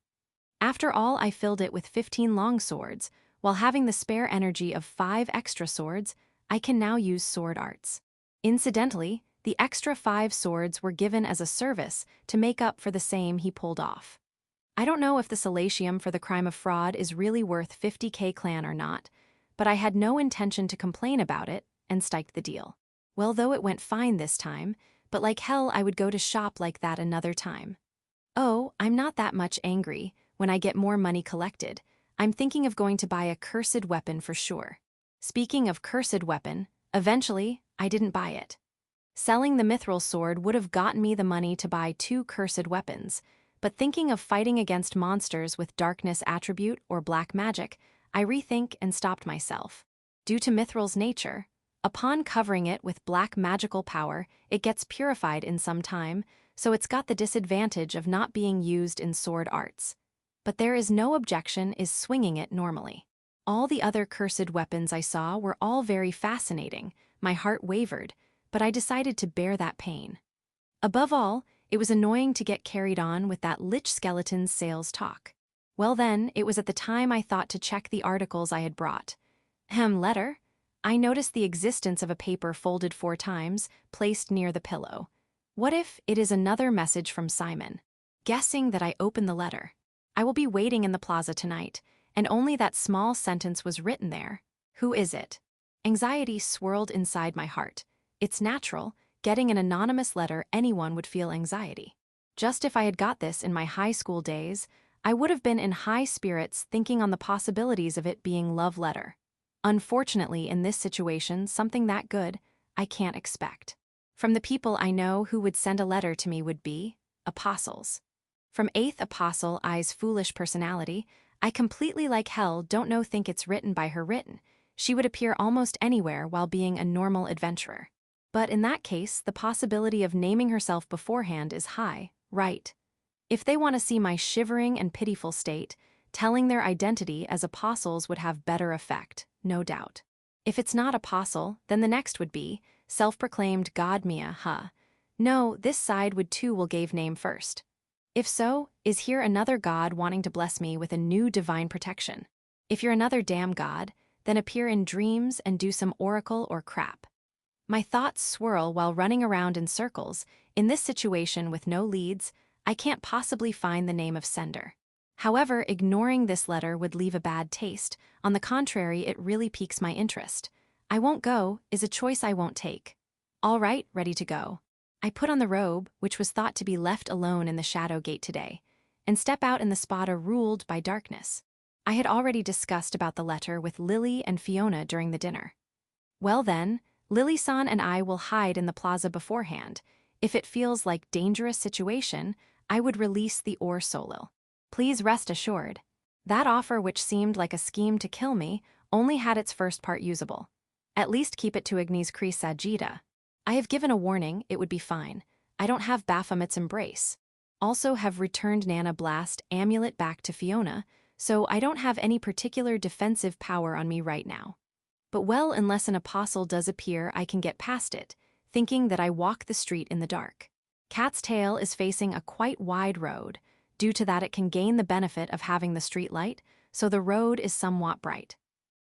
After all, I filled it with 15 long swords, while having the spare energy of 5 extra swords. I can now use sword arts. Incidentally, the extra 5 swords were given as a service to make up for the same he pulled off. I don't know if the solatium for the crime of fraud is really worth 50k clan or not, but I had no intention to complain about it and stiked the deal. Well, though it went fine this time, but like hell I would go to shop like that another time. Oh, I'm not that much angry. When I get more money collected, I'm thinking of going to buy a cursed weapon for sure. Speaking of cursed weapon, eventually, I didn't buy it. Selling the mithril sword would have gotten me the money to buy 2 cursed weapons, but thinking of fighting against monsters with darkness attribute or black magic, I rethink and stopped myself. Due to mithril's nature, upon covering it with black magical power, it gets purified in some time, so it's got the disadvantage of not being used in sword arts. But there is no objection is swinging it normally. All the other cursed weapons I saw were all very fascinating. My heart wavered, but I decided to bear that pain. Above all, it was annoying to get carried on with that lich skeleton's sales talk. Well then, it was at the time I thought to check the articles I had brought. Letter? I noticed the existence of a paper folded 4 times, placed near the pillow. What if it is another message from Simon? Guessing that I opened the letter. I will be waiting in the plaza tonight, and only that small sentence was written there. Who is it? Anxiety swirled inside my heart. It's natural, getting an anonymous letter anyone would feel anxiety. Just if I had got this in my high school days, I would have been in high spirits thinking on the possibilities of it being love letter. Unfortunately, in this situation, something that good, I can't expect. From the people I know who would send a letter to me would be apostles. From 8th Apostle I's foolish personality, I completely like hell don't think it's written by her written. She would appear almost anywhere while being a normal adventurer. But in that case, the possibility of naming herself beforehand is high, right? If they want to see my shivering and pitiful state, telling their identity as apostles would have better effect, no doubt. If it's not apostle, then the next would be self-proclaimed God Mia, huh? No, this side would too will gave name first. If so, is here another god wanting to bless me with a new divine protection? If you're another damn god, then appear in dreams and do some oracle or crap. My thoughts swirl while running around in circles. In this situation with no leads, I can't possibly find the name of sender. However, ignoring this letter would leave a bad taste. On the contrary, it really piques my interest. I won't go is a choice I won't take. All right, ready to go. I put on the robe, which was thought to be left alone in the shadow gate today, and step out in the spot ruled by darkness. I had already discussed about the letter with Lily and Fiona during the dinner. Well then, Lily-san and I will hide in the plaza beforehand. If it feels like dangerous situation, I would release the Or Solil. Please rest assured. That offer, which seemed like a scheme to kill me, only had its first part usable. At least keep it to Igni's Kri Sajida. I have given a warning, it would be fine. I don't have Baphomet's embrace. Also have returned Nana Blast amulet back to Fiona, so I don't have any particular defensive power on me right now. But well, unless an apostle does appear, I can get past it, thinking that I walk the street in the dark. Cat's Tail is facing a quite wide road. Due to that, it can gain the benefit of having the street light, so the road is somewhat bright.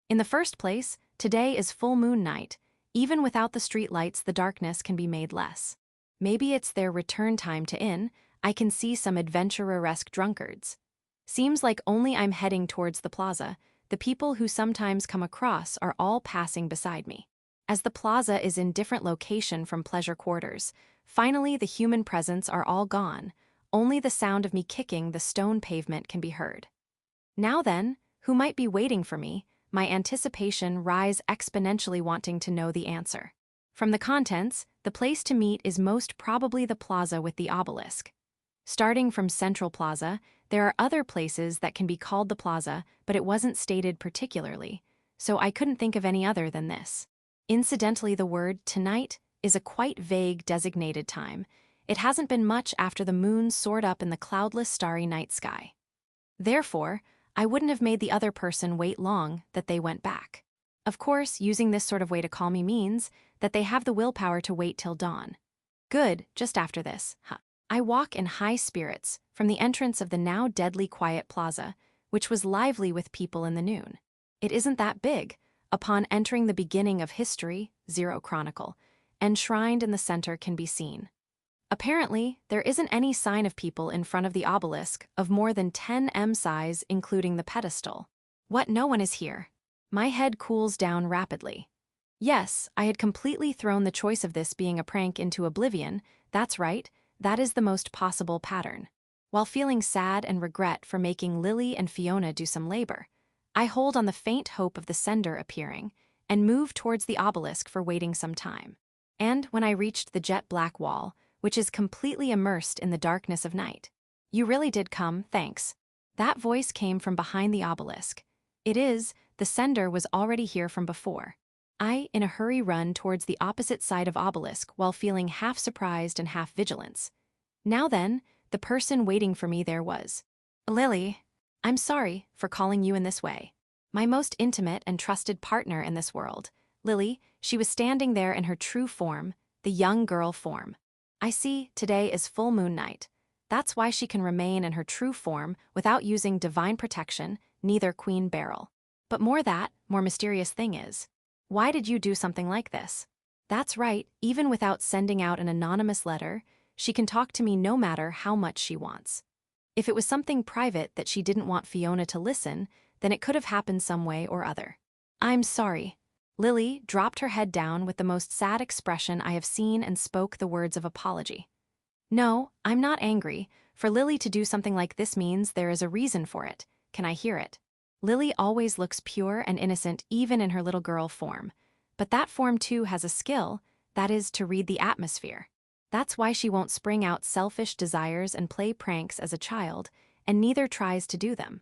In the first place, today is full moon night. Even without the street lights, the darkness can be made less. Maybe it's their return time to inn. I can see some adventurer-esque drunkards. Seems like only I'm heading towards the plaza. The people who sometimes come across are all passing beside me. As the plaza is in different location from pleasure quarters, finally the human presence are all gone. Only the sound of me kicking the stone pavement can be heard. Now then, who might be waiting for me? My anticipation rise exponentially, wanting to know the answer. From the contents, the place to meet is most probably the plaza with the obelisk. Starting from Central Plaza, there are other places that can be called the plaza, but it wasn't stated particularly, so I couldn't think of any other than this. Incidentally, the word tonight is a quite vague designated time. It hasn't been much after the moon soared up in the cloudless starry night sky. Therefore, I wouldn't have made the other person wait long that they went back. Of course, using this sort of way to call me means that they have the willpower to wait till dawn. Good, just after this, huh? I walk in high spirits from the entrance of the now deadly quiet plaza, which was lively with people in the noon. It isn't that big. Upon entering the beginning of history, Zero Chronicle, enshrined in the center can be seen. Apparently, there isn't any sign of people in front of the obelisk of more than 10 m size, including the pedestal. What, no one is here? My head cools down rapidly. Yes, I had completely thrown the choice of this being a prank into oblivion. That's right, that is the most possible pattern. While feeling sad and regret for making Lily and Fiona do some labor, I hold on the faint hope of the sender appearing and move towards the obelisk for waiting some time. And when I reached the jet black wall, which is completely immersed in the darkness of night. You really did come, thanks. That voice came from behind the obelisk. It is, the sender was already here from before. I, in a hurry, run towards the opposite side of obelisk while feeling half surprised and half vigilance. Now then, the person waiting for me there was. Lily, I'm sorry for calling you in this way. My most intimate and trusted partner in this world, Lily, she was standing there in her true form, the young girl form. I see, today is full moon night. That's why she can remain in her true form without using divine protection, neither Queen Beryl. But more mysterious thing is, why did you do something like this? That's right, even without sending out an anonymous letter, she can talk to me no matter how much she wants. If it was something private that she didn't want Fiona to listen, then it could have happened some way or other. I'm sorry. Lily dropped her head down with the most sad expression I have seen and spoke the words of apology. No, I'm not angry. For Lily to do something like this means there is a reason for it. Can I hear it? Lily always looks pure and innocent even in her little girl form. But that form too has a skill, that is to read the atmosphere. That's why she won't spring out selfish desires and play pranks as a child, and neither tries to do them.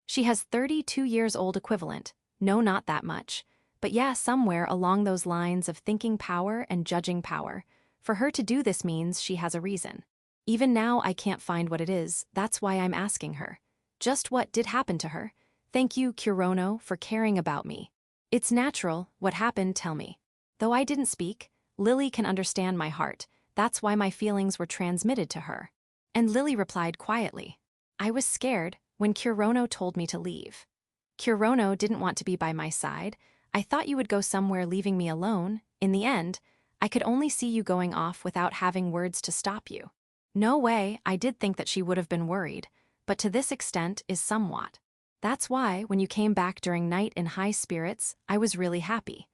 She has 32 years old equivalent, no, not that much. But yeah, somewhere along those lines of thinking power and judging power. For her to do this means she has a reason. Even now I can't find what it is, that's why I'm asking her. Just what did happen to her? Thank you, Kurono, for caring about me. It's natural, what happened, tell me. Though I didn't speak, Lily can understand my heart, that's why my feelings were transmitted to her. And Lily replied quietly. I was scared when Kurono told me to leave. Kurono didn't want to be by my side. I thought you would go somewhere leaving me alone. In the end, I could only see you going off without having words to stop you. No way, I did think that she would have been worried, but to this extent is somewhat. That's why, when you came back during night in high spirits, I was really happy.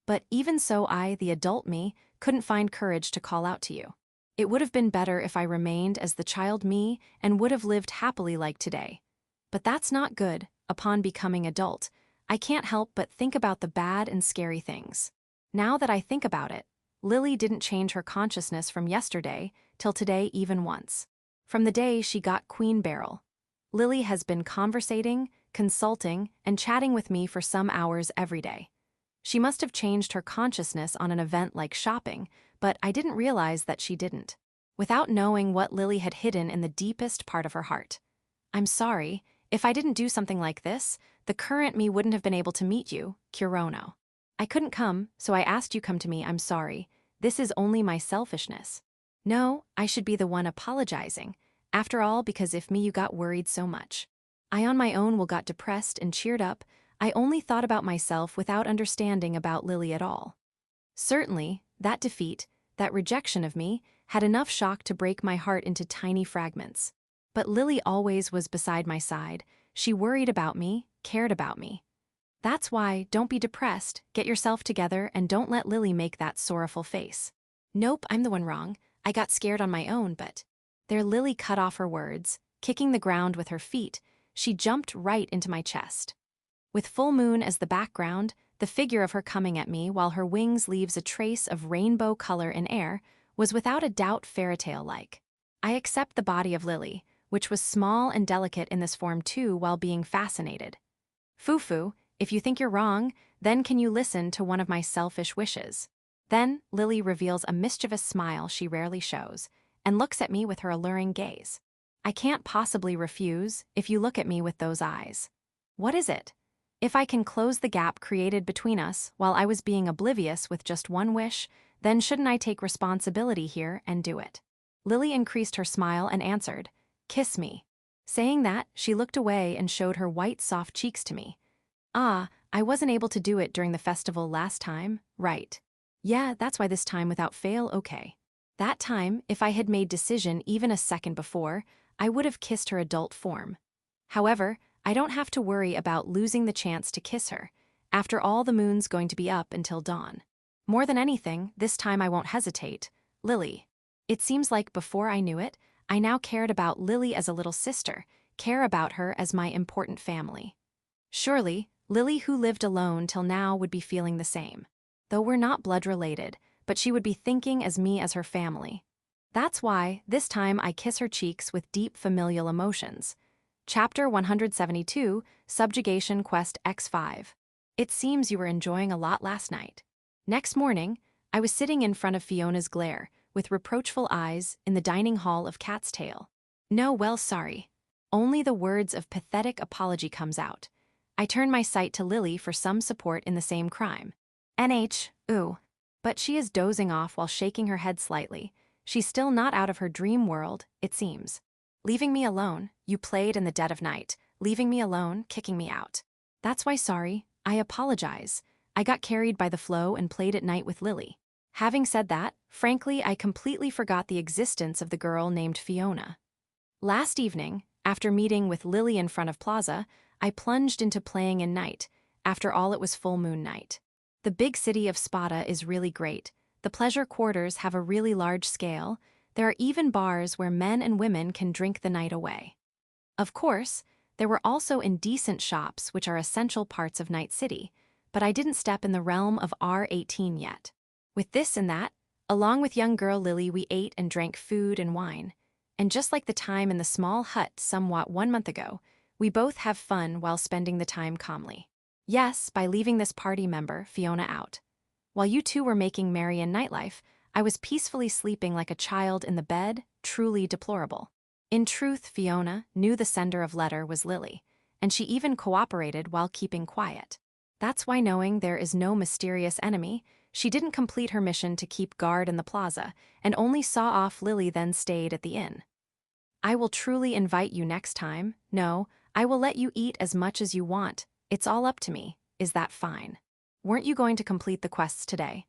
But even so, I, the adult me, couldn't find courage to call out to you. It would have been better if I remained as the child me and would have lived happily like today. But that's not good. Upon becoming adult, I can't help but think about the bad and scary things. Now that I think about it, Lily didn't change her consciousness from yesterday till today even once. From the day she got Queen Beryl, Lily has been conversating, consulting, and chatting with me for some hours every day. She must have changed her consciousness on an event like shopping, but I didn't realize that she didn't. Without knowing what Lily had hidden in the deepest part of her heart. I'm sorry, if I didn't do something like this, the current me wouldn't have been able to meet you, Kurono. I couldn't come, so I asked you come to me, I'm sorry. This is only my selfishness. No, I should be the one apologizing. After all, because if me you got worried so much. I on my own will got depressed and cheered up, I only thought about myself without understanding about Lily at all. Certainly, that defeat, that rejection of me, had enough shock to break my heart into tiny fragments. But Lily always was beside my side, she worried about me, cared about me. That's why, don't be depressed, get yourself together and don't let Lily make that sorrowful face. Nope, I'm the one wrong, I got scared on my own, but... There Lily cut off her words, kicking the ground with her feet, she jumped right into my chest. With full moon as the background, the figure of her coming at me while her wings leaves a trace of rainbow color in air, was without a doubt fairytale-like. I accept the body of Lily, which was small and delicate in this form too while being fascinated. Fufu, if you think you're wrong, then can you listen to one of my selfish wishes? Then Lily reveals a mischievous smile she rarely shows, and looks at me with her alluring gaze. I can't possibly refuse if you look at me with those eyes. What is it? If I can close the gap created between us while I was being oblivious with just one wish, then shouldn't I take responsibility here and do it? Lily increased her smile and answered, "Kiss me." Saying that, she looked away and showed her white soft cheeks to me. "Ah, I wasn't able to do it during the festival last time, right? Yeah, that's why this time without fail, okay. That time, if I had made decision even a second before, I would have kissed her adult form. However, I don't have to worry about losing the chance to kiss her. After all, the moon's going to be up until dawn. More than anything, this time I won't hesitate. Lily." It seems like before I knew it, I now cared about Lily as a little sister, care about her as my important family. Surely, Lily, who lived alone till now, would be feeling the same. Though we're not blood related, but she would be thinking as me as her family. That's why, this time I kiss her cheeks with deep familial emotions. Chapter 172, Subjugation Quest X5. It seems you were enjoying a lot last night. Next morning, I was sitting in front of Fiona's glare, with reproachful eyes, in the dining hall of Cat's Tail. No, well, sorry. Only the words of pathetic apology comes out. I turn my sight to Lily for some support in the same crime. Ooh. But she is dozing off while shaking her head slightly. She's still not out of her dream world, it seems. Leaving me alone, you played in the dead of night, leaving me alone, kicking me out. That's why sorry, I apologize. I got carried by the flow and played at night with Lily. Having said that, frankly, I completely forgot the existence of the girl named Fiona. Last evening, after meeting with Lily in front of Plaza, I plunged into playing in night. After all, it was full moon night. The big city of Spada is really great. The pleasure quarters have a really large scale. There are even bars where men and women can drink the night away. Of course, there were also indecent shops which are essential parts of Night City, but I didn't step in the realm of R18 yet. With this and that, along with young girl Lily, we ate and drank food and wine. And just like the time in the small hut somewhat 1 month ago, we both have fun while spending the time calmly. Yes, by leaving this party member, Fiona, out. While you two were making merry in nightlife, I was peacefully sleeping like a child in the bed, truly deplorable. In truth, Fiona knew the sender of letter was Lily, and she even cooperated while keeping quiet. That's why, knowing there is no mysterious enemy, she didn't complete her mission to keep guard in the plaza, and only saw off Lily, then stayed at the inn. I will truly invite you next time. No, I will let you eat as much as you want. It's all up to me. Is that fine? Weren't you going to complete the quests today?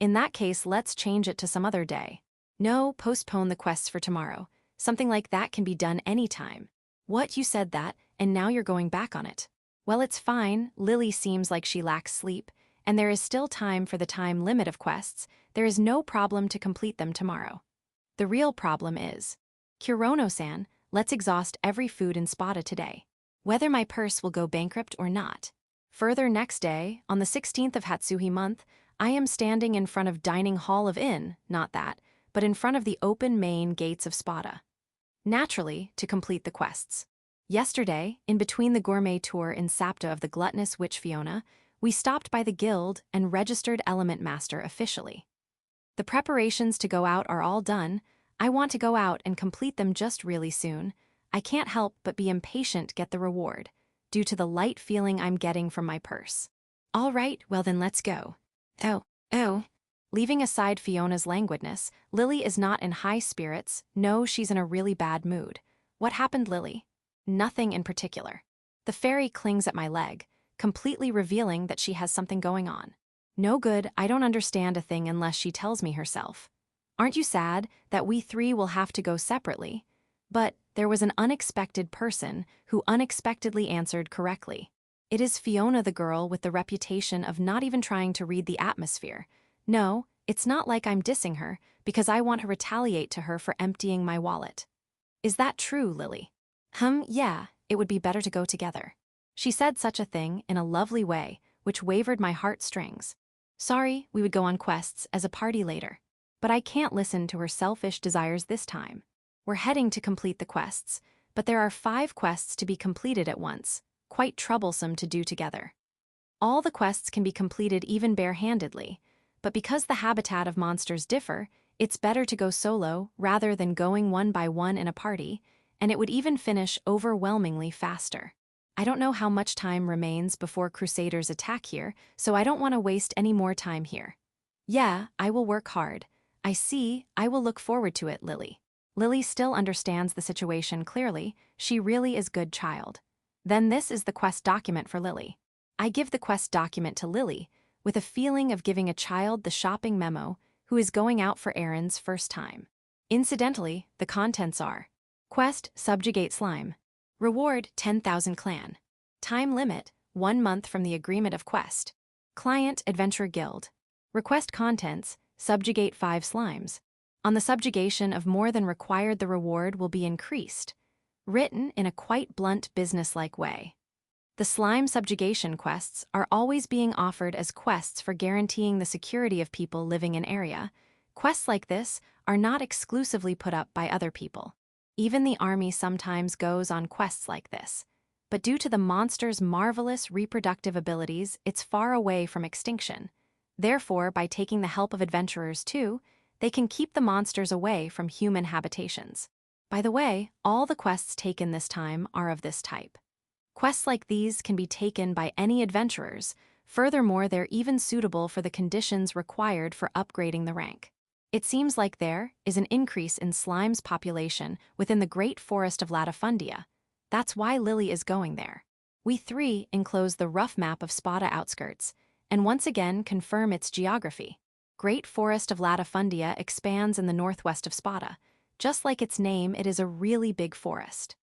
In that case, let's change it to some other day. No, postpone the quests for tomorrow. Something like that can be done anytime. What, you said that, and now you're going back on it? Well, it's fine. Lily seems like she lacks sleep, and there is still time for the time limit of quests. There is no problem to complete them tomorrow. The real problem is, Kurono-san, let's exhaust every food in Spada today, whether my purse will go bankrupt or not. Further, next day, on the 16th of Hatsuhi month, I am standing in front of dining hall of inn, not that, but in front of the open main gates of Spada. Naturally, to complete the quests. Yesterday, in between the gourmet tour in Sapta of the gluttonous witch Fiona, we stopped by the guild and registered Element Master officially. The preparations to go out are all done. I want to go out and complete them just really soon. I can't help but be impatient to get the reward, due to the light feeling I'm getting from my purse. All right, well then let's go. Oh. Leaving aside Fiona's languidness, Lily is not in high spirits. No, she's in a really bad mood. What happened, Lily? Nothing in particular. The fairy clings at my leg, completely revealing that she has something going on. No good, I don't understand a thing unless she tells me herself. Aren't you sad that we three will have to go separately? But there was an unexpected person who unexpectedly answered correctly. It is Fiona, the girl with the reputation of not even trying to read the atmosphere. No, it's not like I'm dissing her, because I want to retaliate to her for emptying my wallet. Is that true, Lily? Yeah, it would be better to go together. She said such a thing in a lovely way, which wavered my heartstrings. Sorry, we would go on quests as a party later. But I can't listen to her selfish desires this time. We're heading to complete the quests, but there are 5 quests to be completed at once, quite troublesome to do together. All the quests can be completed even barehandedly, but because the habitat of monsters differ, it's better to go solo rather than going one by one in a party, and it would even finish overwhelmingly faster. I don't know how much time remains before Crusaders attack here, so I don't want to waste any more time here. Yeah, I will work hard. I see, I will look forward to it, Lily. Lily still understands the situation clearly. She really is good child. Then this is the quest document for Lily. I give the quest document to Lily, with a feeling of giving a child the shopping memo who is going out for errands first time. Incidentally, the contents are: Quest, subjugate slime. Reward, 10,000 clan. Time limit, 1 month from the agreement of quest. Client, Adventure Guild. Request contents, subjugate 5 slimes. On the subjugation of more than required, the reward will be increased. Written in a quite blunt, businesslike way. The slime subjugation quests are always being offered as quests for guaranteeing the security of people living in area. Quests like this are not exclusively put up by other people. Even the army sometimes goes on quests like this. But due to the monster's marvelous reproductive abilities, it's far away from extinction. Therefore, by taking the help of adventurers too, they can keep the monsters away from human habitations. By the way, all the quests taken this time are of this type. Quests like these can be taken by any adventurers. Furthermore, they're even suitable for the conditions required for upgrading the rank. It seems like there is an increase in slime's population within the Great Forest of Latifundia. That's why Lily is going there. We 3 enclose the rough map of Spada outskirts, and once again confirm its geography. Great Forest of Latifundia expands in the northwest of Spada. Just like its name, it is a really big forest.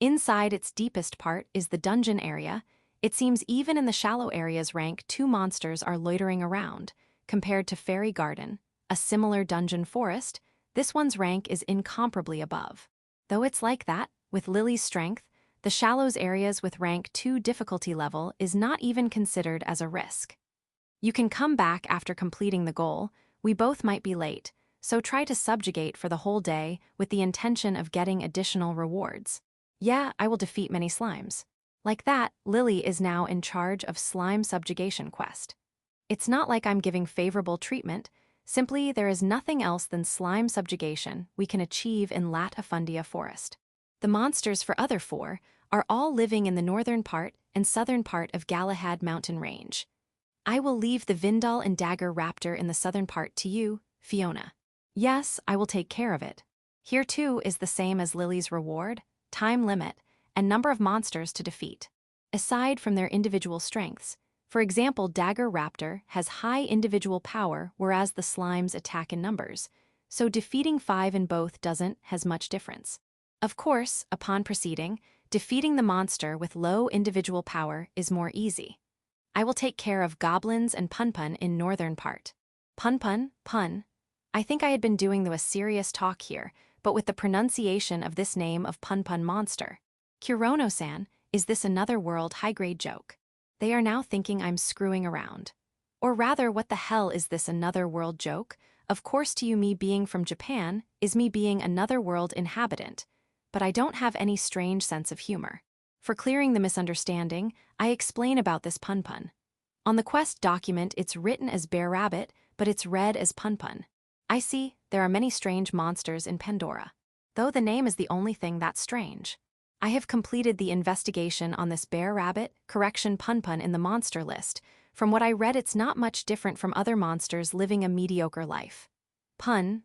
Inside its deepest part is the dungeon area. It seems even in the shallow area's rank 2 monsters are loitering around. Compared to Fairy Garden, a similar dungeon forest, this one's rank is incomparably above. Though it's like that, with Lily's strength, the shallows areas with rank 2 difficulty level is not even considered as a risk. You can come back after completing the goal. We both might be late, so try to subjugate for the whole day with the intention of getting additional rewards. Yeah, I will defeat many slimes. Like that, Lily is now in charge of slime subjugation quest. It's not like I'm giving favorable treatment, simply there is nothing else than slime subjugation we can achieve in Latifundia Forest. The monsters for other 4 are all living in the northern part and southern part of Galahad mountain range. I will leave the Vindal and Dagger Raptor in the southern part to you, Fiona. Yes, I will take care of it. Here too is the same as Lily's reward, time limit, and number of monsters to defeat. Aside from their individual strengths, for example, Dagger Raptor has high individual power whereas the slimes attack in numbers, so defeating 5 in both doesn't has much difference. Of course, upon proceeding, defeating the monster with low individual power is more easy. I will take care of goblins and Punpun in northern part. Punpun, pun. I think I had been doing a serious talk here, but with the pronunciation of this name of Punpun monster. Kurono-san, is this another world high-grade joke? They are now thinking I'm screwing around. Or rather, what the hell is this another world joke? Of course to you, me being from Japan is me being another world inhabitant, but I don't have any strange sense of humor. For clearing the misunderstanding, I explain about this Punpun. On the quest document it's written as Bear Rabbit, but it's read as Punpun. I see, there are many strange monsters in Pandora. Though the name is the only thing that's strange. I have completed the investigation on this Bear Rabbit, Punpun in the monster list. From what I read, it's not much different from other monsters living a mediocre life. Pun?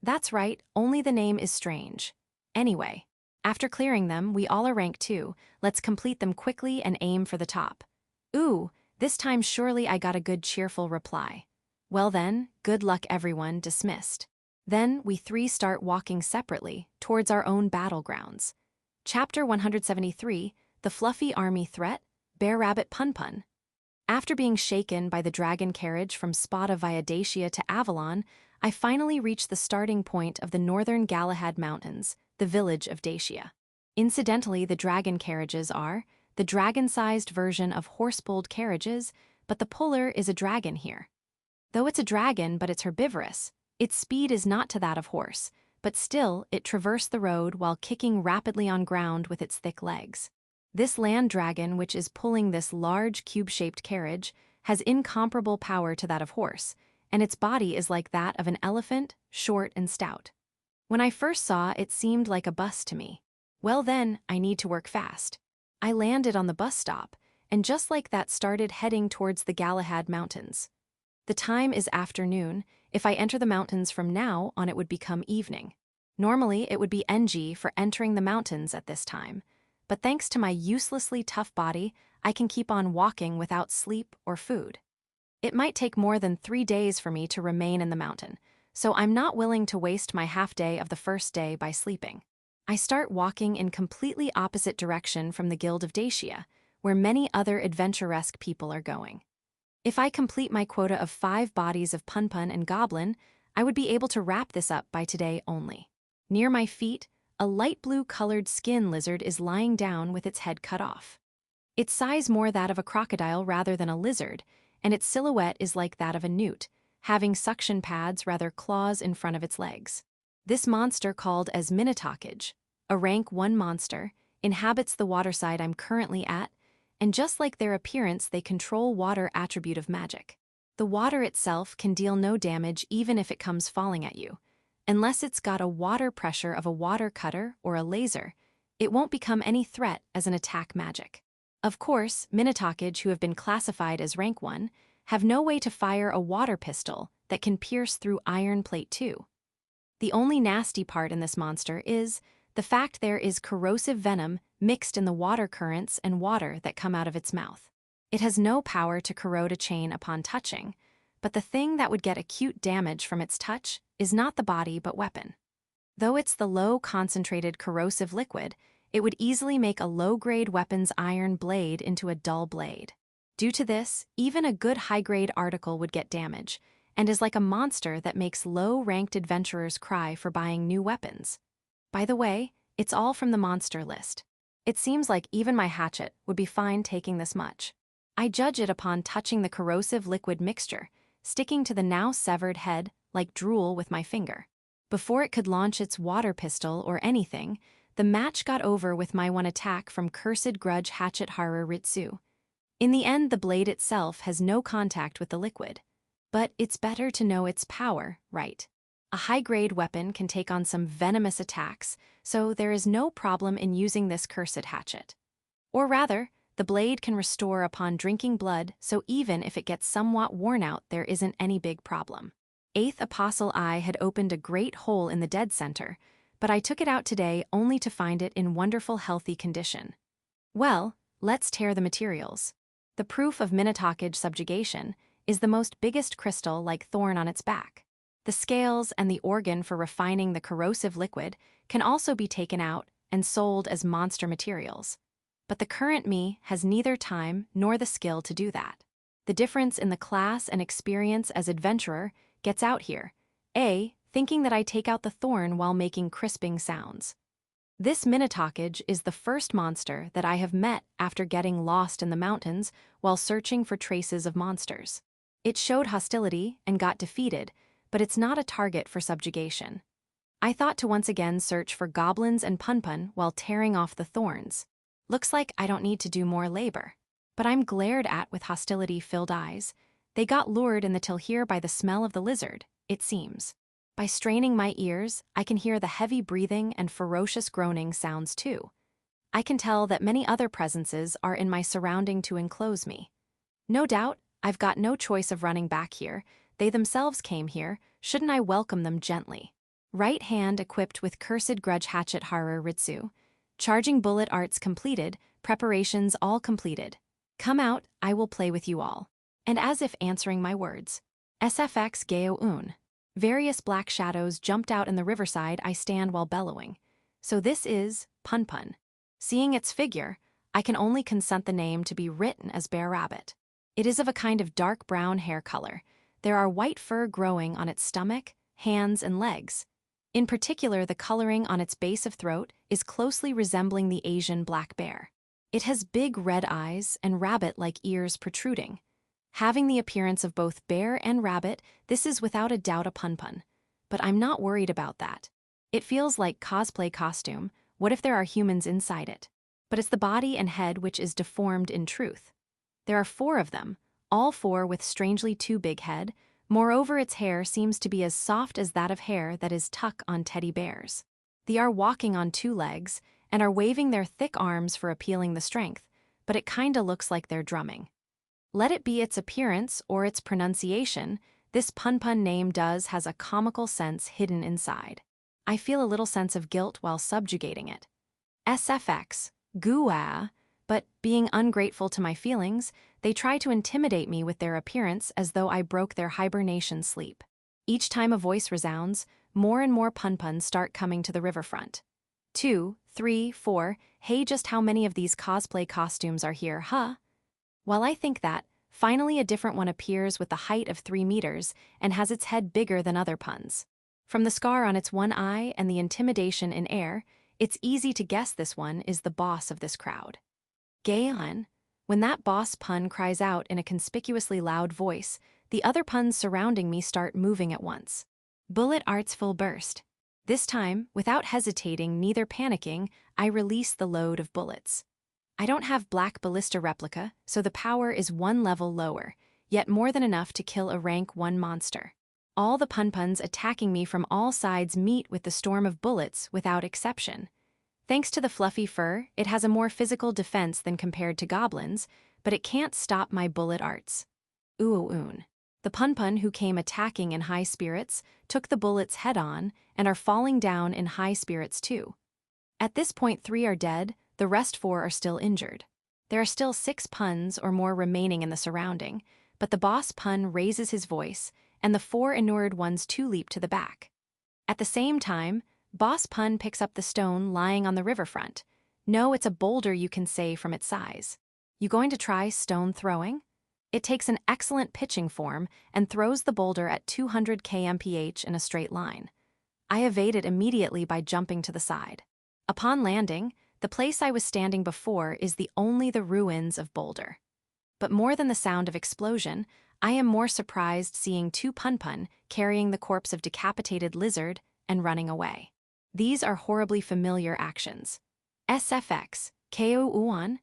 That's right, only the name is strange. Anyway, after clearing them, we all are rank 2, let's complete them quickly and aim for the top. Ooh, this time surely I got a good cheerful reply. Well then, good luck everyone, dismissed. Then we 3 start walking separately towards our own battlegrounds. Chapter 173, The Fluffy Army Threat, Bear Rabbit Punpun. After being shaken by the dragon carriage from Spada via Dacia to Avalon, I finally reached the starting point of the northern Galahad Mountains, the village of Dacia. Incidentally, the dragon carriages are the dragon-sized version of horse-pulled carriages, but the puller is a dragon here. Though it's a dragon, but it's herbivorous, its speed is not to that of horse, but still it traversed the road while kicking rapidly on ground with its thick legs. This land dragon, which is pulling this large cube-shaped carriage, has incomparable power to that of horse, and its body is like that of an elephant, short and stout. When I first saw it seemed like a bus to me. Well then, I need to work fast. I landed on the bus stop, and just like that started heading towards the Galahad Mountains. The time is afternoon. If I enter the mountains from now on, it would become evening. Normally, it would be NG for entering the mountains at this time, but thanks to my uselessly tough body, I can keep on walking without sleep or food. It might take more than 3 days for me to remain in the mountain, so I'm not willing to waste my half day of the first day by sleeping. I start walking in completely opposite direction from the Guild of Dacia, where many other adventuresque people are going. If I complete my quota of 5 bodies of Punpun and Goblin, I would be able to wrap this up by today only. Near my feet, a light blue-colored skin lizard is lying down with its head cut off. Its size more that of a crocodile rather than a lizard, and its silhouette is like that of a newt, having suction pads rather claws in front of its legs. This monster, called as Minotaukage, a rank 1 monster, inhabits the waterside I'm currently at, and just like their appearance, they control water attribute of magic. The water itself can deal no damage even if it comes falling at you. Unless it's got a water pressure of a water cutter or a laser, it won't become any threat as an attack magic. Of course, Minotaukage, who have been classified as rank 1, have no way to fire a water pistol that can pierce through iron plate too. The only nasty part in this monster is the fact there is corrosive venom mixed in the water currents and water that come out of its mouth. It has no power to corrode a chain upon touching, but the thing that would get acute damage from its touch is not the body but weapon. Though it's the low-concentrated corrosive liquid, it would easily make a low-grade weapon's iron blade into a dull blade. Due to this, even a good high-grade article would get damage, and is like a monster that makes low-ranked adventurers cry for buying new weapons. By the way, it's all from the monster list. It seems like even my hatchet would be fine taking this much. I judge it upon touching the corrosive liquid mixture, sticking to the now severed head like drool with my finger. Before it could launch its water pistol or anything, the match got over with my one attack from Cursed Grudge Hatchet Haru Ritsu. In the end, the blade itself has no contact with the liquid. But it's better to know its power, right? A high-grade weapon can take on some venomous attacks, so there is no problem in using this cursed hatchet. Or rather, the blade can restore upon drinking blood, so even if it gets somewhat worn out, there isn't any big problem. 8th Apostle Eye had opened a great hole in the dead center, but I took it out today only to find it in wonderful healthy condition. Well, let's tear the materials. The proof of Minotaukage subjugation is the most biggest crystal like thorn on its back. The scales and the organ for refining the corrosive liquid can also be taken out and sold as monster materials. But the current me has neither time nor the skill to do that. The difference in the class and experience as adventurer gets out here. A, thinking that I take out the thorn while making crisping sounds. This Minotaukage is the first monster that I have met after getting lost in the mountains while searching for traces of monsters. It showed hostility and got defeated, but it's not a target for subjugation. I thought to once again search for goblins and Punpun while tearing off the thorns. Looks like I don't need to do more labor. But I'm glared at with hostility-filled eyes. They got lured in the till here by the smell of the lizard, it seems. By straining my ears, I can hear the heavy breathing and ferocious groaning sounds too. I can tell that many other presences are in my surrounding to enclose me. No doubt, I've got no choice of running back here. They themselves came here, shouldn't I welcome them gently? Right hand equipped with Cursed Grudge Hatchet Haru Ritsu. Charging bullet arts completed, preparations all completed. Come out, I will play with you all. And as if answering my words, SFX Geo Un. Various black shadows jumped out in the riverside I stand while bellowing. So this is Punpun. Seeing its figure, I can only consent the name to be written as Bear Rabbit. It is of a kind of dark brown hair color. There are white fur growing on its stomach, hands, and legs. In particular, the coloring on its base of throat is closely resembling the Asian black bear. It has big red eyes and rabbit-like ears protruding. Having the appearance of both bear and rabbit, this is without a doubt a Punpun. But I'm not worried about that. It feels like cosplay costume. What if there are humans inside it? But it's the body and head which is deformed in truth. There are 4 of them, all 4 with strangely too big head. Moreover, its hair seems to be as soft as that of hair that is tuck on teddy bears. They are walking on 2 legs, and are waving their thick arms for appealing the strength, but it kinda looks like they're drumming. Let it be its appearance or its pronunciation, this pun name has a comical sense hidden inside. I feel a little sense of guilt while subjugating it. SFX, gua, but being ungrateful to my feelings, they try to intimidate me with their appearance as though I broke their hibernation sleep. Each time a voice resounds, more and more pun start coming to the riverfront. 2, 3, 4, hey, just how many of these cosplay costumes are here, huh? While I think that, finally a different one appears with the height of 3 meters and has its head bigger than other puns. From the scar on its one eye and the intimidation in air, it's easy to guess this one is the boss of this crowd. Gaon. When that boss pun cries out in a conspicuously loud voice, the other puns surrounding me start moving at once. Bullet arts full burst. This time, without hesitating, neither panicking, I release the load of bullets. I don't have black ballista replica, so the power is 1 level lower, yet more than enough to kill a rank 1 monster. All the puns attacking me from all sides meet with the storm of bullets without exception. Thanks to the fluffy fur, it has a more physical defense than compared to goblins, but it can't stop my bullet arts. Ooon. The pun who came attacking in high spirits took the bullets head-on and are falling down in high spirits too. At this point 3 are dead, the rest 4 are still injured. There are still 6 puns or more remaining in the surrounding, but the boss pun raises his voice, and the 4 inured ones too leap to the back. At the same time, boss pun picks up the stone lying on the riverfront. No, it's a boulder, you can say from its size. You going to try stone throwing? It takes an excellent pitching form and throws the boulder at 200 kmph in a straight line. I evade it immediately by jumping to the side. Upon landing, the place I was standing before is only the ruins of boulder. But more than the sound of explosion, I am more surprised seeing 2 pun carrying the corpse of decapitated lizard and running away. These are horribly familiar actions. SFX, KO Uan.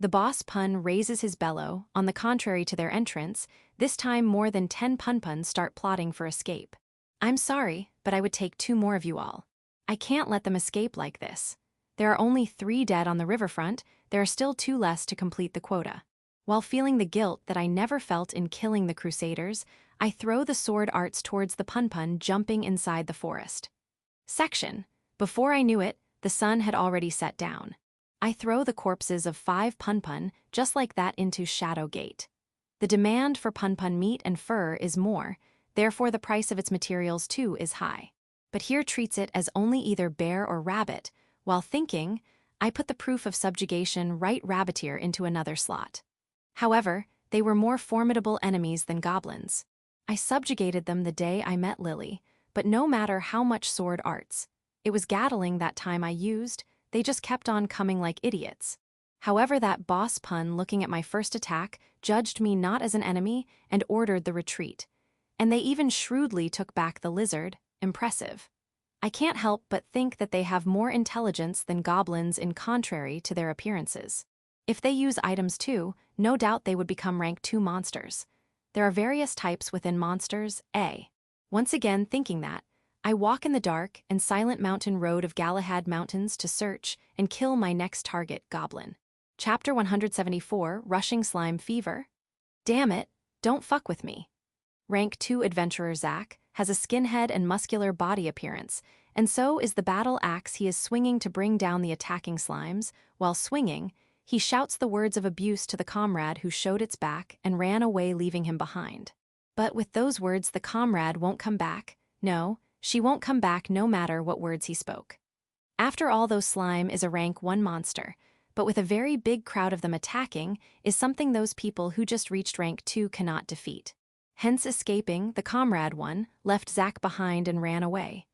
The boss pun raises his bellow, on the contrary to their entrance, this time more than 10 puns start plotting for escape. I'm sorry, but I would take 2 more of you all. I can't let them escape like this. There are only 3 dead on the riverfront, there are still 2 less to complete the quota. While feeling the guilt that I never felt in killing the Crusaders, I throw the sword arts towards the pun jumping inside the forest. Section. Before I knew it, the sun had already set down. I throw the corpses of 5 pun just like that into Shadow Gate. The demand for pun meat and fur is more, therefore the price of its materials too is high. But here treats it as only either bear or rabbit. While thinking, I put the proof of subjugation right rabbiteer into another slot. However, they were more formidable enemies than goblins. I subjugated them the day I met Lily, but no matter how much sword arts, it was Gatling that time I used, they just kept on coming like idiots. However, that boss pun looking at my first attack judged me not as an enemy and ordered the retreat. And they even shrewdly took back the lizard. Impressive. I can't help but think that they have more intelligence than goblins in contrary to their appearances. If they use items too, no doubt they would become rank 2 monsters. There are various types within monsters, A. Once again thinking that, I walk in the dark and silent mountain road of Galahad Mountains to search and kill my next target, Goblin. Chapter 174, Rushing Slime Fever. Damn it, don't fuck with me. Rank 2 Adventurer Zack has a skinhead and muscular body appearance, and so is the battle axe he is swinging to bring down the attacking slimes. While swinging, he shouts the words of abuse to the comrade who showed its back and ran away, leaving him behind. But with those words, the comrade won't come back. No, she won't come back no matter what words he spoke. After all, though slime is a rank 1 monster, but with a very big crowd of them attacking is something those people who just reached rank 2 cannot defeat. Hence escaping, the comrade one left Zack behind and ran away.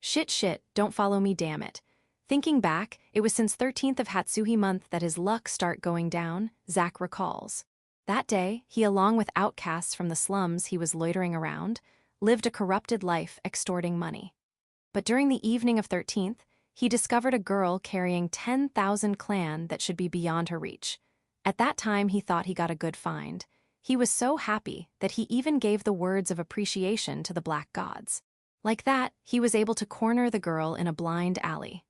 Shit, don't follow me, damn it. Thinking back, it was since 13th of Hatsuhi month that his luck start going down, Zack recalls. That day, he along with outcasts from the slums he was loitering around, lived a corrupted life extorting money. But during the evening of 13th, he discovered a girl carrying 10,000 clan that should be beyond her reach. At that time he thought he got a good find. He was so happy that he even gave the words of appreciation to the black gods. Like that, he was able to corner the girl in a blind alley.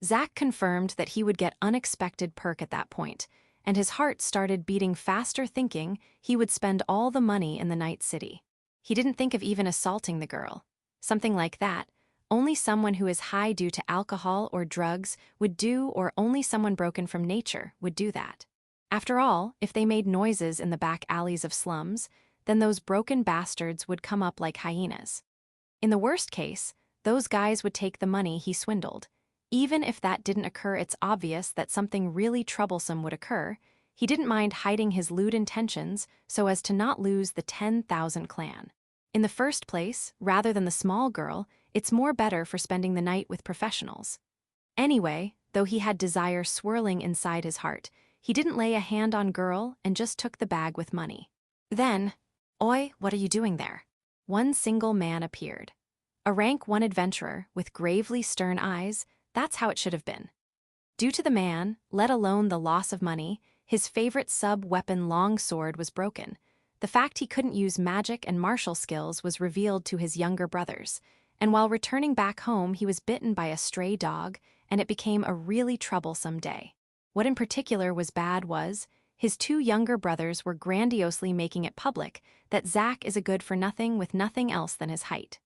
Zack confirmed that he would get unexpected perk at that point, and his heart started beating faster, thinking he would spend all the money in the night city. He didn't think of even assaulting the girl. Something like that, only someone who is high due to alcohol or drugs would do, or only someone broken from nature would do that. After all, if they made noises in the back alleys of slums, then those broken bastards would come up like hyenas. In the worst case, those guys would take the money he swindled. Even if that didn't occur, it's obvious that something really troublesome would occur. He didn't mind hiding his lewd intentions so as to not lose the 10,000 clan. In the first place, rather than the small girl, it's more better for spending the night with professionals. Anyway, though he had desire swirling inside his heart, he didn't lay a hand on girl and just took the bag with money. Then, "Oi, what are you doing there?" One single man appeared. A rank 1 adventurer with gravely stern eyes. That's how it should have been. Due to the man, let alone the loss of money, his favorite sub-weapon long sword was broken. The fact he couldn't use magic and martial skills was revealed to his younger brothers, and while returning back home he was bitten by a stray dog, and it became a really troublesome day. What in particular was bad was, his 2 younger brothers were grandiosely making it public that Zack is a good-for-nothing with nothing else than his height.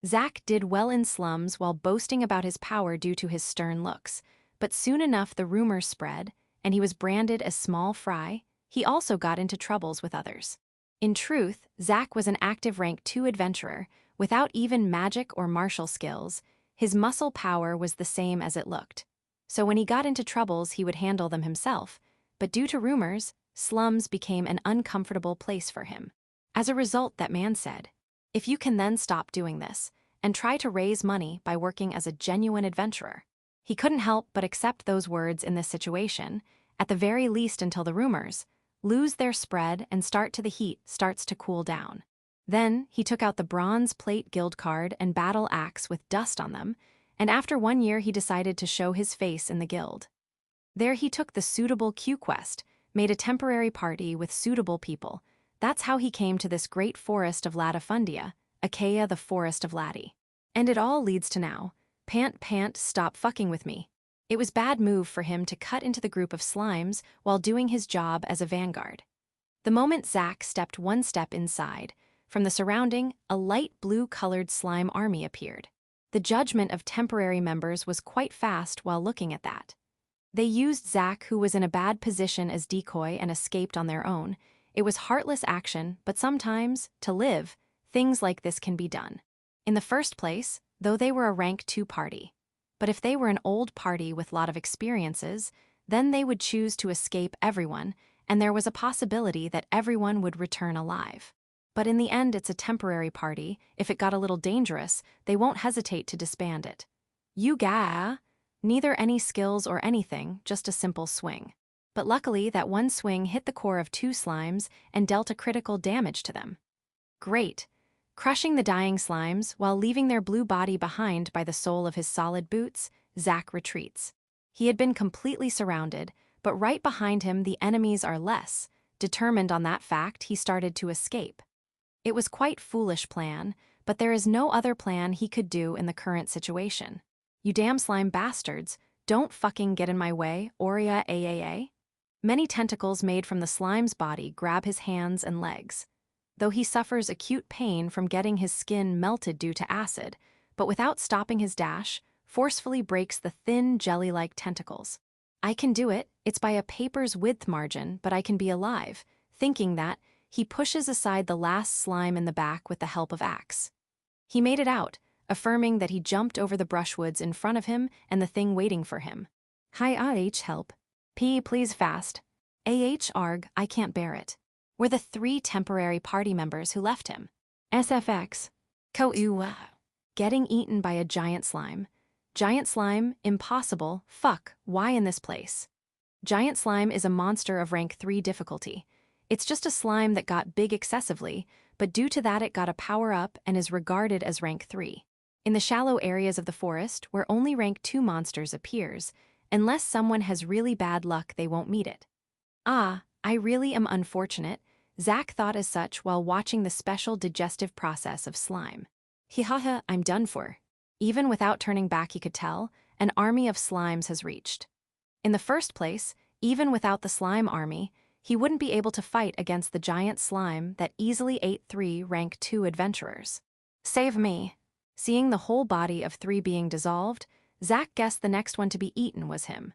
Zack did well in slums while boasting about his power due to his stern looks, but soon enough the rumors spread, and he was branded as small fry. He also got into troubles with others. In truth, Zack was an active rank 2 adventurer, without even magic or martial skills. His muscle power was the same as it looked. So when he got into troubles he would handle them himself, but due to rumors, slums became an uncomfortable place for him. As a result, that man said, "If you can then stop doing this, and try to raise money by working as a genuine adventurer." He couldn't help but accept those words in this situation, at the very least until the rumors lose their spread and the heat starts to cool down. Then he took out the bronze plate guild card and battle axe with dust on them, and after 1 year he decided to show his face in the guild. There he took the suitable Q quest, made a temporary party with suitable people. That's how he came to this great forest of Latifundia, aka the Forest of Lati. And it all leads to now. Pant, stop fucking with me. It was bad move for him to cut into the group of slimes while doing his job as a vanguard. The moment Zack stepped 1 step inside, from the surrounding, a light blue-colored slime army appeared. The judgment of temporary members was quite fast while looking at that. They used Zack, who was in a bad position, as decoy and escaped on their own. It was heartless action, but sometimes, to live, things like this can be done. In the first place, though they were a rank 2 party. But if they were an old party with lot of experiences, then they would choose to escape everyone, and there was a possibility that everyone would return alive. But in the end, it's a temporary party. If it got a little dangerous, they won't hesitate to disband it. Neither any skills or anything, just a simple swing. But luckily, that one swing hit the core of 2 slimes and dealt a critical damage to them. Great. Crushing the dying slimes while leaving their blue body behind by the sole of his solid boots, Zack retreats. He had been completely surrounded, but right behind him the enemies are less. Determined on that fact, he started to escape. It was quite foolish plan, but there is no other plan he could do in the current situation. You damn slime bastards, don't fucking get in my way, Oria AAA. Many tentacles made from the slime's body grab his hands and legs. Though he suffers acute pain from getting his skin melted due to acid, but without stopping his dash, forcefully breaks the thin, jelly-like tentacles. I can do it, it's by a paper's width margin, but I can be alive. Thinking that, he pushes aside the last slime in the back with the help of axe. He made it out, affirming that he jumped over the brushwoods in front of him and the thing waiting for him. Hi help. P please fast. Arg, I can't bear it. Were the 3 temporary party members who left him. SFX. Getting eaten by a giant slime. Giant slime, impossible, fuck, why in this place? Giant slime is a monster of rank 3 difficulty. It's just a slime that got big excessively, but due to that it got a power-up and is regarded as rank 3. In the shallow areas of the forest, where only rank 2 monsters appears, unless someone has really bad luck they won't meet it. I really am unfortunate, Zack thought as such while watching the special digestive process of slime. I'm done for. Even without turning back he could tell, an army of slimes has reached. In the first place, even without the slime army, he wouldn't be able to fight against the giant slime that easily ate 3 rank 2 adventurers. Save me. Seeing the whole body of 3 being dissolved, Zack guessed the next one to be eaten was him.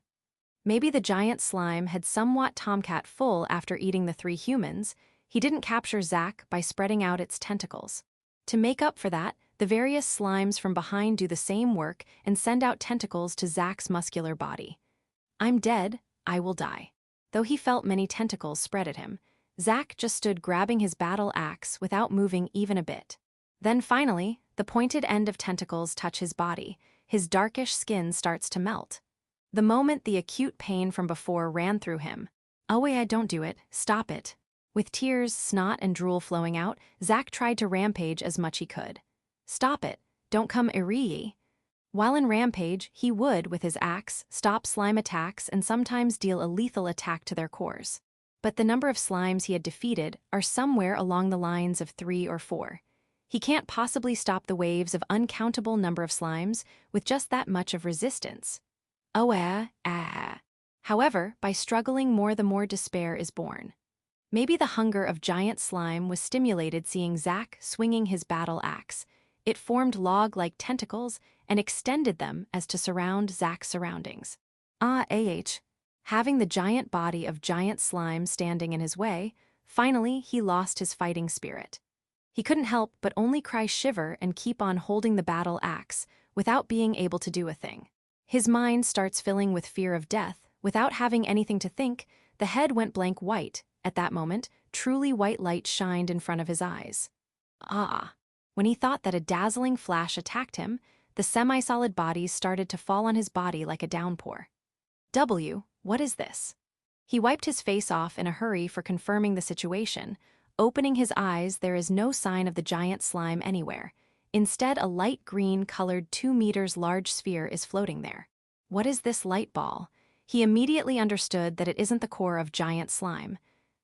Maybe the giant slime had somewhat tomcat full after eating the 3 humans. He didn't capture Zack by spreading out its tentacles. To make up for that, the various slimes from behind do the same work and send out tentacles to Zack's muscular body. I'm dead, I will die. Though he felt many tentacles spread at him, Zack just stood grabbing his battle axe without moving even a bit. Then finally, the pointed end of tentacles touch his body. His darkish skin starts to melt. The moment the acute pain from before ran through him. Oh wait, don't do it, stop it. With tears, snot, and drool flowing out, Zack tried to rampage as much he could. Stop it, don't come Irii. While in rampage, he would, with his axe, stop slime attacks and sometimes deal a lethal attack to their cores. But the number of slimes he had defeated are somewhere along the lines of 3 or 4. He can't possibly stop the waves of uncountable number of slimes with just that much of resistance. However, by struggling more the more despair is born. Maybe the hunger of giant slime was stimulated seeing Zack swinging his battle axe. It formed log-like tentacles and extended them as to surround Zack's surroundings. Having the giant body of giant slime standing in his way, finally he lost his fighting spirit. He couldn't help but only cry shiver and keep on holding the battle axe without being able to do a thing. His mind starts filling with fear of death. Without having anything to think, the head went blank white. At that moment, truly white light shined in front of his eyes. When he thought that a dazzling flash attacked him, the semi-solid bodies started to fall on his body like a downpour. What is this? He wiped his face off in a hurry for confirming the situation. Opening his eyes, there is no sign of the giant slime anywhere. Instead, a light green-colored 2 meters large sphere is floating there. What is this light ball? He immediately understood that it isn't the core of giant slime.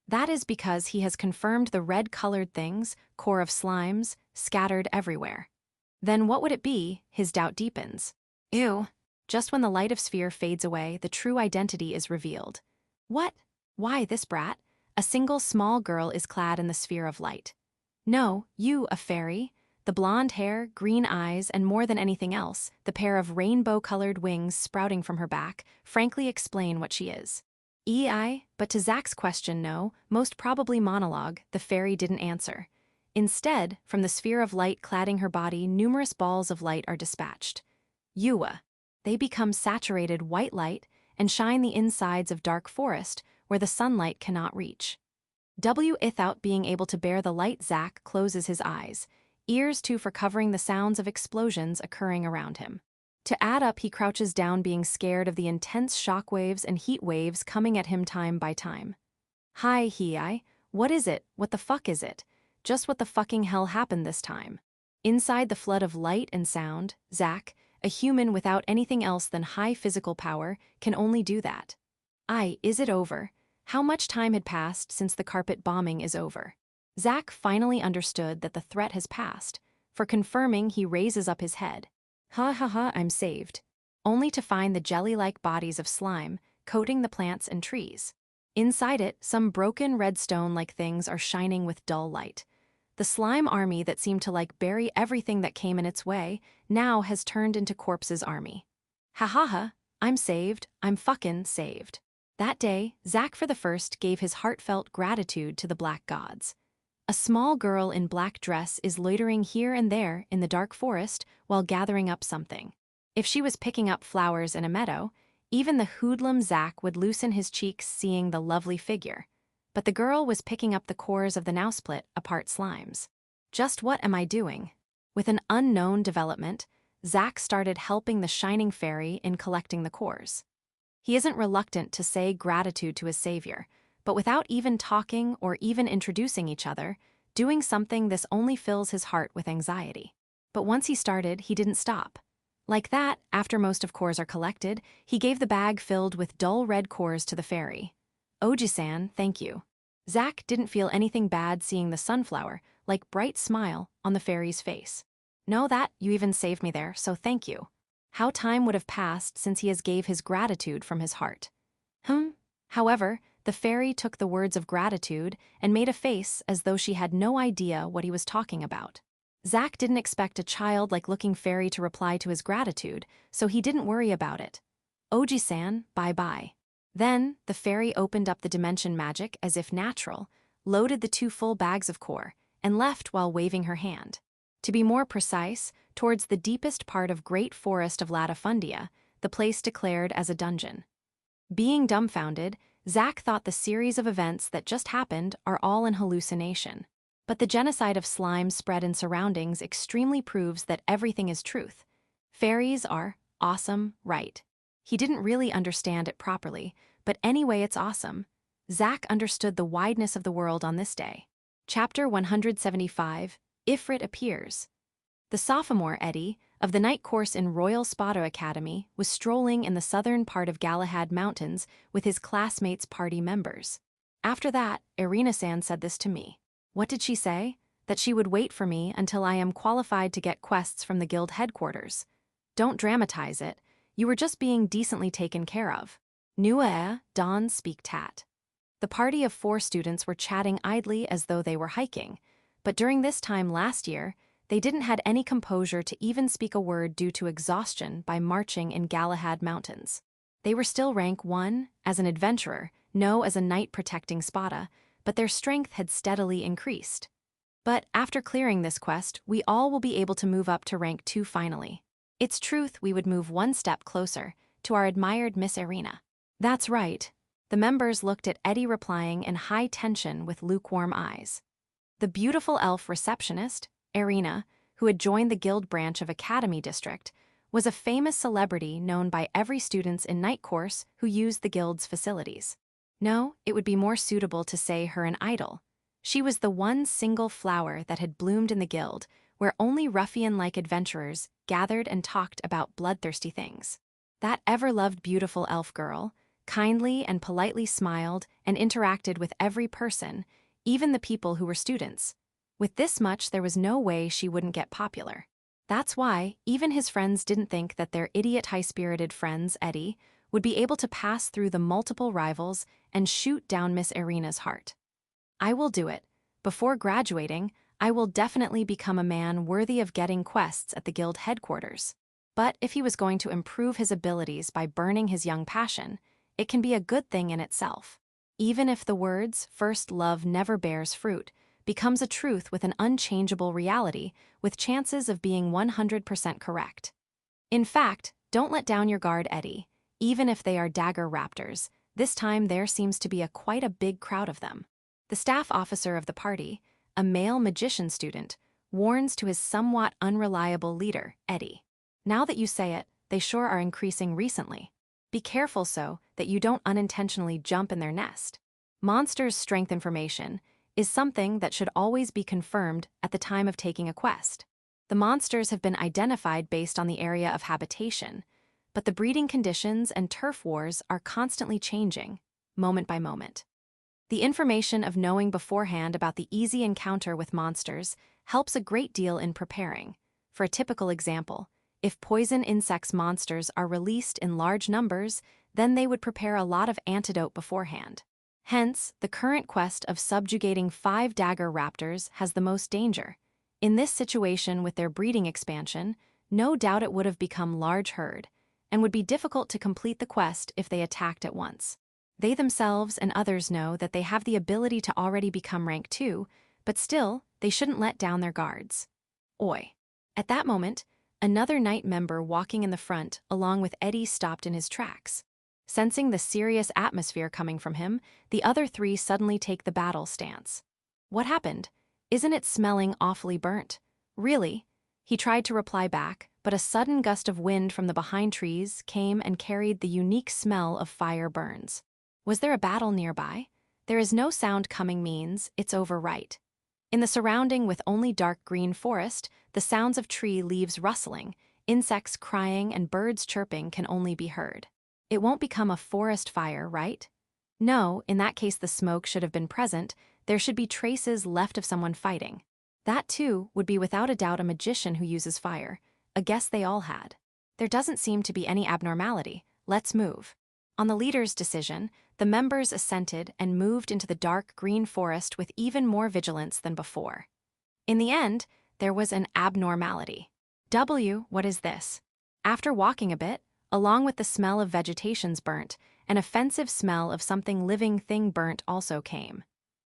That is because he has confirmed the red-colored things, core of slimes, scattered everywhere. Then what would it be? His doubt deepens. Ew. Just when the light of sphere fades away, the true identity is revealed. What? Why this brat? A single small girl is clad in the sphere of light. No, you, a fairy. The blonde hair, green eyes, and more than anything else, the pair of rainbow-colored wings sprouting from her back, frankly explain what she is. But to Zack's question, no, most probably monologue, the fairy didn't answer. Instead, from the sphere of light cladding her body, numerous balls of light are dispatched. They become saturated white light and shine the insides of dark forest where the sunlight cannot reach. Without being able to bear the light, Zack closes his eyes, ears too for covering the sounds of explosions occurring around him. To add up, he crouches down being scared of the intense shock waves and heat waves coming at him time by time. What is it? What the fuck is it? Just what the fucking hell happened this time? Inside the flood of light and sound, Zack, a human without anything else than high physical power, can only do that. Is it over? How much time had passed since the carpet bombing is over? Zack finally understood that the threat has passed. For confirming, he raises up his head. I'm saved. Only to find the jelly-like bodies of slime coating the plants and trees. Inside it, some broken redstone-like things are shining with dull light. The slime army that seemed to bury everything that came in its way now has turned into Corpse's army. I'm saved. I'm fucking saved. That day, Zack for the first gave his heartfelt gratitude to the black gods. A small girl in black dress is loitering here and there in the dark forest while gathering up something. If she was picking up flowers in a meadow, even the hoodlum Zack would loosen his cheeks seeing the lovely figure. But the girl was picking up the cores of the now split apart slimes. Just what am I doing? With an unknown development, Zack started helping the shining fairy in collecting the cores. He isn't reluctant to say gratitude to his savior, but without even talking or even introducing each other, doing something this only fills his heart with anxiety. But once he started, he didn't stop. Like that, after most of cores are collected, he gave the bag filled with dull red cores to the fairy. Oji-san, thank you. Zack didn't feel anything bad seeing the sunflower, bright smile, on the fairy's face. No, that, you even saved me there, so thank you. How time would have passed since he has gave his gratitude from his heart. However, the fairy took the words of gratitude and made a face as though she had no idea what he was talking about. Zack didn't expect a childlike-looking fairy to reply to his gratitude, so he didn't worry about it. Oji-san, bye-bye. Then, the fairy opened up the dimension magic as if natural, loaded the 2 full bags of core, and left while waving her hand. To be more precise, towards the deepest part of Great Forest of Latifundia, the place declared as a dungeon. Being dumbfounded, Zack thought the series of events that just happened are all an hallucination. But the genocide of slimes spread in surroundings extremely proves that everything is truth. Fairies are awesome, right? He didn't really understand it properly, but anyway it's awesome. Zack understood the wideness of the world on this day. Chapter 175, Ifrit Appears. The sophomore, Eddie, of the night course in Royal Spada Academy, was strolling in the southern part of Galahad Mountains with his classmates' party members. After that, Irina-san said this to me. What did she say? That she would wait for me until I am qualified to get quests from the guild headquarters. Don't dramatize it. You were just being decently taken care of. Nua Don speak tat. The party of 4 students were chatting idly as though they were hiking, but during this time last year, they didn't had any composure to even speak a word due to exhaustion by marching in Galahad Mountains. They were still rank 1 as an adventurer, no as a knight protecting Spada, but their strength had steadily increased. But after clearing this quest, we all will be able to move up to rank 2 finally. It's truth we would move 1 step closer to our admired Miss Irina. That's right. The members looked at Eddie replying in high tension with lukewarm eyes. The beautiful elf receptionist, Irina, who had joined the guild branch of Academy District, was a famous celebrity known by every student in night course who used the guild's facilities. No, it would be more suitable to say her an idol. She was the one single flower that had bloomed in the guild, where only ruffian-like adventurers gathered and talked about bloodthirsty things. That ever-loved beautiful elf girl kindly and politely smiled and interacted with every person, even the people who were students. With this much, there was no way she wouldn't get popular. That's why even his friends didn't think that their idiot high-spirited friends, Eddie, would be able to pass through the multiple rivals and shoot down Miss Irina's heart. I will do it. Before graduating, I will definitely become a man worthy of getting quests at the guild headquarters. But if he was going to improve his abilities by burning his young passion, it can be a good thing in itself. Even if the words, first love never bears fruit, becomes a truth with an unchangeable reality, with chances of being 100% correct. In fact, don't let down your guard, Eddie. Even if they are dagger raptors, this time there seems to be quite a big crowd of them. The staff officer of the party, a male magician student, warns to his somewhat unreliable leader, Eddie. Now that you say it, they sure are increasing recently. Be careful so that you don't unintentionally jump in their nest. Monsters' strength information is something that should always be confirmed at the time of taking a quest. The monsters have been identified based on the area of habitation, but the breeding conditions and turf wars are constantly changing, moment by moment. The information of knowing beforehand about the easy encounter with monsters helps a great deal in preparing. For a typical example, if poison insects monsters are released in large numbers, then they would prepare a lot of antidote beforehand. Hence, the current quest of subjugating 5 dagger raptors has the most danger. In this situation with their breeding expansion, no doubt it would have become large herd, and would be difficult to complete the quest if they attacked at once. They themselves and others know that they have the ability to already become rank 2, but still, they shouldn't let down their guards. Oi. At that moment, another knight member walking in the front along with Eddie stopped in his tracks. Sensing the serious atmosphere coming from him, the other 3 suddenly take the battle stance. What happened? Isn't it smelling awfully burnt? Really? He tried to reply back, but a sudden gust of wind from the behind trees came and carried the unique smell of fire burns. Was there a battle nearby? There is no sound coming means it's over right. In the surrounding with only dark green forest, the sounds of tree leaves rustling, insects crying and birds chirping can only be heard. It won't become a forest fire, right? No, in that case the smoke should have been present, there should be traces left of someone fighting. That too would be without a doubt a magician who uses fire, a guess they all had. There doesn't seem to be any abnormality. Let's move. On the leader's decision, the members assented and moved into the dark green forest with even more vigilance than before. In the end, there was an abnormality. What is this? After walking a bit, along with the smell of vegetation's burnt, an offensive smell of something living thing burnt also came.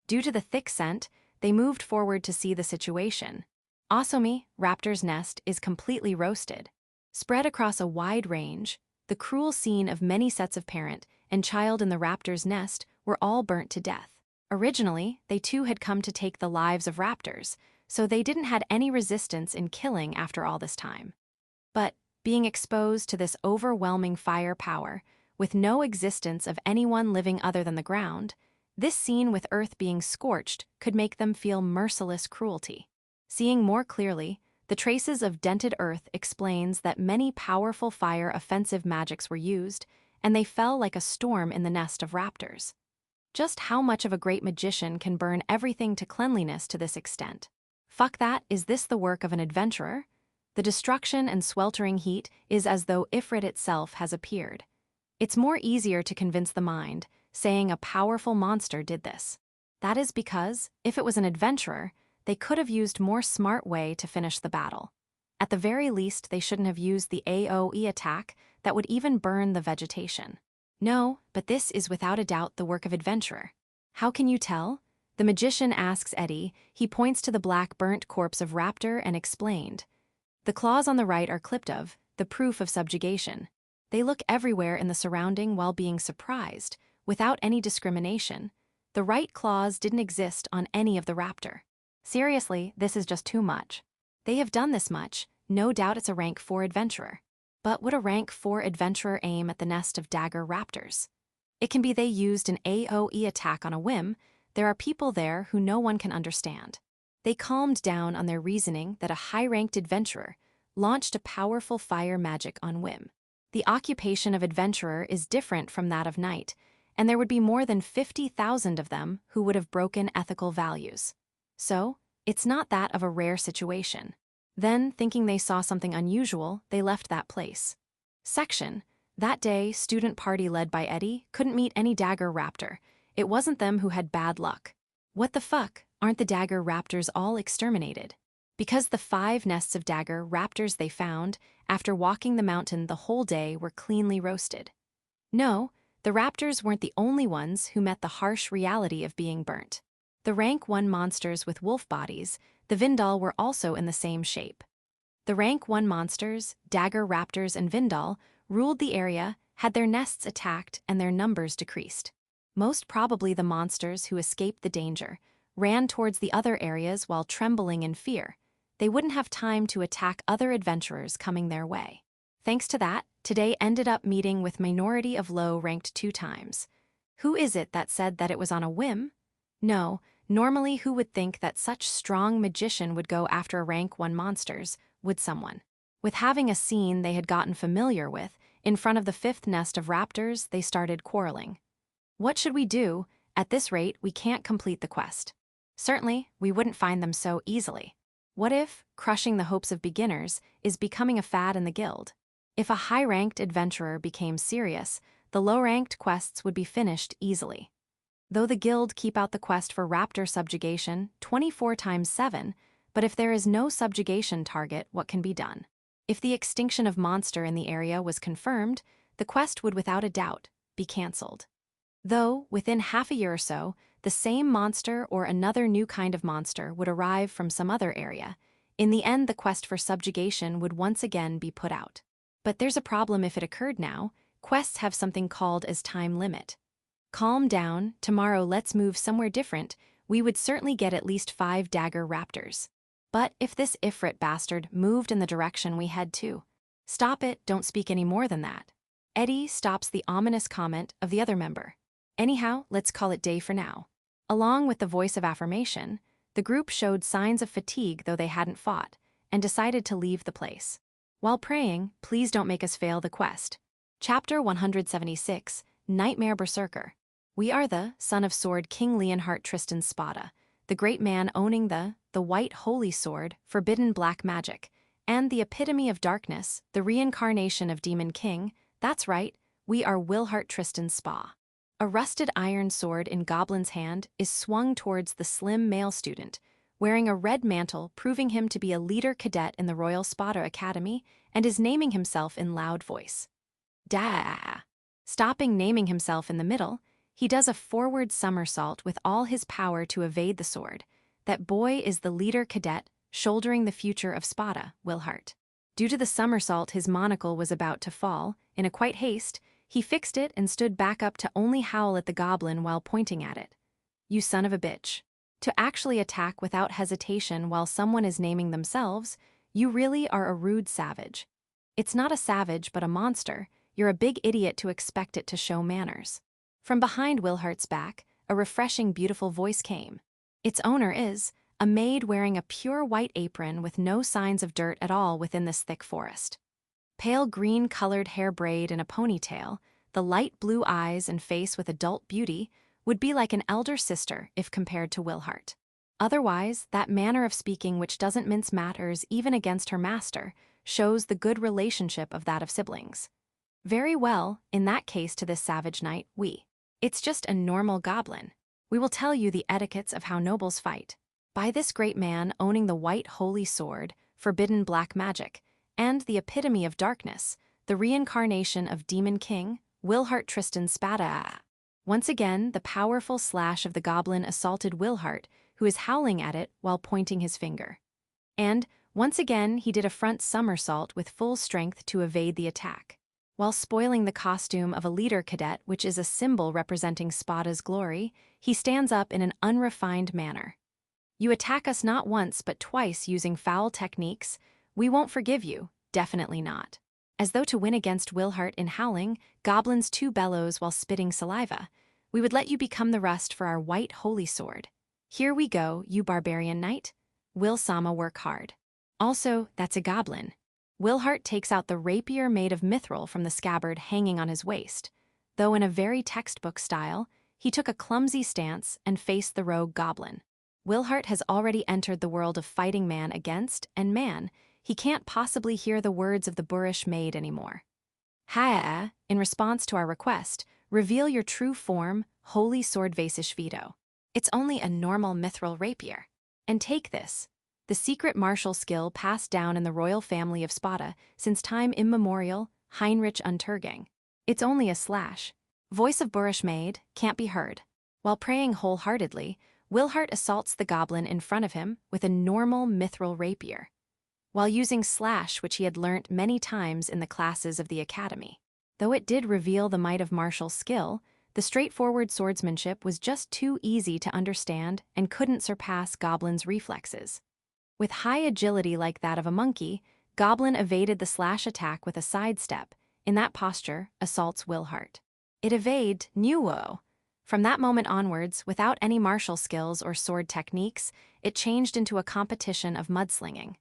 Due to the thick scent, they moved forward to see the situation. Asami, Raptor's nest, is completely roasted. Spread across a wide range, the cruel scene of many sets of parent and child in the raptor's nest were all burnt to death. Originally, they too had come to take the lives of raptors, so they didn't had any resistance in killing after all this time. But, being exposed to this overwhelming fire power, with no existence of anyone living other than the ground, this scene with Earth being scorched could make them feel merciless cruelty. Seeing more clearly, the traces of dented earth explains that many powerful fire offensive magics were used, and they fell like a storm in the nest of raptors. Just how much of a great magician can burn everything to cleanliness to this extent? Fuck that, is this the work of an adventurer? The destruction and sweltering heat is as though Ifrit itself has appeared. It's more easier to convince the mind, saying a powerful monster did this. That is because, if it was an adventurer, they could have used more smart way to finish the battle. At the very least, they shouldn't have used the AoE attack that would even burn the vegetation. No, but this is without a doubt the work of adventurer. How can you tell? The magician asks Eddie. He points to the black burnt corpse of Raptor and explained. The claws on the right are clipped of, the proof of subjugation. They look everywhere in the surrounding while being surprised, without any discrimination. The right claws didn't exist on any of the raptor. Seriously, this is just too much. They have done this much, no doubt it's a rank 4 adventurer. But would a rank 4 adventurer aim at the nest of dagger raptors? It can be they used an AoE attack on a whim. There are people there who no one can understand. They calmed down on their reasoning that a high-ranked adventurer launched a powerful fire magic on whim. The occupation of adventurer is different from that of knight, and there would be more than 50,000 of them who would have broken ethical values. So, it's not that of a rare situation. Then, thinking they saw something unusual, they left that place. Section. That day, student party led by Eddie couldn't meet any dagger raptor. It wasn't them who had bad luck. What the fuck, aren't the dagger raptors all exterminated? Because the 5 nests of dagger raptors they found, after walking the mountain the whole day, were cleanly roasted. No, the raptors weren't the only ones who met the harsh reality of being burnt. The rank 1 monsters with wolf bodies, the Vindal, were also in the same shape. The rank 1 monsters, dagger raptors and Vindal, ruled the area, had their nests attacked and their numbers decreased. Most probably the monsters who escaped the danger ran towards the other areas while trembling in fear. They wouldn't have time to attack other adventurers coming their way. Thanks to that, today ended up meeting with minority of low ranked 2 times. Who is it that said that it was on a whim? No, normally who would think that such strong magician would go after a rank 1 monsters, would someone? With having a scene they had gotten familiar with, in front of the 5th nest of raptors, they started quarreling. What should we do? At this rate, we can't complete the quest. Certainly, we wouldn't find them so easily. What if, crushing the hopes of beginners, is becoming a fad in the guild? If a high-ranked adventurer became serious, the low-ranked quests would be finished easily. Though the guild keep out the quest for raptor subjugation 24 times 7, but if there is no subjugation target, what can be done? If the extinction of monster in the area was confirmed, the quest would without a doubt be cancelled. Though, within half a year or so, the same monster or another new kind of monster would arrive from some other area. In the end, the quest for subjugation would once again be put out. But there's a problem if it occurred now. Quests have something called as time limit. Calm down, tomorrow let's move somewhere different. We would certainly get at least 5 dagger raptors. But if this Ifrit bastard moved in the direction we head to, stop it, don't speak any more than that. Eddie stops the ominous comment of the other member. Anyhow, let's call it day for now. Along with the voice of affirmation, the group showed signs of fatigue though they hadn't fought, and decided to leave the place. While praying, please don't make us fail the quest. Chapter 176, Nightmare Berserker. We are the son of sword King Leonhart Tristan Spada, the great man owning the white holy sword, forbidden black magic, And the epitome of darkness, the reincarnation of Demon King, that's right, we are Willart Tristan's spa. A rusted iron sword in Goblin's hand is swung towards the slim male student, wearing a red mantle proving him to be a leader cadet in the Royal Spada Academy and is naming himself in loud voice. Da! Stopping naming himself in the middle, he does a forward somersault with all his power to evade the sword. That boy is the leader cadet, shouldering the future of Spada, Willart. Due to the somersault, his monocle was about to fall. In a quick haste, he fixed it and stood back up to only howl at the goblin while pointing at it. You son of a bitch. To actually attack without hesitation while someone is naming themselves, you really are a rude savage. It's not a savage but a monster. You're a big idiot to expect it to show manners. From behind Willart's back, a refreshing, beautiful voice came. Its owner is a maid wearing a pure white apron with no signs of dirt at all within this thick forest. Pale green-colored hair braid in a ponytail, the light blue eyes and face with adult beauty would be like an elder sister if compared to Willart. Otherwise, that manner of speaking which doesn't mince matters even against her master shows the good relationship of that of siblings. Very well, in that case to this savage knight, it's just a normal goblin. We will tell you the etiquettes of how nobles fight. By this great man owning the white holy sword, forbidden black magic, and the epitome of darkness, the reincarnation of Demon King, Willart Tristan's spada. Once again, the powerful slash of the goblin assaulted Willart, who is howling at it while pointing his finger. And, once again, he did a front somersault with full strength to evade the attack. While spoiling the costume of a leader cadet, which is a symbol representing Spada's glory, he stands up in an unrefined manner. You attack us not once but twice using foul techniques. We won't forgive you, definitely not. As though to win against Willart in howling, goblins too bellows while spitting saliva. We would let you become the rust for our white holy sword. Here we go, you barbarian knight. Will Sama work hard. Also, that's a goblin. Willart takes out the rapier made of mithril from the scabbard hanging on his waist. Though in a very textbook style, he took a clumsy stance and faced the rogue goblin. Willart has already entered the world of fighting man against and man. He can't possibly hear the words of the boorish maid anymore. Ha! In response to our request, reveal your true form, holy sword vasish veto. It's only a normal mithril rapier. And take this. The secret martial skill passed down in the royal family of Spada since time immemorial, Heinrich Untergang. It's only a slash. Voice of boorish maid, can't be heard. While praying wholeheartedly, Willart assaults the goblin in front of him with a normal mithril rapier, while using slash which he had learnt many times in the classes of the academy. Though it did reveal the might of martial skill, the straightforward swordsmanship was just too easy to understand and couldn't surpass Goblin's reflexes. With high agility like that of a monkey, Goblin evaded the slash attack with a sidestep. In that posture, assaults Willart. It evaded, Nuo. From that moment onwards, without any martial skills or sword techniques, it changed into a competition of mudslinging.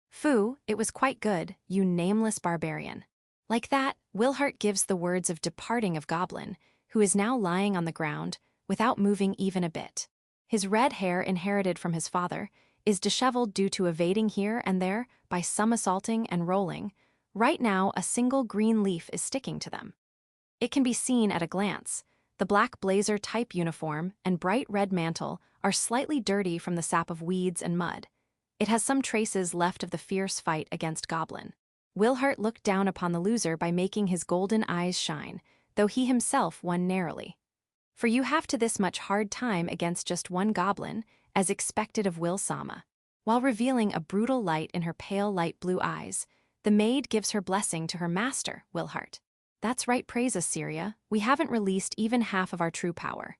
Fu, it was quite good, you nameless barbarian. Like that, Willart gives the words of departing of Goblin, who is now lying on the ground, without moving even a bit. His red hair inherited from his father is disheveled due to evading here and there by somersaulting and rolling. Right now, a single green leaf is sticking to them. It can be seen at a glance. The black blazer-type uniform and bright red mantle are slightly dirty from the sap of weeds and mud. It has some traces left of the fierce fight against Goblin. Willart looked down upon the loser by making his golden eyes shine, though he himself won narrowly. For you have to this much hard time against just one goblin, as expected of Will Sama. While revealing a brutal light in her pale light blue eyes, the maid gives her blessing to her master, Willart. That's right, praise us, Syria. We haven't released even half of our true power.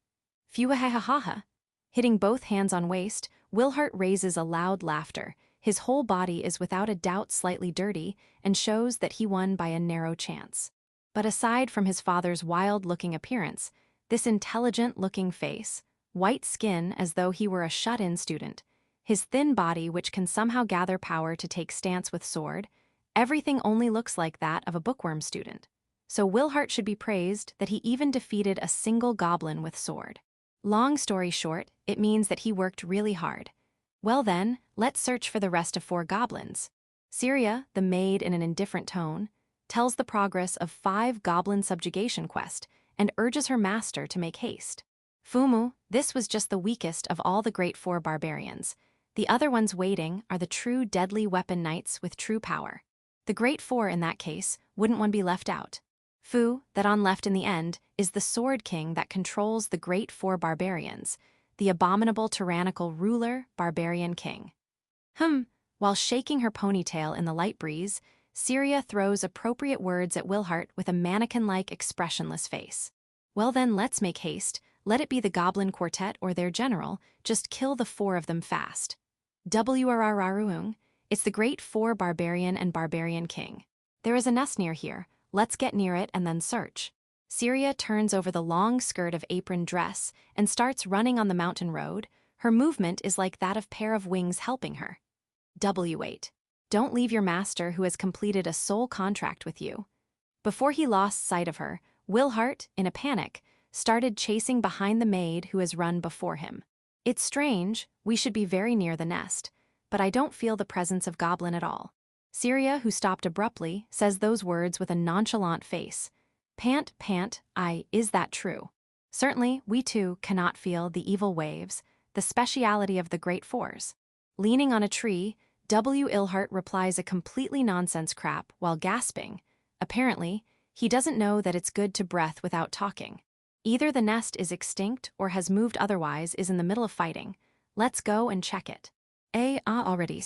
Phew-ha-ha-ha-ha. Hitting both hands on waist, Willart raises a loud laughter. His whole body is without a doubt slightly dirty and shows that he won by a narrow chance. But aside from his father's wild-looking appearance, this intelligent-looking face, white skin as though he were a shut-in student, his thin body which can somehow gather power to take stance with sword, everything only looks like that of a bookworm student. So Willart should be praised that he even defeated a single goblin with sword. Long story short, it means that he worked really hard. Well then, let's search for the rest of 4 goblins. Syria, the maid in an indifferent tone, tells the progress of 5 goblin subjugation quest and urges her master to make haste. Fumu, this was just the weakest of all the great 4 barbarians. The other ones waiting are the true deadly weapon knights with true power. The great 4 in that case, wouldn't one be left out? Fu, that on left in the end, is the sword king that controls the great 4 barbarians, the abominable tyrannical ruler, barbarian king. While shaking her ponytail in the light breeze, Syria throws appropriate words at Willart with a mannequin-like expressionless face. Well then, let's make haste. Let it be the Goblin Quartet or their general, just kill the 4 of them fast. WRRRUung, it's the great 4 barbarian and barbarian king. There is a nest near here, let's get near it and then search. Syria turns over the long skirt of apron dress and starts running on the mountain road. Her movement is like that of pair of wings helping her. W8. Don't leave your master who has completed a soul contract with you. Before he lost sight of her, Willart, in a panic, started chasing behind the maid who has run before him. It's strange, we should be very near the nest, but I don't feel the presence of goblin at all. Syria, who stopped abruptly, says those words with a nonchalant face. Pant, is that true? Certainly, we too cannot feel the evil waves, the speciality of the great 4s. Leaning on a tree, W. Illhart replies a completely nonsense crap while gasping. Apparently, he doesn't know that it's good to breath without talking. Either the nest is extinct or has moved otherwise is in the middle of fighting. Let's go and check it. Already.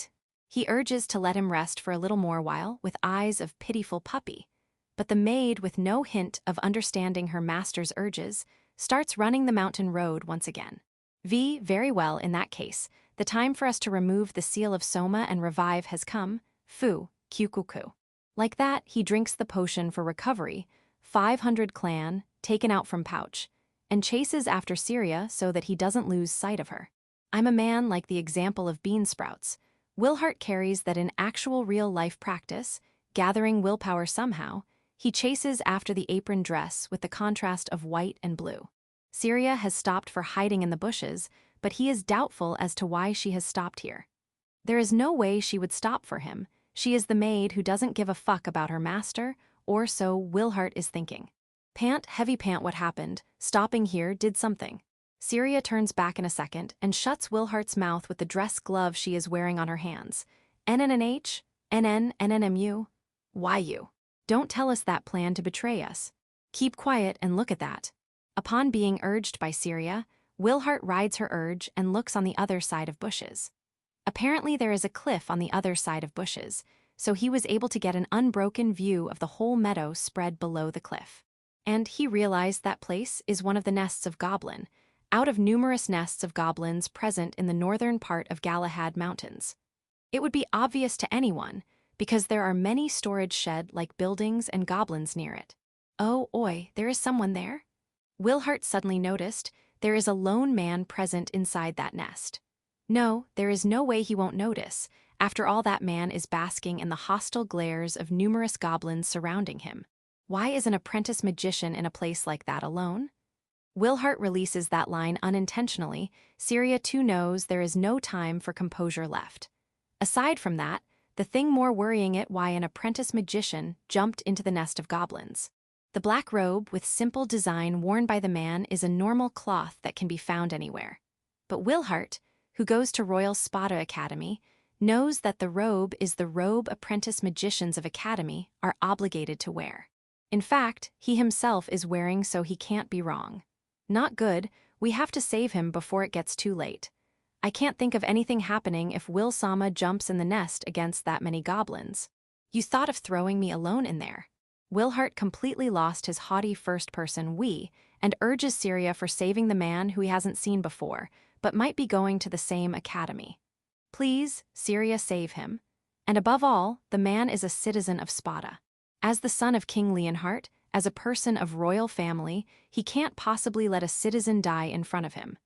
He urges to let him rest for a little more while with eyes of pitiful puppy. But the maid, with no hint of understanding her master's urges, starts running the mountain road once again. Very well in that case. The time for us to remove the seal of Soma and revive has come. Fu, Kyukuku. Like that, he drinks the potion for recovery, 500 clan, taken out from pouch, and chases after Syria so that he doesn't lose sight of her. I'm a man like the example of bean sprouts. Willart carries that in actual real-life practice, gathering willpower somehow, he chases after the apron dress with the contrast of white and blue. Syria has stopped for hiding in the bushes, but he is doubtful as to why she has stopped here. There is no way she would stop for him. She is the maid who doesn't give a fuck about her master, or so Willart is thinking. Heavy pant what happened, stopping here did something. Syria turns back in a second and shuts Wilhart's mouth with the dress glove she is wearing on her hands. NNNH? NNNMU? Why you? Don't tell us that plan to betray us. Keep quiet and look at that. Upon being urged by Syria, Willart rides her urge and looks on the other side of bushes. Apparently there is a cliff on the other side of bushes, so he was able to get an unbroken view of the whole meadow spread below the cliff. And he realized that place is one of the nests of goblin, out of numerous nests of goblins present in the northern part of Galahad Mountains. It would be obvious to anyone, because there are many storage shed-like buildings and goblins near it. Oh, oi, there is someone there? Willart suddenly noticed there is a lone man present inside that nest. No, there is no way he won't notice. After all, that man is basking in the hostile glares of numerous goblins surrounding him. Why is an apprentice magician in a place like that alone? Willart releases that line unintentionally. Syria too knows there is no time for composure left. Aside from that, the thing more worrying it why an apprentice magician jumped into the nest of goblins. The black robe with simple design worn by the man is a normal cloth that can be found anywhere. But Willart, who goes to Royal Spada Academy, knows that the robe is the robe apprentice magicians of Academy are obligated to wear. In fact, he himself is wearing, so he can't be wrong. Not good, we have to save him before it gets too late. I can't think of anything happening if Will-sama jumps in the nest against that many goblins. You thought of throwing me alone in there. Willart completely lost his haughty first-person we and urges Syria for saving the man who he hasn't seen before, but might be going to the same academy. Please, Syria, save him. And above all, the man is a citizen of Spada. As the son of King Leonhart, as a person of royal family, he can't possibly let a citizen die in front of him.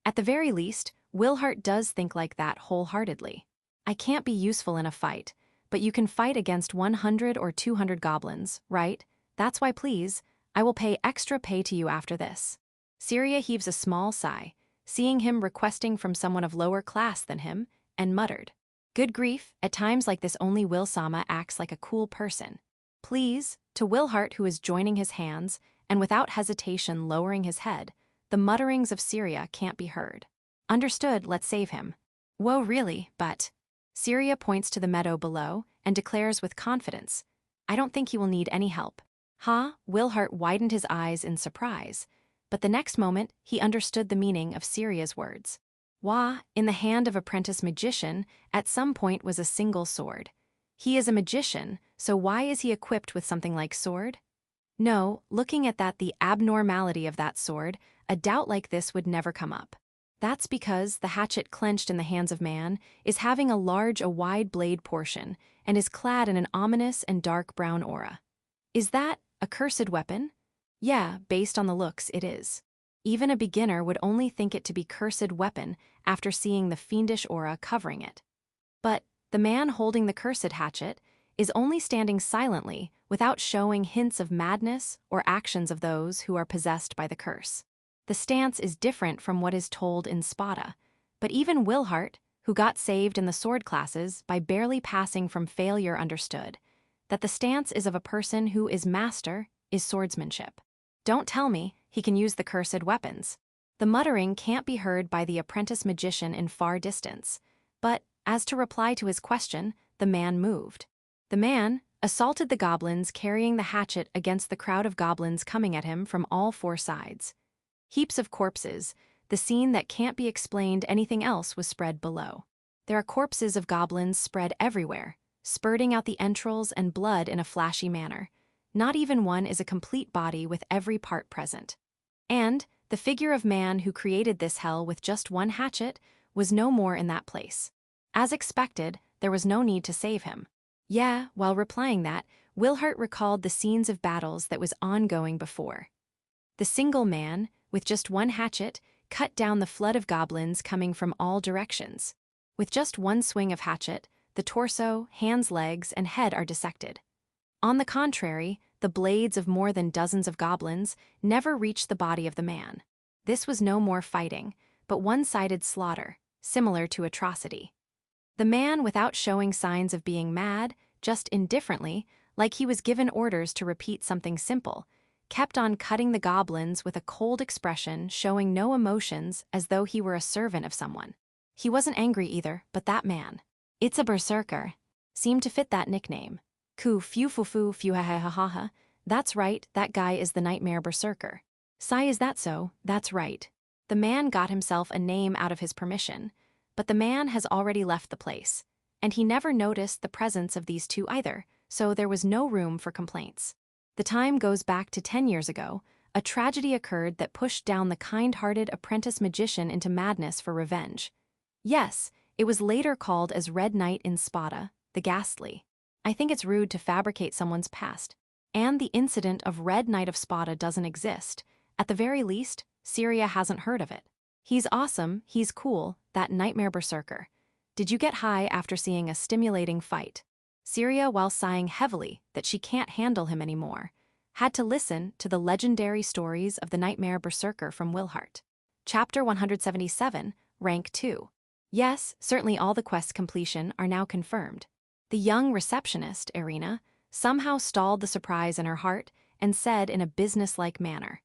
At the very least, Willart does think like that wholeheartedly. I can't be useful in a fight, but you can fight against 100 or 200 goblins, right? That's why, please, I will pay extra pay to you after this. Syria heaves a small sigh, seeing him requesting from someone of lower class than him, and muttered, Good grief, at times like this only Will-sama acts like a cool person. Please, to Willart who is joining his hands, and without hesitation lowering his head, the mutterings of Syria can't be heard. Understood, let's save him. Whoa, really, but... Syria points to the meadow below and declares with confidence, I don't think he will need any help. Willart widened his eyes in surprise, but the next moment he understood the meaning of Syria's words. In the hand of apprentice magician, at some point was a single sword. He is a magician, so why is he equipped with something like sword? No, looking at the abnormality of that sword, a doubt like this would never come up. That's because the hatchet clenched in the hands of man is having a wide blade portion and is clad in an ominous and dark brown aura. Is that a cursed weapon? Yeah, based on the looks, it is. Even a beginner would only think it to be cursed weapon after seeing the fiendish aura covering it. But the man holding the cursed hatchet is only standing silently without showing hints of madness or actions of those who are possessed by the curse. The stance is different from what is told in Spada, but even Willart, who got saved in the sword classes by barely passing from failure, understood that the stance is of a person who is master is swordsmanship. Don't tell me he can use the cursed weapons. The muttering can't be heard by the apprentice magician in far distance, but as to reply to his question, the man moved. The man assaulted the goblins carrying the hatchet against the crowd of goblins coming at him from all four sides. Heaps of corpses, the scene that can't be explained anything else was spread below. There are corpses of goblins spread everywhere, spurting out the entrails and blood in a flashy manner. Not even one is a complete body with every part present. And the figure of man who created this hell with just one hatchet was no more in that place. As expected, there was no need to save him. While replying that, Willart recalled the scenes of battles that was ongoing before. The single man, with just one hatchet, cut down the flood of goblins coming from all directions. With just one swing of hatchet, the torso, hands, legs, and head are dissected. On the contrary, the blades of more than dozens of goblins never reached the body of the man. This was no more fighting, but one-sided slaughter, similar to atrocity. The man, without showing signs of being mad, just indifferently, like he was given orders to repeat something simple, kept on cutting the goblins with a cold expression, showing no emotions, as though he were a servant of someone. He wasn't angry either, but that man, it's a berserker, seemed to fit that nickname. Ku fu fu fu fu ha ha ha ha ha. That's right, that guy is the nightmare berserker. Sai, is that so? That's right. The man got himself a name out of his permission, but the man has already left the place, and he never noticed the presence of these two either, so there was no room for complaints. The time goes back to 10 years ago. A tragedy occurred that pushed down the kind-hearted apprentice magician into madness for revenge. Yes, it was later called as Red Night in Spada, the Ghastly. I think it's rude to fabricate someone's past. And the incident of Red Night of Spada doesn't exist. At the very least, Syria hasn't heard of it. He's awesome, he's cool, that nightmare berserker. Did you get high after seeing a stimulating fight? Syria, while sighing heavily that she can't handle him anymore, had to listen to the legendary stories of the nightmare berserker from Willart. Chapter 177, Rank 2. Yes, certainly all the quests completion are now confirmed. The young receptionist, Irina, somehow stalled the surprise in her heart and said in a businesslike manner.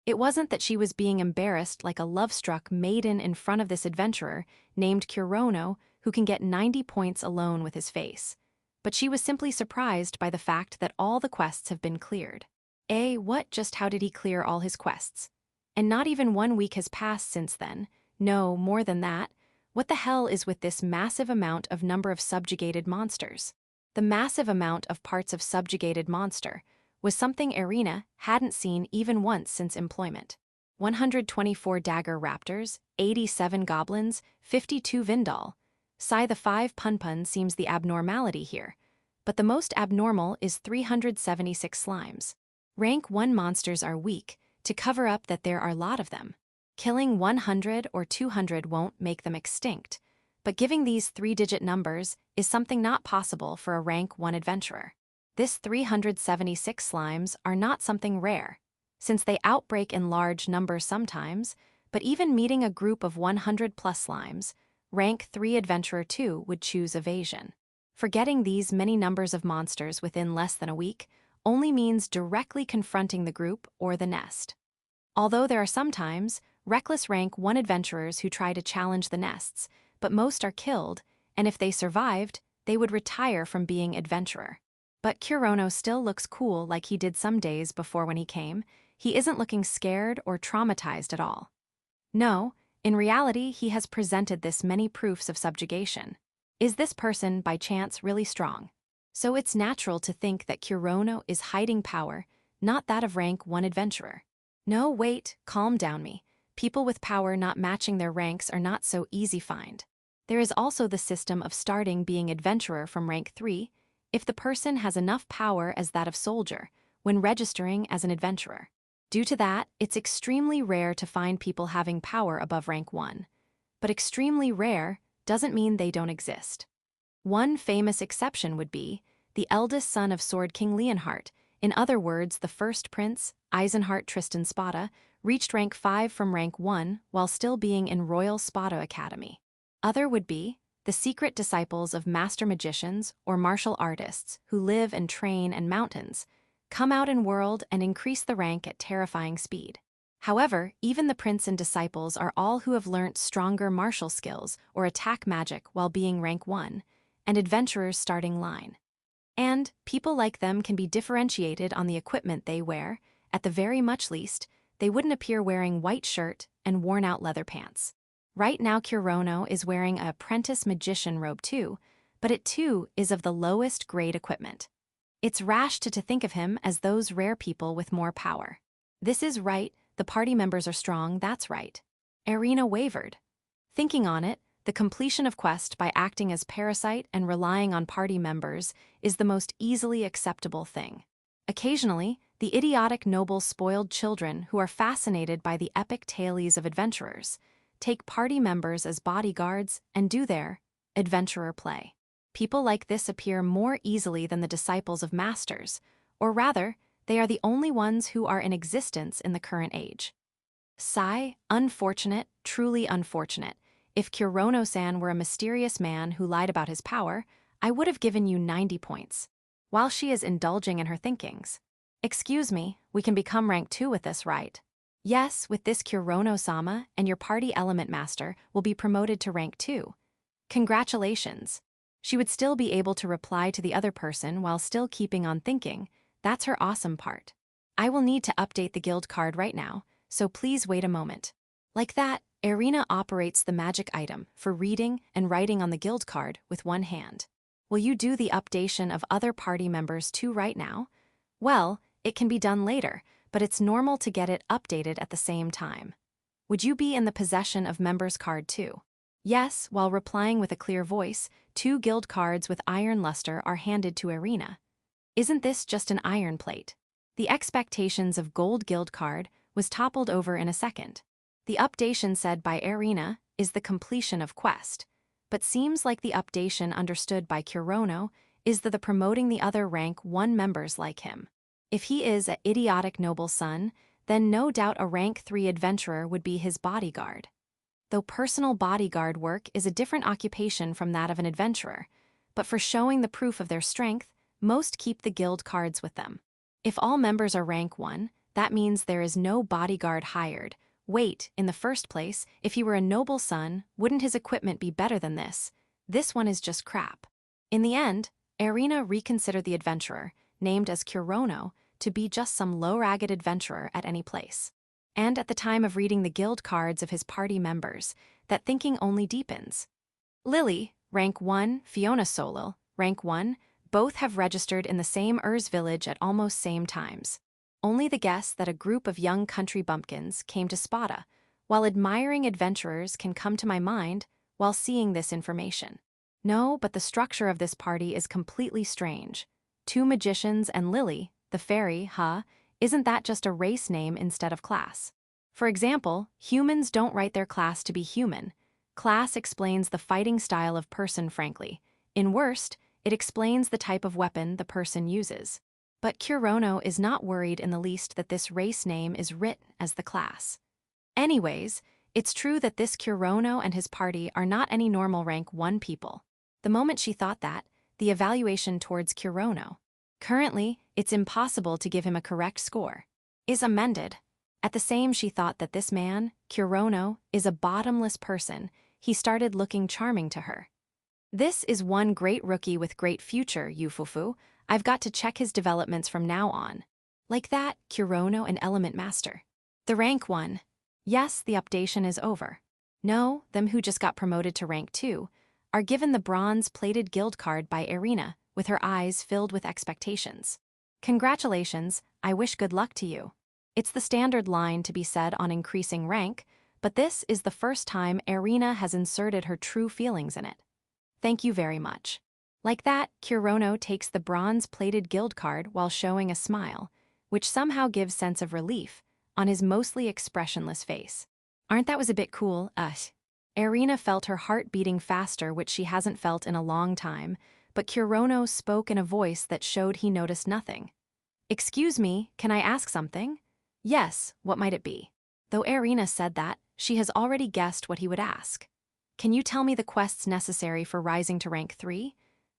It wasn't that she was being embarrassed like a love-struck maiden in front of this adventurer named Kurono who can get 90 points alone with his face, but she was simply surprised by the fact that all the quests have been cleared. How did he clear all his quests? And not even 1 week has passed since then. No, more than that. What the hell is with this massive amount of number of subjugated monsters? The massive amount of parts of subjugated monster was something Irina hadn't seen even once since employment. 124 dagger raptors, 87 goblins, 52 Vindal. Sai, the 5 punpun seems the abnormality here, but the most abnormal is 376 slimes. Rank 1 monsters are weak, to cover up that there are a lot of them. Killing 100 or 200 won't make them extinct, but giving these 3-digit numbers is something not possible for a rank 1 adventurer. This 376 slimes are not something rare, since they outbreak in large numbers sometimes, but even meeting a group of 100 plus slimes, rank 3 Adventurer 2 would choose evasion. Forgetting these many numbers of monsters within less than a week only means directly confronting the group or the nest. Although there are sometimes reckless rank 1 adventurers who try to challenge the nests, but most are killed, and if they survived, they would retire from being adventurer. But Kurono still looks cool like he did some days before when he came. He isn't looking scared or traumatized at all. No, in reality, he has presented this many proofs of subjugation. Is this person, by chance, really strong? So it's natural to think that Kurono is hiding power, not that of rank 1 adventurer. No, wait, calm down me. People with power not matching their ranks are not so easy find. There is also the system of starting being adventurer from rank 3, if the person has enough power as that of soldier, when registering as an adventurer. Due to that, it's extremely rare to find people having power above rank 1. But extremely rare doesn't mean they don't exist. One famous exception would be the eldest son of Sword King Leonhardt, in other words, the first prince, Eisenhart Tristan Spada, reached rank 5 from rank 1 while still being in Royal Spada Academy. Other would be the secret disciples of master magicians or martial artists who live and train in mountains, come out in world and increase the rank at terrifying speed. However, even the prince and disciples are all who have learnt stronger martial skills or attack magic while being rank 1, and adventurers starting line. And people like them can be differentiated on the equipment they wear. At the very much least, they wouldn't appear wearing white shirt and worn-out leather pants. Right now Kurono is wearing an apprentice magician robe too, but it too is of the lowest grade equipment. It's rash to think of him as those rare people with more power. This is right, the party members are strong, that's right. Irina wavered. Thinking on it, the completion of quest by acting as parasite and relying on party members is the most easily acceptable thing. Occasionally, the idiotic noble spoiled children who are fascinated by the epic tales of adventurers take party members as bodyguards and do their adventurer play. People like this appear more easily than the disciples of masters, or rather, they are the only ones who are in existence in the current age. Sigh, unfortunate, truly unfortunate. If Kurono-san were a mysterious man who lied about his power, I would have given you 90 points. While she is indulging in her thinkings. Excuse me, we can become rank 2 with this, right? Yes, with this Kurono-sama, and your party element master will be promoted to rank 2. Congratulations. She would still be able to reply to the other person while still keeping on thinking. That's her awesome part. I will need to update the guild card right now, so please wait a moment. Like that, Irina operates the magic item for reading and writing on the guild card with one hand. Will you do the updation of other party members too right now? Well, it can be done later, but it's normal to get it updated at the same time. Would you be in the possession of members card too? Yes, while replying with a clear voice, 2 guild cards with iron luster are handed to Irina. Isn't this just an iron plate? The expectations of gold guild card was toppled over in a second. The updation said by Irina is the completion of quest, but seems like the updation understood by Kurono is the promoting the other rank 1 members like him. If he is a idiotic noble son, then no doubt a rank 3 adventurer would be his bodyguard. Though personal bodyguard work is a different occupation from that of an adventurer, but for showing the proof of their strength, most keep the guild cards with them. If all members are rank 1, that means there is no bodyguard hired. Wait, in the first place, if he were a noble son, wouldn't his equipment be better than this? This one is just crap. In the end, Irina reconsidered the adventurer, named as Kurono, to be just some low-ragged adventurer at any place. And at the time of reading the guild cards of his party members, that thinking only deepens. Lily, rank 1, Fiona Solil, rank 1, both have registered in the same Urs village at almost same times. Only the guess that a group of young country bumpkins came to Spada, while admiring adventurers can come to my mind while seeing this information. No, but the structure of this party is completely strange. 2 magicians and Lily, the fairy, isn't that just a race name instead of class? For example, humans don't write their class to be human. Class explains the fighting style of person, frankly. In worst, it explains the type of weapon the person uses. But Kurono is not worried in the least that this race name is written as the class. Anyways, It's true that this Kurono and his party are not any normal rank 1 people. The moment she thought that, the evaluation towards Kurono. Currently, it's impossible to give him a correct score. Is amended. At the same she thought that this man, Kurono, is a bottomless person. He started looking charming to her. This is one great rookie with great future, Yufufu. I've got to check his developments from now on. Like that, Kurono and Element Master. The rank 1. Yes, the updation is over. No, them who just got promoted to rank 2 are given the bronze-plated guild card by Irina, with her eyes filled with expectations. Congratulations, I wish good luck to you. It's the standard line to be said on increasing rank, but this is the first time Irina has inserted her true feelings in it. Thank you very much. Like that, Kurono takes the bronze-plated guild card while showing a smile, which somehow gives sense of relief on his mostly expressionless face. Aren't that was a bit cool, Irina felt her heart beating faster, which she hasn't felt in a long time, but Kurono spoke in a voice that showed he noticed nothing. Excuse me, can I ask something? Yes, what might it be? Though Irina said that, she has already guessed what he would ask. Can you tell me the quests necessary for rising to rank 3?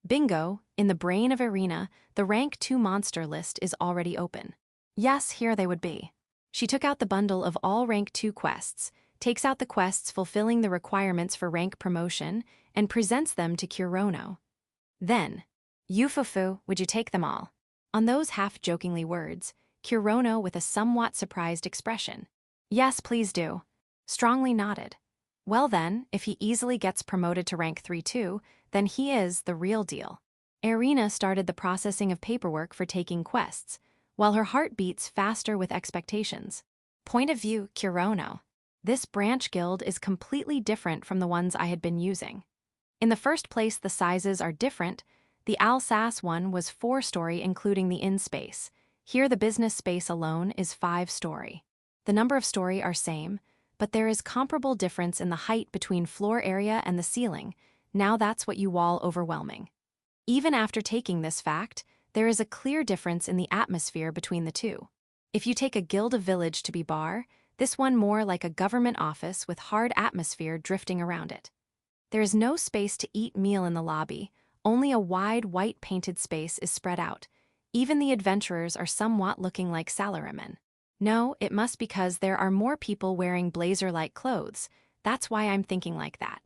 Bingo, in the brain of Irina, the rank 2 monster list is already open. Yes, here they would be. She took out the bundle of all rank 2 quests, takes out the quests fulfilling the requirements for rank promotion, and presents them to Kurono. Then, Yufufu, would you take them all? On those half-jokingly words, Kurono with a somewhat surprised expression. Yes, please do. Strongly nodded. Well then, if he easily gets promoted to rank 3 too, then he is the real deal. Irina started the processing of paperwork for taking quests, while her heart beats faster with expectations. Point of view, Kurono. This branch guild is completely different from the ones I had been using. In the first place, the sizes are different. The Alsace one was 4-story including the inn space. Here the business space alone is 5-story. The number of story are same, but there is comparable difference in the height between floor area and the ceiling. Now that's what you all overwhelming. Even after taking this fact, there is a clear difference in the atmosphere between the two. If you take a guild of village to be bar, this one more like a government office with hard atmosphere drifting around it. There is no space to eat meal in the lobby, only a wide white painted space is spread out. Even the adventurers are somewhat looking like salarymen. No, it must because there are more people wearing blazer-like clothes. That's why I'm thinking like that.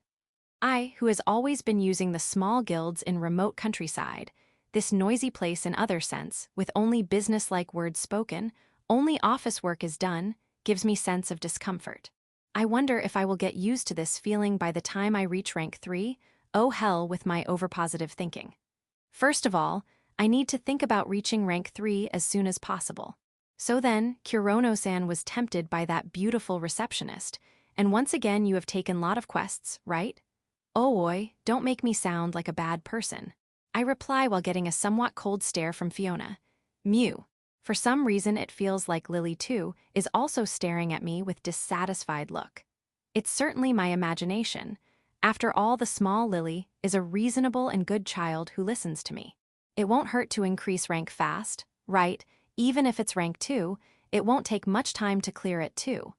I, who has always been using the small guilds in remote countryside, this noisy place in other sense, with only business-like words spoken, only office work is done, gives me sense of discomfort. I wonder if I will get used to this feeling by the time I reach rank 3. Oh hell with my overpositive thinking. First of all, I need to think about reaching rank 3 as soon as possible. So then, Kurono-san was tempted by that beautiful receptionist, and once again you have taken lot of quests, right? Oh oi, don't make me sound like a bad person. I reply while getting a somewhat cold stare from Fiona. Mew. For some reason it feels like Lily too is also staring at me with dissatisfied look. It's certainly my imagination. After all, the small Lily is a reasonable and good child who listens to me. It won't hurt to increase rank fast, right? Even if it's rank 2, it won't take much time to clear it too.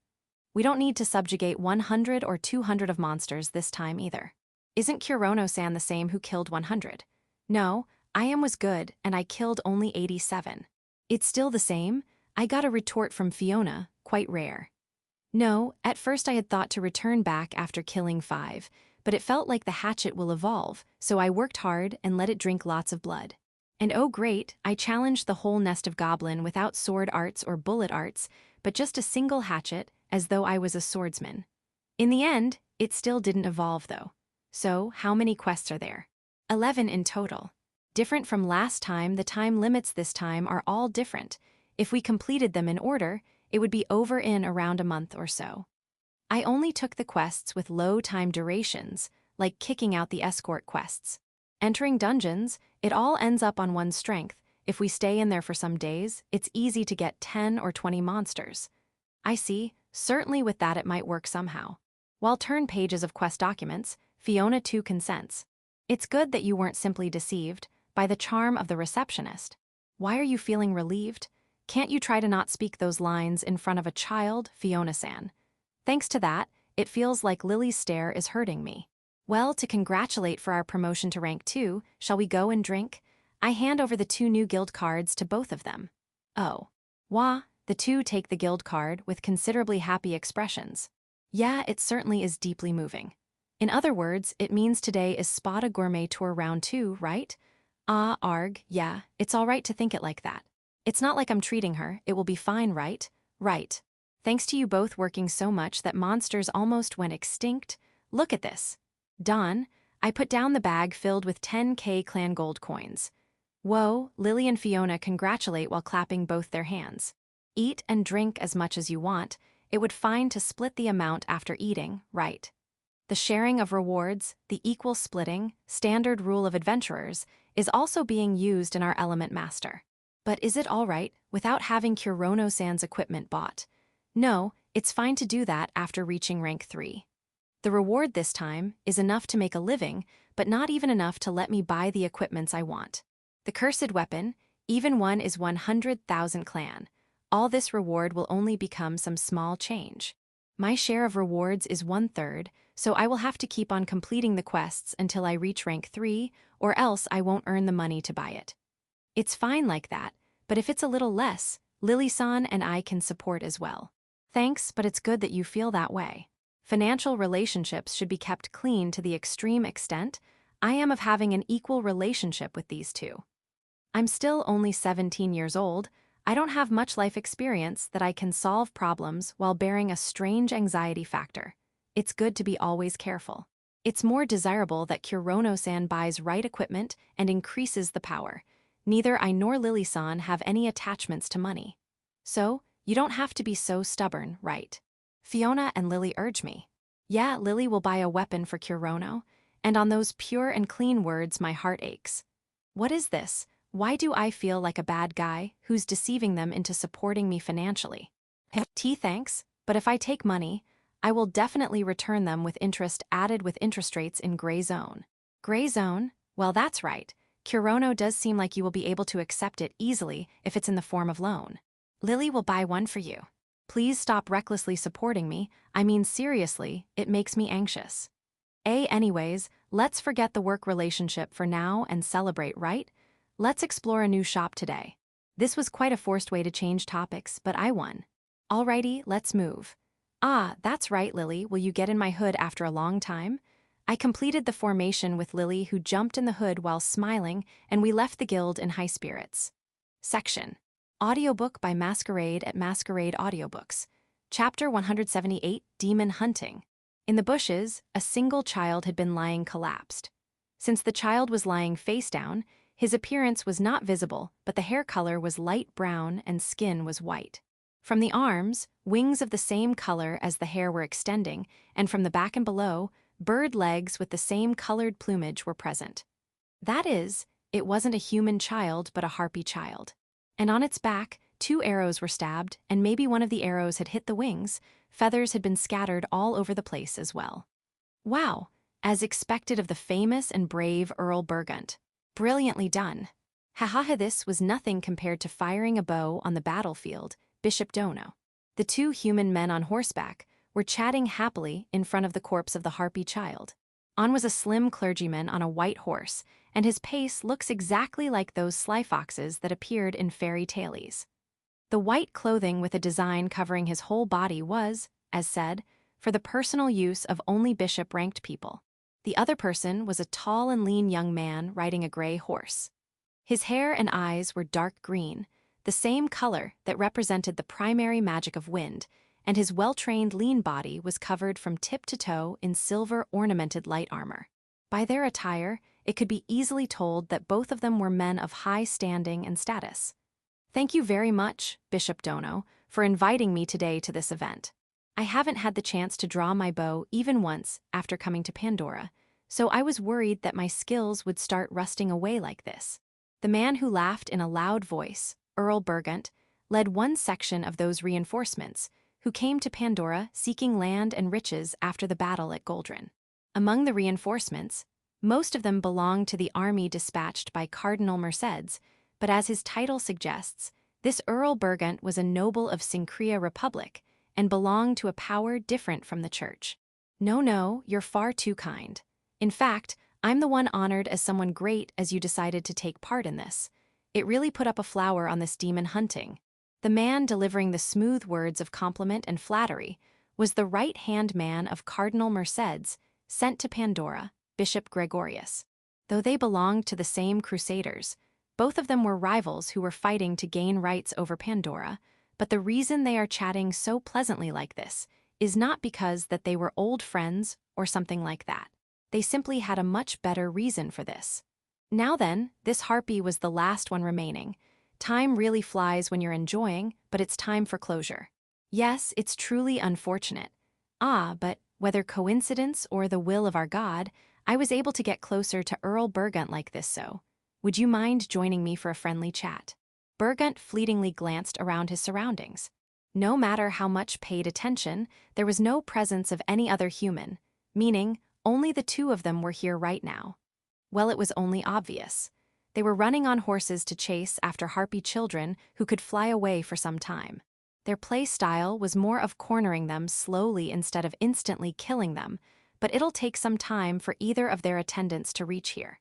We don't need to subjugate 100 or 200 of monsters this time either. Isn't Kurono-san the same who killed 100? No, I was good and I killed only 87. It's still the same? I got a retort from Fiona, quite rare. No, at first I had thought to return back after killing 5, but it felt like the hatchet will evolve, so I worked hard and let it drink lots of blood. And oh great, I challenged the whole nest of goblin without sword arts or bullet arts, but just a single hatchet, as though I was a swordsman. In the end, it still didn't evolve though. So, how many quests are there? 11 in total. Different from last time, the time limits this time are all different. If we completed them in order, it would be over in around a month or so. I only took the quests with low time durations, like kicking out the escort quests. Entering dungeons, it all ends up on one's strength. If we stay in there for some days, it's easy to get 10 or 20 monsters. I see, certainly with that it might work somehow. While turn pages of quest documents, Fiona too consents. It's good that you weren't simply deceived by the charm of the receptionist. Why are you feeling relieved? Can't you try to not speak those lines in front of a child, Fiona-san? Thanks to that, it feels like Lily's stare is hurting me. Well, to congratulate for our promotion to rank 2, shall we go and drink? I hand over the 2 new guild cards to both of them. Oh. Wah, the 2 take the guild card with considerably happy expressions. Yeah, it certainly is deeply moving. In other words, it means today is Spada Gourmet Tour Round 2, right? Ah, arg, yeah, it's all right to think it like that. It's not like I'm treating her, it will be fine, right? Right. Thanks to you both working so much that monsters almost went extinct. Look at this. Done. I put down the bag filled with 10k clan gold coins. Whoa, Lily and Fiona congratulate while clapping both their hands. Eat and drink as much as you want. It would fine to split the amount after eating, right? The sharing of rewards, the equal splitting, standard rule of adventurers, is also being used in our Element Master. But is it all right without having Kurono-san's equipment bought? No, it's fine to do that after reaching rank 3. The reward this time is enough to make a living, but not even enough to let me buy the equipments I want. The cursed weapon, even one is 100,000 clan. All this reward will only become some small change. My share of rewards is 1/3, so I will have to keep on completing the quests until I reach rank 3, or else I won't earn the money to buy it. It's fine like that, but if it's a little less, Lily-san and I can support as well. Thanks, but it's good that you feel that way. Financial relationships should be kept clean to the extreme extent I am of having an equal relationship with these 2. I'm still only 17 years old. I don't have much life experience that I can solve problems while bearing a strange anxiety factor. It's good to be always careful. It's more desirable that Kurono-san buys right equipment and increases the power. Neither I nor Lily-san have any attachments to money. So, you don't have to be so stubborn, right? Fiona and Lily urge me. Yeah, Lily will buy a weapon for Kurono, and on those pure and clean words my heart aches. What is this? Why do I feel like a bad guy who's deceiving them into supporting me financially? Thanks, but if I take money, I will definitely return them with interest added with interest rates in gray zone. Gray zone? Well, that's right. Kurono does seem like you will be able to accept it easily if it's in the form of loan. Lily will buy one for you. Please stop recklessly supporting me. I mean, seriously, it makes me anxious. Anyways, let's forget the work relationship for now and celebrate, right? Let's explore a new shop today. This was quite a forced way to change topics, but I won. Alrighty, let's move. Ah, that's right, Lily. Will you get in my hood after a long time? I completed the formation with Lily, who jumped in the hood while smiling, and we left the guild in high spirits. Section. Audiobook by Masquerade at Masquerade Audiobooks. Chapter 178, Demon Hunting. In the bushes, a single child had been lying collapsed. Since the child was lying face down, his appearance was not visible, but the hair color was light brown and skin was white. From the arms, wings of the same color as the hair were extending, and from the back and below, bird legs with the same colored plumage were present. That is, it wasn't a human child but a harpy child. And on its back, 2 arrows were stabbed, and maybe one of the arrows had hit the wings. Feathers had been scattered all over the place as well. Wow, as expected of the famous and brave Earl Burgunt. Brilliantly done. Hahaha, this was nothing compared to firing a bow on the battlefield, Bishop Dono. The 2 human men on horseback were chatting happily in front of the corpse of the harpy child. On was a slim clergyman on a white horse, and his pace looks exactly like those sly foxes that appeared in fairy tales. The white clothing with a design covering his whole body was, as said, for the personal use of only bishop-ranked people. The other person was a tall and lean young man riding a gray horse. His hair and eyes were dark green, the same color that represented the primary magic of wind, and his well-trained lean body was covered from tip to toe in silver-ornamented light armor. By their attire, it could be easily told that both of them were men of high standing and status. Thank you very much, Bishop Dono, for inviting me today to this event. I haven't had the chance to draw my bow even once after coming to Pandora, so I was worried that my skills would start rusting away like this. The man who laughed in a loud voice, Earl Burgunt, led one section of those reinforcements, who came to Pandora seeking land and riches after the battle at Goldrin. Among the reinforcements, most of them belonged to the army dispatched by Cardinal Mercedes, but as his title suggests, this Earl Burgunt was a noble of Syncria Republic and belonged to a power different from the church. No, you're far too kind. In fact, I'm the one honored as someone great as you decided to take part in this. It really put up a flower on this demon hunting. The man delivering the smooth words of compliment and flattery was the right-hand man of Cardinal Mercedes, sent to Pandora, Bishop Gregorius. Though they belonged to the same crusaders, both of them were rivals who were fighting to gain rights over Pandora, but the reason they are chatting so pleasantly like this is not because that they were old friends or something like that. They simply had a much better reason for this. Now then, this harpy was the last one remaining. Time really flies when you're enjoying, but it's time for closure. Yes, it's truly unfortunate. But whether coincidence or the will of our God, I was able to get closer to Earl Burgunt like this so. Would you mind joining me for a friendly chat? Burgunt fleetingly glanced around his surroundings. No matter how much paid attention, there was no presence of any other human, meaning only the two of them were here right now. Well, it was only obvious. They were running on horses to chase after harpy children who could fly away for some time. Their play style was more of cornering them slowly instead of instantly killing them, but it'll take some time for either of their attendants to reach here.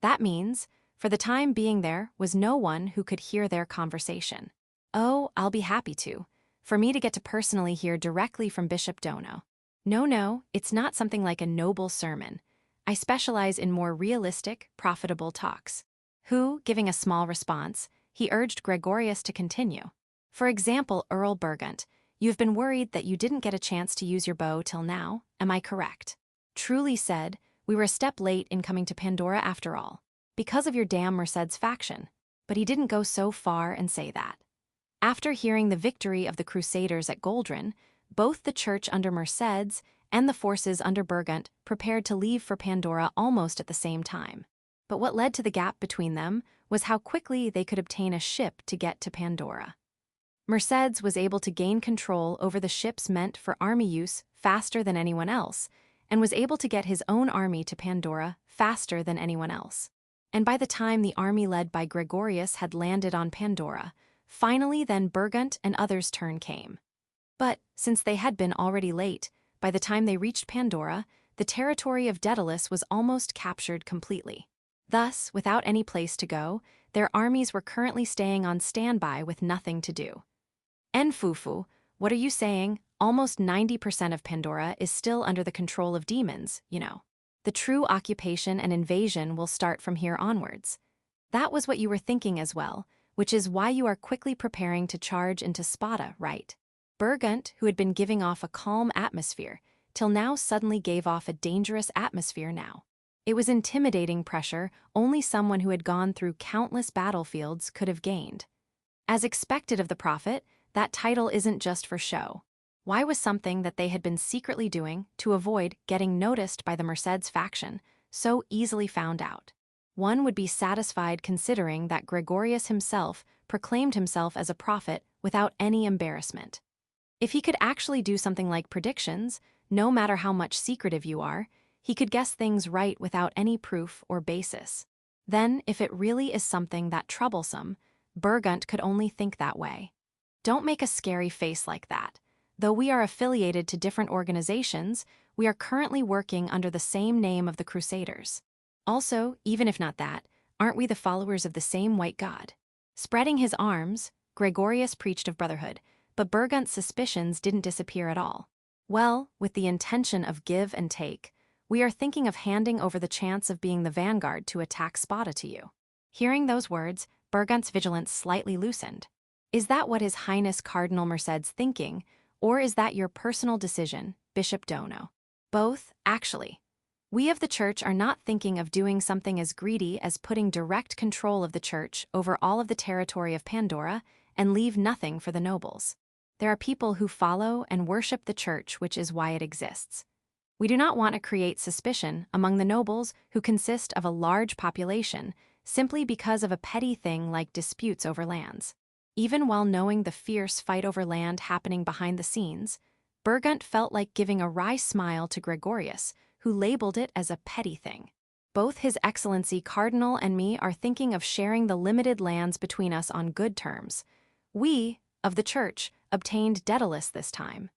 That means, for the time being, there was no one who could hear their conversation. Oh, I'll be happy to. For me to get to personally hear directly from Bishop Dono. No, it's not something like a noble sermon. I specialize in more realistic, profitable talks. Who, giving a small response, he urged Gregorius to continue. For example, Earl Burgunt, you've been worried that you didn't get a chance to use your bow till now, am I correct? Truly said, we were a step late in coming to Pandora after all, because of your damn Mercedes faction. But he didn't go so far and say that. After hearing the victory of the Crusaders at Goldran, both the church under Mercedes and the forces under Burgunt prepared to leave for Pandora almost at the same time. But what led to the gap between them was how quickly they could obtain a ship to get to Pandora. Mercedes was able to gain control over the ships meant for army use faster than anyone else, and was able to get his own army to Pandora faster than anyone else. And by the time the army led by Gregorius had landed on Pandora, finally then Burgunt and others' turn came. But, since they had been already late, by the time they reached Pandora, the territory of Daedalus was almost captured completely. Thus, without any place to go, their armies were currently staying on standby with nothing to do. Enfufu, what are you saying? Almost 90% of Pandora is still under the control of demons, you know. The true occupation and invasion will start from here onwards. That was what you were thinking as well, which is why you are quickly preparing to charge into Spada, right? Burgunt, who had been giving off a calm atmosphere, till now suddenly gave off a dangerous atmosphere now. It was intimidating pressure only someone who had gone through countless battlefields could have gained. As expected of the prophet, that title isn't just for show. Why was something that they had been secretly doing to avoid getting noticed by the Mercedes faction so easily found out? One would be satisfied considering that Gregorius himself proclaimed himself as a prophet without any embarrassment. If he could actually do something like predictions, no matter how much secretive you are, he could guess things right without any proof or basis. Then, if it really is something that troublesome, Burgunt could only think that way. Don't make a scary face like that. Though we are affiliated to different organizations, we are currently working under the same name of the Crusaders. Also, even if not that, aren't we the followers of the same white god? Spreading his arms, Gregorius preached of brotherhood, but Burgunt's suspicions didn't disappear at all. Well, with the intention of give and take, we are thinking of handing over the chance of being the vanguard to attack Spada to you. Hearing those words, Burgunt's vigilance slightly loosened. Is that what His Highness Cardinal Mercedes thinking, or is that your personal decision, Bishop Dono? Both, actually. We of the church are not thinking of doing something as greedy as putting direct control of the church over all of the territory of Pandora and leave nothing for the nobles. There are people who follow and worship the church, which is why it exists. We do not want to create suspicion among the nobles who consist of a large population simply because of a petty thing like disputes over lands. Even while knowing the fierce fight over land happening behind the scenes, Burgunt felt like giving a wry smile to Gregorius, who labeled it as a petty thing. Both His Excellency Cardinal and me are thinking of sharing the limited lands between us on good terms. We, of the church, obtained Daedalus this time.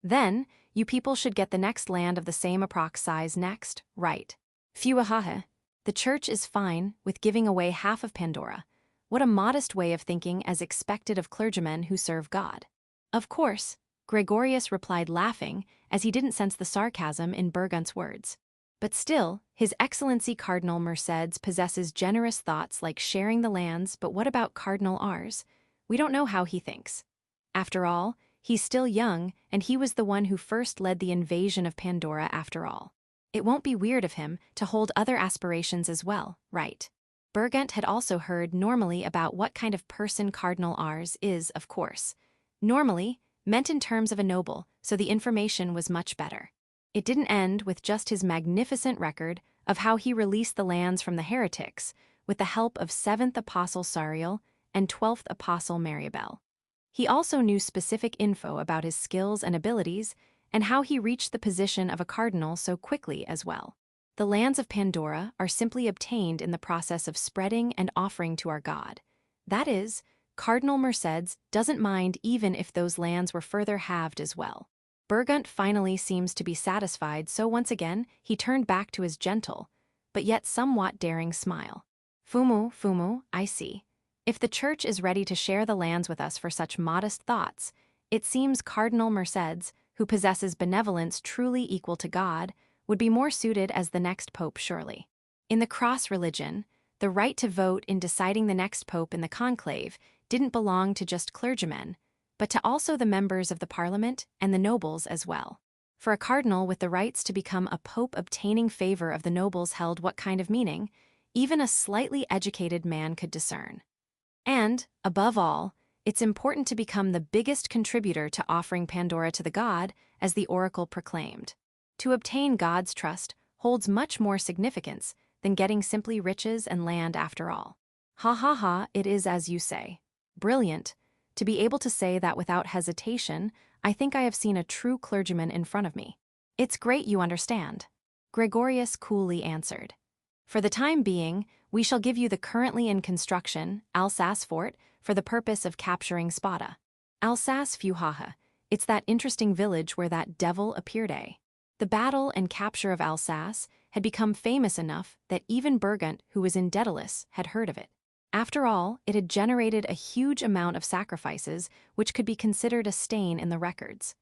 Then, you people should get the next land of the same approx size next, right? Phewahaha. The church is fine with giving away half of Pandora. What a modest way of thinking as expected of clergymen who serve God. Of course, Gregorius replied laughing, as he didn't sense the sarcasm in Bergunt's words. But still, His Excellency Cardinal Mercedes possesses generous thoughts like sharing the lands, but what about Cardinal Ars? We don't know how he thinks. After all, he's still young, and he was the one who first led the invasion of Pandora after all. It won't be weird of him to hold other aspirations as well, right? Bergunt had also heard normally about what kind of person Cardinal Ars is, of course. Normally, meant in terms of a noble, so the information was much better. It didn't end with just his magnificent record of how he released the lands from the heretics with the help of 7th Apostle Sariel and 12th Apostle Abel. He also knew specific info about his skills and abilities and how he reached the position of a cardinal so quickly as well. The lands of Pandora are simply obtained in the process of spreading and offering to our God. That is, Cardinal Mercedes doesn't mind even if those lands were further halved as well. Bergunt finally seems to be satisfied, so once again he turned back to his gentle, but yet somewhat daring smile. Fumu, I see. If the church is ready to share the lands with us for such modest thoughts, it seems Cardinal Mercedes, who possesses benevolence truly equal to God, would be more suited as the next pope surely. In the cross religion, the right to vote in deciding the next pope in the conclave didn't belong to just clergymen, but to also the members of the parliament and the nobles as well. For a cardinal with the rights to become a pope obtaining favor of the nobles held what kind of meaning, even a slightly educated man could discern. And, above all, it's important to become the biggest contributor to offering Pandora to the god, as the oracle proclaimed. To obtain God's trust holds much more significance than getting simply riches and land after all. Ha, it is as you say. Brilliant. To be able to say that without hesitation, I think I have seen a true clergyman in front of me. It's great you understand. Gregorius coolly answered. For the time being, we shall give you the currently in construction Alsace fort for the purpose of capturing Spada. Alsace Fuhaha, it's that interesting village where that devil appeared. The battle and capture of Alsace had become famous enough that even Bergunt, who was in Daedalus, had heard of it. After all, it had generated a huge amount of sacrifices, which could be considered a stain in the records.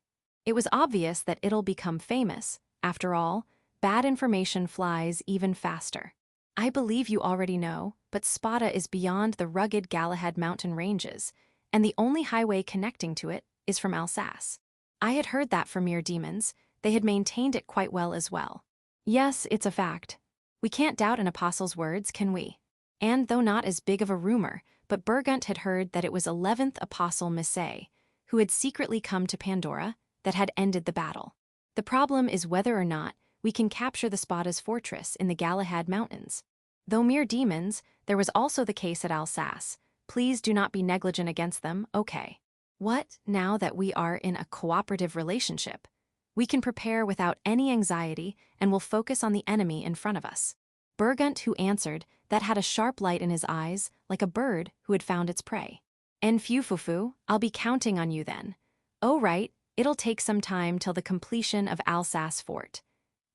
It was obvious that it'll become famous. After all, bad information flies even faster. I believe you already know, but Spada is beyond the rugged Galahad mountain ranges, and the only highway connecting to it is from Alsace. I had heard that from mere demons. They had maintained it quite well as well. Yes, it's a fact. We can't doubt an apostle's words, can we? And though not as big of a rumor, but Bergunt had heard that it was 11th Apostle Missay, who had secretly come to Pandora, that had ended the battle. The problem is whether or not we can capture the Spada's fortress in the Galahad Mountains. Though mere demons, there was also the case at Alsace. Please do not be negligent against them, okay? What, now that we are in a cooperative relationship? We can prepare without any anxiety and will focus on the enemy in front of us. Bergunt, who answered, that had a sharp light in his eyes, like a bird who had found its prey. En fufufu, I'll be counting on you then. Oh right, it'll take some time till the completion of Alsace fort.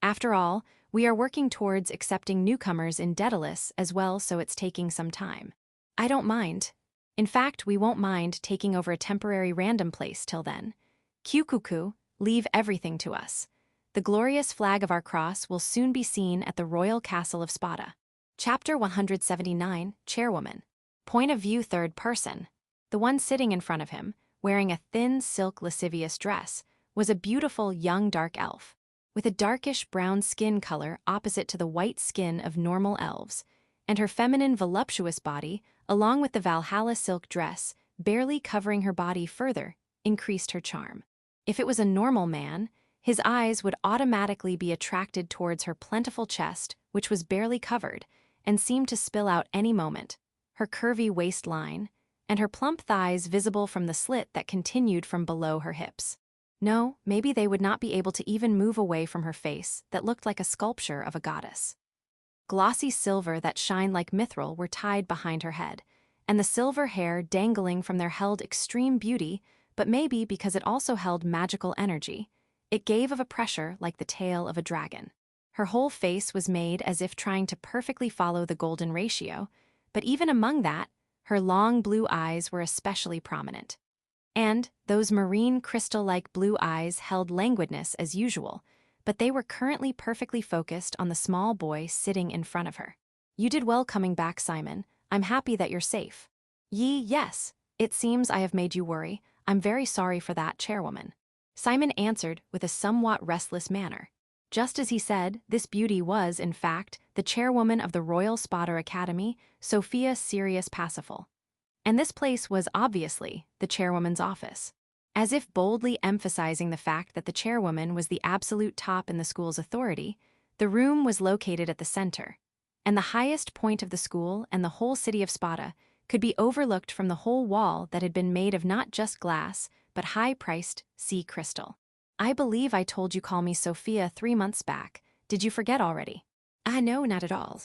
After all, we are working towards accepting newcomers in Daedalus as well, so it's taking some time. I don't mind. In fact, we won't mind taking over a temporary random place till then. Kyukuku, leave everything to us. The glorious flag of our cross will soon be seen at the royal castle of Spada. Chapter 179, Chairwoman. Point of view third person. The one sitting in front of him, wearing a thin silk lascivious dress, was a beautiful young dark elf, with a darkish brown skin color opposite to the white skin of normal elves, and her feminine voluptuous body, along with the Valhalla silk dress, barely covering her body further, increased her charm. If it was a normal man, his eyes would automatically be attracted towards her plentiful chest, which was barely covered, and seemed to spill out any moment, her curvy waistline, and her plump thighs visible from the slit that continued from below her hips. No, maybe they would not be able to even move away from her face that looked like a sculpture of a goddess. Glossy silver that shined like mithril were tied behind her head, and the silver hair dangling from there held extreme beauty, but maybe because it also held magical energy, It gave of a pressure like the tail of a dragon. Her whole face was made as if trying to perfectly follow the golden ratio, but even among that, her long blue eyes were especially prominent. And those marine crystal-like blue eyes held languidness as usual, but they were currently perfectly focused on the small boy sitting in front of her. "You did well coming back, Simon. I'm happy that you're safe." Yes. It seems I have made you worry. I'm very sorry for that, chairwoman." Simon answered with a somewhat restless manner. Just as he said, this beauty was, in fact, the chairwoman of the Royal Spotter Academy, Sophia Sirius Parsifal. And this place was obviously the chairwoman's office. As if boldly emphasizing the fact that the chairwoman was the absolute top in the school's authority, the room was located at the center, and the highest point of the school and the whole city of Sparta could be overlooked from the whole wall that had been made of not just glass, but high-priced sea crystal. "I believe I told you call me Sophia 3 months back. Did you forget already?" No, not at all."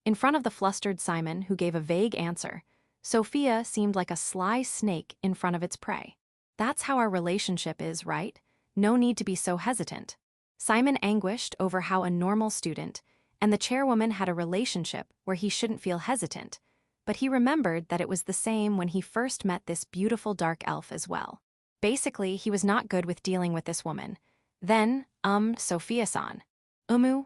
In front of the flustered Simon, who gave a vague answer, Sophia seemed like a sly snake in front of its prey. "That's how our relationship is, right? No need to be so hesitant." Simon anguished over how a normal student and the chairwoman had a relationship where he shouldn't feel hesitant, but he remembered that it was the same when he first met this beautiful dark elf as well. Basically, he was not good with dealing with this woman. Then, Sophia-san.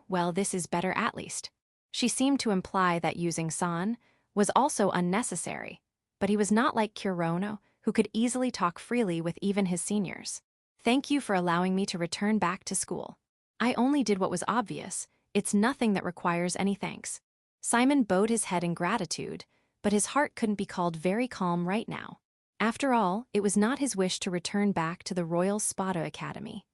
Well, this is better at least. She seemed to imply that using san was also unnecessary, but he was not like Kurono, who could easily talk freely with even his seniors. "Thank you for allowing me to return back to school. I only did what was obvious. It's nothing that requires any thanks." Simon bowed his head in gratitude, but his heart couldn't be called very calm right now. After all, it was not his wish to return back to the Royal Spada Academy.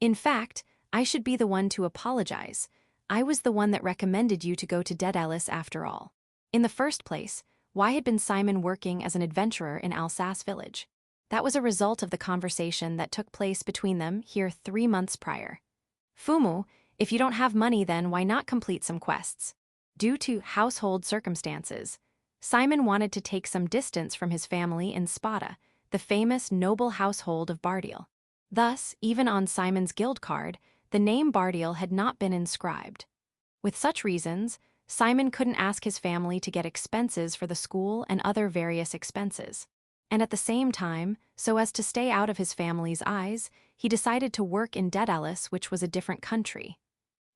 "In fact, I should be the one to apologize. I was the one that recommended you to go to Daedalus after all. In the first place, why had been Simon working as an adventurer in Alsace village? That was a result of the conversation that took place between them here 3 months prior. "Fumu, if you don't have money, then why not complete some quests?" Due to household circumstances, Simon wanted to take some distance from his family in Spada, the famous noble household of Bardiel. Thus, even on Simon's guild card, the name Bardiel had not been inscribed. With such reasons, Simon couldn't ask his family to get expenses for the school and other various expenses. And at the same time, so as to stay out of his family's eyes, he decided to work in Daedalus, which was a different country.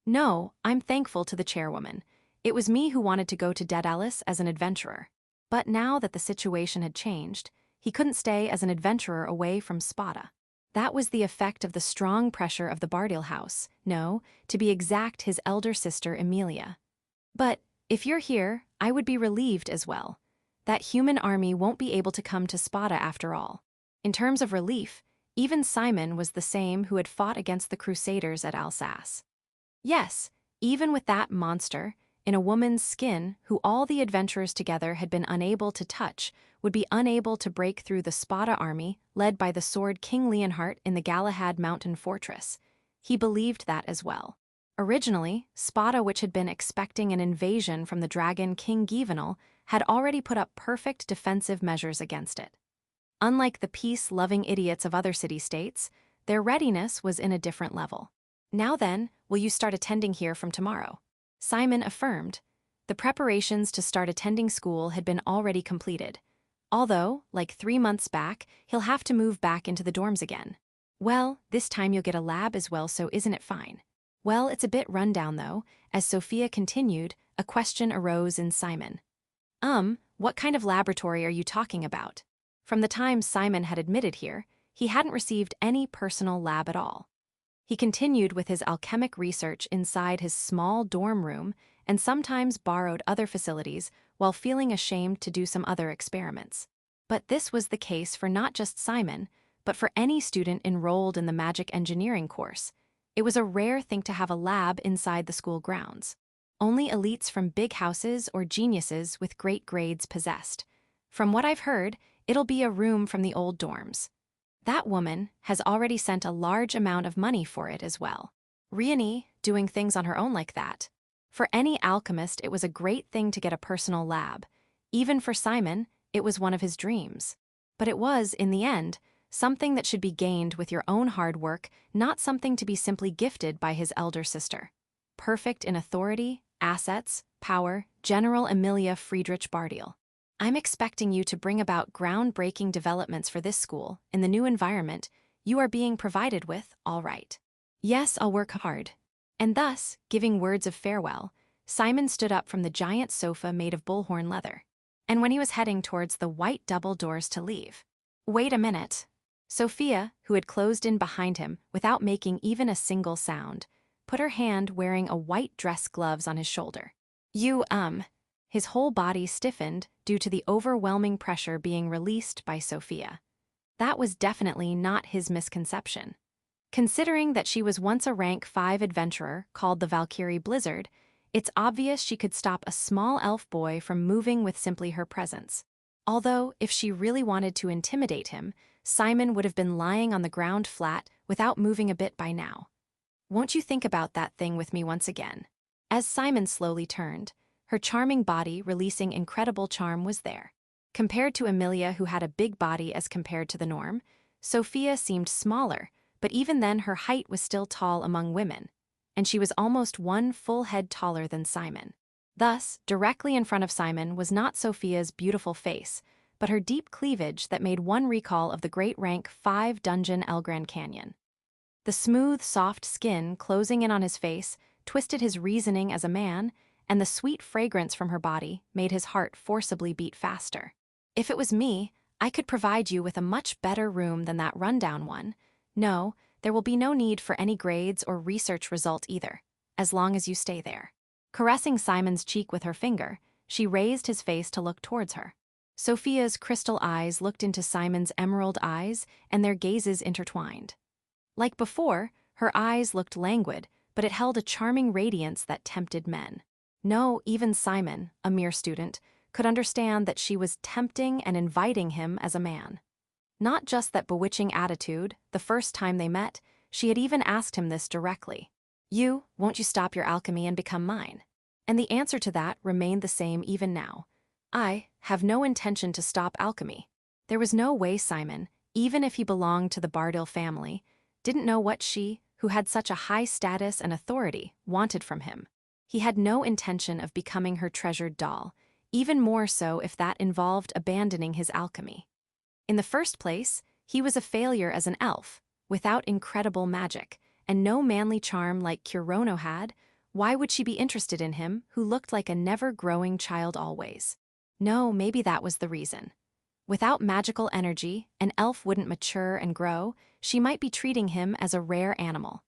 "No, I'm thankful to the chairwoman. It was me who wanted to go to Daedalus as an adventurer. But now that the situation had changed, he couldn't stay as an adventurer away from Spada. That was the effect of the strong pressure of the Bardiel house, no, to be exact, his elder sister Amelia. But if you're here, I would be relieved as well. That human army won't be able to come to Spada after all." In terms of relief, even Simon was the same who had fought against the Crusaders at Alsace. Yes, even with that monster, in a woman's skin, who all the adventurers together had been unable to touch, would be unable to break through the Spada army led by the sword King Leonhart in the Galahad mountain fortress. He believed that as well. Originally, Spada, which had been expecting an invasion from the dragon King Vindal, had already put up perfect defensive measures against it. Unlike the peace-loving idiots of other city-states, their readiness was in a different level. "Now then, will you start attending here from tomorrow?" Simon affirmed. The preparations to start attending school had been already completed. Although, like 3 months back, he'll have to move back into the dorms again. "Well, this time you'll get a lab as well, so isn't it fine?" "Well, it's a bit rundown though." As Sophia continued, a question arose in Simon. What kind of laboratory are you talking about?" From the time Simon had admitted here, he hadn't received any personal lab at all. He continued with his alchemic research inside his small dorm room and sometimes borrowed other facilities while feeling ashamed to do some other experiments. But this was the case for not just Simon, but for any student enrolled in the magic engineering course. It was a rare thing to have a lab inside the school grounds. Only elites from big houses or geniuses with great grades possessed. From what I've heard, it'll be a room from the old dorms. That woman has already sent a large amount of money for it as well. Reunite, doing things on her own like that. For any alchemist, it was a great thing to get a personal lab. Even for Simon, it was one of his dreams. But it was, in the end, something that should be gained with your own hard work, not something to be simply gifted by his elder sister. Perfect in authority, assets, power, General Amelia Friedrich Bardiel. I'm expecting you to bring about groundbreaking developments for this school in the new environment you are being provided with, all right. Yes, I'll work hard. And thus, giving words of farewell, Simon stood up from the giant sofa made of bullhorn leather. And when he was heading towards the white double doors to leave. Wait a minute. Sophia, who had closed in behind him without making even a single sound, put her hand wearing a white dress gloves on his shoulder. His whole body stiffened due to the overwhelming pressure being released by Sophia. That was definitely not his misconception. Considering that she was once a rank 5 adventurer called the Valkyrie Blizzard, it's obvious she could stop a small elf boy from moving with simply her presence. Although, if she really wanted to intimidate him, Simon would have been lying on the ground flat without moving a bit by now. Won't you think about that thing with me once again? As Simon slowly turned, her charming body releasing incredible charm was there. Compared to Amelia, who had a big body as compared to the norm, Sophia seemed smaller, but even then her height was still tall among women, and she was almost 1 full head taller than Simon. Thus, directly in front of Simon was not Sophia's beautiful face, but her deep cleavage that made one recall of the great rank 5 dungeon El Grand Canyon. The smooth, soft skin closing in on his face twisted his reasoning as a man, and the sweet fragrance from her body made his heart forcibly beat faster. If it was me, I could provide you with a much better room than that rundown one. No, there will be no need for any grades or research result either, as long as you stay there. Caressing Simon's cheek with her finger, she raised his face to look towards her. Sophia's crystal eyes looked into Simon's emerald eyes, and their gazes intertwined. Like before, her eyes looked languid, but it held a charming radiance that tempted men. No, even Simon, a mere student, could understand that she was tempting and inviting him as a man. Not just that bewitching attitude, the first time they met, she had even asked him this directly. Won't you stop your alchemy and become mine? And the answer to that remained the same even now. I have no intention to stop alchemy. There was no way Simon, even if he belonged to the Bardiel family, didn't know what she, who had such a high status and authority, wanted from him. He had no intention of becoming her treasured doll, even more so if that involved abandoning his alchemy. In the first place, he was a failure as an elf, without incredible magic, and no manly charm like Kurono had. Why would she be interested in him, who looked like a never-growing child always? No, maybe that was the reason. Without magical energy, an elf wouldn't mature and grow. She might be treating him as a rare animal.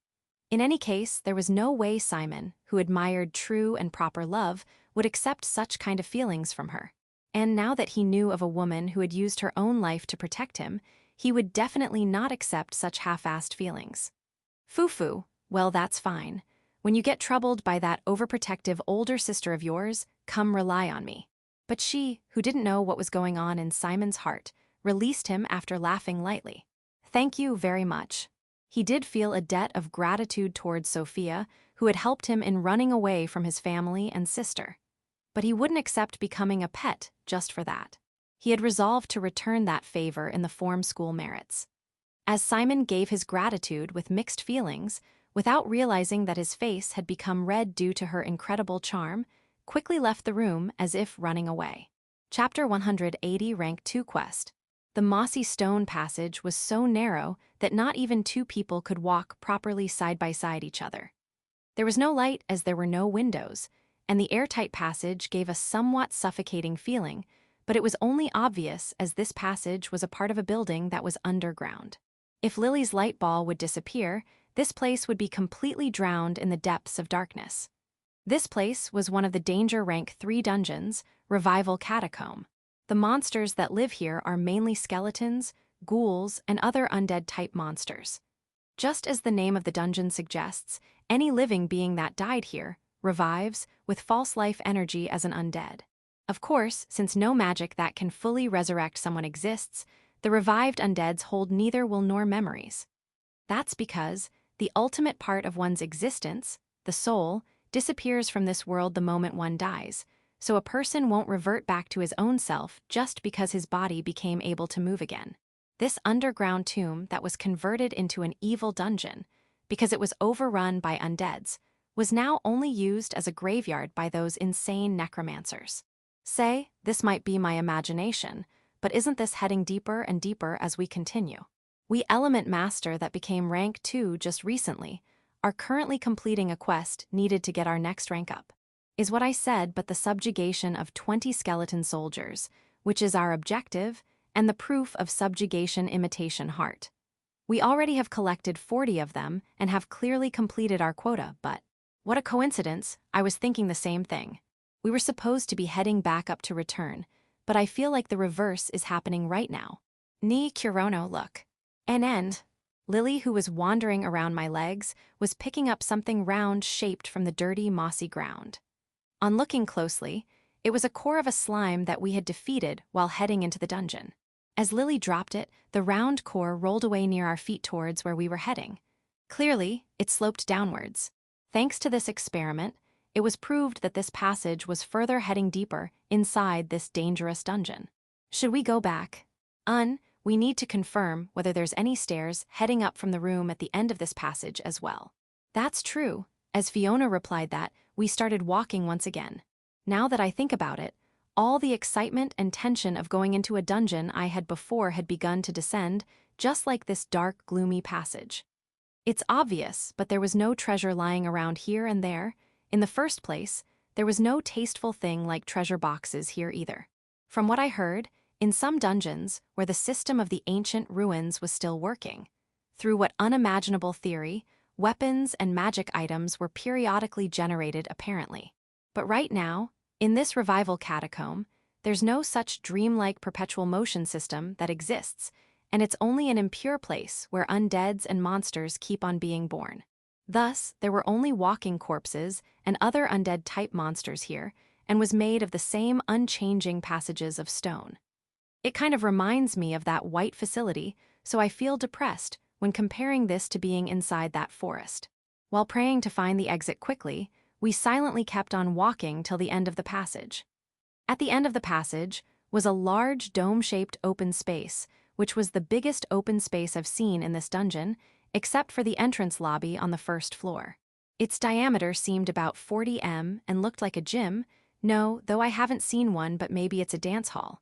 In any case, there was no way Simon, who admired true and proper love, would accept such kind of feelings from her. And now that he knew of a woman who had used her own life to protect him, he would definitely not accept such half-assed feelings. Fufu, well, that's fine. When you get troubled by that overprotective older sister of yours, come rely on me. But she, who didn't know what was going on in Simon's heart, released him after laughing lightly. Thank you very much. He did feel a debt of gratitude towards Sophia, who had helped him in running away from his family and sister. But he wouldn't accept becoming a pet just for that. He had resolved to return that favor in the form school merits. As Simon gave his gratitude with mixed feelings, without realizing that his face had become red due to her incredible charm, quickly left the room as if running away. Chapter 180, Rank 2 Quest. The mossy stone passage was so narrow that not even 2 people could walk properly side by side each other. There was no light as there were no windows, and the airtight passage gave a somewhat suffocating feeling, but it was only obvious as this passage was a part of a building that was underground. If Lily's light ball would disappear, this place would be completely drowned in the depths of darkness. This place was one of the danger rank 3 dungeons, Revival Catacomb. The monsters that live here are mainly skeletons, ghouls, and other undead-type monsters. Just as the name of the dungeon suggests, any living being that died here revives with false life energy as an undead. Of course, since no magic that can fully resurrect someone exists, the revived undeads hold neither will nor memories. That's because the ultimate part of one's existence, the soul, disappears from this world the moment one dies, so a person won't revert back to his own self just because his body became able to move again. This underground tomb that was converted into an evil dungeon because it was overrun by undeads was now only used as a graveyard by those insane necromancers. Say, this might be my imagination, but isn't this heading deeper and deeper as we continue? We Element Master that became rank 2 just recently are currently completing a quest needed to get our next rank up. Is what I said but the subjugation of 20 skeleton soldiers, which is our objective, and the proof of subjugation imitation heart. We already have collected 40 of them and have clearly completed our quota, but what a coincidence, I was thinking the same thing. We were supposed to be heading back up to return, but I feel like the reverse is happening right now. Ni Kurono look. An end. Lily, who was wandering around my legs, was picking up something round shaped from the dirty, mossy ground. On looking closely, it was a core of a slime that we had defeated while heading into the dungeon. As Lily dropped it, the round core rolled away near our feet towards where we were heading. Clearly, it sloped downwards. Thanks to this experiment, it was proved that this passage was further heading deeper inside this dangerous dungeon. Should we go back? We need to confirm whether there's any stairs heading up from the room at the end of this passage as well. That's true. As Fiona replied that, we started walking once again. Now that I think about it, all the excitement and tension of going into a dungeon I had before had begun to descend, just like this dark, gloomy passage. It's obvious, but there was no treasure lying around here and there. In the first place, there was no tasteful thing like treasure boxes here either. From what I heard, in some dungeons, where the system of the ancient ruins was still working, through what unimaginable theory, weapons and magic items were periodically generated apparently. But right now, in this revival catacomb, there's no such dreamlike perpetual motion system that exists, and it's only an impure place where undeads and monsters keep on being born. Thus, there were only walking corpses and other undead-type monsters here, and was made of the same unchanging passages of stone. It kind of reminds me of that white facility, so I feel depressed when comparing this to being inside that forest. While praying to find the exit quickly, we silently kept on walking till the end of the passage. At the end of the passage was a large dome-shaped open space, which was the biggest open space I've seen in this dungeon, except for the entrance lobby on the first floor. Its diameter seemed about 40 m and looked like a gym. No, though I haven't seen one, but maybe it's a dance hall.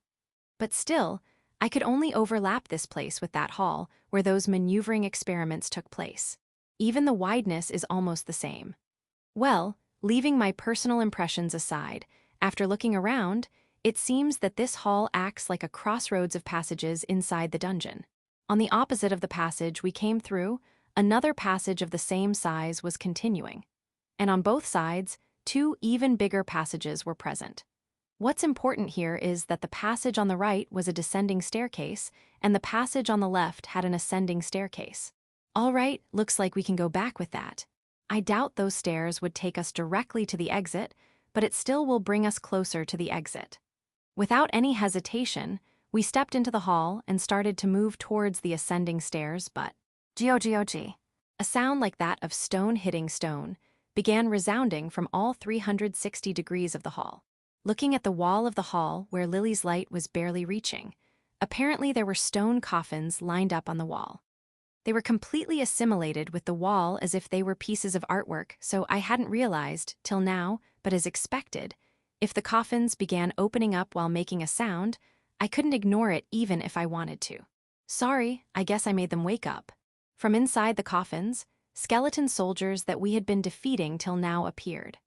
But still, I could only overlap this place with that hall where those maneuvering experiments took place. Even the wideness is almost the same. Well, leaving my personal impressions aside, after looking around, it seems that this hall acts like a crossroads of passages inside the dungeon. On the opposite of the passage we came through, another passage of the same size was continuing. And on both sides, 2 even bigger passages were present. What's important here is that the passage on the right was a descending staircase, and the passage on the left had an ascending staircase. All right, looks like we can go back with that. I doubt those stairs would take us directly to the exit, but it still will bring us closer to the exit. Without any hesitation, we stepped into the hall and started to move towards the ascending stairs, but Geog. A sound like that of stone hitting stone began resounding from all 360 degrees of the hall. Looking at the wall of the hall where Lily's light was barely reaching, apparently there were stone coffins lined up on the wall. They were completely assimilated with the wall as if they were pieces of artwork, so I hadn't realized, till now, but as expected, if the coffins began opening up while making a sound, I couldn't ignore it even if I wanted to. Sorry, I guess I made them wake up. From inside the coffins, skeleton soldiers that we had been defeating till now appeared.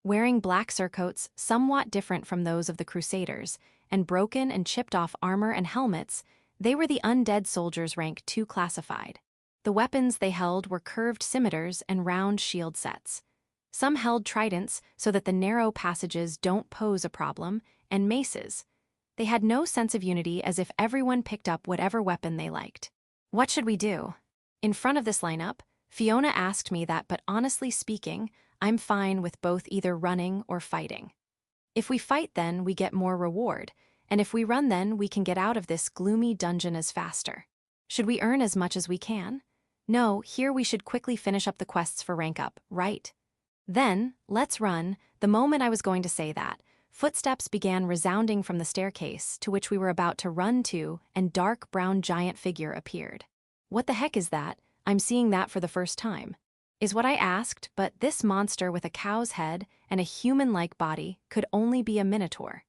Wearing black surcoats somewhat different from those of the Crusaders, and broken and chipped off armor and helmets, they were the undead soldiers rank 2 classified. The weapons they held were curved scimitars and round shield sets. Some held tridents so that the narrow passages don't pose a problem, and maces. They had no sense of unity, as if everyone picked up whatever weapon they liked. What should we do? In front of this lineup, Fiona asked me that, but honestly speaking, I'm fine with both either running or fighting. If we fight, then we get more reward, and if we run, then we can get out of this gloomy dungeon as faster. Should we earn as much as we can? No, here we should quickly finish up the quests for rank up, right? Then, let's run. The moment I was going to say that, Footsteps began resounding from the staircase to which we were about to run to, and dark brown giant figure appeared. What the heck is that? I'm seeing that for the first time. Is what I asked, but this monster with a cow's head and a human-like body could only be a minotaur.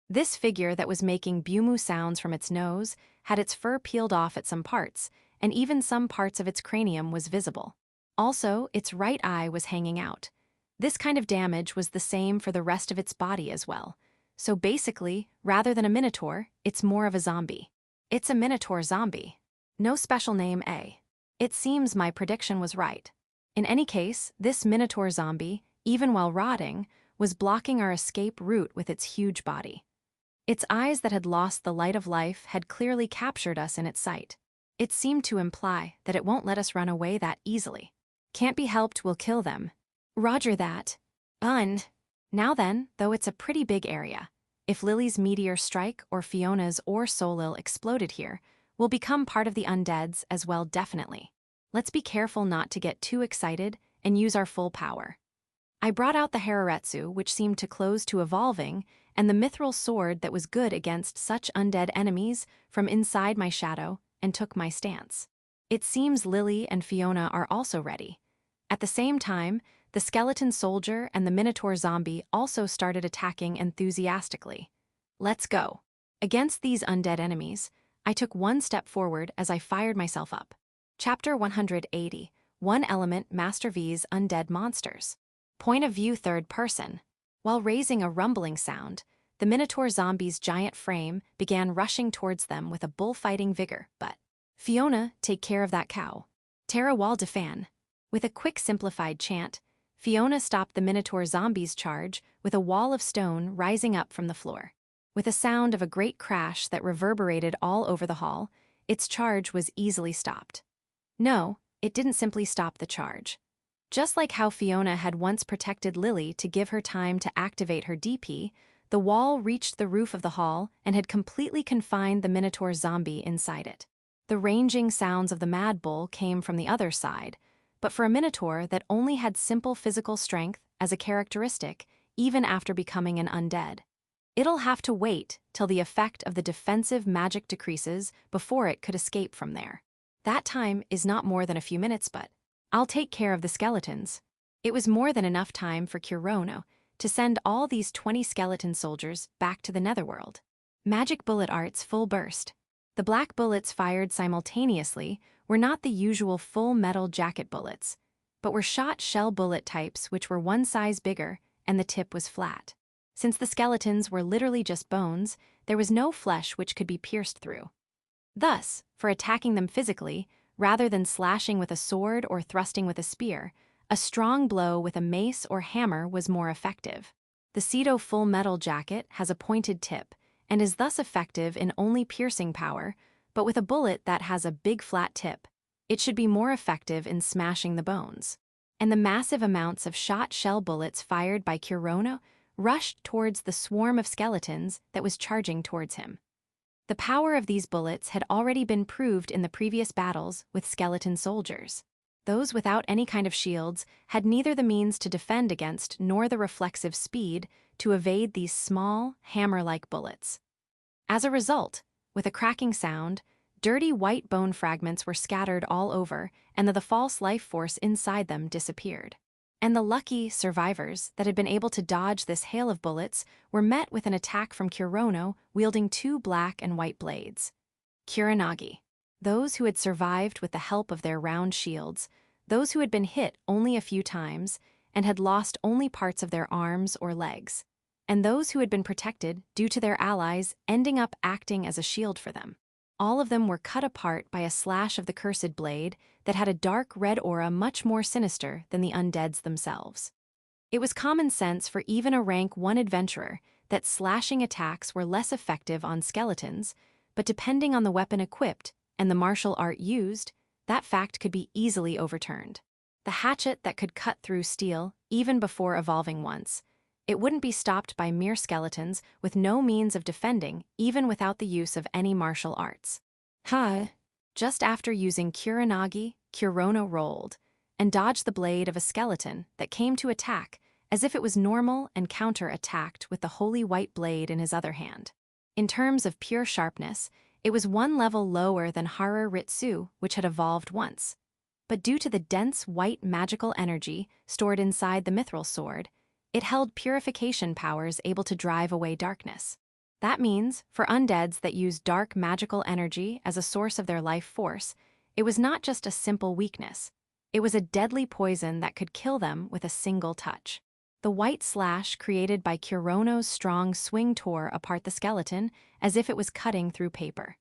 This figure that was making bumu sounds from its nose had its fur peeled off at some parts, and even some parts of its cranium was visible. Also, its right eye was hanging out. This kind of damage was the same for the rest of its body as well. So basically, rather than a minotaur, it's more of a zombie. It's a minotaur zombie. No special name, eh? It seems my prediction was right. In any case, this minotaur zombie, even while rotting, was blocking our escape route with its huge body. Its eyes that had lost the light of life had clearly captured us in its sight. It seemed to imply that it won't let us run away that easily. Can't be helped, we'll kill them. Roger that. Now then, though it's a pretty big area, if Lily's meteor strike or Fiona's or Solil exploded here, we'll become part of the undeads as well, definitely. Let's be careful not to get too excited and use our full power. I brought out the Hararetsu, which seemed to close to evolving, and the mithril sword that was good against such undead enemies from inside my shadow, and took my stance. It seems Lily and Fiona are also ready. At the same time, the skeleton soldier and the minotaur zombie also started attacking enthusiastically. Let's go. Against these undead enemies, I took one step forward as I fired myself up. Chapter 180, One Element Master V's Undead Monsters. Point of view third person. While raising a rumbling sound, the minotaur zombie's giant frame began rushing towards them with a bullfighting vigor, but Fiona, take care of that cow. Terra wall defan. With a quick simplified chant, Fiona stopped the minotaur zombie's charge with a wall of stone rising up from the floor. With a sound of a great crash that reverberated all over the hall, its charge was easily stopped. No, it didn't simply stop the charge. Just like how Fiona had once protected Lily to give her time to activate her DP, the wall reached the roof of the hall and had completely confined the minotaur zombie inside it. The ranging sounds of the Mad Bull came from the other side, but for a minotaur that only had simple physical strength as a characteristic, even after becoming an undead, it'll have to wait till the effect of the defensive magic decreases before it could escape from there. That time is not more than a few minutes, but I'll take care of the skeletons. It was more than enough time for Kurono to send all these 20 skeleton soldiers back to the netherworld. Magic bullet arts full burst. The black bullets fired simultaneously were not the usual full metal jacket bullets, but were shot shell bullet types which were one size bigger and the tip was flat. Since the skeletons were literally just bones, there was no flesh which could be pierced through. Thus, for attacking them physically, rather than slashing with a sword or thrusting with a spear, a strong blow with a mace or hammer was more effective. The Cedo full metal jacket has a pointed tip and is thus effective in only piercing power, but with a bullet that has a big flat tip, it should be more effective in smashing the bones. And the massive amounts of shot shell bullets fired by Kurono rushed towards the swarm of skeletons that was charging towards him. The power of these bullets had already been proved in the previous battles with skeleton soldiers. Those without any kind of shields had neither the means to defend against nor the reflexive speed to evade these small, hammer-like bullets. As a result, with a cracking sound, dirty white bone fragments were scattered all over, and the false life force inside them disappeared. And the lucky survivors that had been able to dodge this hail of bullets were met with an attack from Kurono wielding 2 black and white blades. Kuronagi. Those who had survived with the help of their round shields, those who had been hit only a few times and had lost only parts of their arms or legs, and those who had been protected due to their allies ending up acting as a shield for them. All of them were cut apart by a slash of the cursed blade that had a dark red aura much more sinister than the undeads themselves. It was common sense for even a rank 1 adventurer that slashing attacks were less effective on skeletons, but depending on the weapon equipped and the martial art used, that fact could be easily overturned. The hatchet that could cut through steel even before evolving once, it wouldn't be stopped by mere skeletons with no means of defending even without the use of any martial arts. Just after using Kuronagi, Kurono rolled and dodged the blade of a skeleton that came to attack as if it was normal, and counter-attacked with the holy white blade in his other hand. In terms of pure sharpness, it was one level lower than Hara Ritsu, which had evolved once. But due to the dense white magical energy stored inside the mithril sword, it held purification powers able to drive away darkness. That means, for undeads that use dark magical energy as a source of their life force, it was not just a simple weakness. It was a deadly poison that could kill them with a single touch. The white slash created by Kurono's strong swing tore apart the skeleton as if it was cutting through paper.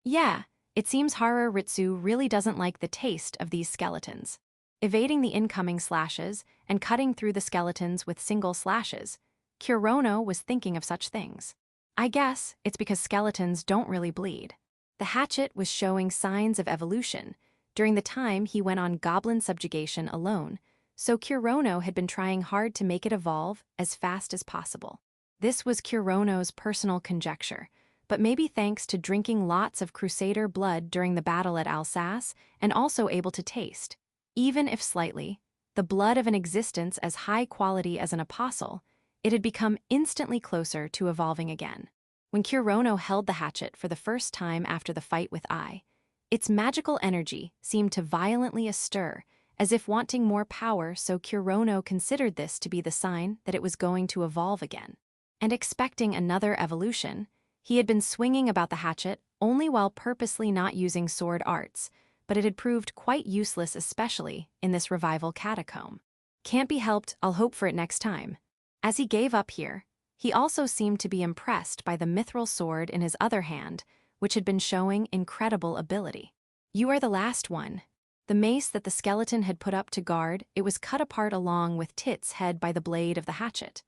Yeah, it seems Hara Ritsu really doesn't like the taste of these skeletons. Evading the incoming slashes and cutting through the skeletons with single slashes, Kurono was thinking of such things. I guess it's because skeletons don't really bleed. The hatchet was showing signs of evolution during the time he went on goblin subjugation alone, so Kurono had been trying hard to make it evolve as fast as possible. This was Kurono's personal conjecture, but maybe thanks to drinking lots of Crusader blood during the battle at Alsace and also able to taste, even if slightly, the blood of an existence as high quality as an apostle, it had become instantly closer to evolving again. When Kurono held the hatchet for the first time after the fight with Ai, its magical energy seemed to violently astir, as if wanting more power, so Kurono considered this to be the sign that it was going to evolve again. And expecting another evolution, he had been swinging about the hatchet only while purposely not using sword arts, but it had proved quite useless, especially in this revival catacomb. Can't be helped, I'll hope for it next time. As he gave up here, he also seemed to be impressed by the mithril sword in his other hand, which had been showing incredible ability. You are the last one. The mace that the skeleton had put up to guard, it was cut apart along with Tit's head by the blade of the hatchet.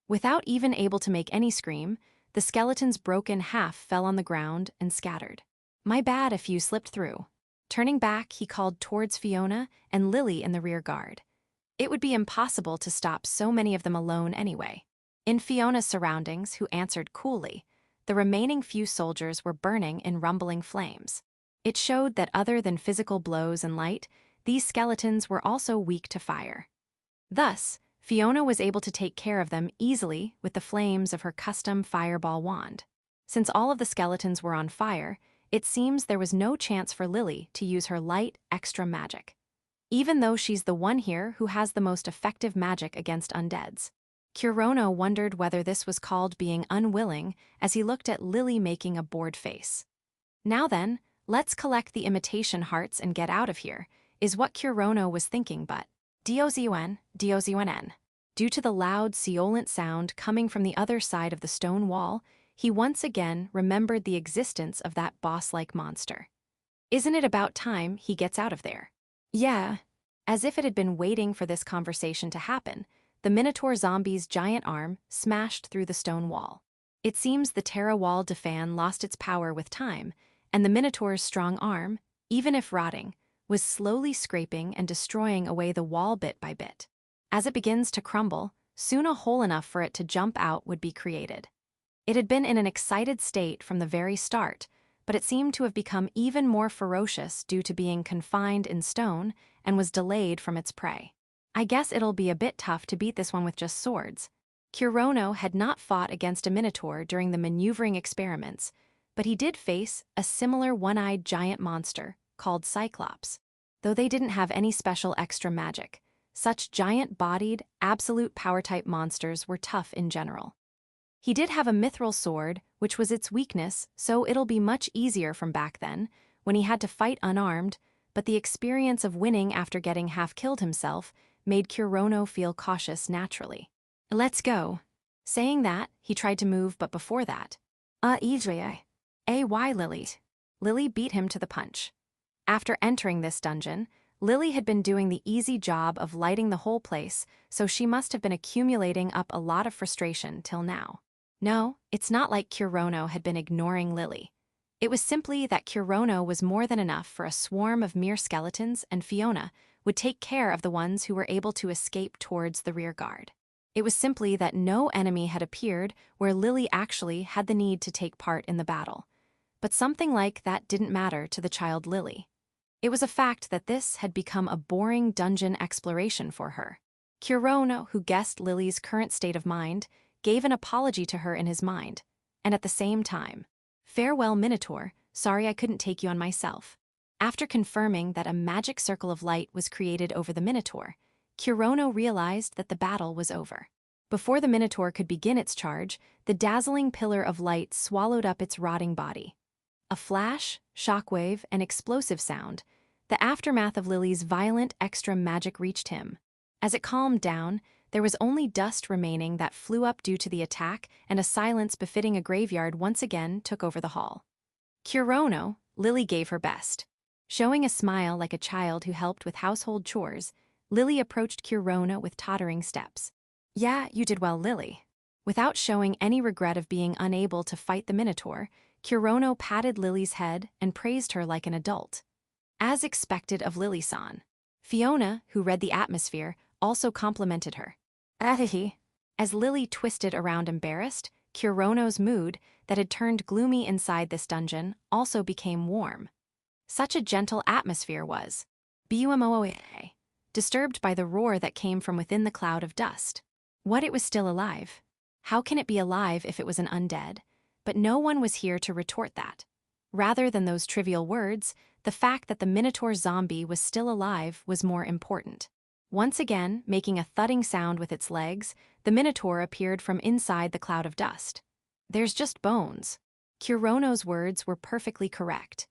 Without even able to make any scream, the skeleton's broken half fell on the ground and scattered. My bad if you slipped through. Turning back, he called towards Fiona and Lily in the rear guard. It would be impossible to stop so many of them alone anyway. In Fiona's surroundings, who answered coolly, the remaining few soldiers were burning in rumbling flames. It showed that other than physical blows and light, these skeletons were also weak to fire. Thus, Fiona was able to take care of them easily with the flames of her custom fireball wand. Since all of the skeletons were on fire, it seems there was no chance for Lily to use her light, extra magic. Even though she's the one here who has the most effective magic against undeads. Kurono wondered whether this was called being unwilling as he looked at Lily making a bored face. Now then, let's collect the imitation hearts and get out of here, is what Kurono was thinking, but Dozun. Due to the loud, sibilant sound coming from the other side of the stone wall, he once again remembered the existence of that boss-like monster. Isn't it about time he gets out of there? Yeah. As if it had been waiting for this conversation to happen, the Minotaur zombie's giant arm smashed through the stone wall. It seems the Terra Wall Defan lost its power with time, and the Minotaur's strong arm, even if rotting, was slowly scraping and destroying away the wall bit by bit. As it begins to crumble, soon a hole enough for it to jump out would be created. It had been in an excited state from the very start, but it seemed to have become even more ferocious due to being confined in stone and was delayed from its prey. I guess it'll be a bit tough to beat this one with just swords. Kurono had not fought against a minotaur during the maneuvering experiments, but he did face a similar one-eyed giant monster called Cyclops. Though they didn't have any special extra magic, such giant-bodied, absolute power-type monsters were tough in general. He did have a mithril sword, which was its weakness, so it'll be much easier from back then, when he had to fight unarmed, but the experience of winning after getting half-killed himself made Kurono feel cautious naturally. Let's go. Saying that, he tried to move, but before that, why Lily? Lily beat him to the punch. After entering this dungeon, Lily had been doing the easy job of lighting the whole place, so she must have been accumulating up a lot of frustration till now. No, it's not like Kurono had been ignoring Lily. It was simply that Kurono was more than enough for a swarm of mere skeletons, and Fiona would take care of the ones who were able to escape towards the rear guard. It was simply that no enemy had appeared where Lily actually had the need to take part in the battle. But something like that didn't matter to the child Lily. It was a fact that this had become a boring dungeon exploration for her. Kurono, who guessed Lily's current state of mind, gave an apology to her in his mind, and at the same time, "Farewell, Minotaur, sorry I couldn't take you on myself." After confirming that a magic circle of light was created over the Minotaur, Kurono realized that the battle was over. Before the Minotaur could begin its charge, the dazzling pillar of light swallowed up its rotting body. A flash, shockwave, and explosive sound, the aftermath of Lily's violent extra magic reached him. As it calmed down, there was only dust remaining that flew up due to the attack, and a silence befitting a graveyard once again took over the hall. Kurono, Lily gave her best. Showing a smile like a child who helped with household chores, Lily approached Kurono with tottering steps. "Yeah, you did well, Lily." Without showing any regret of being unable to fight the Minotaur, Kurono patted Lily's head and praised her like an adult. As expected of Lily-san, Fiona, who read the atmosphere, also complimented her. "Ahihi." As Lily twisted around embarrassed, Kurono's mood, that had turned gloomy inside this dungeon, also became warm. Such a gentle atmosphere was disturbed by the roar that came from within the cloud of dust. What, it was still alive? How can it be alive if it was an undead? But no one was here to retort that. Rather than those trivial words, the fact that the Minotaur zombie was still alive was more important. Once again, making a thudding sound with its legs, the Minotaur appeared from inside the cloud of dust. "There's just bones." Kurono's words were perfectly correct.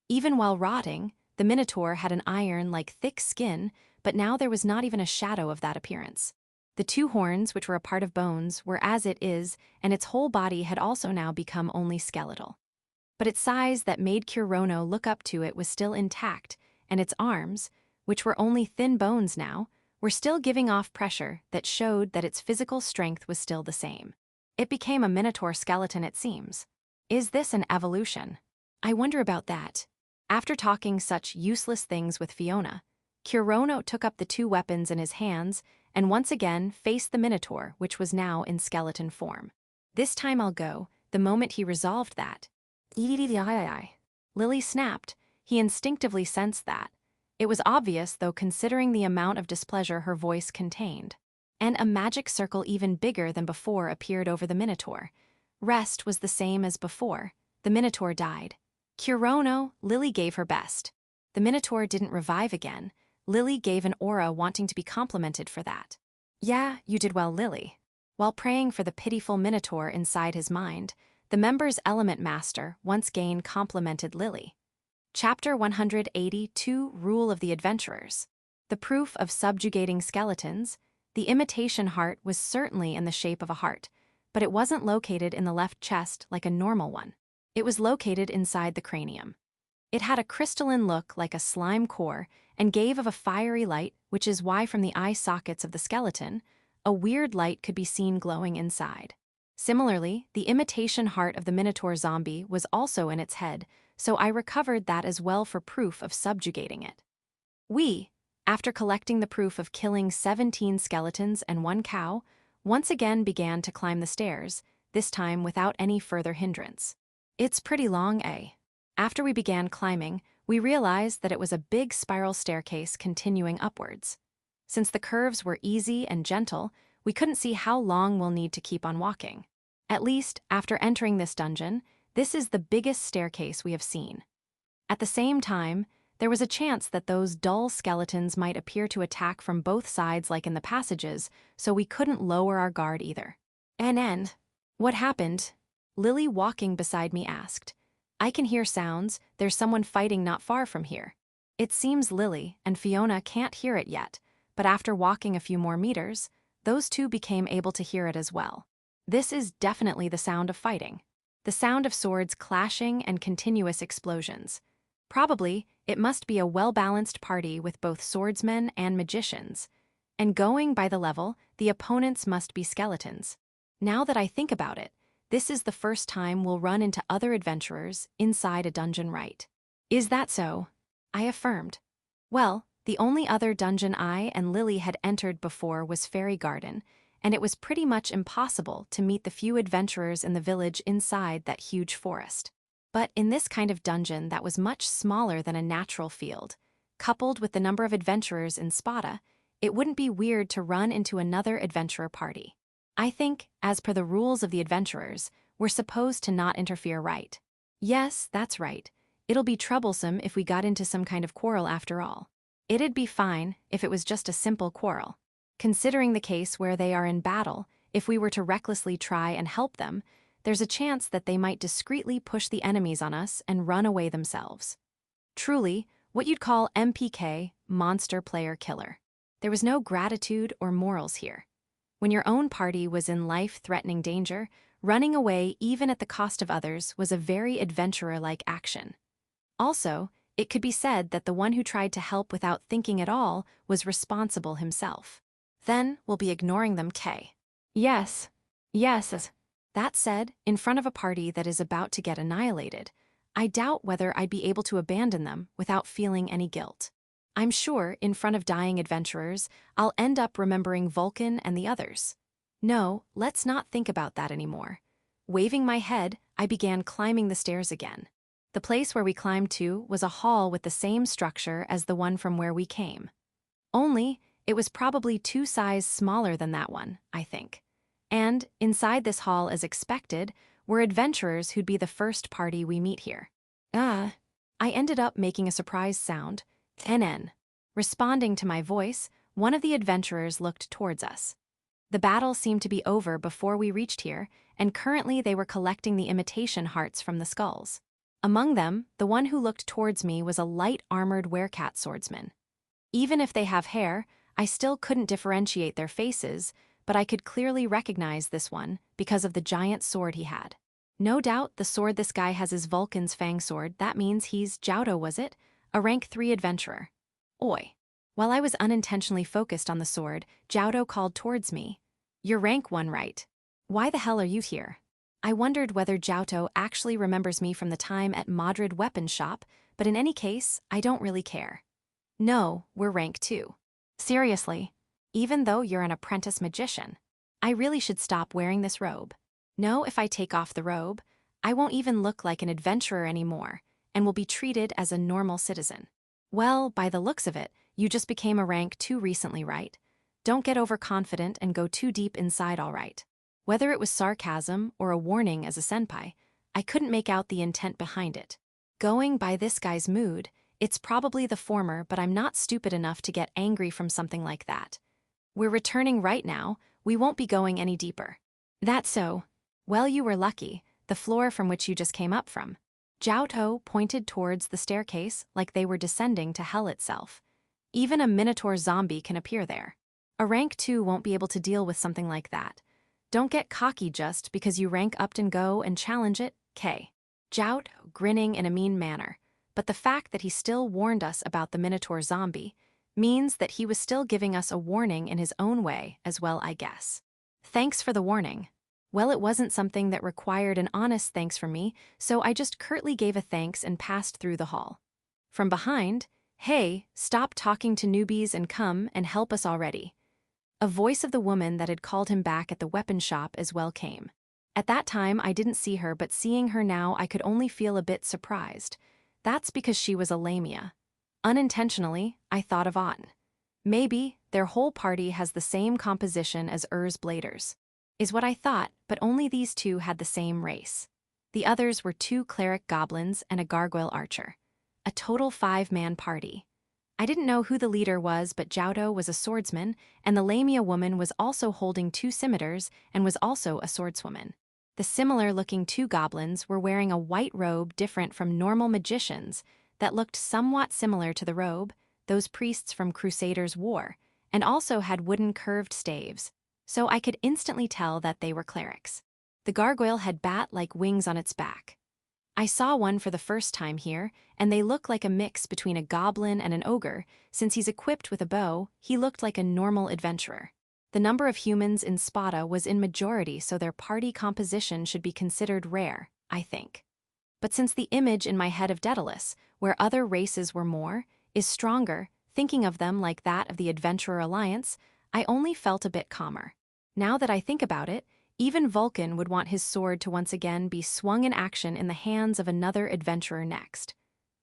Even while rotting, the Minotaur had an iron-like thick skin, but now there was not even a shadow of that appearance. The two horns, which were a part of bones, were as it is, and its whole body had also now become only skeletal. But its size that made Kurono look up to it was still intact, and its arms, which were only thin bones now, were still giving off pressure that showed that its physical strength was still the same. It became a Minotaur skeleton, it seems. Is this an evolution? I wonder about that. After talking such useless things with Fiona, Kurono took up the two weapons in his hands and once again faced the Minotaur, which was now in skeleton form. "This time I'll go," the moment he resolved that. Lily snapped. He instinctively sensed that. It was obvious, though, considering the amount of displeasure her voice contained. And a magic circle even bigger than before appeared over the Minotaur. Rest was the same as before. The Minotaur died. Kurono, Lily gave her best. The Minotaur didn't revive again. Lily gave an aura wanting to be complimented for that. "Yeah, you did well, Lily." While praying for the pitiful Minotaur inside his mind, the member's element master once again complimented Lily. Chapter 182, Rule of the Adventurers. The proof of subjugating skeletons. The imitation heart was certainly in the shape of a heart, but it wasn't located in the left chest like a normal one. It was located inside the cranium. It had a crystalline look like a slime core and gave of a fiery light, which is why from the eye sockets of the skeleton, a weird light could be seen glowing inside. Similarly, the imitation heart of the Minotaur zombie was also in its head, so I recovered that as well for proof of subjugating it. We, after collecting the proof of killing 17 skeletons and 1 cow, once again began to climb the stairs, this time without any further hindrance. It's pretty long, eh? After we began climbing, we realized that it was a big spiral staircase continuing upwards. Since the curves were easy and gentle, we couldn't see how long we'll need to keep on walking. At least, after entering this dungeon, this is the biggest staircase we have seen. At the same time, there was a chance that those dull skeletons might appear to attack from both sides like in the passages, so we couldn't lower our guard either. And what happened? Lily, walking beside me, asked. "I can hear sounds, there's someone fighting not far from here." It seems Lily and Fiona can't hear it yet, but after walking a few more meters, those two became able to hear it as well. This is definitely the sound of fighting. The sound of swords clashing and continuous explosions. Probably, it must be a well-balanced party with both swordsmen and magicians. And going by the level, the opponents must be skeletons. Now that I think about it, this is the first time we'll run into other adventurers inside a dungeon, right? Is that so? I affirmed. Well, the only other dungeon I and Lily had entered before was Fairy Garden, and it was pretty much impossible to meet the few adventurers in the village inside that huge forest. But in this kind of dungeon that was much smaller than a natural field, coupled with the number of adventurers in Spada, it wouldn't be weird to run into another adventurer party. I think, as per the rules of the adventurers, we're supposed to not interfere, right? Yes, that's right. It'll be troublesome if we got into some kind of quarrel after all. It'd be fine if it was just a simple quarrel. Considering the case where they are in battle, if we were to recklessly try and help them, there's a chance that they might discreetly push the enemies on us and run away themselves. Truly, what you'd call MPK, monster player killer. There was no gratitude or morals here. When your own party was in life-threatening danger, running away even at the cost of others was a very adventurer-like action. Also, it could be said that the one who tried to help without thinking at all was responsible himself. Then we'll be ignoring them, K. Yes. That said, in front of a party that is about to get annihilated, I doubt whether I'd be able to abandon them without feeling any guilt. I'm sure, in front of dying adventurers, I'll end up remembering Vulcan and the others. No, let's not think about that anymore. Waving my head, I began climbing the stairs again. The place where we climbed to was a hall with the same structure as the one from where we came. Only, it was probably 2 sizes smaller than that one, I think. And, inside this hall as expected, were adventurers who'd be the first party we meet here. I ended up making a surprise sound, NN. Responding to my voice, one of the adventurers looked towards us. The battle seemed to be over before we reached here, and currently they were collecting the imitation hearts from the skulls. Among them, the one who looked towards me was a light-armored werecat swordsman. Even if they have hair, I still couldn't differentiate their faces, but I could clearly recognize this one because of the giant sword he had. No doubt the sword this guy has is Vulcan's fang sword. That means he's Jouto, was it? A rank 3 adventurer. Oi. While I was unintentionally focused on the sword, Jouto called towards me. You're rank 1, right? Why the hell are you here? I wondered whether Jouto actually remembers me from the time at Madrid Weapon Shop, but in any case, I don't really care. No, we're rank 2. Seriously. Even though you're an apprentice magician, I really should stop wearing this robe. No, if I take off the robe, I won't even look like an adventurer anymore, and will be treated as a normal citizen. Well, by the looks of it, you just became a rank 2 recently, right? Don't get overconfident and go too deep inside, all right. Whether it was sarcasm or a warning as a senpai, I couldn't make out the intent behind it. Going by this guy's mood, it's probably the former, but I'm not stupid enough to get angry from something like that. We're returning right now, we won't be going any deeper. That's so. Well, you were lucky, the floor from which you just came up from. Jouto pointed towards the staircase like they were descending to hell itself. Even a minotaur zombie can appear there. A rank 2 won't be able to deal with something like that. Don't get cocky just because you rank up and go and challenge it, K. Jouto grinning in a mean manner, but the fact that he still warned us about the minotaur zombie means that he was still giving us a warning in his own way as well, I guess. Thanks for the warning. Well, it wasn't something that required an honest thanks from me, so I just curtly gave a thanks and passed through the hall. From behind, hey, stop talking to newbies and come and help us already. A voice of the woman that had called him back at the weapon shop as well came. At that time, I didn't see her, but seeing her now, I could only feel a bit surprised. That's because she was a Lamia. Unintentionally, I thought of Aten. Maybe their whole party has the same composition as Bladers. Is what I thought, but only these 2 had the same race. The others were 2 cleric goblins and a gargoyle archer. A total 5-man party. I didn't know who the leader was, but Jouto was a swordsman, and the Lamia woman was also holding 2 scimitars and was also a swordswoman. The similar-looking 2 goblins were wearing a white robe different from normal magicians that looked somewhat similar to the robe those priests from Crusaders wore, and also had wooden curved staves, so I could instantly tell that they were clerics. The gargoyle had bat-like wings on its back. I saw one for the first time here, and they look like a mix between a goblin and an ogre. Since he's equipped with a bow, he looked like a normal adventurer. The number of humans in Spada was in majority, so their party composition should be considered rare, I think. But since the image in my head of Daedalus, where other races were more, is stronger, thinking of them like that of the Adventurer Alliance, I only felt a bit calmer. Now that I think about it, even Vulcan would want his sword to once again be swung in action in the hands of another adventurer next.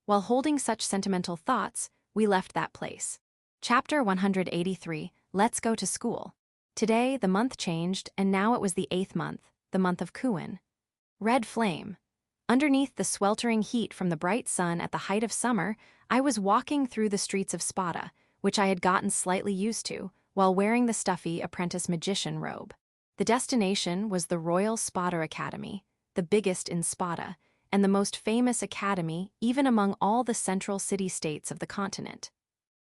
While holding such sentimental thoughts, we left that place. Chapter 183, Let's Go to School. Today, the month changed, and now it was the 8th month, the month of Kuin. Red flame. Underneath the sweltering heat from the bright sun at the height of summer, I was walking through the streets of Spada, which I had gotten slightly used to, while wearing the stuffy apprentice magician robe. The destination was the Royal Spada Academy, the biggest in Spada, and the most famous academy even among all the central city-states of the continent.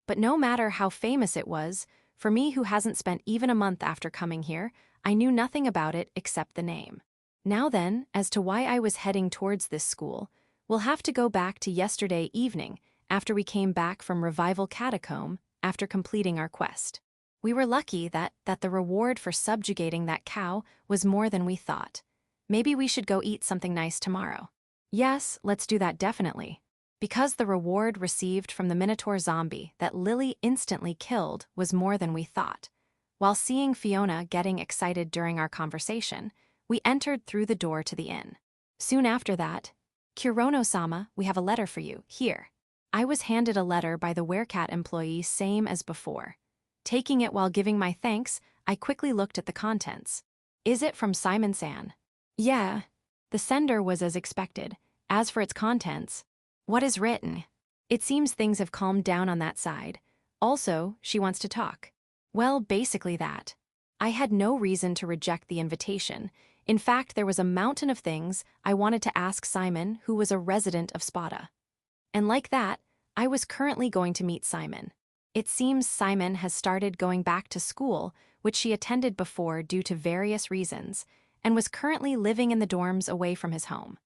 But no matter how famous it was, for me who hasn't spent even a month after coming here, I knew nothing about it except the name. Now then, as to why I was heading towards this school, we'll have to go back to yesterday evening, after we came back from Revival Catacomb, after completing our quest. We were lucky that the reward for subjugating that cow was more than we thought. Maybe we should go eat something nice tomorrow. Yes, let's do that definitely. Because the reward received from the Minotaur zombie that Lily instantly killed was more than we thought. While seeing Fiona getting excited during our conversation, we entered through the door to the inn. Soon after that, Kurono-sama, we have a letter for you, here. I was handed a letter by the werecat employee same as before. Taking it while giving my thanks, I quickly looked at the contents. Is it from Simon-san? Yeah. The sender was as expected. As for its contents, what is written? It seems things have calmed down on that side. Also, she wants to talk. Well, basically that. I had no reason to reject the invitation. In fact, there was a mountain of things I wanted to ask Simon, who was a resident of Spada. And like that, I was currently going to meet Simon. It seems Simon has started going back to school, which she attended before due to various reasons, and was currently living in the dorms away from his home.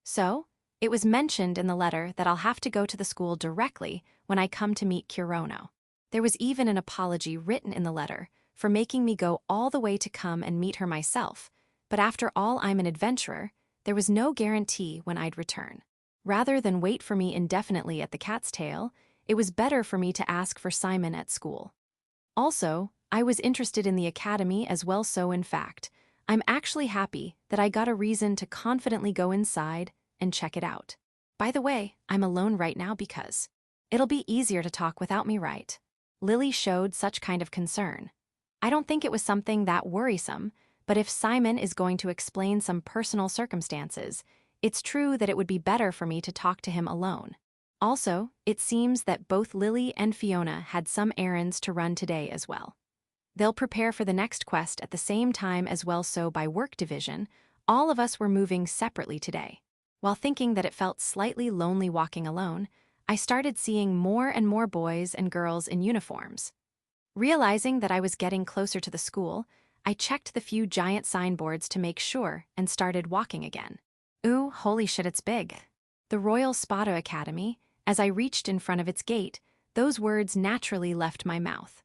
So, it was mentioned in the letter that I'll have to go to the school directly when I come to meet Kurono. There was even an apology written in the letter for making me go all the way to come and meet her myself, but after all, I'm an adventurer, there was no guarantee when I'd return. Rather than wait for me indefinitely at the Cat's Tail, it was better for me to ask for Simon at school. Also, I was interested in the academy as well, so in fact, I'm actually happy that I got a reason to confidently go inside and check it out. By the way, I'm alone right now because it'll be easier to talk without me, right? Lily showed such kind of concern. I don't think it was something that worrisome, but if Simon is going to explain some personal circumstances, it's true that it would be better for me to talk to him alone. Also, it seems that both Lily and Fiona had some errands to run today as well. They'll prepare for the next quest at the same time as well, so by work division, all of us were moving separately today. While thinking that it felt slightly lonely walking alone, I started seeing more and more boys and girls in uniforms. Realizing that I was getting closer to the school, I checked the few giant signboards to make sure and started walking again. Ooh, holy shit, it's big. The Royal Spada Academy. As I reached in front of its gate, those words naturally left my mouth.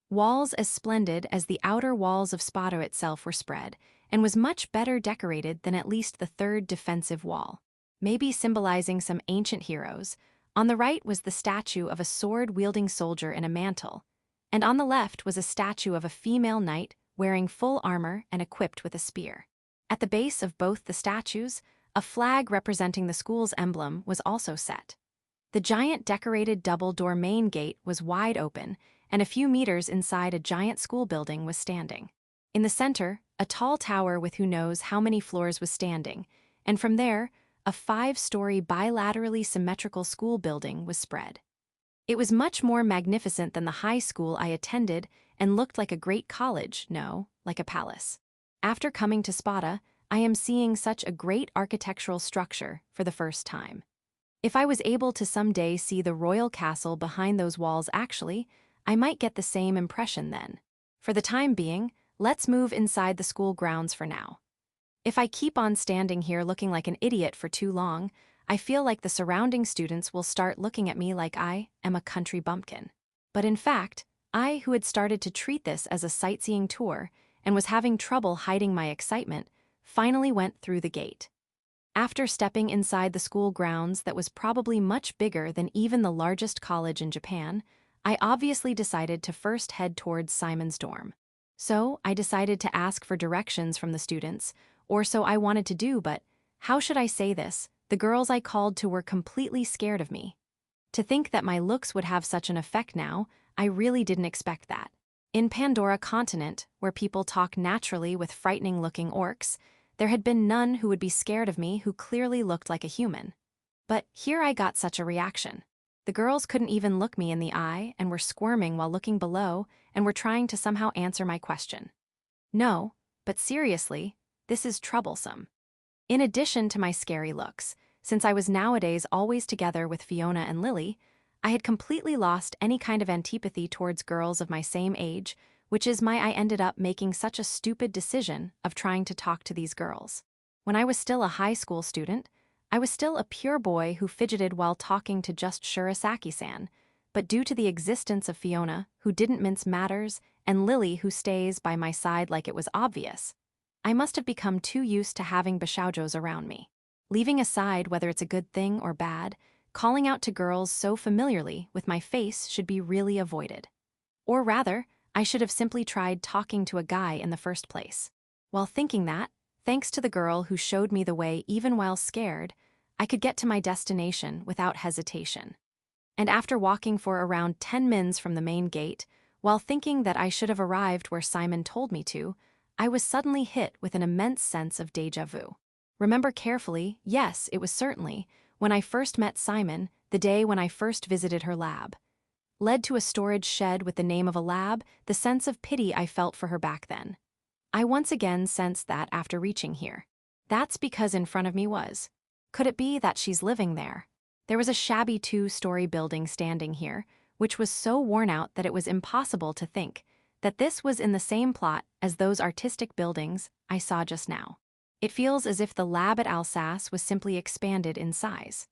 Walls as splendid as the outer walls of Spada itself were spread, and was much better decorated than at least the third defensive wall, maybe symbolizing some ancient heroes. On the right was the statue of a sword-wielding soldier in a mantle, and on the left was a statue of a female knight wearing full armor and equipped with a spear. At the base of both the statues, a flag representing the school's emblem was also set. The giant decorated double-door main gate was wide open, and a few meters inside a giant school building was standing. In the center, a tall tower with who knows how many floors was standing, and from there, a 5-story bilaterally symmetrical school building was spread. It was much more magnificent than the high school I attended and looked like a great college, no, like a palace. After coming to Spada, I am seeing such a great architectural structure for the first time. If I was able to someday see the royal castle behind those walls actually, I might get the same impression then. For the time being, let's move inside the school grounds for now. If I keep on standing here looking like an idiot for too long, I feel like the surrounding students will start looking at me like I am a country bumpkin. But in fact, I, who had started to treat this as a sightseeing tour and was having trouble hiding my excitement, finally went through the gate. After stepping inside the school grounds that was probably much bigger than even the largest college in Japan, I obviously decided to first head towards Simon's dorm. So, I decided to ask for directions from the students, or so I wanted to do, but how should I say this? The girls I called to were completely scared of me. To think that my looks would have such an effect now, I really didn't expect that. In Pandora continent, where people talk naturally with frightening-looking orcs, there had been none who would be scared of me who clearly looked like a human. But here I got such a reaction. The girls couldn't even look me in the eye and were squirming while looking below and were trying to somehow answer my question. No, but seriously, this is troublesome. In addition to my scary looks, since I was nowadays always together with Fiona and Lily, I had completely lost any kind of antipathy towards girls of my same age, which is why I ended up making such a stupid decision of trying to talk to these girls. When I was still a high school student, I was still a pure boy who fidgeted while talking to just Shirasaki-san, but due to the existence of Fiona, who didn't mince matters, and Lily, who stays by my side like it was obvious, I must have become too used to having bishoujos around me. Leaving aside whether it's a good thing or bad, calling out to girls so familiarly with my face should be really avoided. Or rather, I should have simply tried talking to a guy in the first place. While thinking that, thanks to the girl who showed me the way even while scared, I could get to my destination without hesitation. And after walking for around 10 mins from the main gate, while thinking that I should have arrived where Simon told me to, I was suddenly hit with an immense sense of déjà vu. Remember carefully, yes, it was certainly, when I first met Simon, the day when I first visited her lab. Led to a storage shed with the name of a lab, the sense of pity I felt for her back then. I once again sensed that after reaching here. That's because in front of me was. Could it be that she's living there? There was a shabby 2-story building standing here, which was so worn out that it was impossible to think that this was in the same plot as those artistic buildings I saw just now. It feels as if the lab at Alsace was simply expanded in size.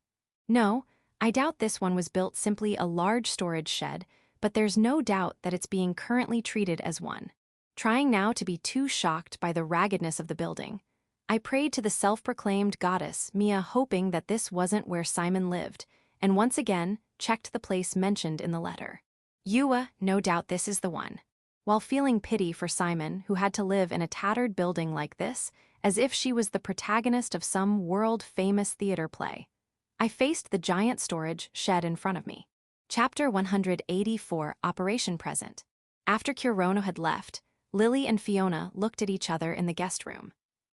No, I doubt this one was built simply a large storage shed, but there's no doubt that it's being currently treated as one. Trying now to be too shocked by the raggedness of the building, I prayed to the self-proclaimed goddess, Mia, hoping that this wasn't where Simon lived, and once again checked the place mentioned in the letter. Yua, no doubt this is the one. While feeling pity for Simon, who had to live in a tattered building like this, as if she was the protagonist of some world-famous theater play, I faced the giant storage shed in front of me. Chapter 184, Operation Present. After Kurono had left, Lily and Fiona looked at each other in the guest room.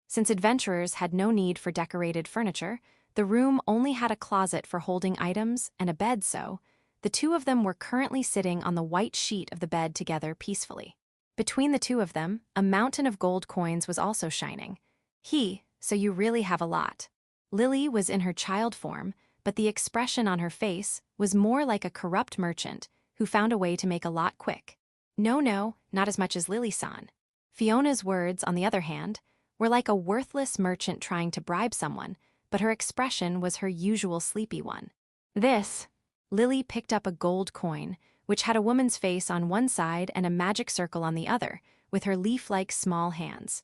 Since adventurers had no need for decorated furniture, the room only had a closet for holding items and a bed, so the two of them were currently sitting on the white sheet of the bed together peacefully. Between the two of them, a mountain of gold coins was also shining. So you really have a lot. Lily was in her child form, but the expression on her face was more like a corrupt merchant who found a way to make a lot quick. No, not as much as Lily-san. Fiona's words, on the other hand, were like a worthless merchant trying to bribe someone, but her expression was her usual sleepy one. Lily picked up a gold coin, which had a woman's face on one side and a magic circle on the other, with her leaf-like small hands.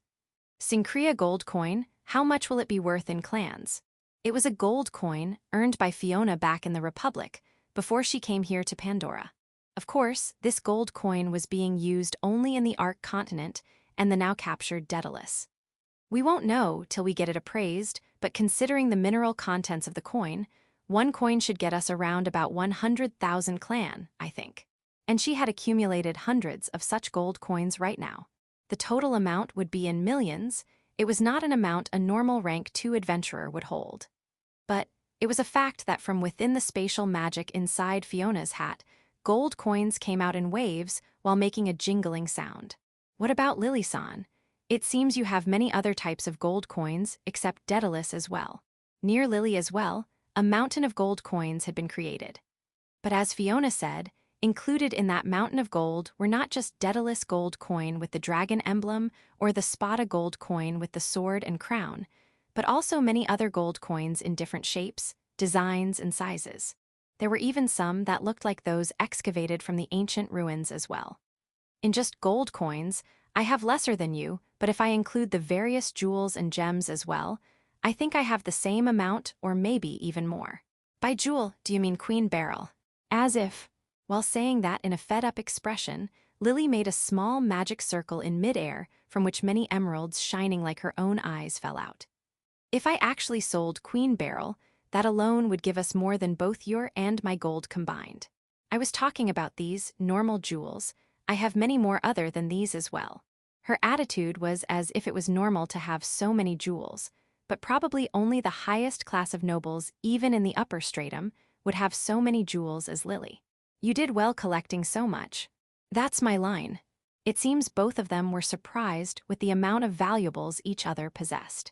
Syncria gold coin, how much will it be worth in clans? It was a gold coin earned by Fiona back in the Republic, before she came here to Pandora. Of course, this gold coin was being used only in the Ark continent and the now captured Daedalus. We won't know till we get it appraised, but considering the mineral contents of the coin, one coin should get us around about 100,000 clan, I think. And she had accumulated hundreds of such gold coins right now. The total amount would be in millions. It was not an amount a normal rank 2 adventurer would hold. But it was a fact that from within the spatial magic inside Fiona's hat, gold coins came out in waves while making a jingling sound. What about Lily-san? It seems you have many other types of gold coins except Daedalus as well. Near Lily as well, a mountain of gold coins had been created. But as Fiona said, included in that mountain of gold were not just Daedalus gold coin with the dragon emblem or the Spada gold coin with the sword and crown, but also many other gold coins in different shapes, designs, and sizes. There were even some that looked like those excavated from the ancient ruins as well. In just gold coins, I have lesser than you, but if I include the various jewels and gems as well, I think I have the same amount or maybe even more. By jewel, do you mean Queen Beryl? As if. While saying that in a fed-up expression, Lily made a small magic circle in midair from which many emeralds shining like her own eyes fell out. If I actually sold Queen Beryl, that alone would give us more than both your and my gold combined. I was talking about these, normal jewels. I have many more other than these as well. Her attitude was as if it was normal to have so many jewels, but probably only the highest class of nobles, even in the upper stratum, would have so many jewels as Lily. You did well collecting so much. That's my line. It seems both of them were surprised with the amount of valuables each other possessed.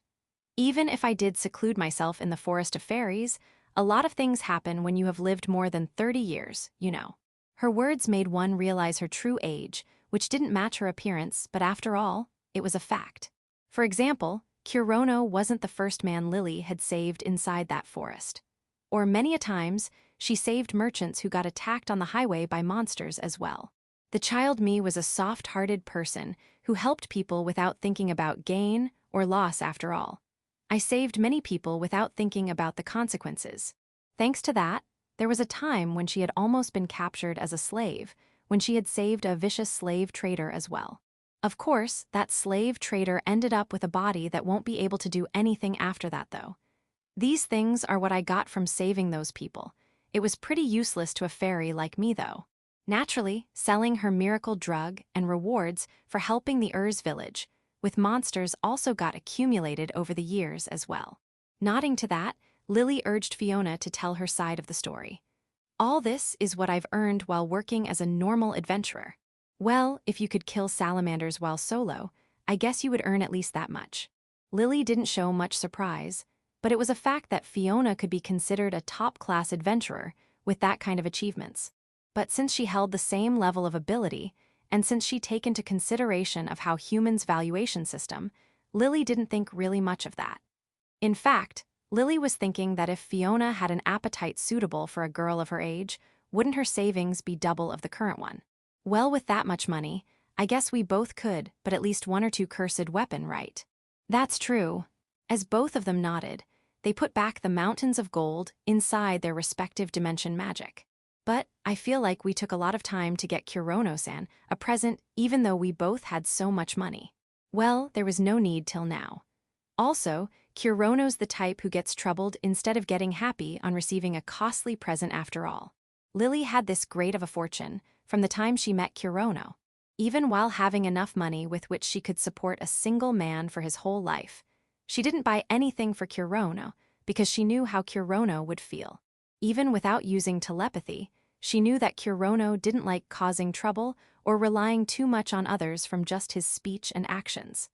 Even if I did seclude myself in the forest of fairies, a lot of things happen when you have lived more than 30 years, you know. Her words made one realize her true age, which didn't match her appearance, but after all, it was a fact. For example, Kurono wasn't the first man Lily had saved inside that forest. Or many a times, she saved merchants who got attacked on the highway by monsters as well. The child me was a soft-hearted person who helped people without thinking about gain or loss after all. I saved many people without thinking about the consequences. Thanks to that, there was a time when she had almost been captured as a slave, when she had saved a vicious slave trader as well. Of course, that slave trader ended up with a body that won't be able to do anything after that though. These things are what I got from saving those people. It was pretty useless to a fairy like me though. Naturally, selling her miracle drug and rewards for helping the village with monsters also got accumulated over the years as well. Nodding to that, Lily urged Fiona to tell her side of the story. All this is what I've earned while working as a normal adventurer. Well, if you could kill salamanders while solo, I guess you would earn at least that much. Lily didn't show much surprise, but it was a fact that Fiona could be considered a top-class adventurer with that kind of achievements. But since she held the same level of ability, and since she took into consideration of how humans' valuation system, Lily didn't think really much of that. In fact, Lily was thinking that if Fiona had an appetite suitable for a girl of her age, wouldn't her savings be double of the current one? Well, with that much money, I guess we both could, but at least one or two cursed weapon, right? That's true. As both of them nodded, they put back the mountains of gold inside their respective dimension magic. But I feel like we took a lot of time to get Kurono-san a present even though we both had so much money. Well, there was no need till now. Also, Kurono's the type who gets troubled instead of getting happy on receiving a costly present after all. Lily had this great of a fortune from the time she met Kurono. Even while having enough money with which she could support a single man for his whole life, she didn't buy anything for Kurono because she knew how Kurono would feel. Even without using telepathy, she knew that Kurono didn't like causing trouble or relying too much on others from just his speech and actions.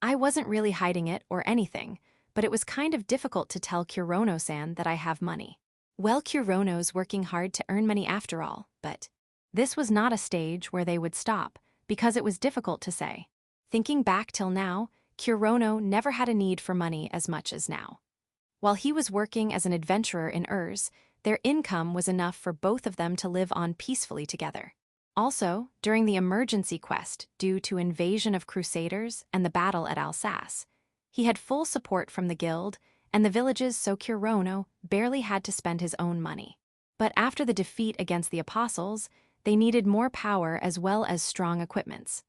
I wasn't really hiding it or anything, but it was kind of difficult to tell Kurono-san that I have money. Well, Kurono's working hard to earn money after all, but this was not a stage where they would stop, because it was difficult to say. Thinking back till now, Kurono never had a need for money as much as now. While he was working as an adventurer in their income was enough for both of them to live on peacefully together. Also, during the emergency quest due to invasion of Crusaders and the battle at Alsace, he had full support from the guild and the villages, so Kurono barely had to spend his own money. But after the defeat against the apostles, they needed more power as well as strong equipments.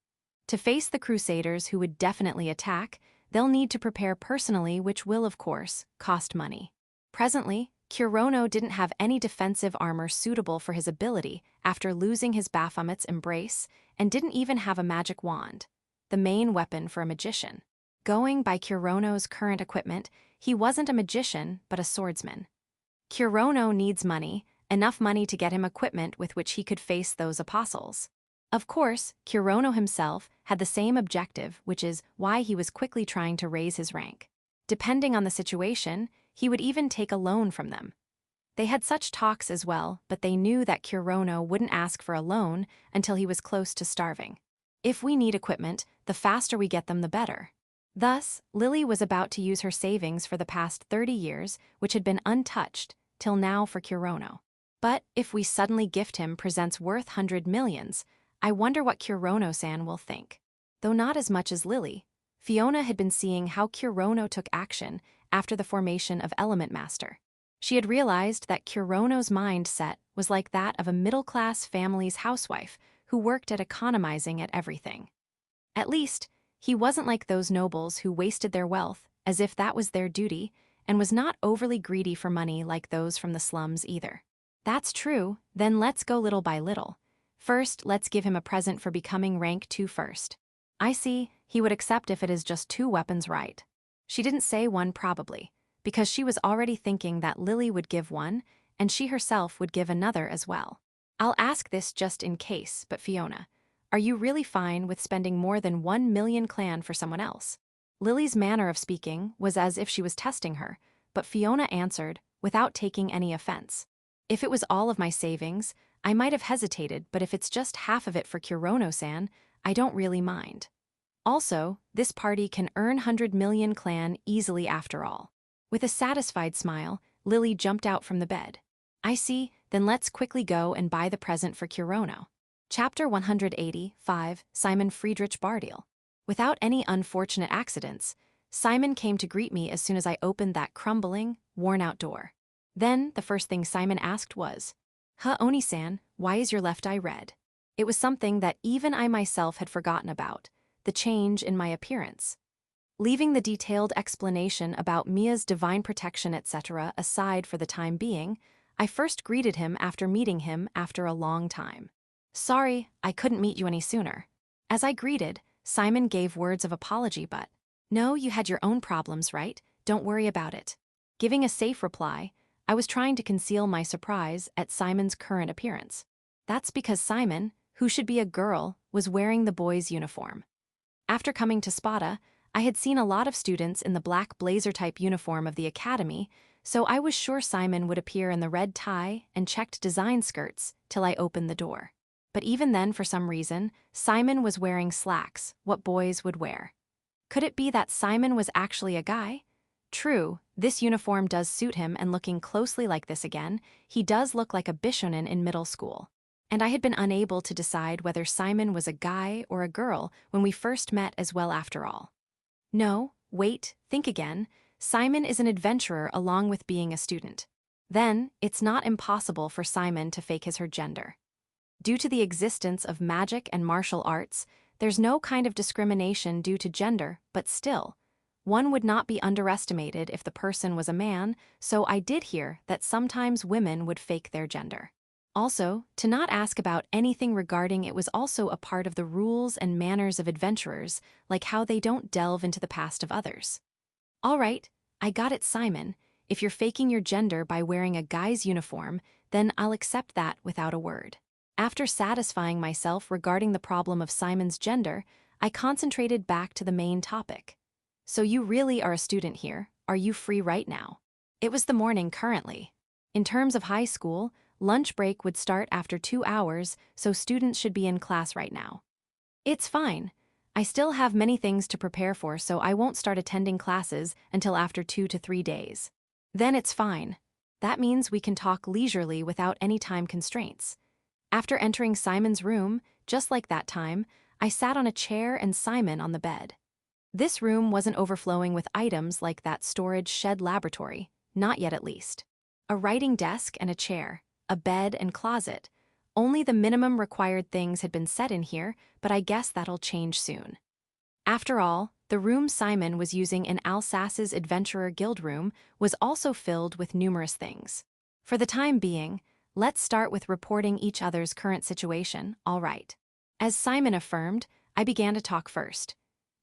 To face the Crusaders who would definitely attack, they'll need to prepare personally, which will, of course, cost money. Presently, Kurono didn't have any defensive armor suitable for his ability after losing his Baphomet's embrace and didn't even have a magic wand, the main weapon for a magician. Going by Kurono's current equipment, he wasn't a magician but a swordsman. Kurono needs money, enough money to get him equipment with which he could face those apostles. Of course, Kurono himself had the same objective, which is why he was quickly trying to raise his rank. Depending on the situation, he would even take a loan from them. They had such talks as well, but they knew that Kurono wouldn't ask for a loan until he was close to starving. If we need equipment, the faster we get them the better. Thus, Lily was about to use her savings for the past 30 years, which had been untouched, till now for Kurono. But if we suddenly gift him presents worth 100 millions, I wonder what Kurono-san will think. Though not as much as Lily, Fiona had been seeing how Kurono took action after the formation of Element Master. She had realized that Kurono's mindset was like that of a middle-class family's housewife who worked at economizing at everything. At least, he wasn't like those nobles who wasted their wealth as if that was their duty and was not overly greedy for money like those from the slums either. That's true, then let's go little by little. First, let's give him a present for becoming rank 2 first. I see, he would accept if it is just 2 weapons, right? She didn't say one probably, because she was already thinking that Lily would give one, and she herself would give another as well. I'll ask this just in case, but Fiona, are you really fine with spending more than 1 million clan for someone else? Lily's manner of speaking was as if she was testing her, but Fiona answered, without taking any offense. If it was all of my savings, I might have hesitated, but if it's just half of it for Kurono-san, I don't really mind. Also, this party can earn 100 million clan easily after all. With a satisfied smile, Lily jumped out from the bed. I see, then let's quickly go and buy the present for Kurono. Chapter 185, Simon Friedrich Bardiel. Without any unfortunate accidents, Simon came to greet me as soon as I opened that crumbling, worn-out door. Then, the first thing Simon asked was, Oni-san, why is your left eye red? It was something that even I myself had forgotten about, the change in my appearance. Leaving the detailed explanation about Mia's divine protection etc. aside for the time being, I first greeted him after meeting him after a long time. Sorry, I couldn't meet you any sooner. As I greeted, Simon gave words of apology but, no, you had your own problems, right? Don't worry about it. Giving a safe reply, I was trying to conceal my surprise at Simon's current appearance. That's because Simon, who should be a girl, was wearing the boy's uniform. After coming to Spada, I had seen a lot of students in the black blazer-type uniform of the academy, so I was sure Simon would appear in the red tie and checked design skirts till I opened the door. But even then, for some reason, Simon was wearing slacks, what boys would wear. Could it be that Simon was actually a guy? True, this uniform does suit him, and looking closely like this again, he does look like a bishonen in middle school. And I had been unable to decide whether Simon was a guy or a girl when we first met as well after all. No, wait, think again. Simon is an adventurer along with being a student. Then, it's not impossible for Simon to fake her gender. Due to the existence of magic and martial arts, there's no kind of discrimination due to gender, but still, one would not be underestimated if the person was a man, so I did hear that sometimes women would fake their gender. Also, to not ask about anything regarding it was also a part of the rules and manners of adventurers, like how they don't delve into the past of others. All right, I got it, Simon. If you're faking your gender by wearing a guy's uniform, then I'll accept that without a word. After satisfying myself regarding the problem of Simon's gender, I concentrated back to the main topic. So you really are a student here, are you free right now? It was the morning currently. In terms of high school, lunch break would start after 2 hours, so students should be in class right now. It's fine. I still have many things to prepare for, so I won't start attending classes until after 2 to 3 days. Then it's fine. That means we can talk leisurely without any time constraints. After entering Simon's room, just like that time, I sat on a chair and Simon on the bed. This room wasn't overflowing with items like that storage shed laboratory, not yet at least. A writing desk and a chair, a bed and closet. Only the minimum required things had been set in here, but I guess that'll change soon. After all, the room Simon was using in Alsace's Adventurer Guild room was also filled with numerous things. For the time being, let's start with reporting each other's current situation, all right. As Simon affirmed, I began to talk first.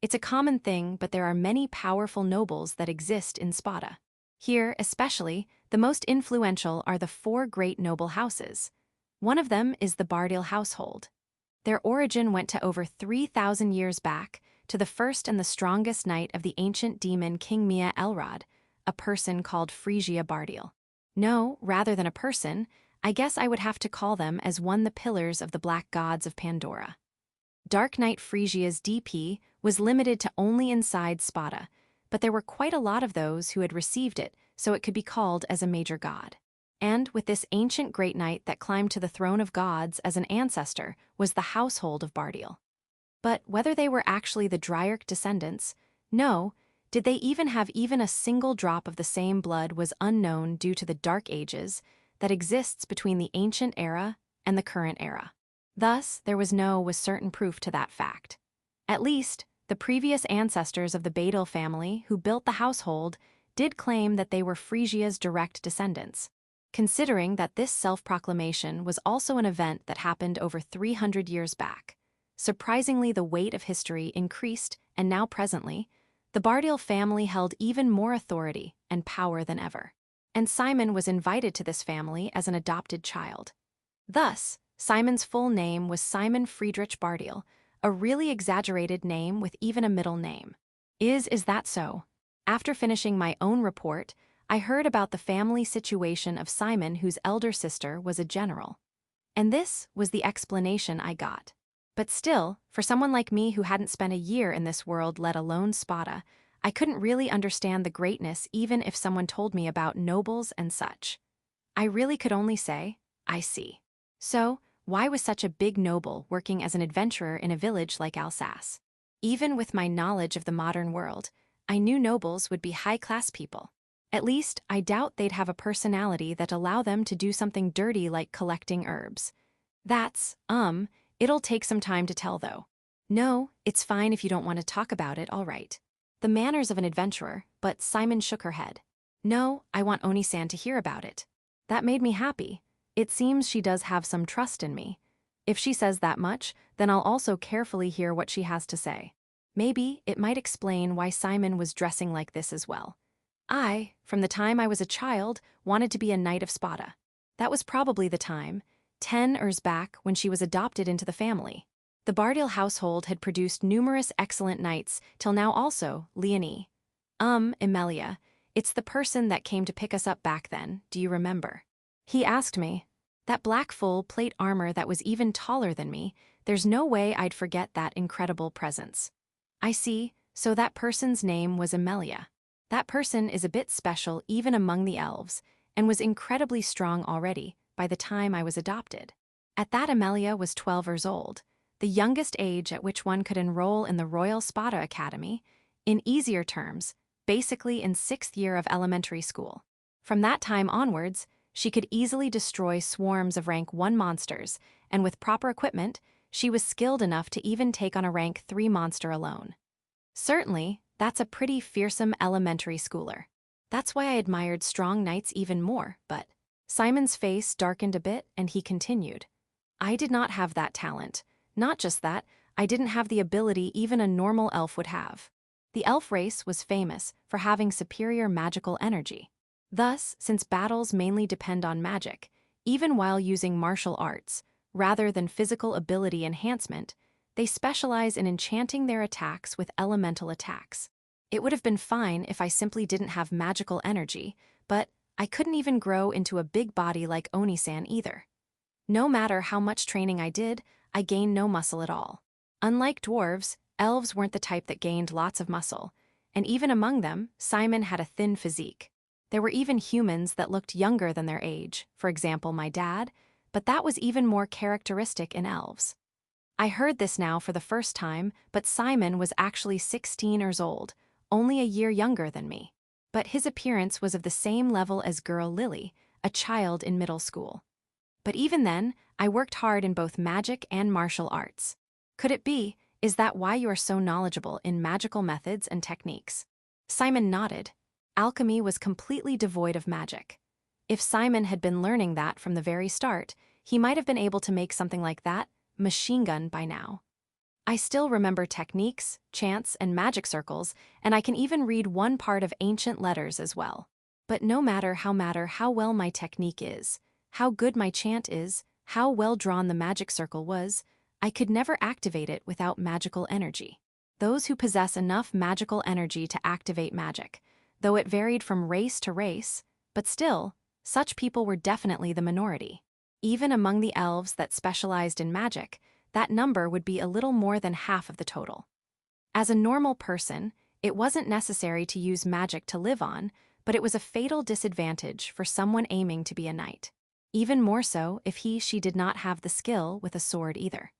It's a common thing, but there are many powerful nobles that exist in Spada. Here, especially, the most influential are the 4 great noble houses. One of them is the Bardiel household. Their origin went to over 3,000 years back, to the first and the strongest knight of the ancient demon King Mia Elrod, a person called Phrygia Bardiel. No, rather than a person, I guess I would have to call them as one the pillars of the black gods of Pandora. Dark Knight Phrygia's DP was limited to only inside Spada, but there were quite a lot of those who had received it, so it could be called as a major god. And with this ancient great knight that climbed to the throne of gods as an ancestor was the household of Bardiel. But whether they were actually the Dryarch descendants, no, did they even have even a single drop of the same blood was unknown due to the Dark Ages that exists between the ancient era and the current era. Thus, there was certain proof to that fact. At least, the previous ancestors of the Badel family who built the household did claim that they were Phrygia's direct descendants. considering that this self-proclamation was also an event that happened over 300 years back. Surprisingly, the weight of history increased, and now presently, the Bardil family held even more authority and power than ever. And Simon was invited to this family as an adopted child. Thus, Simon's full name was Simon Friedrich Bardil, a really exaggerated name with even a middle name. Is that so? After finishing my own report, I heard about the family situation of Simon, whose elder sister was a general. And this was the explanation I got. But still, for someone like me who hadn't spent a year in this world, let alone Spada, I couldn't really understand the greatness even if someone told me about nobles and such. I really could only say, I see. So, why was such a big noble working as an adventurer in a village like Alsace? Even with my knowledge of the modern world, I knew nobles would be high-class people. At least, I doubt they'd have a personality that allow them to do something dirty like collecting herbs. It'll take some time to tell though. No, it's fine if you don't want to talk about it, all right. The manners of an adventurer, but Simon shook her head. No, I want Oni-san to hear about it. That made me happy. It seems she does have some trust in me. If she says that much, then I'll also carefully hear what she has to say. Maybe it might explain why Simon was dressing like this as well. I, from the time I was a child, wanted to be a knight of Spada. That was probably the time, 10 years back, when she was adopted into the family. The Bardil household had produced numerous excellent knights, till now also, Leonie. Amelia, it's the person that came to pick us up back then, do you remember? He asked me. That black full plate armor that was even taller than me, there's no way I'd forget that incredible presence. I see, so that person's name was Amelia. That person is a bit special even among the elves, and was incredibly strong already by the time I was adopted. At that, Amelia was 12 years old, the youngest age at which one could enroll in the Royal Spada Academy, in easier terms, basically in 6th year of elementary school. From that time onwards, she could easily destroy swarms of rank 1 monsters, and with proper equipment, she was skilled enough to even take on a rank 3 monster alone. Certainly, that's a pretty fearsome elementary schooler. That's why I admired strong knights even more, but Simon's face darkened a bit and he continued. I did not have that talent. Not just that, I didn't have the ability even a normal elf would have. The elf race was famous for having superior magical energy. Thus, since battles mainly depend on magic, even while using martial arts, rather than physical ability enhancement, they specialize in enchanting their attacks with elemental attacks. It would have been fine if I simply didn't have magical energy, but I couldn't even grow into a big body like Oni-san either. No matter how much training I did, I gained no muscle at all. Unlike dwarves, elves weren't the type that gained lots of muscle, and even among them, Simon had a thin physique. There were even humans that looked younger than their age, for example my dad, but that was even more characteristic in elves. I heard this now for the first time, but Simon was actually 16 years old, only a year younger than me. But his appearance was of the same level as girl Lily, a child in middle school. But even then, I worked hard in both magic and martial arts. Could it be, is that why you are so knowledgeable in magical methods and techniques? Simon nodded. Alchemy was completely devoid of magic. If Simon had been learning that from the very start, he might have been able to make something like that machine gun by now. I still remember techniques, chants, and magic circles, and I can even read one part of ancient letters as well. But no matter how well my technique is, how good my chant is, how well drawn the magic circle was, I could never activate it without magical energy. Those who possess enough magical energy to activate magic, though it varied from race to race, but still, such people were definitely the minority. Even among the elves that specialized in magic, that number would be a little more than half of the total. As a normal person, it wasn't necessary to use magic to live on, but it was a fatal disadvantage for someone aiming to be a knight. Even more so if she did not have the skill with a sword either.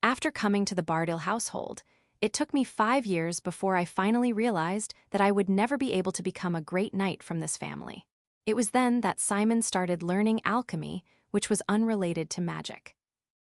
After coming to the Bardil household, it took me 5 years before I finally realized that I would never be able to become a great knight from this family. It was then that Simon started learning alchemy, which was unrelated to magic.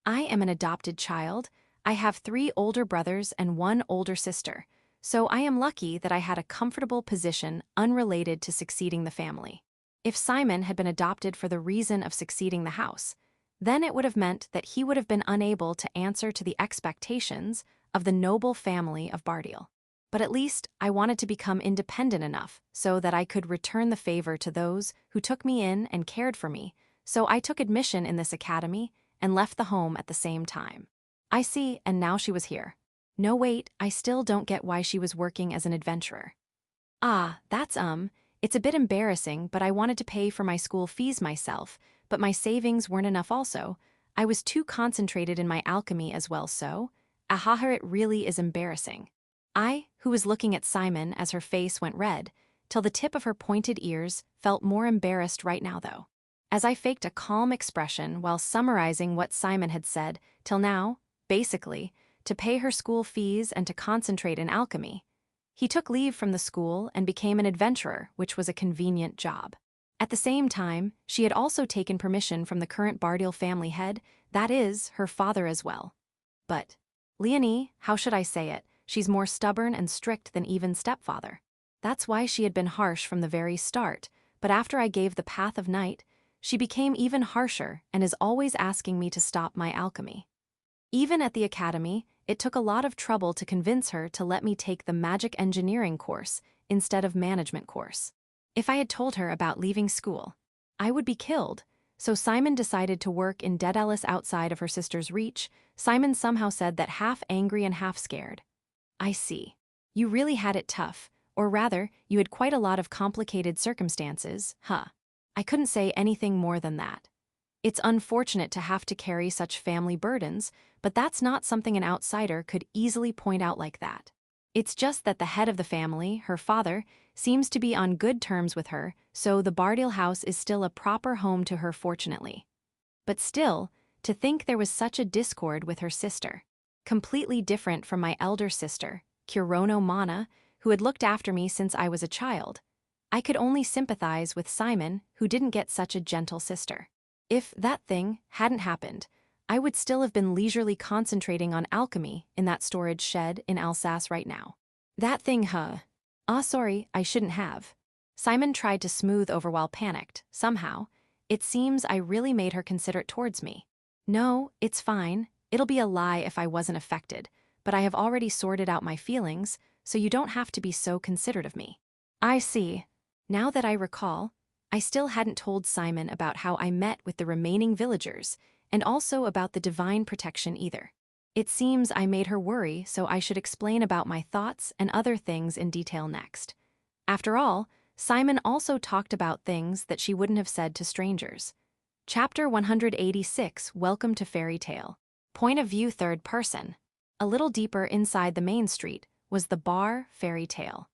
I am an adopted child. I have 3 older brothers and 1 older sister, so I am lucky that I had a comfortable position unrelated to succeeding the family. If Simon had been adopted for the reason of succeeding the house, then it would have meant that he would have been unable to answer to the expectations of the noble family of Bardiel. But at least I wanted to become independent enough so that I could return the favor to those who took me in and cared for me, so I took admission in this academy and left the home at the same time. I see, and now she was here. No wait, I still don't get why she was working as an adventurer. Ah, it's a bit embarrassing, but I wanted to pay for my school fees myself, but my savings weren't enough also. I was too concentrated in my alchemy as well, so it really is embarrassing. I, who was looking at Simon as her face went red, till the tip of her pointed ears, felt more embarrassed right now though. As I faked a calm expression while summarizing what Simon had said, till now, basically, to pay her school fees and to concentrate in alchemy. He took leave from the school and became an adventurer, which was a convenient job. At the same time, she had also taken permission from the current Bardiel family head, that is, her father as well. But Leonie, how should I say it, she's more stubborn and strict than even stepfather. That's why she had been harsh from the very start, but after I gave the Path of Night, she became even harsher and is always asking me to stop my alchemy. Even at the academy, it took a lot of trouble to convince her to let me take the magic engineering course instead of management course. If I had told her about leaving school, I would be killed, so Simon decided to work in Daedalus outside of her sister's reach. Simon somehow said that half angry and half scared. I see. You really had it tough, or rather, you had quite a lot of complicated circumstances, huh? I couldn't say anything more than that. It's unfortunate to have to carry such family burdens, but that's not something an outsider could easily point out like that. It's just that the head of the family, her father, seems to be on good terms with her, so the Bardiel house is still a proper home to her fortunately. But still, to think there was such a discord with her sister. Completely different from my elder sister, Kurono Maou, who had looked after me since I was a child. I could only sympathize with Simon, who didn't get such a gentle sister. If that thing hadn't happened, I would still have been leisurely concentrating on alchemy in that storage shed in Alsace right now. That thing, huh? Sorry, I shouldn't have. Simon tried to smooth over while panicked. Somehow, it seems I really made her considerate towards me. No, it's fine. It'll be a lie if I wasn't affected, but I have already sorted out my feelings, so you don't have to be so considerate of me. I see. Now that I recall, I still hadn't told Simon about how I met with the remaining villagers, and also about the divine protection either. It seems I made her worry, so I should explain about my thoughts and other things in detail next. After all, Simon also talked about things that she wouldn't have said to strangers. Chapter 186, Welcome to Fairy Tale. Point of view third person. A little deeper inside the main street was the bar Fairy Tale.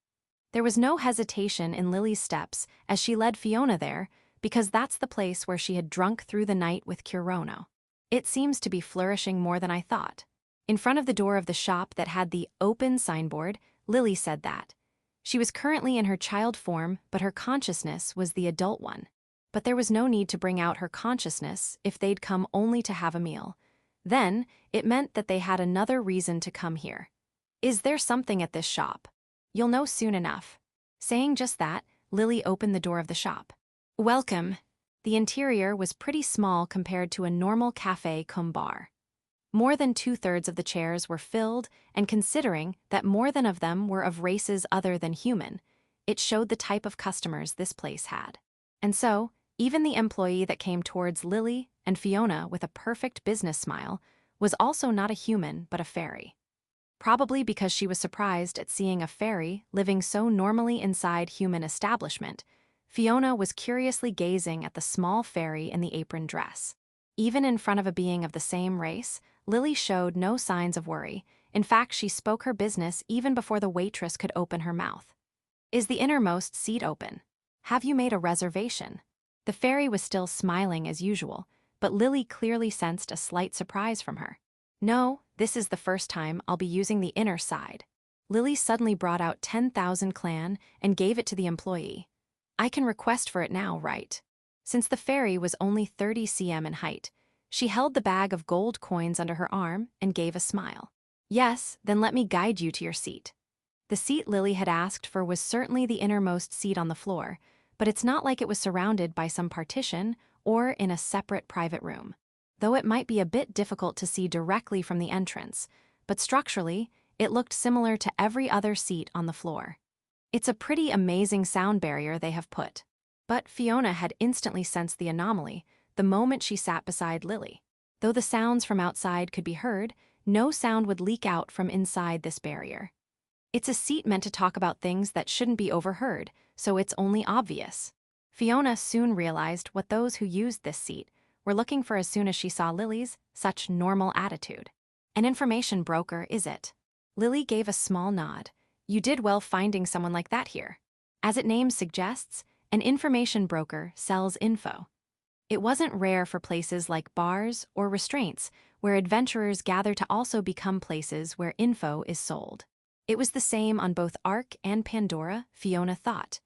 There was no hesitation in Lily's steps as she led Fiona there, because that's the place where she had drunk through the night with Kurono. It seems to be flourishing more than I thought. In front of the door of the shop that had the open signboard, Lily said that. She was currently in her child form, but her consciousness was the adult one. But there was no need to bring out her consciousness if they'd come only to have a meal. Then, it meant that they had another reason to come here. Is there something at this shop? You'll know soon enough. Saying just that, Lily opened the door of the shop. Welcome. The interior was pretty small compared to a normal café cum bar. More than 2/3 of the chairs were filled, and considering that more than of them were of races other than human, it showed the type of customers this place had. And so, even the employee that came towards Lily and Fiona with a perfect business smile was also not a human but a fairy. Probably because she was surprised at seeing a fairy living so normally inside human establishment, Fiona was curiously gazing at the small fairy in the apron dress. Even in front of a being of the same race, Lily showed no signs of worry. In fact, she spoke her business even before the waitress could open her mouth. Is the innermost seat open? Have you made a reservation? The fairy was still smiling as usual, but Lily clearly sensed a slight surprise from her. No, this is the first time I'll be using the inner side. Lily suddenly brought out 10,000 clan and gave it to the employee. I can request for it now, right? Since the fairy was only 30 cm in height, she held the bag of gold coins under her arm and gave a smile. Yes, then let me guide you to your seat. The seat Lily had asked for was certainly the innermost seat on the floor, but it's not like it was surrounded by some partition or in a separate private room. Though it might be a bit difficult to see directly from the entrance, but structurally, it looked similar to every other seat on the floor. It's a pretty amazing sound barrier they have put. But Fiona had instantly sensed the anomaly the moment she sat beside Lily. Though the sounds from outside could be heard, no sound would leak out from inside this barrier. It's a seat meant to talk about things that shouldn't be overheard, so it's only obvious. Fiona soon realized what those who used this seat were looking for as soon as she saw Lily's such normal attitude. An information broker, is it? Lily gave a small nod. You did well finding someone like that here. As its name suggests, an information broker sells info. It wasn't rare for places like bars or restraints where adventurers gather to also become places where info is sold. It was the same on both Ark and Pandora, Fiona thought.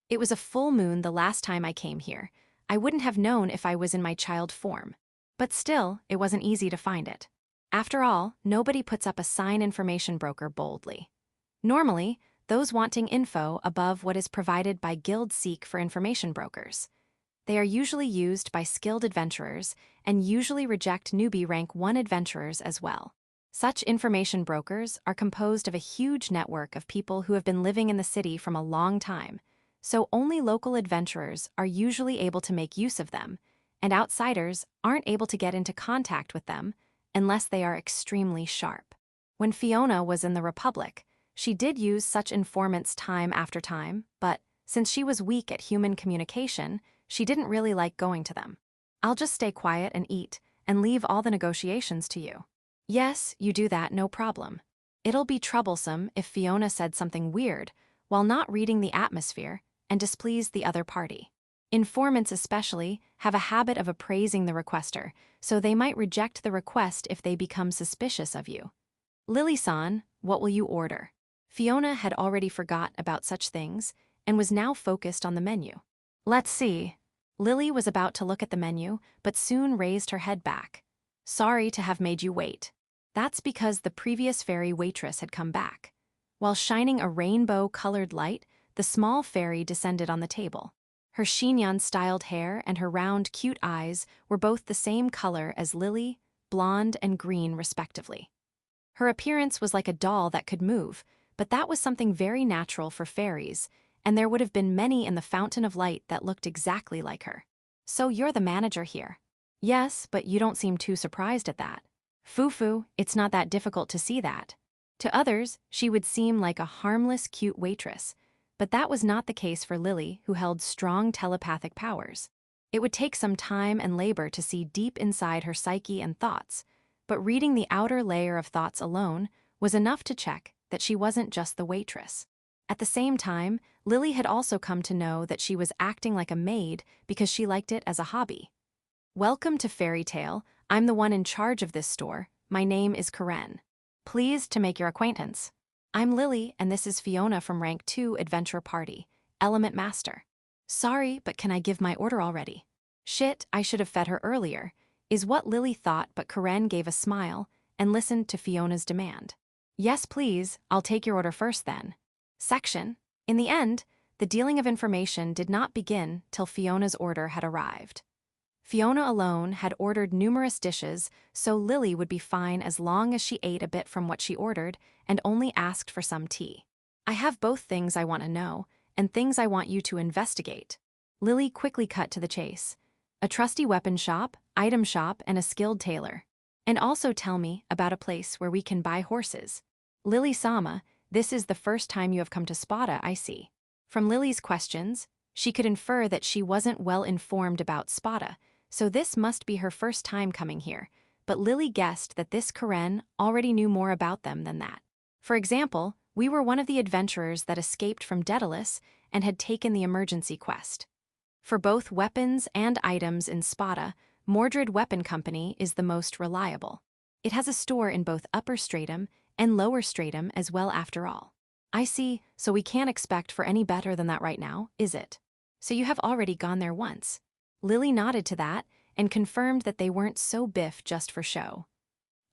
It was a full moon the last time I came here. I wouldn't have known if I was in my child form. But still, it wasn't easy to find it. After all, nobody puts up a sign information broker boldly. Normally, those wanting info above what is provided by guilds seek for information brokers. They are usually used by skilled adventurers and usually reject newbie rank 1 adventurers as well. Such information brokers are composed of a huge network of people who have been living in the city from a long time, so only local adventurers are usually able to make use of them, and outsiders aren't able to get into contact with them unless they are extremely sharp. When Fiona was in the Republic, she did use such informants time after time, but since she was weak at human communication, she didn't really like going to them. I'll just stay quiet and eat, and leave all the negotiations to you. Yes, you do that, no problem. It'll be troublesome if Fiona said something weird while not reading the atmosphere and displeased the other party. Informants especially have a habit of appraising the requester, so they might reject the request if they become suspicious of you. Lily-san, what will you order? Fiona had already forgot about such things and was now focused on the menu. Let's see. Lily was about to look at the menu, but soon raised her head back. Sorry to have made you wait. That's because the previous fairy waitress had come back. While shining a rainbow-colored light, the small fairy descended on the table. Her chignon-styled hair and her round, cute eyes were both the same color as Lily, blonde and green respectively. Her appearance was like a doll that could move, but that was something very natural for fairies, and there would have been many in the Fountain of Light that looked exactly like her. So you're the manager here. Yes, but you don't seem too surprised at that. Foo-foo, it's not that difficult to see that. To others, she would seem like a harmless, cute waitress, but that was not the case for Lily, who held strong telepathic powers. It would take some time and labor to see deep inside her psyche and thoughts, but reading the outer layer of thoughts alone was enough to check that she wasn't just the waitress. At the same time, Lily had also come to know that she was acting like a maid because she liked it as a hobby. Welcome to Fairy Tale. I'm the one in charge of this store. My name is Karen. Pleased to make your acquaintance. I'm Lily, and this is Fiona from Rank 2 Adventure Party, Element Master. Sorry, but can I give my order already? Shit, I should have fed her earlier, is what Lily thought, but Karen gave a smile and listened to Fiona's demand. Yes, please, I'll take your order first then. Section. In the end, the dealing of information did not begin till Fiona's order had arrived. Fiona alone had ordered numerous dishes, so Lily would be fine as long as she ate a bit from what she ordered and only asked for some tea. I have both things I want to know and things I want you to investigate. Lily quickly cut to the chase. A trusty weapon shop, item shop, and a skilled tailor. And also tell me about a place where we can buy horses. Lily-sama, this is the first time you have come to Spada, I see. From Lily's questions, she could infer that she wasn't well informed about Spada, so this must be her first time coming here, but Lily guessed that this Karen already knew more about them than that. For example, we were one of the adventurers that escaped from Daedalus and had taken the emergency quest. For both weapons and items in Spada, Mordred Weapon Company is the most reliable. It has a store in both Upper Stratum and Lower Stratum as well after all. I see, so we can't expect for any better than that right now, is it? So you have already gone there once. Lily nodded to that and confirmed that they weren't so biff just for show.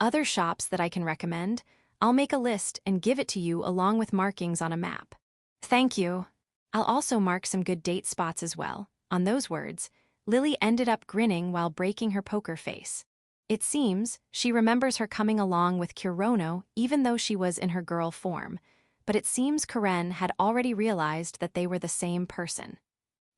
Other shops that I can recommend, I'll make a list and give it to you along with markings on a map. Thank you. I'll also mark some good date spots as well. On those words, Lily ended up grinning while breaking her poker face. It seems she remembers her coming along with Kurono even though she was in her girl form, but it seems Karen had already realized that they were the same person.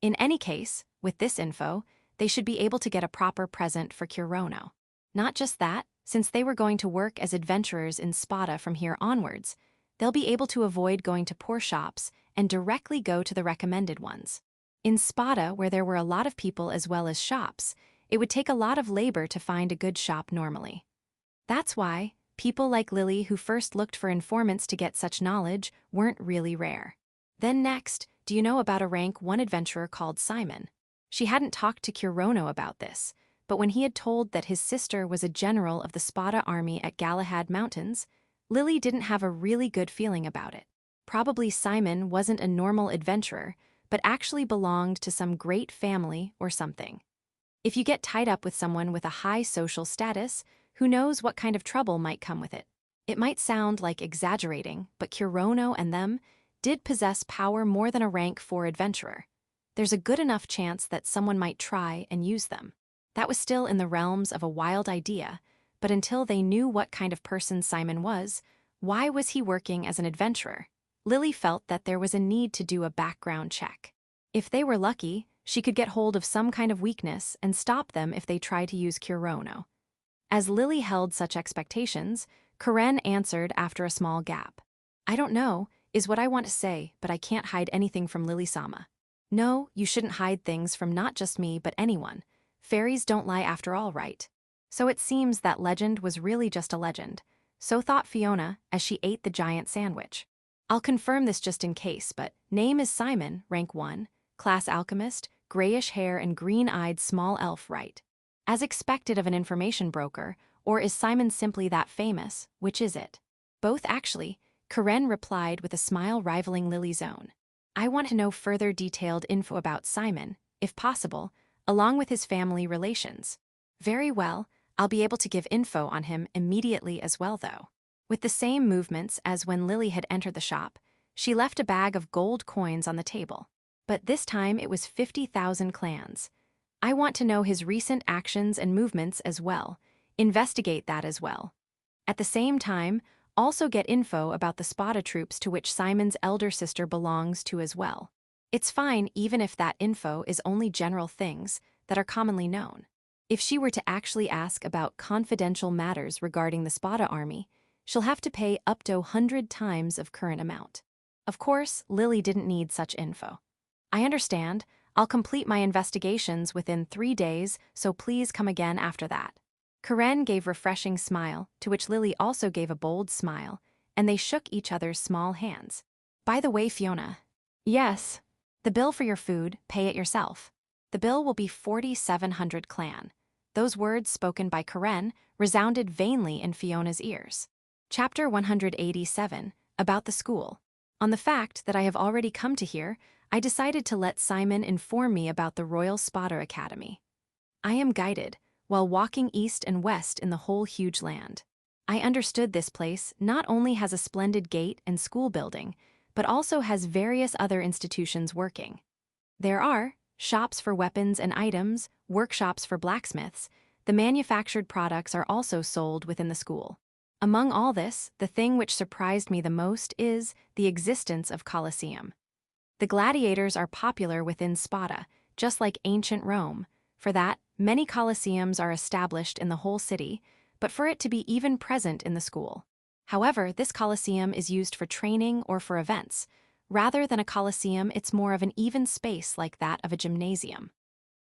In any case, with this info, they should be able to get a proper present for Kurono. Not just that, since they were going to work as adventurers in Spada from here onwards, they'll be able to avoid going to poor shops and directly go to the recommended ones. In Spada, where there were a lot of people as well as shops, it would take a lot of labor to find a good shop normally. That's why people like Lily who first looked for informants to get such knowledge weren't really rare. Then next, do you know about a rank 1 adventurer called Simon? She hadn't talked to Kurono about this, but when he had told that his sister was a general of the Spada army at Galahad Mountains, Lily didn't have a really good feeling about it. Probably Simon wasn't a normal adventurer, but actually belonged to some great family or something. If you get tied up with someone with a high social status, who knows what kind of trouble might come with it? It might sound like exaggerating, but Kurono and them did possess power more than a rank 4 adventurer. There's a good enough chance that someone might try and use them. That was still in the realms of a wild idea, but until they knew what kind of person Simon was, why was he working as an adventurer? Lily felt that there was a need to do a background check. If they were lucky, she could get hold of some kind of weakness and stop them if they tried to use Kurono. As Lily held such expectations, Karen answered after a small gap. I don't know, is what I want to say, but I can't hide anything from Lily-sama. No, you shouldn't hide things from not just me but anyone. Fairies don't lie after all, right? So it seems that legend was really just a legend. So thought Fiona as she ate the giant sandwich. I'll confirm this just in case, but name is Simon, rank 1, class alchemist, grayish hair and green-eyed small elf, right? As expected of an information broker, or is Simon simply that famous, which is it? Both actually, Karen replied with a smile rivaling Lily's own. I want to know further detailed info about Simon, if possible, along with his family relations. Very well, I'll be able to give info on him immediately as well though. With the same movements as when Lily had entered the shop, she left a bag of gold coins on the table. But this time it was 50,000 clans. I want to know his recent actions and movements as well. Investigate that as well. At the same time, also get info about the Spada troops to which Simon's elder sister belongs to as well. It's fine even if that info is only general things that are commonly known. If she were to actually ask about confidential matters regarding the Spada army, she'll have to pay up to 100 times of current amount. Of course, Lily didn't need such info. I understand. I'll complete my investigations within 3 days, so please come again after that. Karen gave a refreshing smile, to which Lily also gave a bold smile, and they shook each other's small hands. By the way, Fiona. Yes. The bill for your food, pay it yourself. The bill will be 4,700 clan. Those words spoken by Karen resounded vainly in Fiona's ears. Chapter 187, about the school. On the fact that I have already come to here, I decided to let Simon inform me about the Royal Spada Academy. I am guided, while walking east and west in the whole huge land. I understood this place not only has a splendid gate and school building, but also has various other institutions working. There are shops for weapons and items, workshops for blacksmiths. The manufactured products are also sold within the school. Among all this, the thing which surprised me the most is the existence of Colosseum. The gladiators are popular within Spada, just like ancient Rome. For that, many colosseums are established in the whole city, but for it to be even present in the school. However, this colosseum is used for training or for events. Rather than a colosseum, it's more of an even space like that of a gymnasium.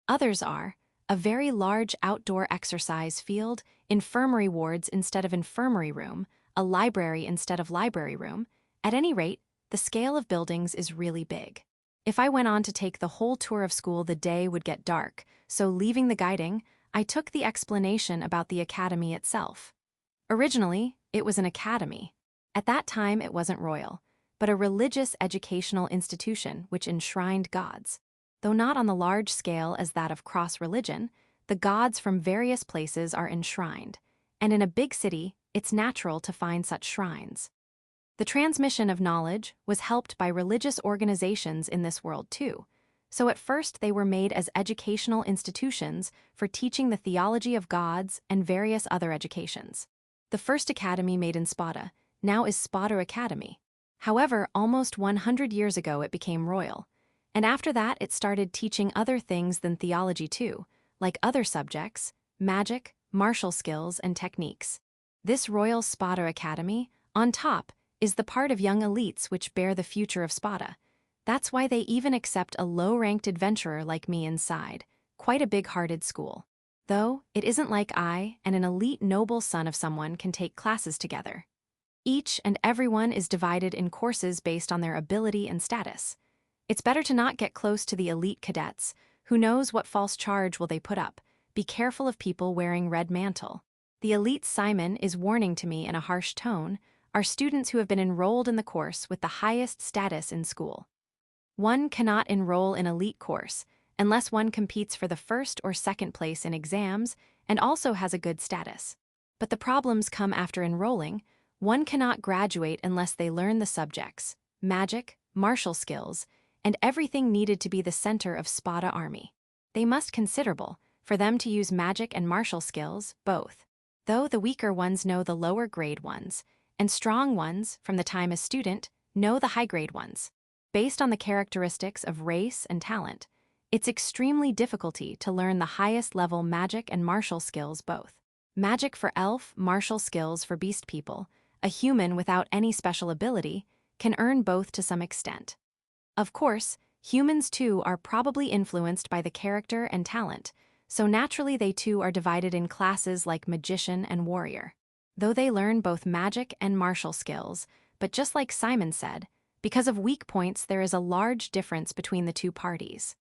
Others are a very large outdoor exercise field, infirmary wards instead of infirmary room, a library instead of library room. At any rate, the scale of buildings is really big. If I went on to take the whole tour of school, the day would get dark, so leaving the guiding, I took the explanation about the academy itself. Originally, it was an academy. At that time, it wasn't royal, but a religious educational institution which enshrined gods. Though not on the large scale as that of cross-religion, the gods from various places are enshrined, and in a big city, it's natural to find such shrines. The transmission of knowledge was helped by religious organizations in this world too. So at first they were made as educational institutions for teaching the theology of gods and various other educations. The first academy made in Spada now is Spada Academy. However, almost 100 years ago it became royal. And after that it started teaching other things than theology too, like other subjects, magic, martial skills, and techniques. This Royal Spada Academy, on top, is the part of young elites which bear the future of Spada. That's why they even accept a low-ranked adventurer like me inside. Quite a big-hearted school. Though, it isn't like I and an elite noble son of someone can take classes together. Each and everyone is divided in courses based on their ability and status. It's better to not get close to the elite cadets. Who knows what false charge will they put up? Be careful of people wearing red mantle. The elite Simon is warning to me in a harsh tone, are students who have been enrolled in the course with the highest status in school. One cannot enroll in elite course unless one competes for the first or second place in exams and also has a good status. But the problems come after enrolling. One cannot graduate unless they learn the subjects, magic, martial skills, and everything needed to be the center of Spada army. They must considerable for them to use magic and martial skills, both. Though the weaker ones know the lower grade ones, and strong ones, from the time as student, know the high grade ones. Based on the characteristics of race and talent, it's extremely difficulty to learn the highest level magic and martial skills both. Magic for elf, martial skills for beast people, a human without any special ability, can earn both to some extent. Of course, humans too are probably influenced by the character and talent, so naturally they too are divided in classes like magician and warrior. Though they learn both magic and martial skills, but just like Simon said, because of weak points there is a large difference between the two parties.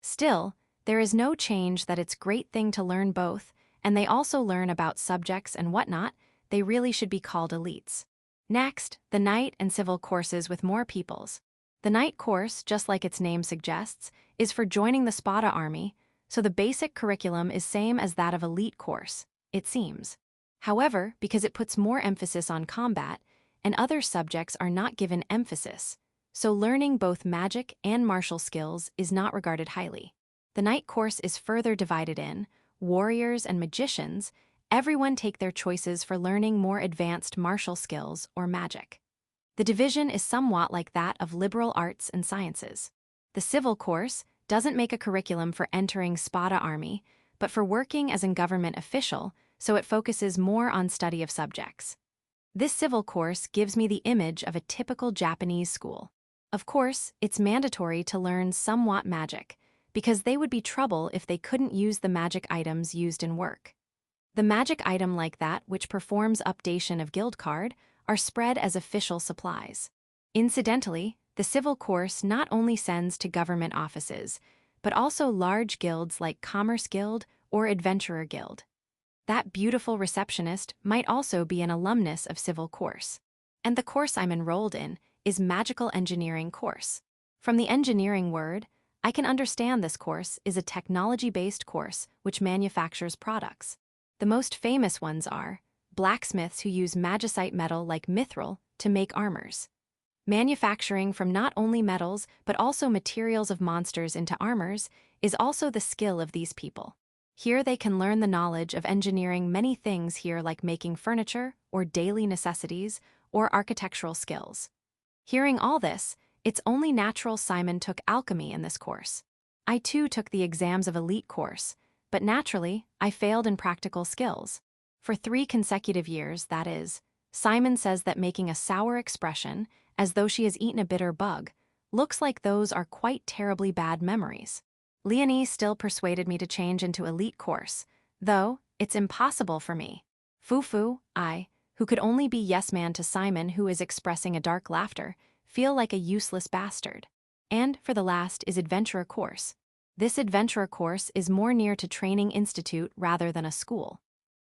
Still, there is no change that it's great thing to learn both, and they also learn about subjects and whatnot. They really should be called elites. Next, the knight and civil courses with more peoples. The knight course, just like its name suggests, is for joining the Spada army, so the basic curriculum is same as that of elite course, it seems. However, because it puts more emphasis on combat, and other subjects are not given emphasis, so learning both magic and martial skills is not regarded highly. The knight course is further divided in warriors and magicians. Everyone take their choices for learning more advanced martial skills or magic. The division is somewhat like that of liberal arts and sciences. The civil course doesn't make a curriculum for entering Spada army, but for working as a government official, so it focuses more on study of subjects. This civil course gives me the image of a typical Japanese school. Of course, it's mandatory to learn somewhat magic, because they would be trouble if they couldn't use the magic items used in work. The magic item like that which performs updation of guild card are spread as official supplies. Incidentally, the civil course not only sends to government offices, but also large guilds like Commerce Guild or Adventurer Guild. That beautiful receptionist might also be an alumnus of civil course. And the course I'm enrolled in is magical engineering course. From the engineering word, I can understand this course is a technology-based course which manufactures products. The most famous ones are blacksmiths who use magicite metal like mithril to make armors. Manufacturing from not only metals but also materials of monsters into armors is also the skill of these people. Here they can learn the knowledge of engineering many things here like making furniture or daily necessities or architectural skills. Hearing all this, it's only natural Simon took alchemy in this course. I too took the exams of elite course, but naturally, I failed in practical skills. For 3 consecutive years, that is, Simon says that making a sour expression, as though she has eaten a bitter bug, looks like those are quite terribly bad memories. Leonie still persuaded me to change into elite course, though it's impossible for me. Fufu, I, who could only be yes-man to Simon who is expressing a dark laughter, feel like a useless bastard. And, for the last, is adventurer course. This adventurer course is more near to training institute rather than a school.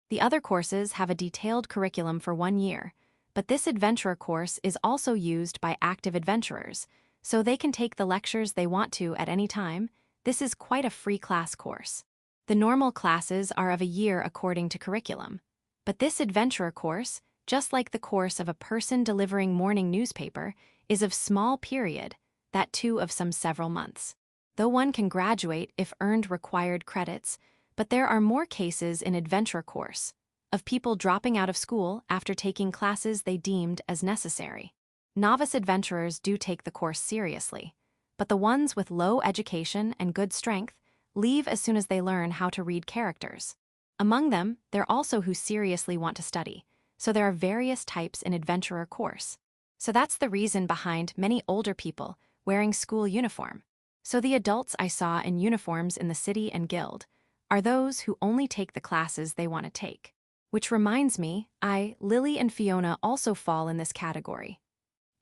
The other courses have a detailed curriculum for 1 year, but this adventurer course is also used by active adventurers, so they can take the lectures they want to at any time. This is quite a free class course. The normal classes are of a year according to curriculum, but this adventurer course just like the course of a person delivering morning newspaper, is of small period, that too of some several months. Though one can graduate if earned required credits, but there are more cases in adventure course, of people dropping out of school after taking classes they deemed as necessary. Novice adventurers do take the course seriously, but the ones with low education and good strength leave as soon as they learn how to read characters. Among them, there are also who seriously want to study, so there are various types in adventurer course. So that's the reason behind many older people wearing school uniform. So the adults I saw in uniforms in the city and guild are those who only take the classes they want to take. Which reminds me, Lily and Fiona also fall in this category.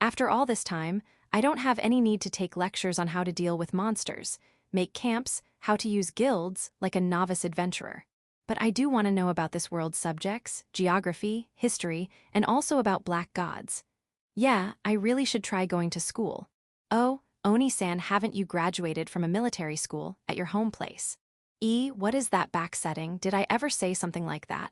After all this time, I don't have any need to take lectures on how to deal with monsters, make camps, how to use guilds like a novice adventurer. But I do want to know about this world's subjects, geography, history, and also about black gods. Yeah, I really should try going to school. Oh, Oni-san, haven't you graduated from a military school at your home place? What is that backsetting? Did I ever say something like that?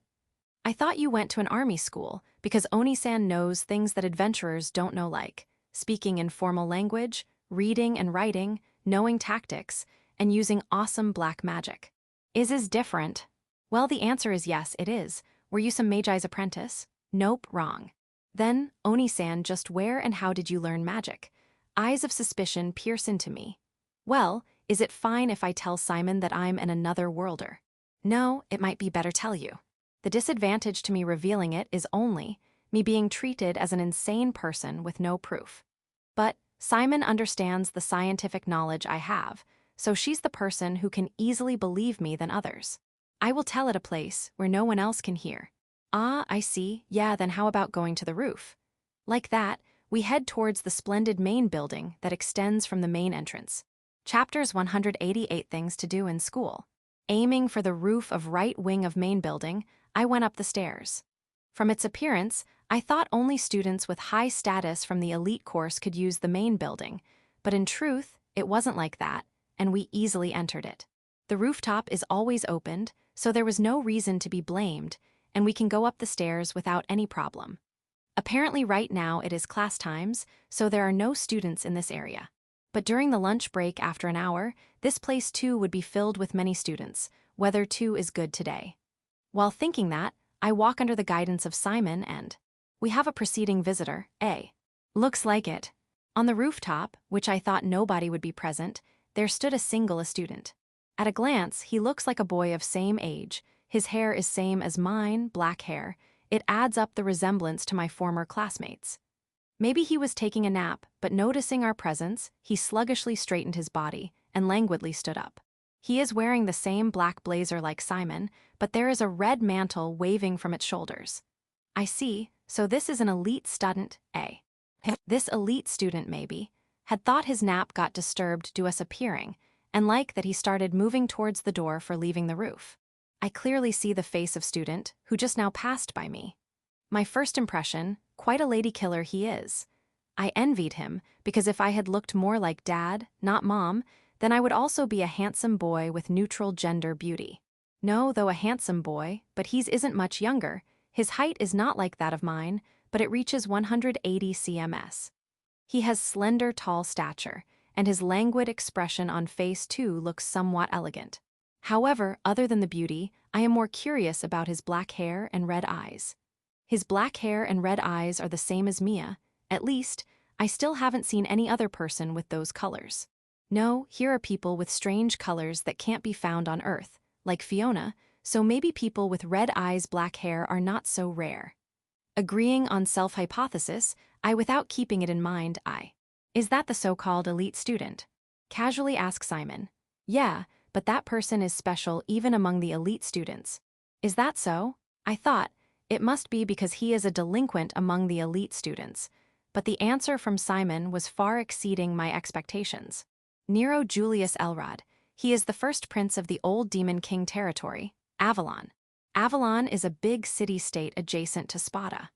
I thought you went to an army school because Oni-san knows things that adventurers don't know, like speaking in formal language, reading and writing, knowing tactics, and using awesome black magic. Is different? Well, the answer is yes, it is. Were you some Magi's apprentice? Nope, wrong. Then, Oni-san, just where and how did you learn magic? Eyes of suspicion pierce into me. Well, is it fine if I tell Simon that I'm an another worlder? No, it might be better tell you. The disadvantage to me revealing it is only me being treated as an insane person with no proof. But Simon understands the scientific knowledge I have, so she's the person who can easily believe me than others. I will tell at a place where no one else can hear. Ah, I see. Yeah, then how about going to the roof? Like that, we head towards the splendid main building that extends from the main entrance. Chapters 188 Things to Do in School. Aiming for the roof of right wing of main building, I went up the stairs. From its appearance, I thought only students with high status from the elite course could use the main building, but in truth, it wasn't like that, and we easily entered it. The rooftop is always opened, so there was no reason to be blamed, and we can go up the stairs without any problem. Apparently right now it is class times, so there are no students in this area. But during the lunch break after an hour, this place too would be filled with many students. Weather too is good today. While thinking that, I walk under the guidance of Simon and we have a preceding visitor, A. Looks like it. On the rooftop, which I thought nobody would be present, there stood a single student. At a glance, he looks like a boy of same age. His hair is same as mine, black hair. It adds up the resemblance to my former classmates. Maybe he was taking a nap, but noticing our presence, he sluggishly straightened his body and languidly stood up. He is wearing the same black blazer like Simon, but there is a red mantle waving from its shoulders. I see, so this is an elite student, A. This elite student, maybe, had thought his nap got disturbed due us appearing, and like that he started moving towards the door for leaving the roof. I clearly see the face of student, who just now passed by me. My first impression, quite a lady killer he is. I envied him, because if I had looked more like dad, not mom, then I would also be a handsome boy with neutral gender beauty. No, though a handsome boy, but he isn't much younger. His height is not like that of mine, but it reaches 180 cms. He has slender, tall stature, and his languid expression on face too looks somewhat elegant. However, other than the beauty, I am more curious about his black hair and red eyes. His black hair and red eyes are the same as Mia. At least, I still haven't seen any other person with those colors. No, here are people with strange colors that can't be found on Earth, like Fiona, so maybe people with red eyes, black hair are not so rare. Agreeing on self-hypothesis, without keeping it in mind, is that the so-called elite student? Casually ask Simon. Yeah, but that person is special even among the elite students. Is that so? I thought, it must be because he is a delinquent among the elite students, but the answer from Simon was far exceeding my expectations. Nero Julius Elrod, he is the first prince of the old Demon King territory, Avalon. Avalon is a big city-state adjacent to Spada.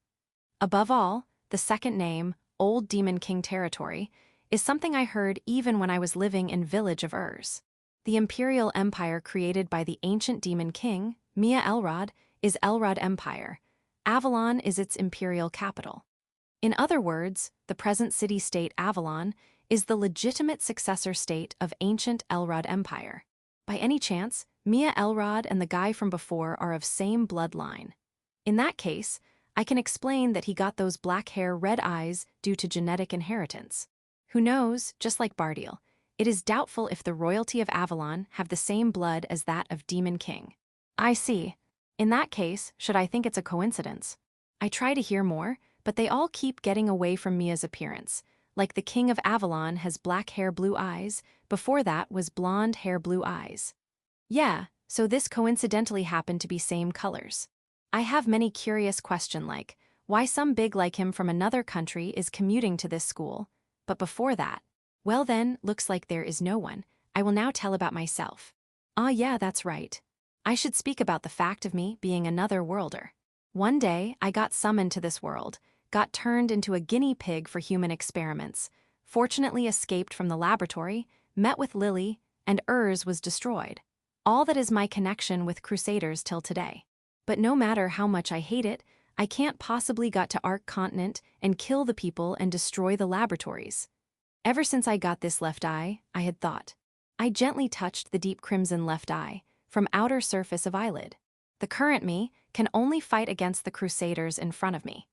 Above all, the second name, Old Demon King territory, is something I heard even when I was living in Village of Urs. The imperial empire created by the ancient demon king, Mia Elrod, is Elrod Empire. Avalon is its imperial capital. In other words, the present city-state Avalon is the legitimate successor state of ancient Elrod Empire. By any chance, Mia Elrod and the guy from before are of same bloodline. In that case, I can explain that he got those black hair, red eyes due to genetic inheritance. Who knows, just like Bardiel, it is doubtful if the royalty of Avalon have the same blood as that of Demon King. I see. In that case, should I think it's a coincidence? I try to hear more, but they all keep getting away from Mia's appearance. Like the King of Avalon has black hair, blue eyes, before that was blonde hair, blue eyes. Yeah, so this coincidentally happened to be same colors. I have many curious questions like, why some big like him from another country is commuting to this school, but before that, well then, looks like there is no one. I will now tell about myself. Ah yeah, that's right. I should speak about the fact of me being another worlder. One day, I got summoned to this world, got turned into a guinea pig for human experiments, fortunately escaped from the laboratory, met with Lily, and Urs was destroyed. All that is my connection with Crusaders till today. But no matter how much I hate it, I can't possibly got to Ark Continent and kill the people and destroy the laboratories. Ever since I got this left eye, I had thought. I gently touched the deep crimson left eye, from outer surface of eyelid. The current me can only fight against the Crusaders in front of me.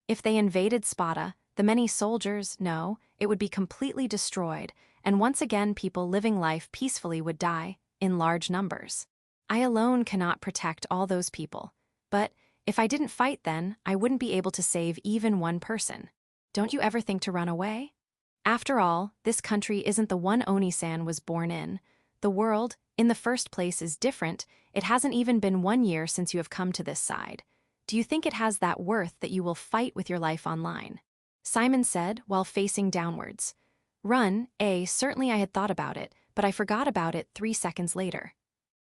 If they invaded Sparta, the many soldiers, no, it would be completely destroyed, and once again people living life peacefully would die, in large numbers. I alone cannot protect all those people, but if I didn't fight then, I wouldn't be able to save even one person. Don't you ever think to run away? After all, this country isn't the one Oni-san was born in. The world, in the first place, is different. It hasn't even been 1 year since you have come to this side. Do you think it has that worth that you will fight with your life online? Simon said, while facing downwards. Run, certainly I had thought about it, but I forgot about it 3 seconds later.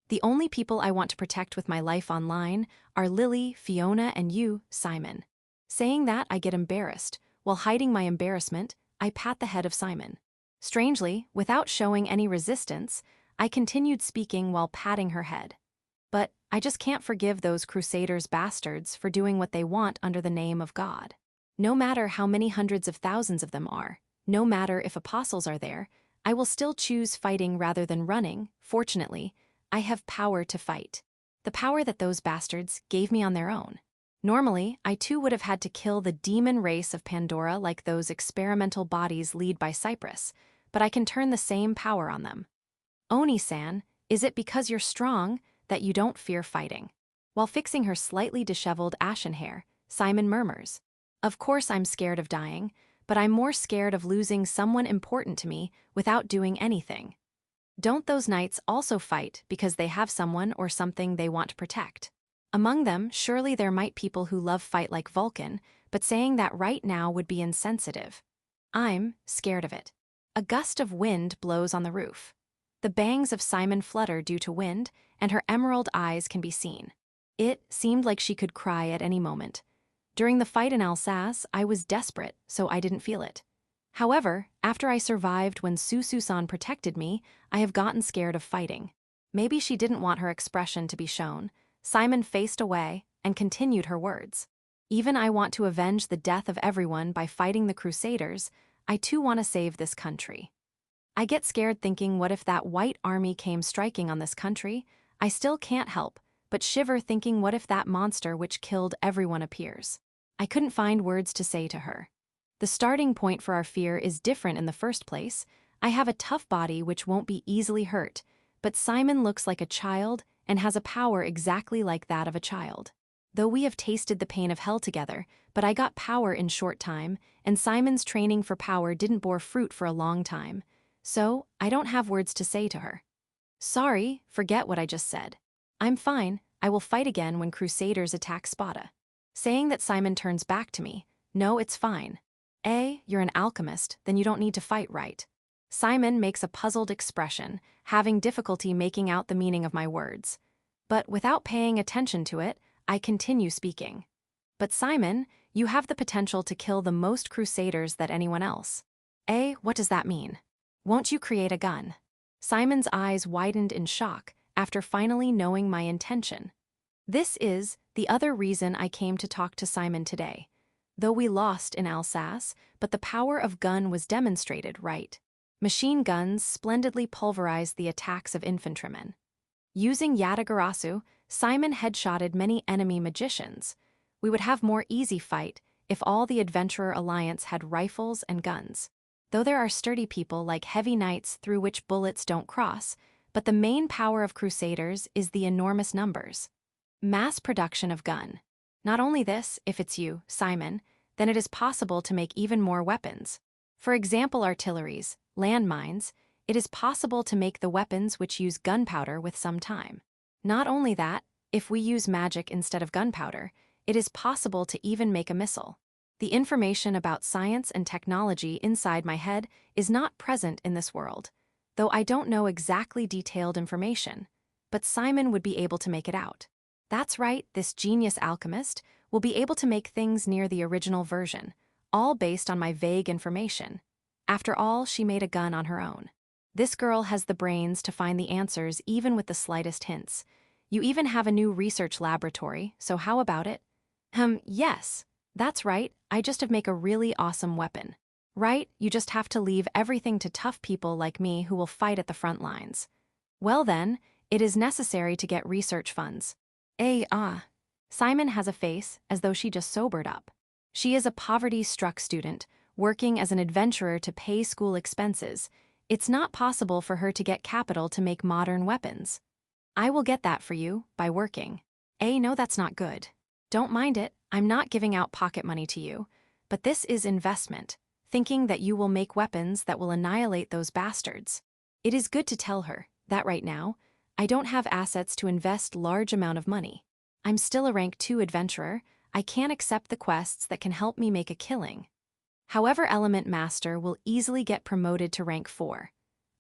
The only people I want to protect with my life online are Lily, Fiona, and you, Simon. Saying that, I get embarrassed. While hiding my embarrassment, I pat the head of Simon. Strangely, without showing any resistance, I continued speaking while patting her head. But I just can't forgive those Crusaders bastards for doing what they want under the name of God. No matter how many hundreds of thousands of them are, no matter if apostles are there, I will still choose fighting rather than running. Fortunately, I have power to fight. The power that those bastards gave me on their own. Normally, I too would have had to kill the demon race of Pandora like those experimental bodies led by Cyprus, but I can turn the same power on them. Oni-san, is it because you're strong that you don't fear fighting? While fixing her slightly disheveled ashen hair, Simon murmurs, Of course I'm scared of dying, but I'm more scared of losing someone important to me without doing anything. Don't those knights also fight because they have someone or something they want to protect? Among them, surely there might people who love fight like Vulcan, but saying that right now would be insensitive. I'm scared of it. A gust of wind blows on the roof. The bangs of Simon flutter due to wind, and her emerald eyes can be seen. It seemed like she could cry at any moment. During the fight in Alsace, I was desperate, so I didn't feel it. However, after I survived when Suzu-san protected me, I have gotten scared of fighting. Maybe she didn't want her expression to be shown. Simon faced away and continued her words. Even I want to avenge the death of everyone by fighting the Crusaders. I too want to save this country. I get scared thinking what if that white army came striking on this country? I still can't help but shiver thinking what if that monster which killed everyone appears. I couldn't find words to say to her. The starting point for our fear is different in the first place. I have a tough body which won't be easily hurt, but Simon looks like a child and has a power exactly like that of a child. Though we have tasted the pain of hell together, but I got power in short time, and Simon's training for power didn't bore fruit for a long time. So, I don't have words to say to her. Sorry, forget what I just said. I'm fine, I will fight again when Crusaders attack Sparta. Saying that, Simon turns back to me. No, it's fine. You're an alchemist, then you don't need to fight, right? Simon makes a puzzled expression, having difficulty making out the meaning of my words. But without paying attention to it, I continue speaking. But Simon, you have the potential to kill the most Crusaders than anyone else. What does that mean? Won't you create a gun? Simon's eyes widened in shock after finally knowing my intention. This is the other reason I came to talk to Simon today. Though we lost in Alsace, but the power of gun was demonstrated, right? Machine guns splendidly pulverized the attacks of infantrymen. Using Yatagarasu, Simon headshotted many enemy magicians. We would have more easy fight if all the Adventurer Alliance had rifles and guns. Though there are sturdy people like heavy knights through which bullets don't cross, but the main power of Crusaders is the enormous numbers. Mass production of gun. Not only this, if it's you, Simon, then it is possible to make even more weapons. For example, artilleries, landmines, it is possible to make the weapons which use gunpowder with some time. Not only that, if we use magic instead of gunpowder, it is possible to even make a missile. The information about science and technology inside my head is not present in this world, though I don't know exactly detailed information, but Simon would be able to make it out. That's right, this genius alchemist will be able to make things near the original version, all based on my vague information. After all, she made a gun on her own. This girl has the brains to find the answers even with the slightest hints. You even have a new research laboratory, so how about it? Yes. That's right, I just have make a really awesome weapon. Right, you just have to leave everything to tough people like me who will fight at the front lines. Well then, it is necessary to get research funds. Simon has a face as though she just sobered up. She is a poverty-struck student, working as an adventurer to pay school expenses. It's not possible for her to get capital to make modern weapons. I will get that for you, by working. No, that's not good. Don't mind it, I'm not giving out pocket money to you, but this is investment, thinking that you will make weapons that will annihilate those bastards. It is good to tell her that right now, I don't have assets to invest large amount of money. I'm still a rank 2 adventurer, I can't accept the quests that can help me make a killing. However, Element Master will easily get promoted to rank 4.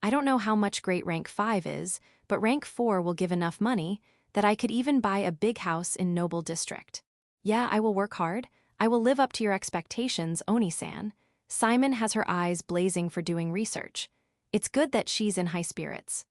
I don't know how much great rank 5 is, but rank 4 will give enough money that I could even buy a big house in Noble District. Yeah, I will work hard. I will live up to your expectations, Oni-san. Simon has her eyes blazing for doing research. It's good that she's in high spirits.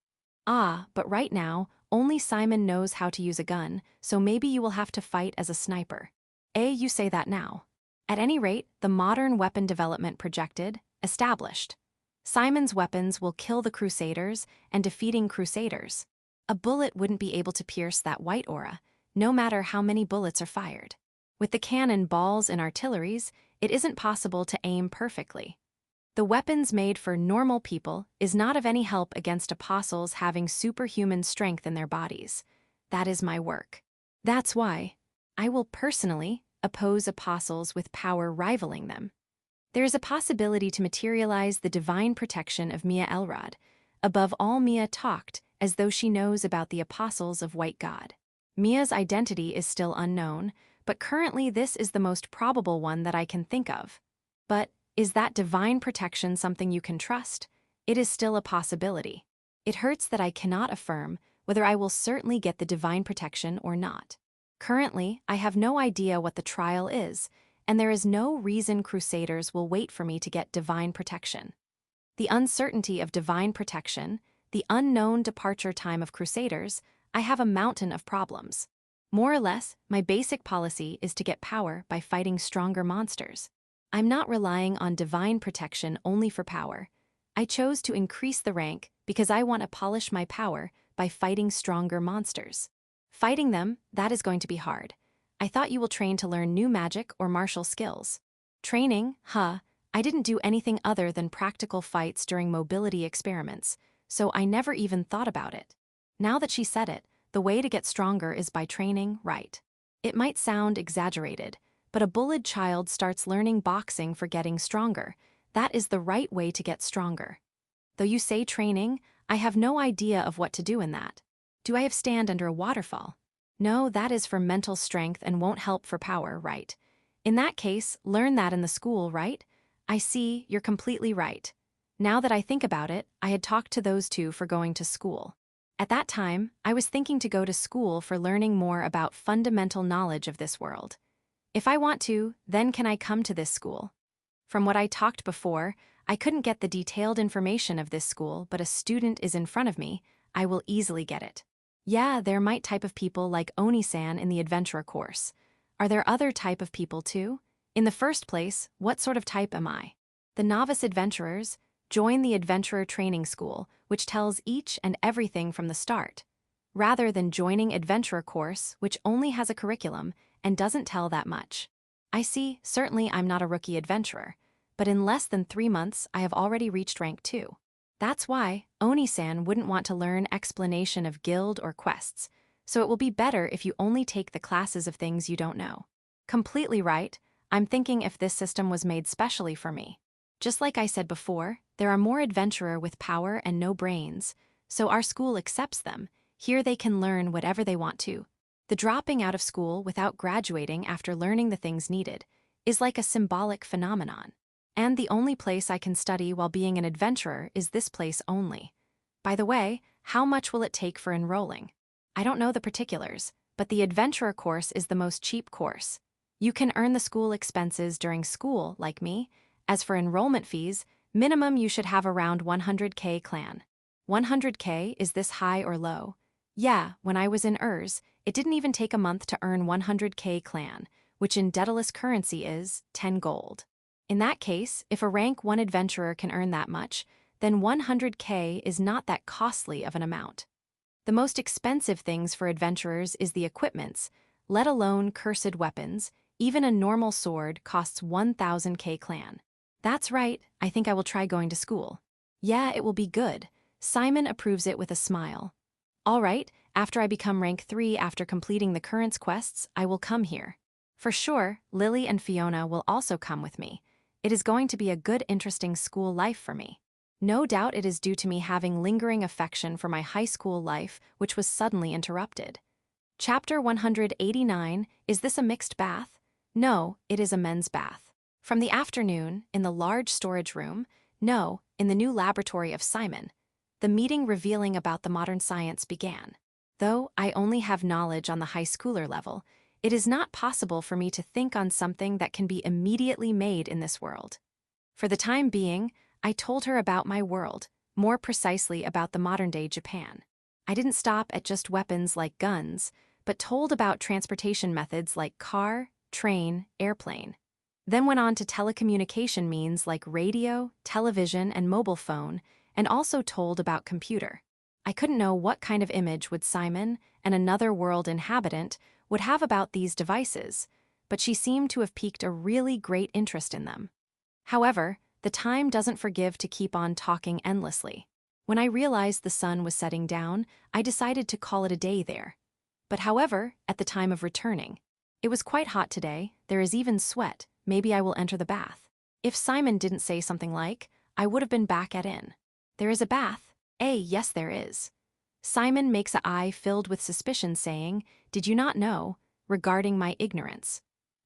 But right now, only Simon knows how to use a gun, so maybe you will have to fight as a sniper. You say that now. At any rate, the modern weapon development projected, established. Simon's weapons will kill the Crusaders and defeating Crusaders. A bullet wouldn't be able to pierce that white aura, no matter how many bullets are fired. With the cannon balls and artilleries, it isn't possible to aim perfectly. The weapons made for normal people is not of any help against apostles having superhuman strength in their bodies. That is my work. That's why I will personally oppose apostles with power rivaling them. There is a possibility to materialize the divine protection of Mia Elrod. Above all, Mia talked as though she knows about the apostles of White God. Mia's identity is still unknown, but currently this is the most probable one that I can think of. But is that divine protection something you can trust? It is still a possibility. It hurts that I cannot affirm whether I will certainly get the divine protection or not. Currently, I have no idea what the trial is, and there is no reason Crusaders will wait for me to get divine protection. The uncertainty of divine protection, the unknown departure time of Crusaders, I have a mountain of problems. More or less, my basic policy is to get power by fighting stronger monsters. I'm not relying on divine protection only for power. I chose to increase the rank because I want to polish my power by fighting stronger monsters. Fighting them, that is going to be hard. I thought you will train to learn new magic or martial skills. Training, I didn't do anything other than practical fights during mobility experiments, so I never even thought about it. Now that she said it, the way to get stronger is by training, right? It might sound exaggerated, but a bullied child starts learning boxing for getting stronger. That is the right way to get stronger. Though you say training, I have no idea of what to do in that. Do I have stand under a waterfall? No, that is for mental strength and won't help for power, right? In that case, learn that in the school, right? I see, you're completely right. Now that I think about it, I had talked to those two for going to school. At that time, I was thinking to go to school for learning more about fundamental knowledge of this world. If I want to, then can I come to this school? From what I talked before, I couldn't get the detailed information of this school, but a student is in front of me, I will easily get it. Yeah, there might type of people like Oni-san in the adventurer course. Are there other type of people too? In the first place, what sort of type am I? The novice adventurers join the adventurer training school, which tells each and everything from the start, rather than joining adventurer course, which only has a curriculum and doesn't tell that much. I see, certainly I'm not a rookie adventurer, but in less than 3 months I have already reached rank 2. That's why Oni-san wouldn't want to learn explanation of guild or quests, so it will be better if you only take the classes of things you don't know. Completely right. I'm thinking if this system was made specially for me. Just like I said before, there are more adventurer with power and no brains, so our school accepts them. Here they can learn whatever they want to. The dropping out of school without graduating after learning the things needed is like a symbolic phenomenon. And the only place I can study while being an adventurer is this place only. By the way, how much will it take for enrolling? I don't know the particulars, but the adventurer course is the most cheap course. You can earn the school expenses during school, like me. As for enrollment fees, minimum you should have around 100k clan. 100k, is this high or low? Yeah, when I was in Urs, it didn't even take a month to earn 100k clan, which in Daedalus currency is 10 gold. In that case, if a rank 1 adventurer can earn that much, then 100k is not that costly of an amount. The most expensive things for adventurers is the equipments, let alone cursed weapons. Even a normal sword costs 1000k clan. That's right, I think I will try going to school. Yeah, it will be good. Simon approves it with a smile. All right, after I become rank 3 after completing the currents quests, I will come here. For sure, Lily and Fiona will also come with me. It is going to be a good, interesting school life for me. No doubt it is due to me having lingering affection for my high school life, which was suddenly interrupted. Chapter 189, is this a mixed bath? No, it is a men's bath. From the afternoon, in the large storage room, no, in the new laboratory of Simon, the meeting revealing about the modern science began. Though I only have knowledge on the high schooler level, it is not possible for me to think on something that can be immediately made in this world. For the time being, I told her about my world, more precisely about the modern-day Japan. I didn't stop at just weapons like guns, but told about transportation methods like car, train, airplane. Then went on to telecommunication means like radio, television, and mobile phone, and also told about computer. I couldn't know what kind of image would Simon, and another world inhabitant, would have about these devices, but she seemed to have piqued a really great interest in them. However, the time doesn't forgive to keep on talking endlessly. When I realized the sun was setting down, I decided to call it a day there. But however, at the time of returning, it was quite hot today, there is even sweat, maybe I will enter the bath. If Simon didn't say something like, I would have been back at in. There is a bath? Yes there is. Simon makes an eye filled with suspicion saying, did you not know, regarding my ignorance?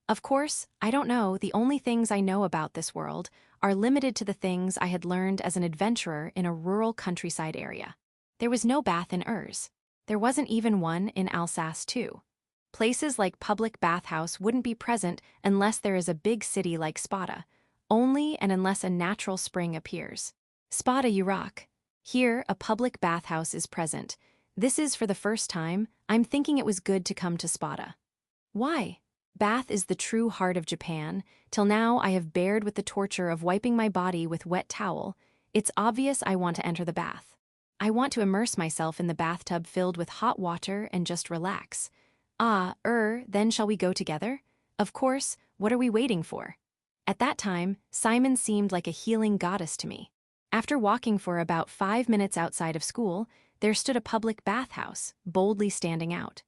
Of course, I don't know, the only things I know about this world are limited to the things I had learned as an adventurer in a rural countryside area. There was no bath in Urs. There wasn't even one in Alsace too. Places like public bathhouse wouldn't be present unless there is a big city like Spada, only and unless a natural spring appears. Spada you rock. Here, a public bathhouse is present. This is for the first time, I'm thinking it was good to come to Spada. Why? Bath is the true heart of Japan. Till now I have bared with the torture of wiping my body with wet towel. It's obvious I want to enter the bath. I want to immerse myself in the bathtub filled with hot water and just relax. Then shall we go together? Of course, what are we waiting for? At that time, Simon seemed like a healing goddess to me. After walking for about 5 minutes outside of school, there stood a public bathhouse, boldly standing out.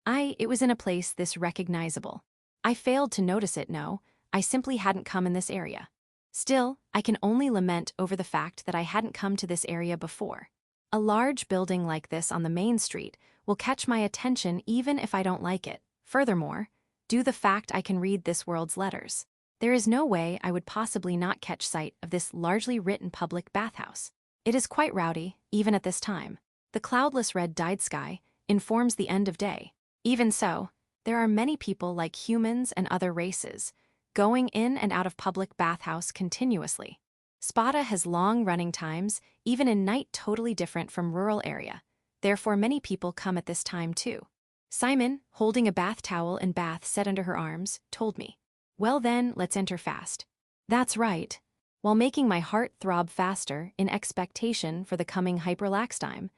It was in a place this recognizable. I failed to notice it, no, I simply hadn't come in this area. Still, I can only lament over the fact that I hadn't come to this area before. A large building like this on the main street will catch my attention even if I don't like it. Furthermore, due the fact I can read this world's letters, there is no way I would possibly not catch sight of this largely written public bathhouse. It is quite rowdy, even at this time. The cloudless red-dyed sky informs the end of day. Even so, there are many people like humans and other races, going in and out of public bathhouse continuously. Spada has long running times, even in night totally different from rural area. therefore many people come at this time too. Simon, holding a bath towel and bath set under her arms, told me. Well then, let's enter fast. That's right. While making my heart throb faster in expectation for the coming hyperlax time,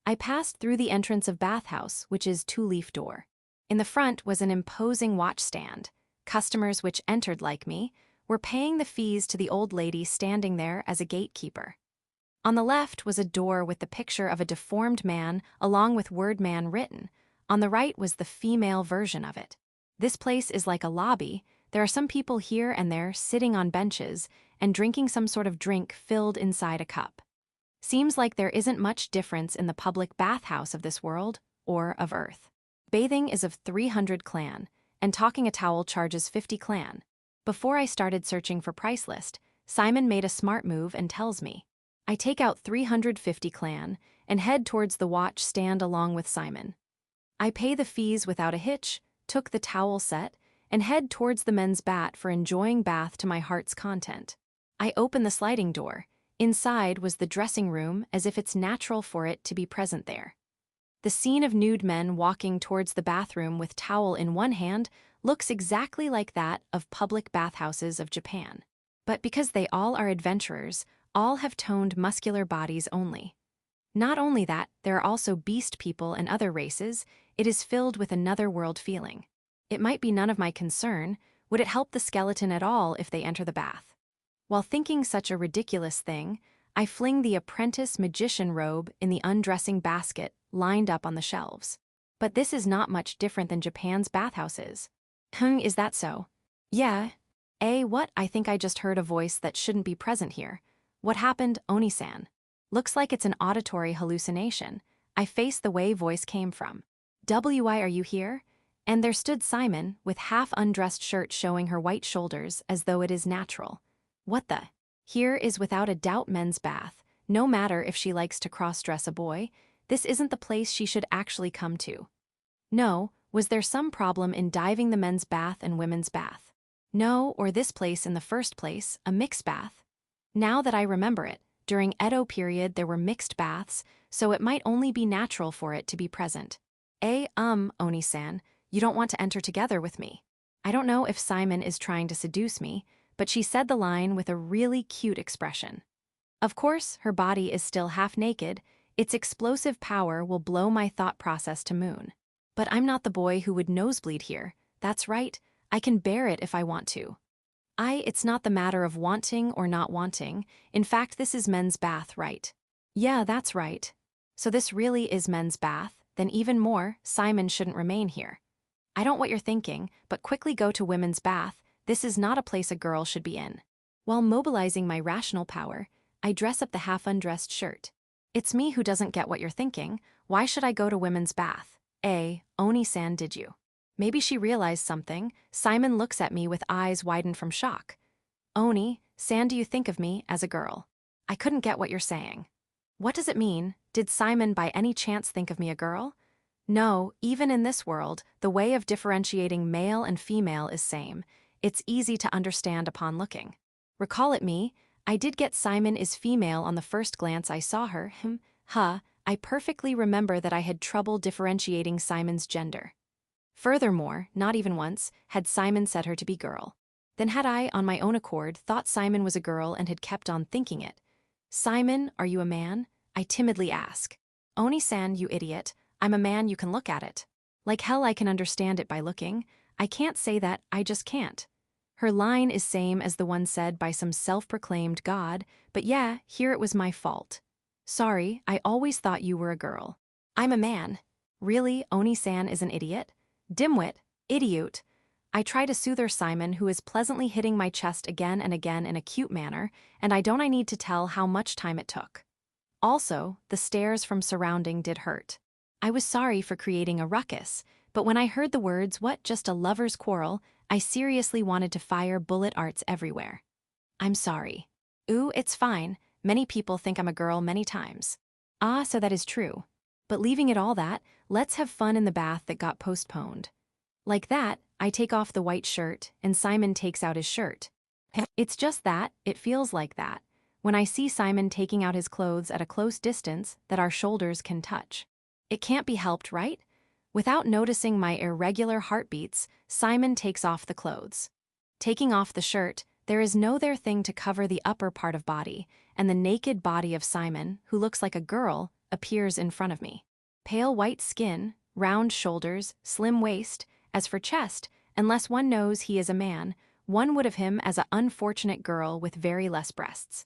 I passed through the entrance of bathhouse, which is two-leaf door. In the front was an imposing watch stand. Customers which entered like me were paying the fees to the old lady standing there as a gatekeeper. On the left was a door with the picture of a deformed man along with word man written. On the right was the female version of it. This place is like a lobby. There are some people here and there sitting on benches and drinking some sort of drink filled inside a cup. Seems like there isn't much difference in the public bathhouse of this world or of Earth. Bathing is of 300 clan, and talking a towel charges 50 clan. Before I started searching for price list, Simon made a smart move and tells me. I take out 350 clan and head towards the watch stand along with Simon. I pay the fees without a hitch, took the towel set, and head towards the men's bat for enjoying bath to my heart's content. I open the sliding door. Inside was the dressing room as if it's natural for it to be present there. The scene of nude men walking towards the bathroom with towel in one hand looks exactly like that of public bathhouses of Japan. But because they all are adventurers, all have toned muscular bodies only. Not only that, there are also beast people and other races. It is filled with another world feeling. It might be none of my concern. Would it help the skeleton at all if they enter the bath? While thinking such a ridiculous thing, I fling the apprentice magician robe in the undressing basket lined up on the shelves. But this is not much different than Japan's bathhouses. Is that so? Yeah. What? I think I just heard a voice that shouldn't be present here. What happened, Oni-san? Looks like it's an auditory hallucination. I face the way voice came from. Why are you here? And there stood Simon, with half-undressed shirt showing her white shoulders as though it is natural. What the? Here is without a doubt men's bath. No matter if she likes to cross-dress a boy, this isn't the place she should actually come to. No, was there some problem in diving the men's bath and women's bath? No, or this place in the first place, a mixed bath? Now that I remember it, during Edo period there were mixed baths, so it might only be natural for it to be present. Oni-san, you don't want to enter together with me. I don't know if Simon is trying to seduce me, but she said the line with a really cute expression. Of course, her body is still half naked. Its explosive power will blow my thought process to moon. But I'm not the boy who would nosebleed here. That's right, I can bear it if I want to. It's not the matter of wanting or not wanting. In fact, this is men's bath, right? Yeah, that's right. So this really is men's bath, then even more, Simon shouldn't remain here. I don't what you're thinking, but quickly go to women's bath. This is not a place a girl should be in. While mobilizing my rational power, I dress up the half-undressed shirt. It's me who doesn't get what you're thinking. Why should I go to women's bath? Oni-san, did you? Maybe she realized something. Simon looks at me with eyes widened from shock. Oni-san, do you think of me as a girl? I couldn't get what you're saying. What does it mean? Did Simon by any chance think of me a girl? No, even in this world, the way of differentiating male and female is same. It's easy to understand upon looking. Recall it me, I did get Simon is female on the first glance I saw her. I perfectly remember that I had trouble differentiating Simon's gender. Furthermore, not even once had Simon said her to be girl. Then had I, on my own accord, thought Simon was a girl and had kept on thinking it. Simon, are you a man? I timidly ask. Oni-san, you idiot, I'm a man, you can look at it. Like hell I can understand it by looking. I can't say that, I just can't. Her line is same as the one said by some self-proclaimed god, but yeah, here it was my fault. Sorry, I always thought you were a girl. I'm a man. Really, Oni-san is an idiot? Dimwit, idiot. I try to soothe her Simon, who is pleasantly hitting my chest again and again in a cute manner, and I need to tell how much time it took. Also, the stares from surrounding did hurt. I was sorry for creating a ruckus, but when I heard the words, what, just a lover's quarrel, I seriously wanted to fire bullet arts everywhere. I'm sorry. Ooh, it's fine. Many people think I'm a girl many times. So that is true. But leaving it all that, let's have fun in the bath that got postponed. Like that, I take off the white shirt, and Simon takes out his shirt. It's just that, it feels like that, when I see Simon taking out his clothes at a close distance that our shoulders can touch. It can't be helped, right? Without noticing my irregular heartbeats, Simon takes off the clothes. Taking off the shirt, there is no there thing to cover the upper part of body, and the naked body of Simon, who looks like a girl, appears in front of me. Pale white skin, round shoulders, slim waist. As for chest, unless one knows he is a man, one would of him as an unfortunate girl with very less breasts.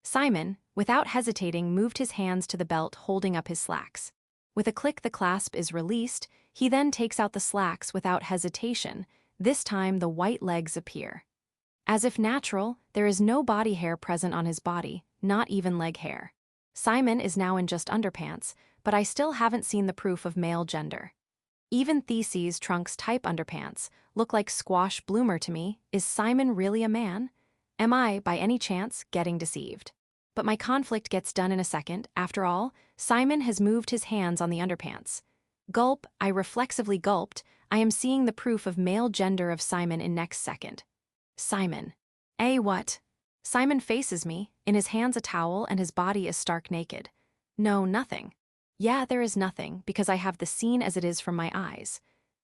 Simon, without hesitating, moved his hands to the belt holding up his slacks. With a click the clasp is released, he then takes out the slacks without hesitation. This time the white legs appear. As if natural, there is no body hair present on his body, not even leg hair. Simon is now in just underpants, but I still haven't seen the proof of male gender. Even Theses Trunks type underpants look like squash bloomer to me. Is Simon really a man? Am I, by any chance, getting deceived? But my conflict gets done in a second. After all, Simon has moved his hands on the underpants. Gulp, I reflexively gulped. I am seeing the proof of male gender of Simon in next second. Simon. What? Simon faces me, in his hands a towel and his body is stark naked. No, nothing. Yeah, there is nothing, because I have the scene as it is from my eyes.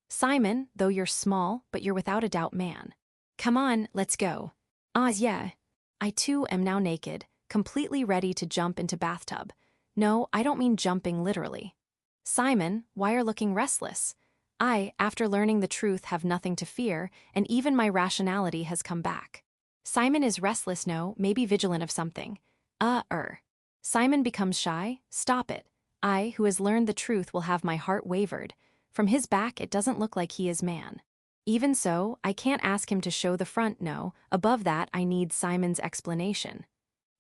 Simon, though you're small, but you're without a doubt man. Come on, let's go. Yeah. I too am now naked, completely ready to jump into bathtub. No, I don't mean jumping literally. Simon, why are looking restless? I, after learning the truth, have nothing to fear, and even my rationality has come back. Simon is restless, no, maybe vigilant of something. Simon becomes shy, stop it. I, who has learned the truth, will have my heart wavered. From his back it doesn't look like he is man. Even so, I can't ask him to show the front, no, above that I need Simon's explanation.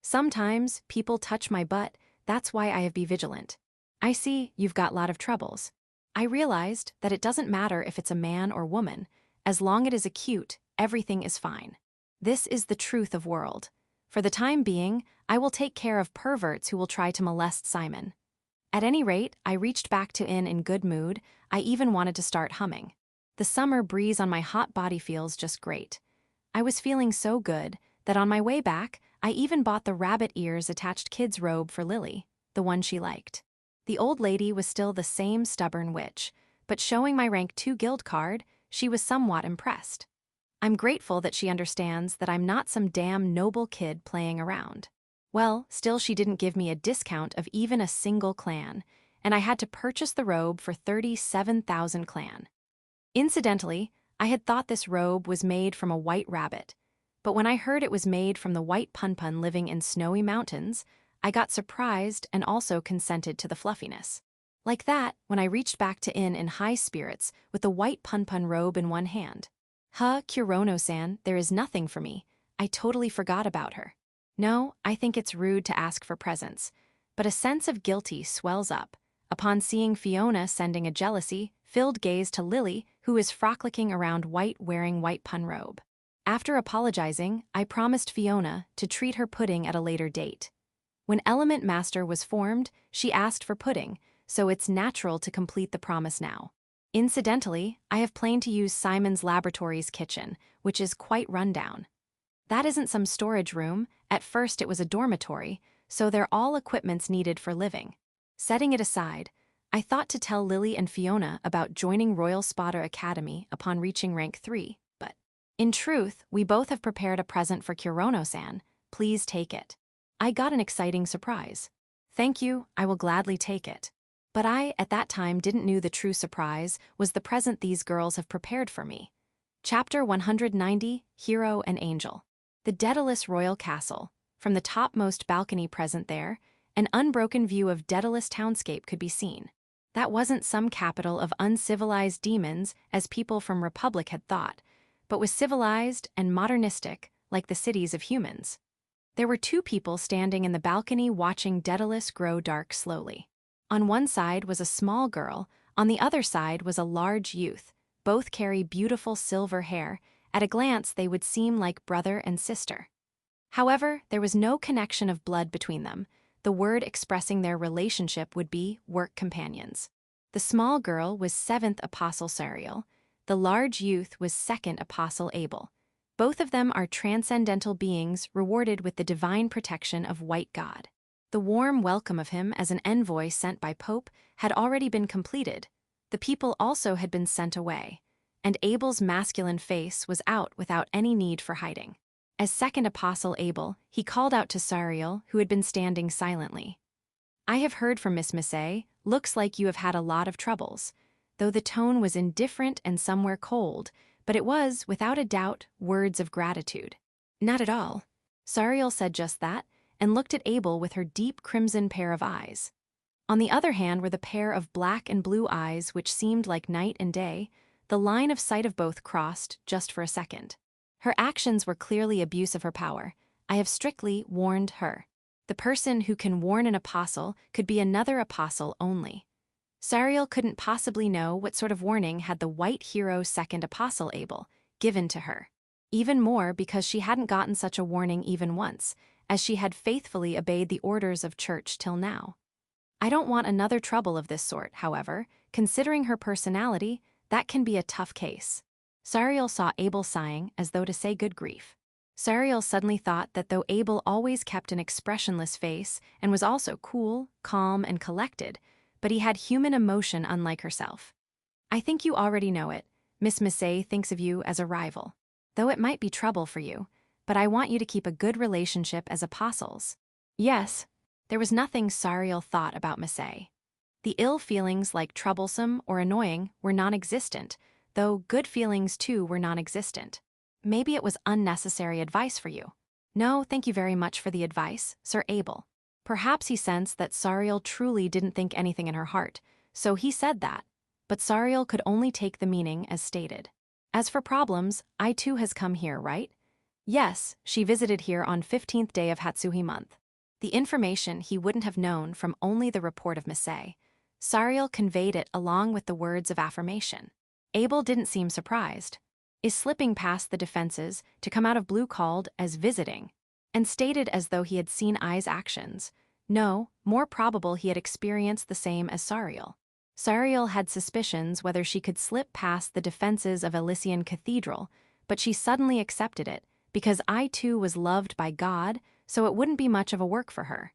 Sometimes, people touch my butt, that's why I have be vigilant. I see, you've got lot of troubles. I realized that it doesn't matter if it's a man or woman, as long it is acute, everything is fine. This is the truth of world. For the time being, I will take care of perverts who will try to molest Simon. At any rate, I reached back to inn in good mood. I even wanted to start humming. The summer breeze on my hot body feels just great. I was feeling so good that on my way back, I even bought the rabbit ears attached kid's robe for Lily, the one she liked. The old lady was still the same stubborn witch, but showing my rank 2 guild card, she was somewhat impressed. I'm grateful that she understands that I'm not some damn noble kid playing around. Well, still she didn't give me a discount of even a single clan, and I had to purchase the robe for 37,000 clan. Incidentally, I had thought this robe was made from a white rabbit, but when I heard it was made from the white punpun living in snowy mountains, I got surprised and also consented to the fluffiness. Like that, when I reached back to inn in high spirits with the white punpun robe in one hand. Kurono-san, there is nothing for me. I totally forgot about her. No, I think it's rude to ask for presents, but a sense of guilty swells up upon seeing Fiona sending a jealousy-filled gaze to Lily, who is frolicking around white wearing white pun robe. After apologizing, I promised Fiona to treat her pudding at a later date. When Element Master was formed, she asked for pudding, so it's natural to complete the promise now. Incidentally, I have planned to use Simon's laboratory's kitchen, which is quite rundown. That isn't some storage room, at first it was a dormitory, so they're all equipments needed for living. Setting it aside, I thought to tell Lily and Fiona about joining Royal Spotter Academy upon reaching rank 3, but in truth, we both have prepared a present for Kurono-san. Please take it. I got an exciting surprise. Thank you, I will gladly take it. But I, at that time, didn't know the true surprise was the present these girls have prepared for me. Chapter 190, Hero and Angel. The Daedalus Royal Castle. From the topmost balcony present there, an unbroken view of Daedalus townscape could be seen. That wasn't some capital of uncivilized demons, as people from Republic had thought, but was civilized and modernistic, like the cities of humans. There were 2 people standing in the balcony watching Daedalus grow dark slowly. On one side was a small girl, on the other side was a large youth. Both carry beautiful silver hair. At a glance they would seem like brother and sister. However, there was no connection of blood between them. The word expressing their relationship would be work companions. The small girl was 7th Apostle Sariel. The large youth was 2nd Apostle Abel. Both of them are transcendental beings rewarded with the divine protection of White God. The warm welcome of him as an envoy sent by Pope had already been completed. The people also had been sent away, and Abel's masculine face was out without any need for hiding. As second apostle Abel, he called out to Sariel, who had been standing silently. "I have heard from Miss Massey, looks like you have had a lot of troubles." Though the tone was indifferent and somewhere cold, but it was, without a doubt, words of gratitude. "Not at all." Sariel said just that, and looked at Abel with her deep crimson pair of eyes. On the other hand were the pair of black and blue eyes which seemed like night and day. The line of sight of both crossed, just for a second. Her actions were clearly abuse of her power. I have strictly warned her. The person who can warn an apostle could be another apostle only. Sariel couldn't possibly know what sort of warning had the white hero second apostle Abel given to her. Even more because she hadn't gotten such a warning even once, as she had faithfully obeyed the orders of church till now. I don't want another trouble of this sort, however. Considering her personality, that can be a tough case. Sariel saw Abel sighing as though to say good grief. Sariel suddenly thought that though Abel always kept an expressionless face and was also cool, calm, and collected, but he had human emotion unlike herself. "I think you already know it. Miss Massey thinks of you as a rival. Though it might be trouble for you, but I want you to keep a good relationship as apostles." Yes, there was nothing Sariel thought about Massey. The ill feelings like troublesome or annoying were non-existent, though good feelings too were non-existent. Maybe it was unnecessary advice for you. "No, thank you very much for the advice, Sir Abel." Perhaps he sensed that Sariel truly didn't think anything in her heart, so he said that, but Sariel could only take the meaning as stated. "As for problems, I too has come here, right?" Yes, she visited here on 15th day of Hatsuhi month. The information he wouldn't have known from only the report of Massey. Sariel conveyed it along with the words of affirmation. Abel didn't seem surprised. Is slipping past the defenses to come out of blue called as visiting, and stated as though he had seen I's actions. No, more probable he had experienced the same as Sariel. Sariel had suspicions whether she could slip past the defenses of Elysian Cathedral, but she suddenly accepted it, because I too was loved by God, so it wouldn't be much of a work for her.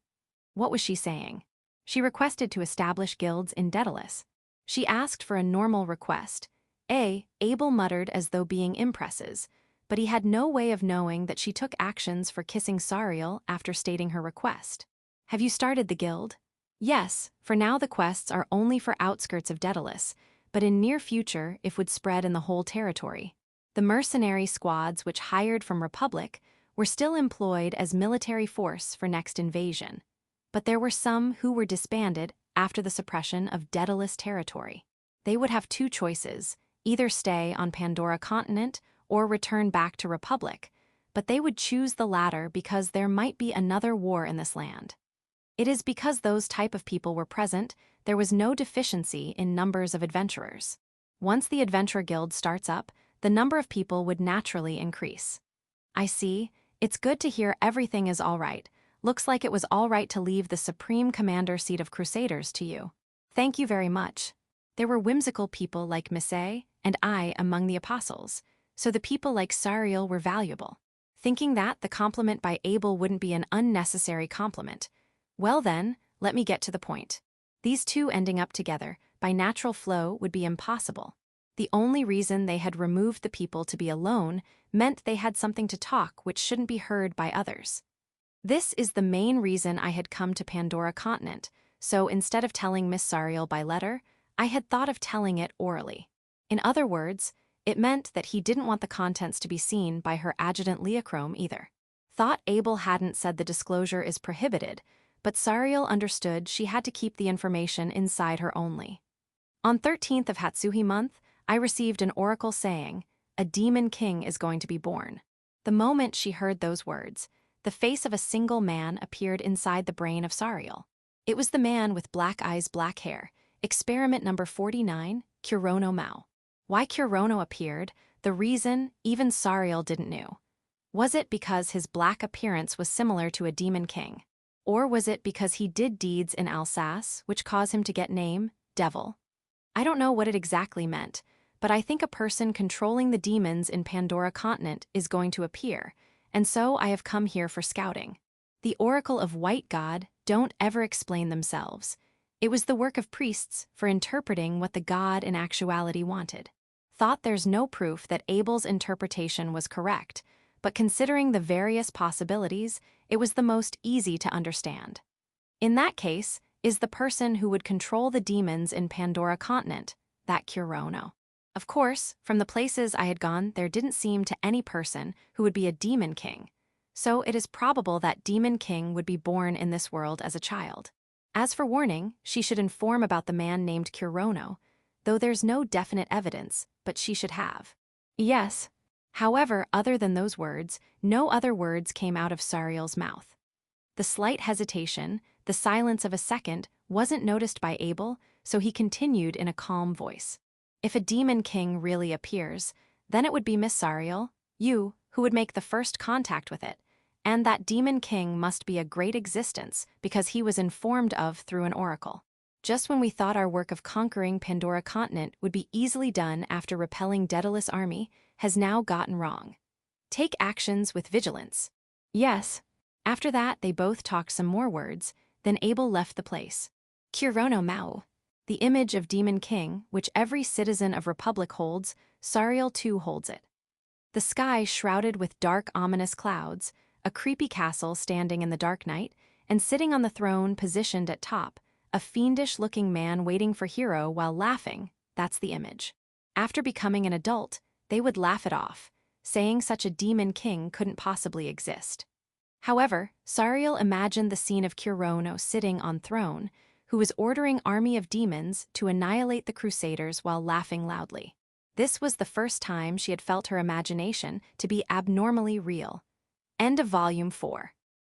What was she saying? She requested to establish guilds in Daedalus. She asked for a normal request. Abel muttered as though being impresses, but he had no way of knowing that she took actions for kissing Sariel after stating her request. "Have you started the guild?" "Yes, for now the quests are only for outskirts of Daedalus, but in near future it would spread in the whole territory." The mercenary squads which hired from Republic were still employed as military force for next invasion, but there were some who were disbanded after the suppression of Daedalus territory. They would have two choices, either stay on Pandora continent or return back to Republic, but they would choose the latter because there might be another war in this land. It is because those type of people were present, there was no deficiency in numbers of adventurers. Once the Adventurer Guild starts up, the number of people would naturally increase. "I see. It's good to hear everything is all right. Looks like it was all right to leave the Supreme Commander seat of Crusaders to you." "Thank you very much." There were whimsical people like Massey and I among the apostles, so the people like Sariel were valuable. Thinking that the compliment by Abel wouldn't be an unnecessary compliment. Well then, let me get to the point. These two ending up together, by natural flow, would be impossible. The only reason they had removed the people to be alone meant they had something to talk which shouldn't be heard by others. This is the main reason I had come to Pandora continent, so instead of telling Miss Sariel by letter, I had thought of telling it orally. In other words, it meant that he didn't want the contents to be seen by her adjutant Leochrome either. Thought Abel hadn't said the disclosure is prohibited, but Sariel understood she had to keep the information inside her only. On 13th of Hatsuhi month, I received an oracle saying, "A demon king is going to be born." The moment she heard those words, the face of a single man appeared inside the brain of Sariel. It was the man with black eyes, black hair, experiment number 49, Kurono Maou. Why Kurono appeared, the reason even Sariel didn't know. Was it because his black appearance was similar to a demon king? Or was it because he did deeds in Alsace which caused him to get name, devil? I don't know what it exactly meant, but I think a person controlling the demons in Pandora continent is going to appear, and so I have come here for scouting. The Oracle of White God, don't ever explain themselves. It was the work of priests for interpreting what the god in actuality wanted. Thought there's no proof that Abel's interpretation was correct, but considering the various possibilities, it was the most easy to understand. In that case, is the person who would control the demons in Pandora continent, that Kurono. Of course, from the places I had gone, there didn't seem to any person who would be a demon king, so it is probable that demon king would be born in this world as a child. As for warning, she should inform about the man named Kurono, though there's no definite evidence, but she should have. Yes. However, other than those words, no other words came out of Sariel's mouth. The slight hesitation, the silence of a second, wasn't noticed by Abel, so he continued in a calm voice. If a demon king really appears, then it would be Miss Sariel, you, who would make the first contact with it, and that demon king must be a great existence because he was informed of through an oracle. Just when we thought our work of conquering Pandora continent would be easily done after repelling Daedalus' army, has now gotten wrong. Take actions with vigilance. Yes. After that, they both talked some more words, then Abel left the place. Kurono Maou. The image of Demon King, which every citizen of Republic holds, Sariel too holds it. The sky shrouded with dark ominous clouds, a creepy castle standing in the dark night, and sitting on the throne positioned at top, a fiendish-looking man waiting for hero while laughing, that's the image. After becoming an adult, they would laugh it off, saying such a demon king couldn't possibly exist. However, Sariel imagined the scene of Kurono sitting on throne, who was ordering army of demons to annihilate the Crusaders while laughing loudly. This was the first time she had felt her imagination to be abnormally real. End of Volume 4.